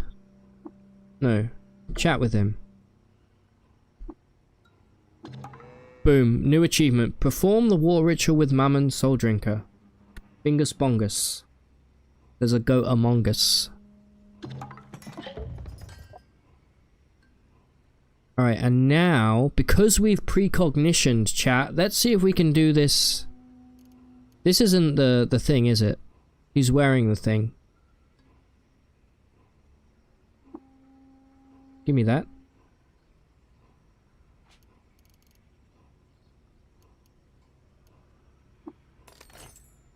S1: No. Chat with him. Boom. New achievement. Perform the war ritual with Mammon Soul Drinker. Bingus bongus. There's a goat among us. Alright, and now, because we've precognitioned, chat, let's see if we can do this. This isn't the thing, is it? He's wearing the thing. Give me that.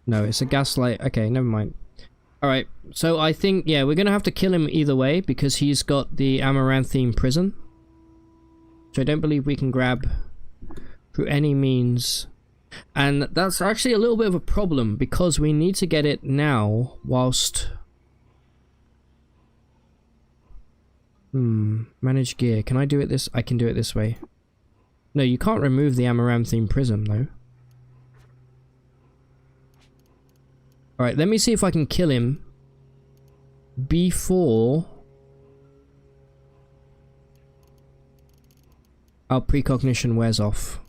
S1: No, it's a gaslight. Okay, never mind. Alright, so I think, yeah, we're gonna have to kill him either way because he's got the Amaranthine prison. Which I don't believe we can grab through any means. And that's actually a little bit of a problem because we need to get it now whilst... manage gear. Can I do it this? I can do it this way. No, you can't remove the Amaranthine prism though. Alright, let me see if I can kill him before our precognition wears off.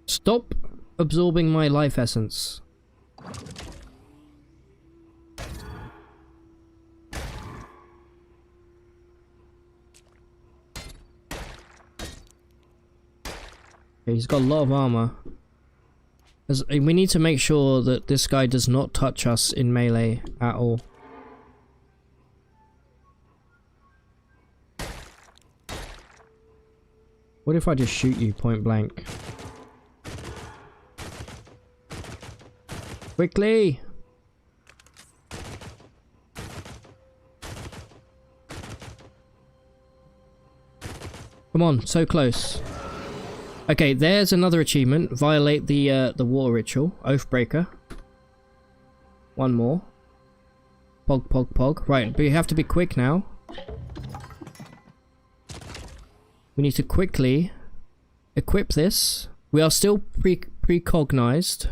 S1: Stop absorbing my life essence. Okay, he's got a lot of armor. We need to make sure that this guy does not touch us in melee at all. What if I just shoot you point blank? Quickly! Come on, so close. Okay, there's another achievement. Violate the war ritual. Oathbreaker. One more. Pog, pog, pog. Right, but you have to be quick now. We need to quickly equip this. We are still precognized,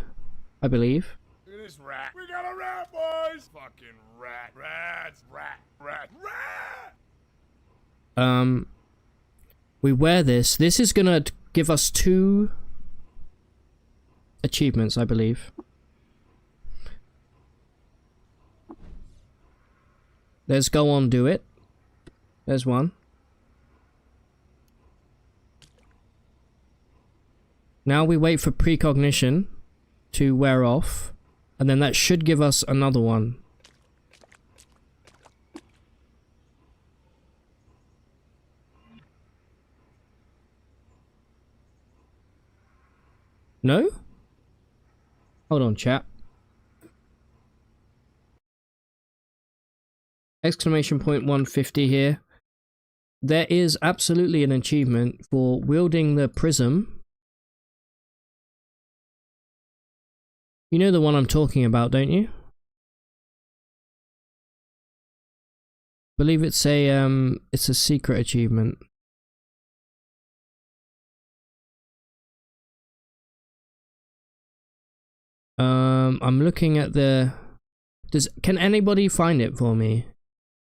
S1: I believe.
S3: Look at this rat. We got a rat, boys. Fucking rat. Rats. Rat. Rat. Rat.
S1: We wear this. This is gonna give us 2 achievements, I believe. Let's go on, do it. There's one. Now we wait for precognition to wear off, and then that should give us another one. No? Hold on, chat. Exclamation point 150 here. There is absolutely an achievement for wielding the prism. You know the one I'm talking about, don't you? Believe it's a secret achievement. I'm looking at the... Can anybody find it for me?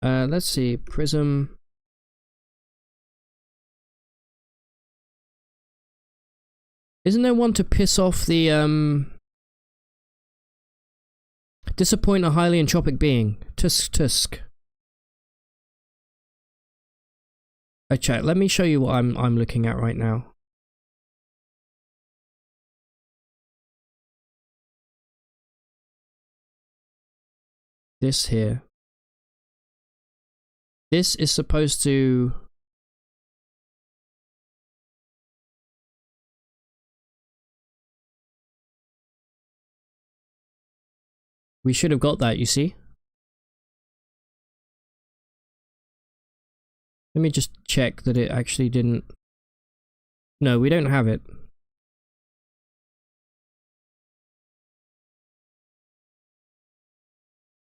S1: Let's see, prism... Isn't there one to piss off the, disappoint a highly entropic being? Tusk, tusk. Oh, chat, let me show you what I'm looking at right now. This here. This is supposed to... We should have got that, you see? Let me just check that it actually didn't... No, we don't have it.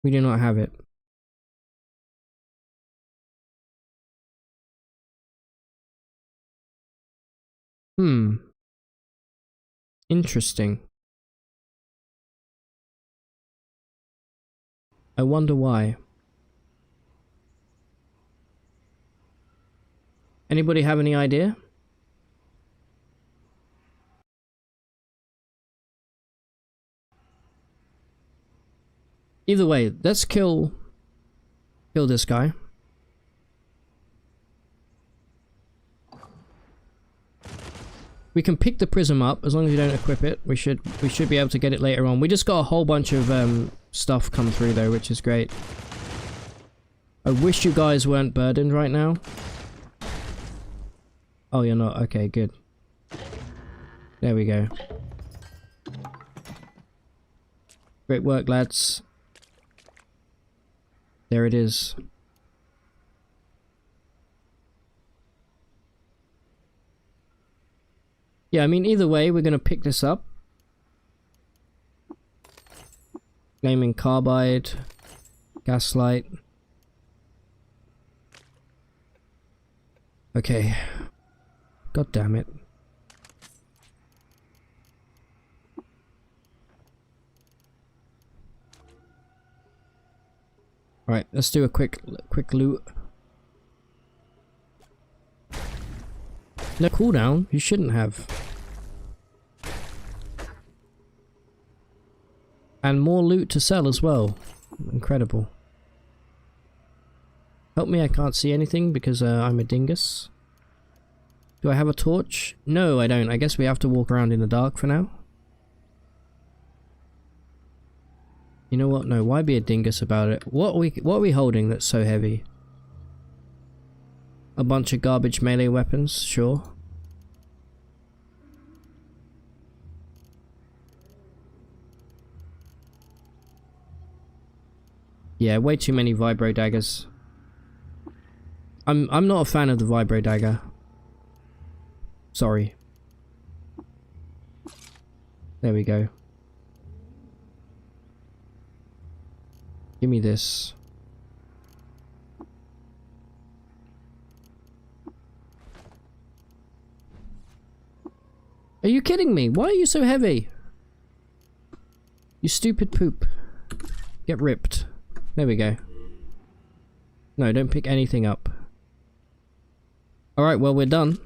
S1: We do not have it. Interesting. I wonder why. Anybody have any idea? Either way, let's kill Kill this guy. We can pick the prism up as long as you don't equip it. We should be able to get it later on. We just got a whole bunch of stuff come through though, which is great. I wish you guys weren't burdened right now. Oh, you're not. Okay, good. There we go. Great work, lads. There it is. Yeah, I mean, either way, we're going to pick this up. Flaming carbide. Gaslight. Okay. God damn it. Alright, let's do a quick loot. No cooldown? You shouldn't have. And more loot to sell as well. Incredible. Help me, I can't see anything because I'm a dingus. Do I have a torch? No, I don't. I guess we have to walk around in the dark for now. You know what? No, why be a dingus about it? What are we holding that's so heavy? A bunch of garbage melee weapons, sure. Yeah, way too many vibro daggers. I'm not a fan of the vibro dagger. Sorry. There we go. Give me this. Are you kidding me? Why are you so heavy? You stupid poop. Get ripped. There we go. No, don't pick anything up. Alright, well, we're done.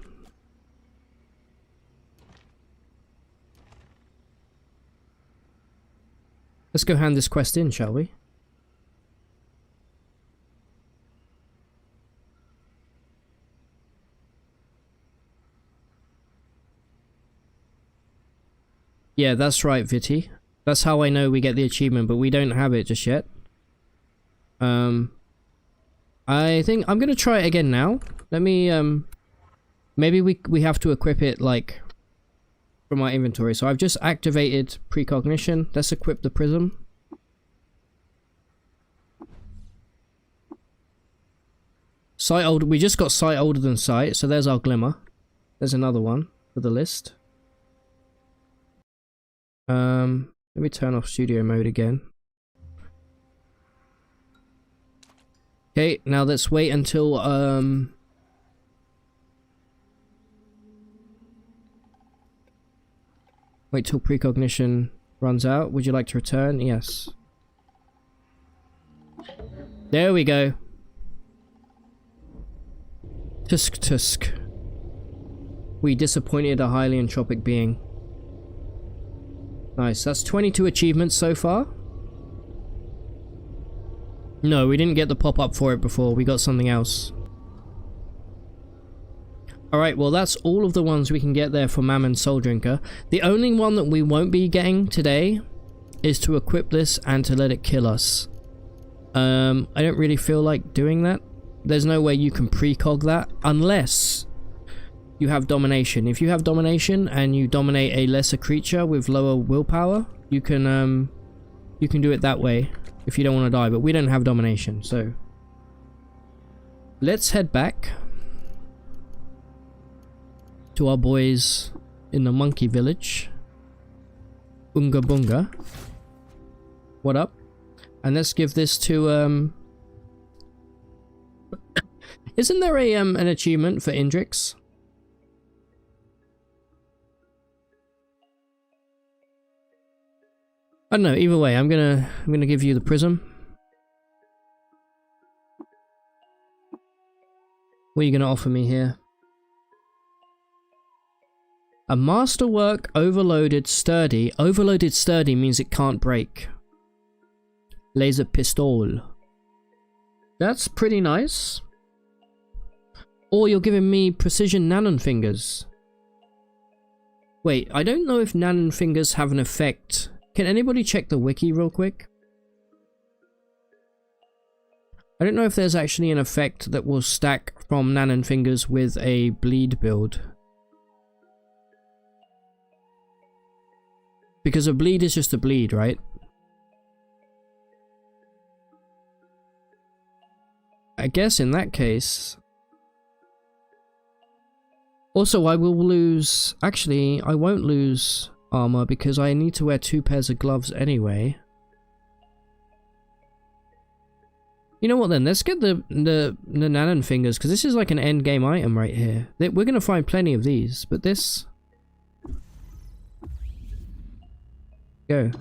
S1: Let's go hand this quest in, shall we? Yeah, that's right, Viti. That's how I know we get the achievement, but we don't have it just yet. I think I'm gonna try it again now. Let me, maybe we have to equip it, like, from our inventory. So I've just activated precognition. Let's equip the prism. Sight older, we just got sight older than sight, so there's our glimmer. There's another one for the list. Let me turn off studio mode again. Okay, now let's wait until, wait till precognition runs out. Would you like to return? Yes. There we go. Tusk tusk. We disappointed a highly entropic being. Nice, that's 22 achievements so far. No, we didn't get the pop-up for it before. We got something else. Alright, well that's all of the ones we can get there for Mammon Soul Drinker. The only one that we won't be getting today is to equip this and to let it kill us. I don't really feel like doing that. There's no way you can precog that unless you have domination. If you have domination and you dominate a lesser creature with lower willpower, you can do it that way if you don't want to die, but we don't have domination, so let's head back to our boys in the monkey village. Unga Bunga. What up? And let's give this to isn't there a an achievement for Indrix? I don't know, either way, I'm gonna give you the prism. What are you gonna offer me here? A masterwork overloaded sturdy. Overloaded sturdy means it can't break. Laser pistol. That's pretty nice. Or you're giving me precision Nanon fingers. Wait, I don't know if Nanon fingers have an effect. Can anybody check the wiki real quick? I don't know if there's actually an effect that will stack from Nanon fingers with a bleed build. Because a bleed is just a bleed, right? I guess in that case... Also, I will lose... Actually, I won't lose armor because I need to wear 2 pairs of gloves anyway. You know what then? Let's get the Nanon fingers because this is like an end game item right here. We're going to find plenty of these, but this... Go.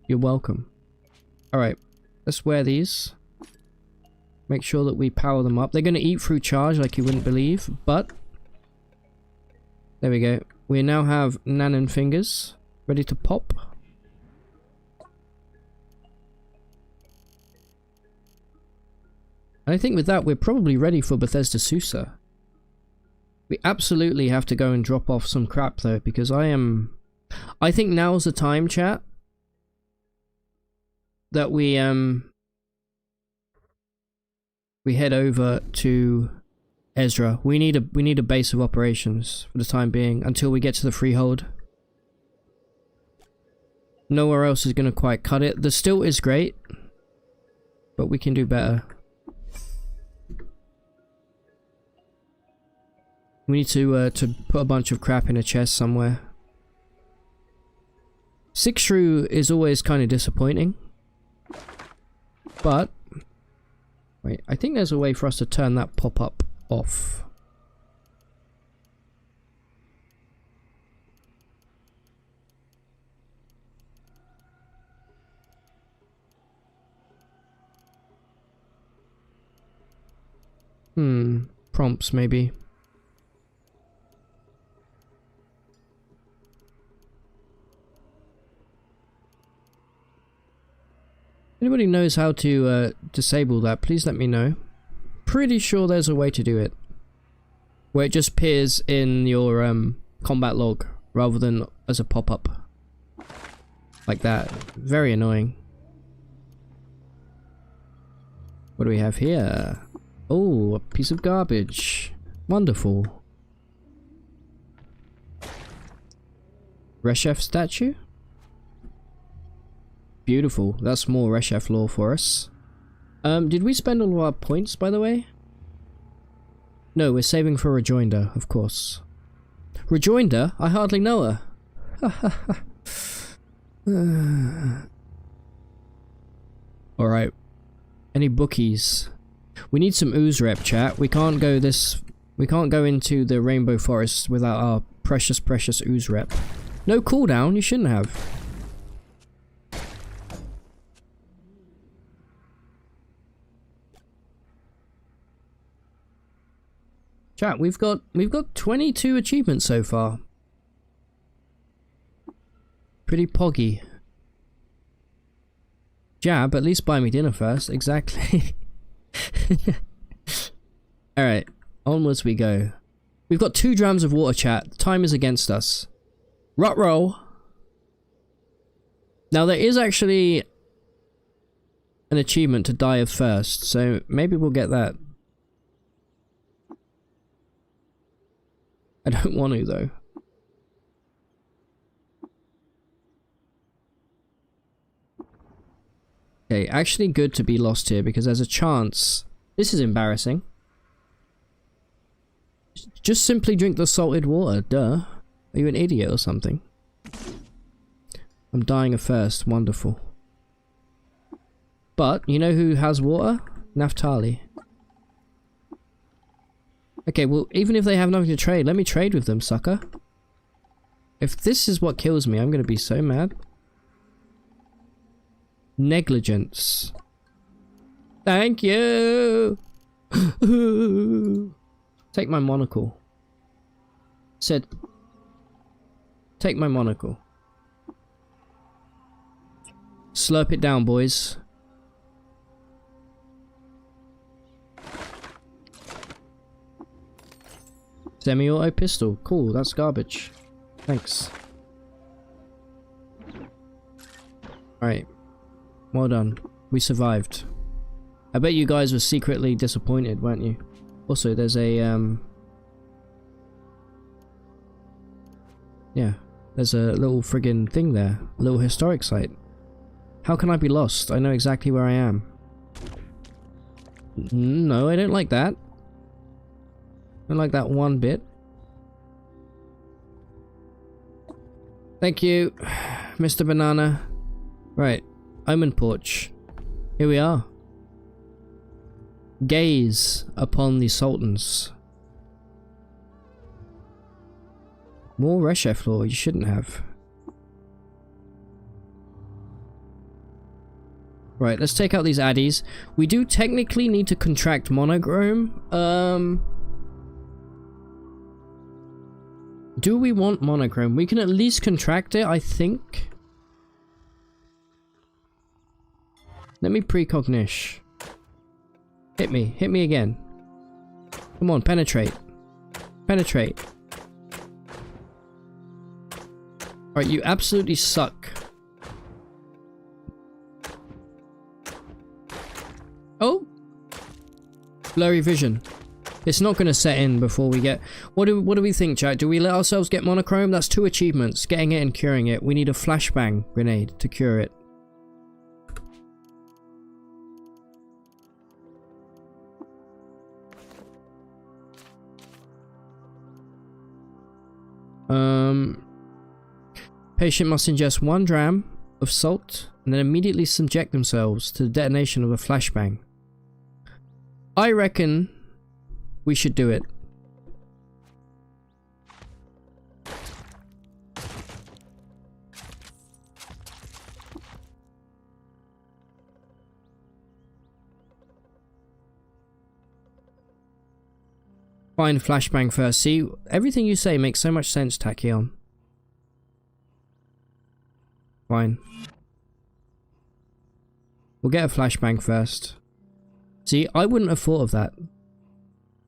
S1: You're welcome. Alright, let's wear these. Make sure that we power them up. They're going to eat through charge like you wouldn't believe, but... There we go. We now have Nanon fingers ready to pop. And I think with that we're probably ready for Bethesda Susa. We absolutely have to go and drop off some crap though, because I think now's the time, chat, that we head over to Ezra. We need a base of operations for the time being until we get to the freehold. Nowhere else is going to quite cut it. The stilt is great, but we can do better. We need to put a bunch of crap in a chest somewhere. 6 shrew is always kind of disappointing. But... Wait, I think there's a way for us to turn that pop-up off. Prompts maybe. Anybody knows how to disable that, please let me know. Pretty sure there's a way to do it. Where it just appears in your combat log rather than as a pop-up. Like that. Very annoying. What do we have here? Oh, a piece of garbage. Wonderful. Reshef statue? Beautiful. That's more Reshef lore for us. Did we spend all of our points, by the way? No, we're saving for Rejoinder, of course. Rejoinder? I hardly know her. Alright. Any bookies? We need some ooze rep, chat. We can't go into the Rainbow Forest without our precious ooze rep. No cooldown, you shouldn't have. Chat, we've got 22 achievements so far. Pretty poggy. Jab, at least buy me dinner first. Exactly. Alright, onwards we go. We've got 2 drams of water, chat. Time is against us. Rut roll. Now there is actually an achievement to die of thirst, so maybe we'll get that. I don't want to though. Okay, actually good to be lost here because there's a chance. This is embarrassing. Just simply drink the salted water, duh. Are you an idiot or something? I'm dying of thirst, wonderful. But, you know who has water? Naphtali. Okay, well, even if they have nothing to trade, let me trade with them, sucker. If this is what kills me, I'm gonna be so mad. Negligence. Thank you! Take my monocle. Said... Take my monocle. Slurp it down, boys. Semi-auto pistol. Cool, that's garbage. Thanks. Alright. Well done. We survived. I bet you guys were secretly disappointed, weren't you? Also, there's a, yeah. There's a little friggin' thing there. A little historic site. How can I be lost? I know exactly where I am. No, I don't like that. I don't like that one bit. Thank you, Mr. Banana. Right, Omen Porch. Here we are. Gaze upon the Sultans. More Resha floor, you shouldn't have. Right, let's take out these addies. We do technically need to contract monochrome. Do we want monochrome? We can at least contract it, I think. Let me precognish. Hit me again. Come on, penetrate. Penetrate. Alright, you absolutely suck. Oh! Blurry vision. It's not going to set in before we get... What do we think, chat? Do we let ourselves get monochrome? That's 2 achievements. Getting it and curing it. We need a flashbang grenade to cure it. Patient must ingest 1 dram of salt and then immediately subject themselves to the detonation of a flashbang. I reckon we should do it. Find flashbang first. See, everything you say makes so much sense, Tachyon. Fine. We'll get a flashbang first. See, I wouldn't have thought of that.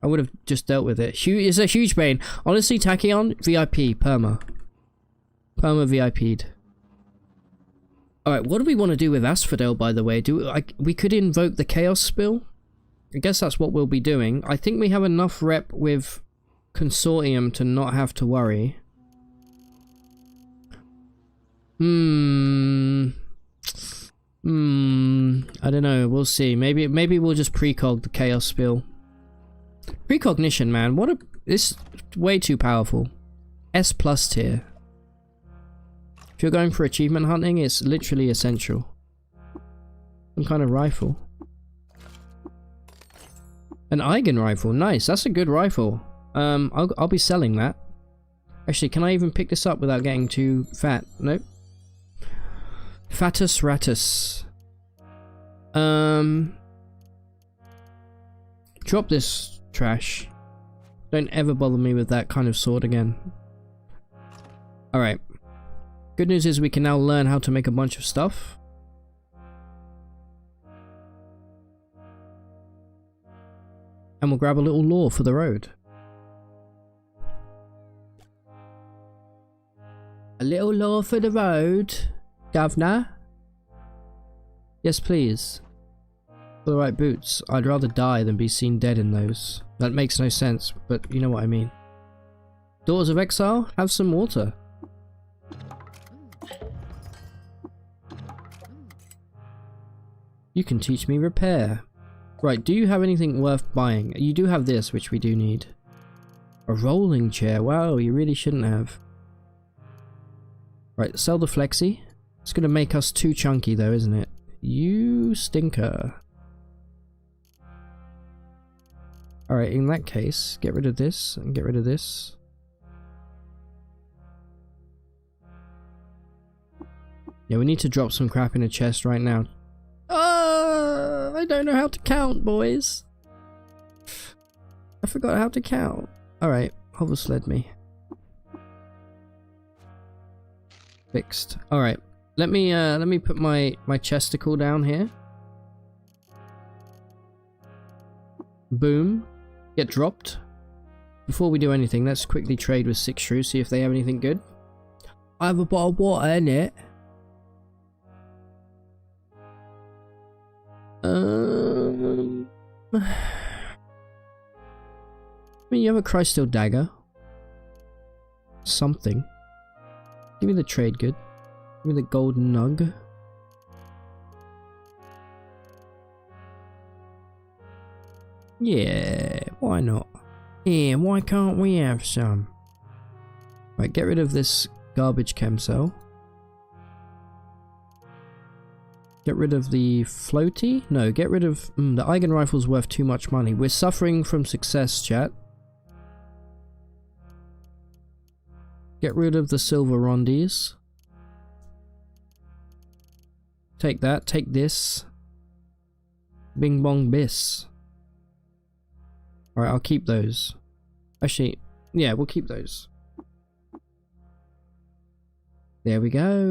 S1: I would have just dealt with it. It's a huge bane. Honestly, Tachyon, VIP, perma. Perma VIP'd. Alright, what do we want to do with Asphodel, by the way? We could invoke the Chaos Spill? I guess that's what we'll be doing. I think we have enough rep with Consortium to not have to worry. I don't know. We'll see. Maybe we'll just precog the Chaos Spill. Precognition, man. It's way too powerful. S+ tier. If you're going for achievement hunting, it's literally essential. Some kind of rifle. An Eigen rifle. Nice. That's a good rifle. I'll be selling that. Actually, can I even pick this up without getting too fat? Nope. Fatus Ratus. Drop this trash. Don't ever bother me with that kind of sword again. Alright. Good news is we can now learn how to make a bunch of stuff. And we'll grab a little lore for the road. A little lore for the road, Governor? Yes, please. For the right boots. I'd rather die than be seen dead in those. That makes no sense, but you know what I mean. Daughters of Exile, have some water. You can teach me repair. Right, do you have anything worth buying? You do have this, which we do need. A rolling chair. Wow, you really shouldn't have. Right, sell the flexi. It's going to make us too chunky though, isn't it? You stinker. Alright, in that case, get rid of this and get rid of this. Yeah, we need to drop some crap in a chest right now. I don't know how to count, boys. I forgot how to count. Alright, hover sled me. Fixed. Alright. Let me put my chesticle down here. Boom. Get dropped. before we do anything, let's quickly trade with Six Shrew, see if they have anything good. I have a bottle of water in it. I mean, you have a Crysteel Dagger. Something. Give me the trade good. Give me the Golden Nug. Yeah, why not? Yeah, why can't we have some? Right, get rid of this garbage chem cell. Get rid of the floaty? No, get rid of... the Eigen Rifle's worth too much money. We're suffering from success, chat. Get rid of the silver rondies. Take that, take this. Bing bong bis. Alright, I'll keep those. Actually, yeah, we'll keep those. There we go.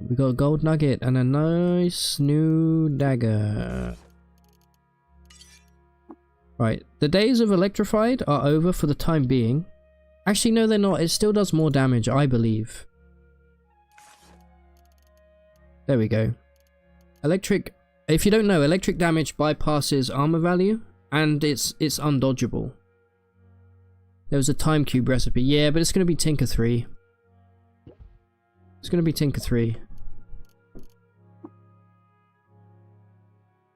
S1: We got a gold nugget and a nice new dagger. Right, the days of electrified are over for the time being. Actually, no, they're not. It still does more damage, I believe. There we go. Electric... If you don't know, electric damage bypasses armor value, and it's undodgeable. There was a time cube recipe. Yeah, but it's going to be Tinker 3. It's going to be Tinker 3.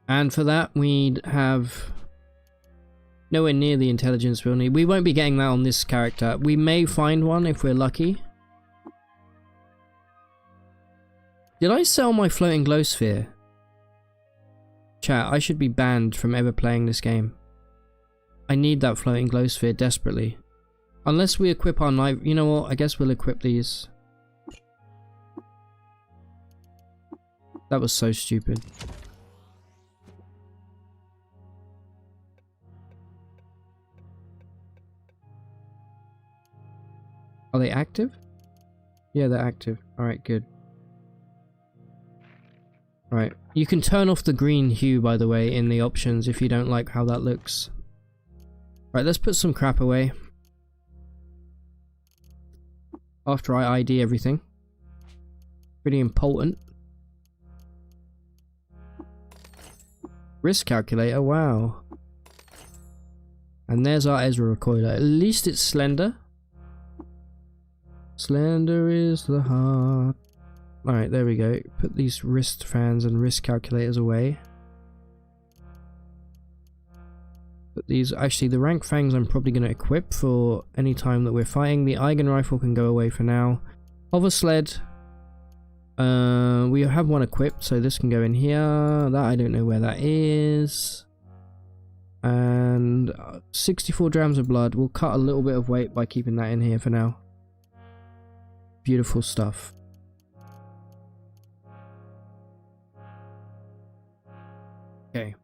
S1: And for that, we'd have... nowhere near the intelligence we'll need. We won't be getting that on this character. We may find one if we're lucky. Did I sell my floating glow sphere? Chat, I should be banned from ever playing this game. I need that floating glow sphere desperately. Unless we equip our knife. You know what? I guess we'll equip these. That was so stupid. Are they active? Yeah, they're active. Alright, good. Right. You can turn off the green hue, by the way, in the options if you don't like how that looks. Right, let's put some crap away. After I ID everything. Pretty important. Risk calculator, wow. And there's our Ezra recoiler. At least it's slender. Slender is the heart. Alright, there we go. Put these wrist fans and risk calculators away. Put these... Actually, the rank fangs I'm probably going to equip for any time that we're fighting. The Eigen Rifle can go away for now. Hover sled. We have one equipped, so this can go in here. That I don't know where that is. And 64 drams of blood. We'll cut a little bit of weight by keeping that in here for now. Beautiful stuff. Okay.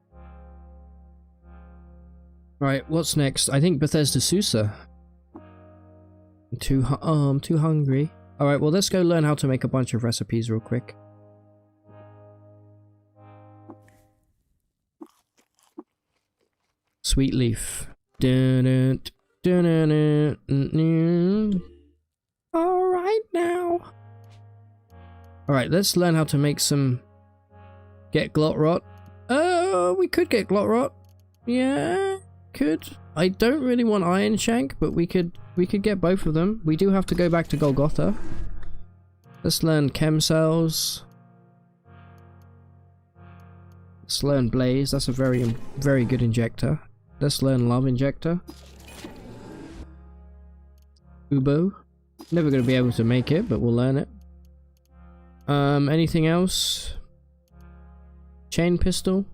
S1: Right, what's next? I think Bethesda Sousa. I'm too hungry. Alright, well let's go learn how to make a bunch of recipes real quick. Sweet leaf. Alright now. Alright, let's learn how to make some... Get glot rot. We could get glot rot. Yeah, could. I don't really want iron shank, but we could get both of them. We do have to go back to Golgotha. Let's learn chem cells. Let's learn blaze. That's a very good injector. Let's learn love injector. Ubo. Never going to be able to make it, but we'll learn it. Anything else? Chain pistol.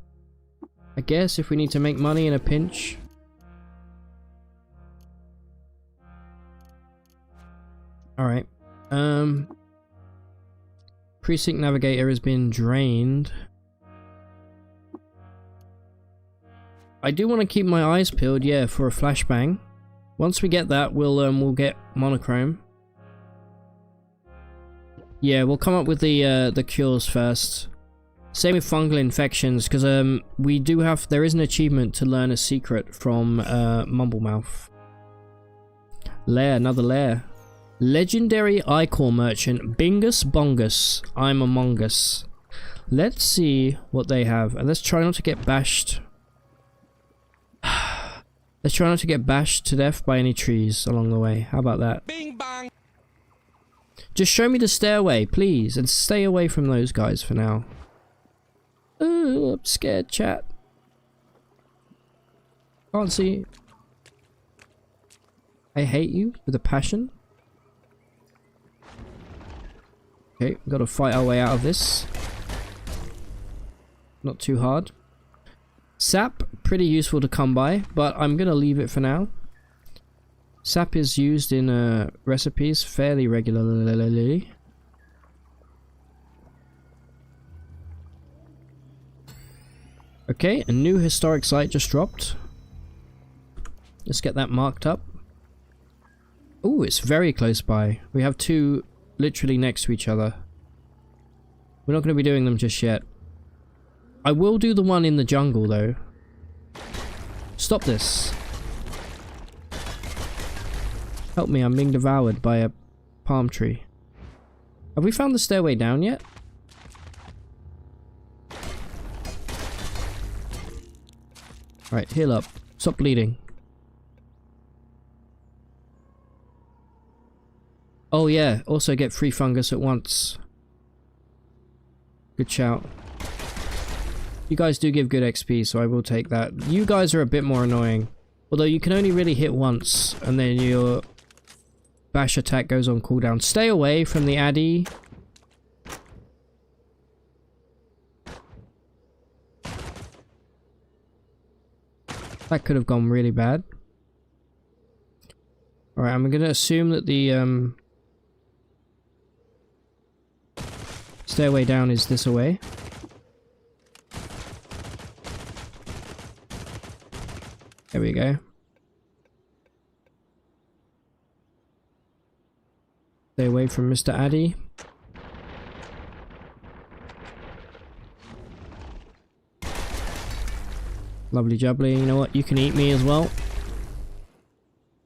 S1: I guess if we need to make money in a pinch. Alright. Precinct navigator has been drained. I do want to keep my eyes peeled, yeah, for a flashbang. Once we get that, we'll get monochrome. Yeah, we'll come up with the cures first. Same with fungal infections, because we do have, there is an achievement to learn a secret from Mumblemouth. Lair, another lair. Legendary Ichor Merchant, Bingus Bongus, I'm Among Us. Let's see what they have, and let's try not to get bashed. Let's try not to get bashed to death by any trees along the way. How about that?
S4: Bing bang.
S1: Just show me the stairway, please, and stay away from those guys for now. Ooh, I'm scared, chat. Can't see. I hate you with a passion. Okay, we've got to fight our way out of this. Not too hard. Sap, pretty useful to come by, but I'm going to leave it for now. Sap is used in recipes fairly regularly. Okay, a new historic site just dropped. Let's get that marked up. Oh, it's very close by. We have two literally next to each other. We're not going to be doing them just yet. I will do the one in the jungle though. Stop this. Help me, I'm being devoured by a palm tree. Have we found the stairway down yet? Right, heal up. Stop bleeding. Oh yeah, also get free fungus at once. Good shout. You guys do give good XP, so I will take that. You guys are a bit more annoying. Although you can only really hit once, and then your bash attack goes on cooldown. Stay away from the Addy. That could have gone really bad. Alright, I'm gonna assume that the stairway down is this away. There we go. Stay away from Mr. Addy. Lovely jubbly. You know what? You can eat me as well.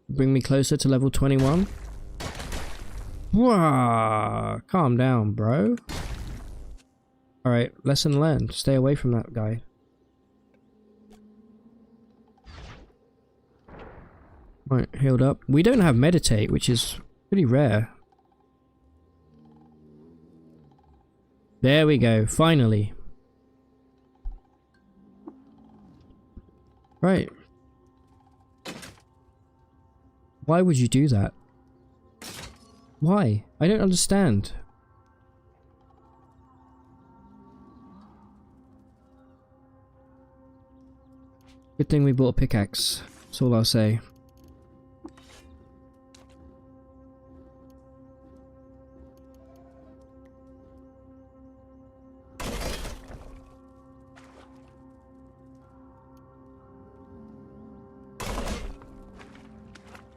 S1: Bring me closer to level 21. Wah! Calm down, bro. Alright, lesson learned. Stay away from that guy. Right, healed up. We don't have meditate, which is pretty rare. There we go, finally. Right. Why would you do that? Why? I don't understand. Good thing we bought a pickaxe. That's all I'll say.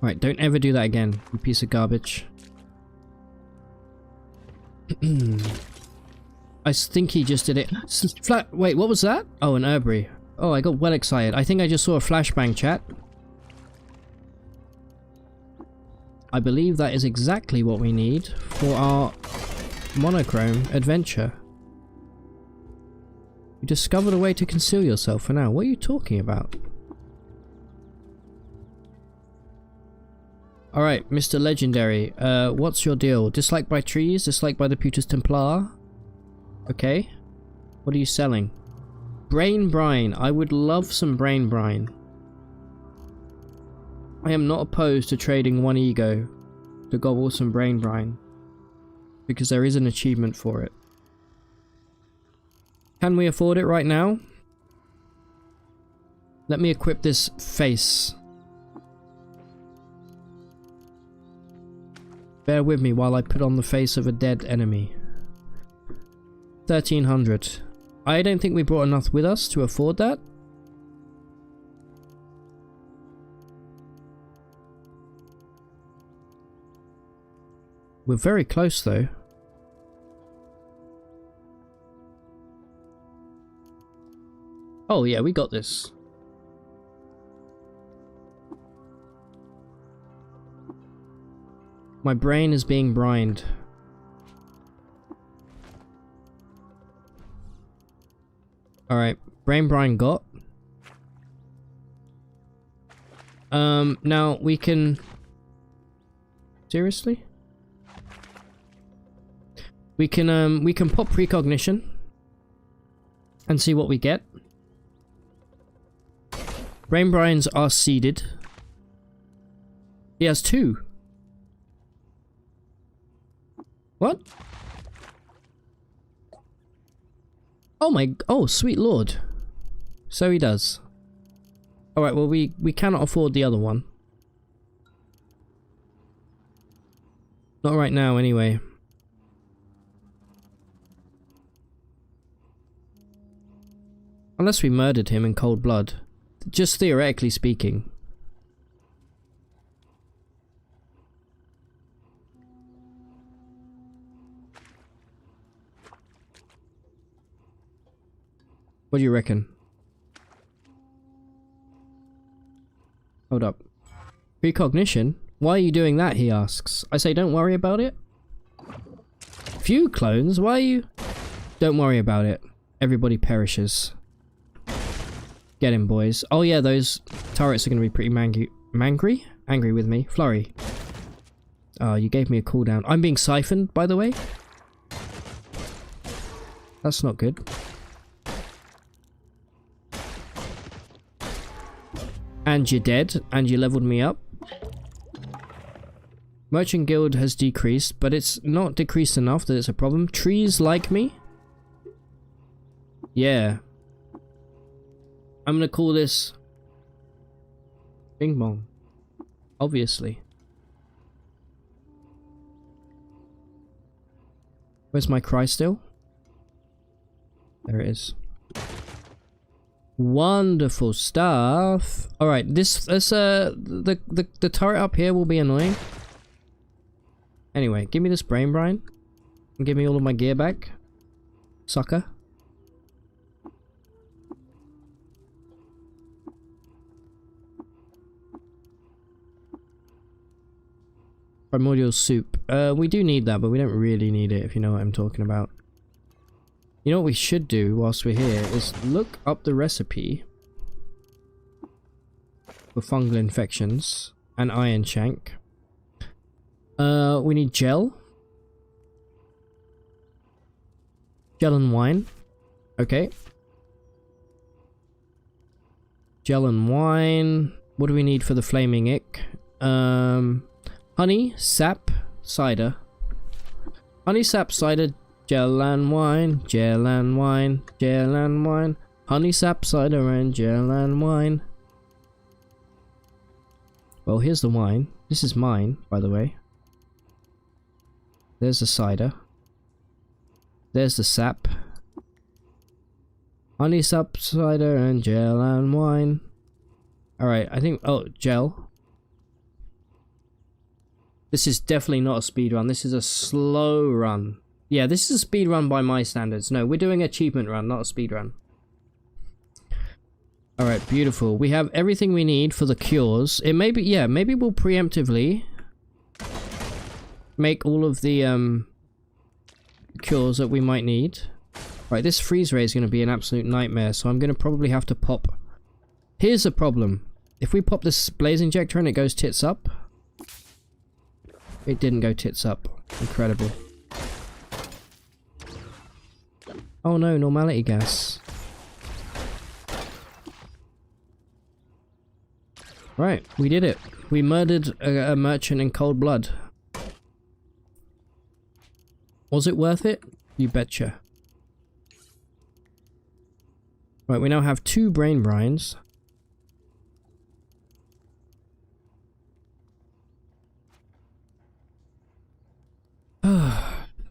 S1: Right, don't ever do that again, you piece of garbage. I think he just did it. Wait, what was that? Oh, an herbery. Oh, I got well excited. I think I just saw a flashbang, chat. I believe that is exactly what we need for our monochrome adventure. You discovered a way to conceal yourself for now. What are you talking about? Alright, Mr. Legendary, what's your deal? Disliked by trees? Disliked by the Putus Templar? Okay. What are you selling? Brain brine. I would love some brain brine. I am not opposed to trading one ego to gobble some brain brine, because there is an achievement for it. Can we afford it right now? Let me equip this face. Bear with me while I put on the face of a dead enemy. 1300. I don't think we brought enough with us to afford that. We're very close though. Oh yeah, we got this. My brain is being brined. Alright, brain brine got. Now we can... Seriously? We can pop precognition and see what we get. Brain brines are seeded. He has 2. What? Oh my... Oh, sweet lord. So he does. Alright, well we cannot afford the other one. Not right now, anyway. Unless we murdered him in cold blood. Just theoretically speaking. What do you reckon? Hold up. Precognition? Why are you doing that, he asks. I say don't worry about it. Few clones? Why are you... Don't worry about it. Everybody perishes. Get him, boys. Oh yeah, those turrets are going to be pretty angry with me. Flurry. Oh, you gave me a cooldown. I'm being siphoned, by the way. That's not good. And you're dead, and you leveled me up. Merchant Guild has decreased, but it's not decreased enough that it's a problem. Trees like me? Yeah. I'm gonna call this... Bing Bong. Obviously. Where's my cry still? There it is. Wonderful stuff. Alright, the turret up here will be annoying. Anyway, give me this brain brine. And give me all of my gear back. Sucker. Primordial soup. We do need that, but we don't really need it, if you know what I'm talking about. You know what we should do whilst we're here is look up the recipe for fungal infections and iron shank. We need gel. Gel and wine. Okay. Gel and wine. What do we need for the flaming ick? Honey, sap, cider. Honey, sap, cider, gel and wine, gel and wine, gel and wine. Honey, sap, cider, and gel and wine. Well, here's the wine. This is mine, by the way. There's the cider. There's the sap. Honey, sap, cider, and gel and wine. Alright, I think... Oh, gel. This is definitely not a speed run. This is a slow run. Yeah, this is a speed run by my standards. No, we're doing an achievement run, not a speed run. Alright, beautiful. We have everything we need for the cures. It may be... Yeah, maybe we'll preemptively make all of the cures that we might need. Right, this freeze ray is going to be an absolute nightmare, so I'm going to probably have to pop... Here's the problem. If we pop this blaze injector and it goes tits up... It didn't go tits up. Incredible. Oh no, normality gas. Right, we did it. We murdered a merchant in cold blood. Was it worth it? You betcha. Right, we now have 2 brain brines.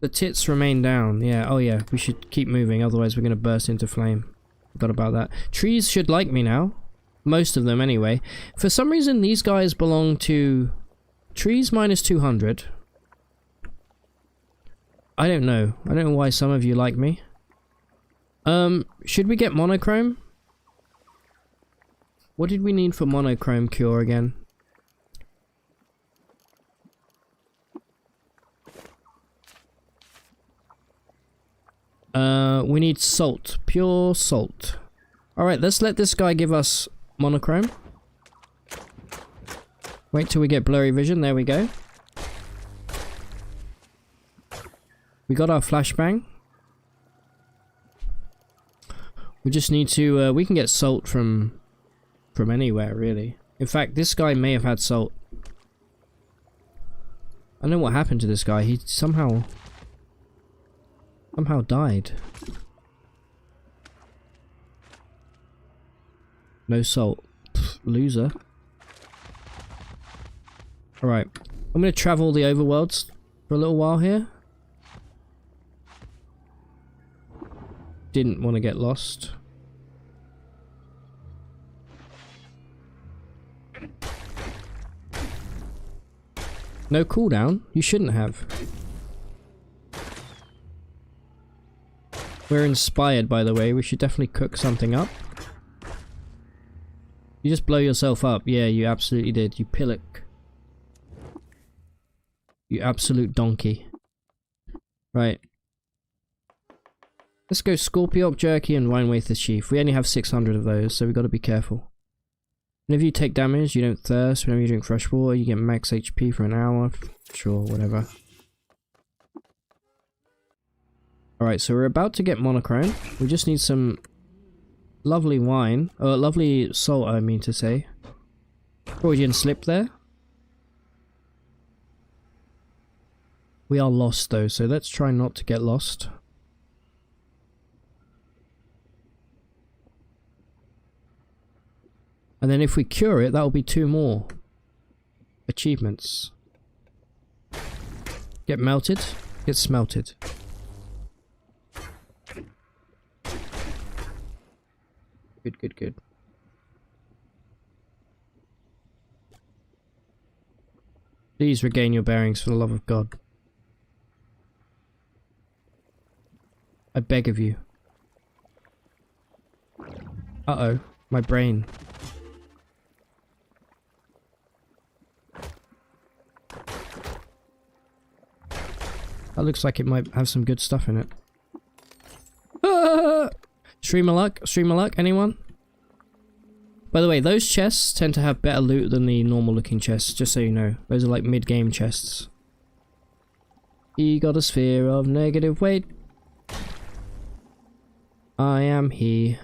S1: The tits remain down. Yeah, oh yeah, we should keep moving, otherwise we're going to burst into flame. Forgot about that. Trees should like me now. Most of them, anyway. For some reason, these guys belong to... Trees minus 200. I don't know. I don't know why some of you like me. Should we get monochrome? What did we need for monochrome cure again? We need salt. Pure salt. Alright, let's let this guy give us monochrome. Wait till we get blurry vision. There we go. We got our flashbang. We just need to, we can get salt from anywhere, really. In fact, this guy may have had salt. I don't know what happened to this guy. He somehow died. No salt. Pfft, loser. Alright. I'm gonna travel the overworlds for a little while here. Didn't want to get lost. No cooldown? You shouldn't have. We're inspired, by the way. We should definitely cook something up. You just blow yourself up. Yeah, you absolutely did. You pillock. You absolute donkey. Right. Let's go Scorpiok Jerky and Rhinewaither Sheaf. We only have 600 of those, so we've got to be careful. Whenever you take damage, you don't thirst. Whenever you drink fresh water, you get max HP for an hour. Sure, whatever. Alright, so we're about to get monochrome. We just need some lovely wine. Or lovely salt, I mean to say. Freudian slip there. We are lost though, so let's try not to get lost. And then if we cure it, that will be 2 more achievements. Get melted, get smelted. Good, good, good. Please regain your bearings for the love of God. I beg of you. Uh-oh, my brain. That looks like it might have some good stuff in it. Ah! Streamer luck, anyone? By the way, those chests tend to have better loot than the normal looking chests, just so you know. Those are like mid-game chests. He got a sphere of negative weight. I am he.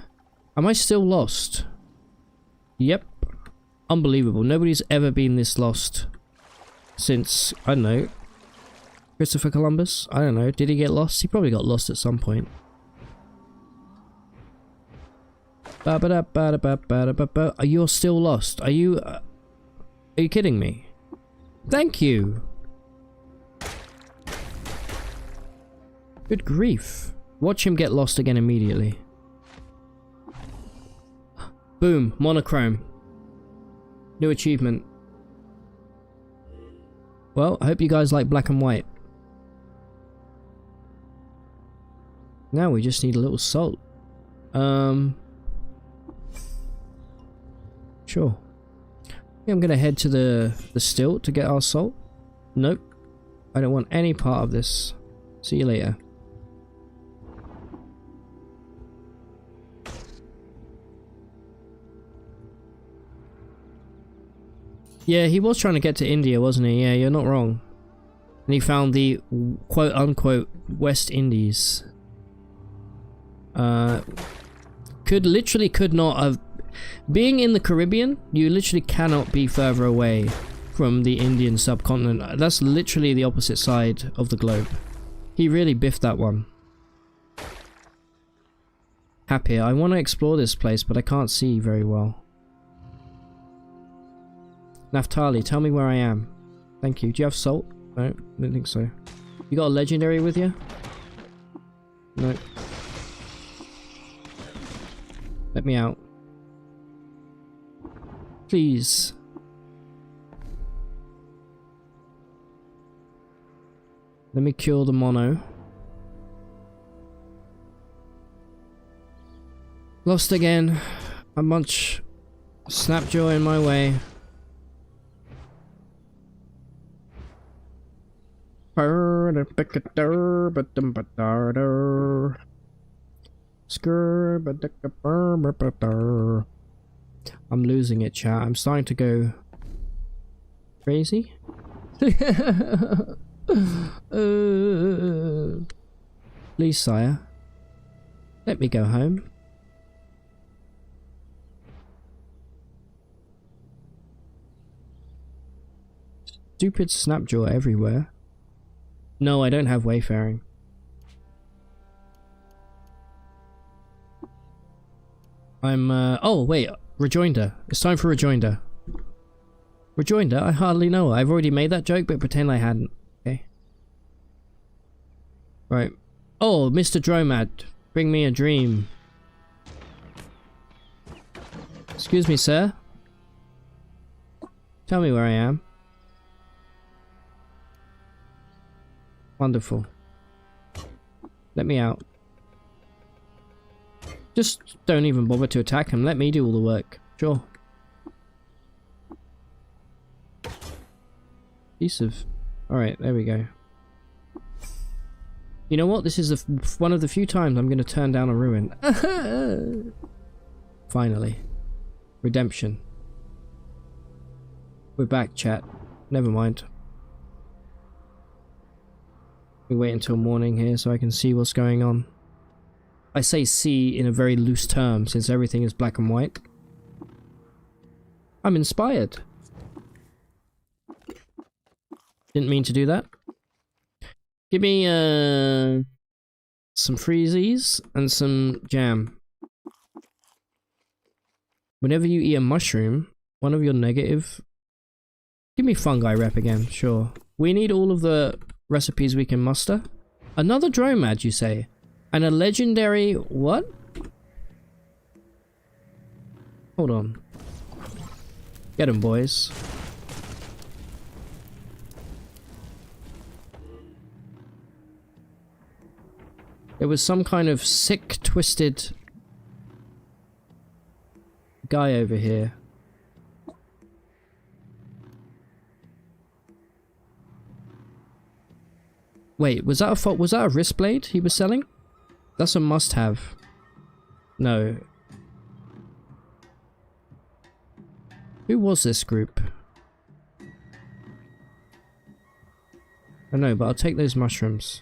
S1: Am I still lost? Yep. Unbelievable. Nobody's ever been this lost since, I don't know, Christopher Columbus? I don't know. Did he get lost? He probably got lost at some point. You're still lost. Are you kidding me? Thank you. Good grief. Watch him get lost again immediately. Boom. Monochrome. New achievement. Well, I hope you guys like black and white. Now we just need a little salt. Sure. Yeah, I'm gonna head to the stilt to get our salt. Nope. I don't want any part of this. See you later. Yeah, he was trying to get to India, wasn't he? Yeah, you're not wrong. And he found the quote-unquote West Indies. Could not have... Being in the Caribbean, you literally cannot be further away from the Indian subcontinent. That's literally the opposite side of the globe. He really biffed that one. Happier. I want to explore this place, but I can't see very well. Naftali, tell me where I am. Thank you. Do you have salt? No, I don't think so. You got a legendary with you? No. Let me out. Please. Let me cure the mono. Lost again. A much Snapjaw in my way. I'm losing it, chat. I'm starting to go crazy. Please, sire. Let me go home. Stupid Snapjaw everywhere. No, I don't have wayfaring. I'm, oh, wait. Rejoinder. It's time for rejoinder. Rejoinder? I hardly know. I've already made that joke, but pretend I hadn't. Okay. Right. Oh, Mr. Dromad. Bring me a dream. Excuse me, sir. Tell me where I am. Wonderful. Let me out. Just don't even bother to attack him. Let me do all the work. Sure. Piece of... Alright, there we go. You know what? This is one of the few times I'm going to turn down a ruin. Finally. Redemption. We're back, chat. Never mind. We wait until morning here so I can see what's going on. I say see in a very loose term since everything is black and white. I'm inspired. Didn't mean to do that. Give me some freezies and some jam. Whenever you eat a mushroom, one of your negative... Give me fungi rep again, sure. We need all of the recipes we can muster. Another dromad, you say? And a legendary... what? Hold on. Get 'em, boys. There was some kind of sick, twisted guy over here. Wait, was that a wrist blade he was selling? That's a must-have. No. Who was this group? I know, but I'll take those mushrooms.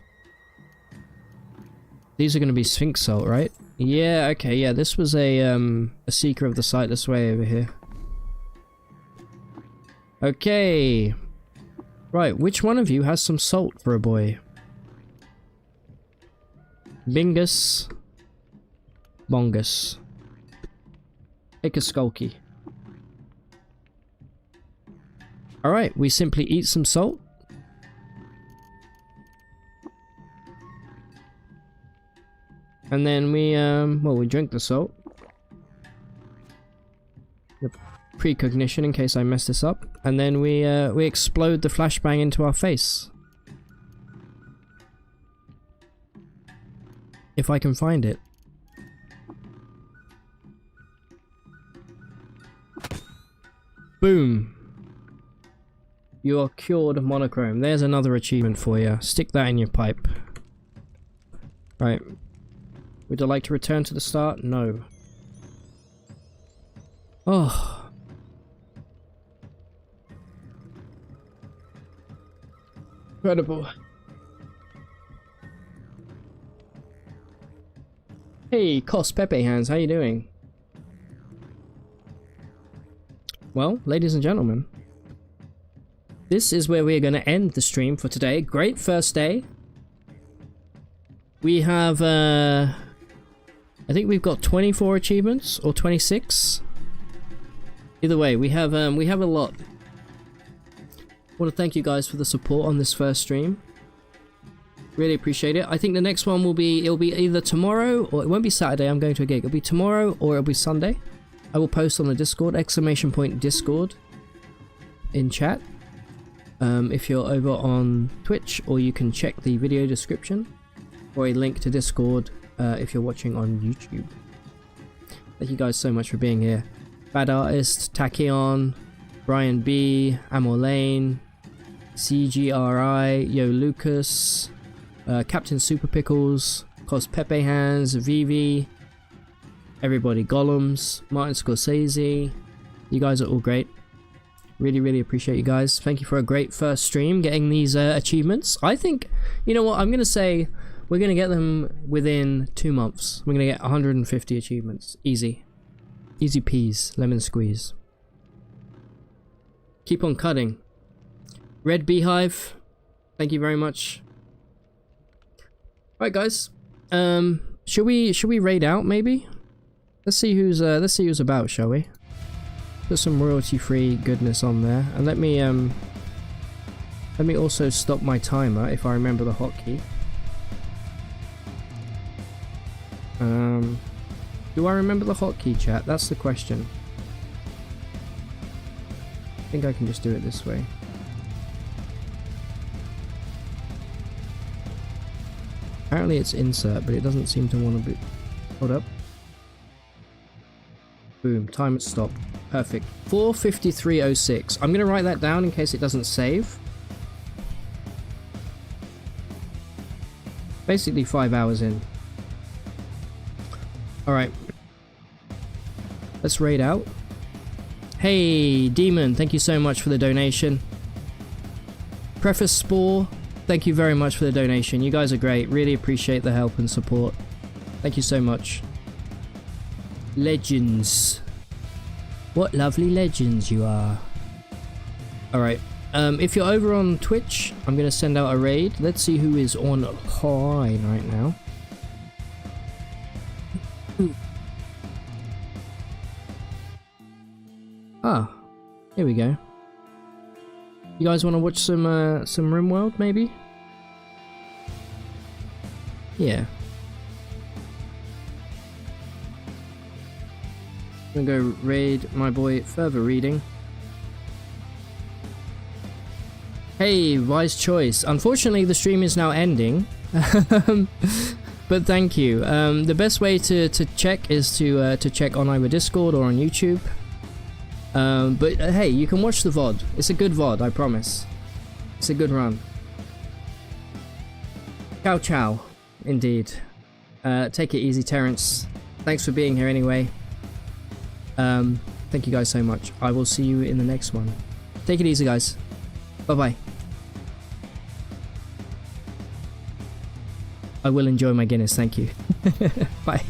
S1: These are going to be Sphinx salt, right? Yeah, okay, yeah, this was a seeker of the sightless way over here. Okay. Right, which one of you has some salt for a boy? Bingus. Bongus. Take a skulky. Alright, we simply eat some salt. And then we, well, we drink the salt. The precognition in case I mess this up. And then we explode the flashbang into our face. If I can find it. Boom. You are cured of monochrome. There's another achievement for you. Stick that in your pipe. Right. Would you like to return to the start? No. Oh. Incredible. Hey, Cos Pepe Hands, how you doing? Well, ladies and gentlemen, this is where we are going to end the stream for today. Great first day. We have, I think we've got 24 achievements, or 26. Either way, we have a lot. I want to thank you guys for the support on this first stream. Really appreciate it. I think the next one will be, it'll be either tomorrow, or it won't be Saturday, I'm going to a gig. It'll be tomorrow, or it'll be Sunday. I will post on the Discord, !Discord in chat. If you're over on Twitch, or you can check the video description, or a link to Discord if you're watching on YouTube. Thank you guys so much for being here. Bad Artist, Tachyon, Brian B, Amor Lane, CGRI, Yo Lucas, Captain Super Pickles, Cos Pepe Hands, Vivi, everybody, Golems, Martin Scorsese. You guys are all great. Really, really appreciate you guys. Thank you for a great first stream, getting these achievements. I think, you know what, I'm going to say we're going to get them within 2 months. We're going to get 150 achievements. Easy. Easy peas, lemon squeeze. Keep on cutting. Red Beehive, thank you very much. Alright guys, should we raid out maybe? Let's see who's about, shall we? Put some royalty-free goodness on there, and let me also stop my timer if I remember the hotkey. Do I remember the hotkey, chat? That's the question. I think I can just do it this way. Apparently it's insert, but it doesn't seem to want to be... Hold up. Boom, timer stopped. Perfect. 4:53:06. I'm going to write that down in case it doesn't save. Basically 5 hours in. Alright. Let's raid out. Hey, Demon, thank you so much for the donation. Preface Spore, thank you very much for the donation. You guys are great. Really appreciate the help and support. Thank you so much. Legends. What lovely legends you are. Alright. If you're over on Twitch, I'm going to send out a raid. Let's see who is on high right now. Ah, here we go. You guys want to watch some RimWorld, maybe? Yeah. I'm gonna go raid my boy Further Reading. Hey, wise choice. Unfortunately, the stream is now ending. But thank you. The best way to check is to check on either Discord or on YouTube. But hey, you can watch the VOD. It's a good VOD, I promise. It's a good run. Ciao ciao, indeed. Take it easy, Terrence. Thanks for being here anyway. Thank you guys so much. I will see you in the next one. Take it easy, guys. Bye-bye. I will enjoy my Guinness, thank you. Bye.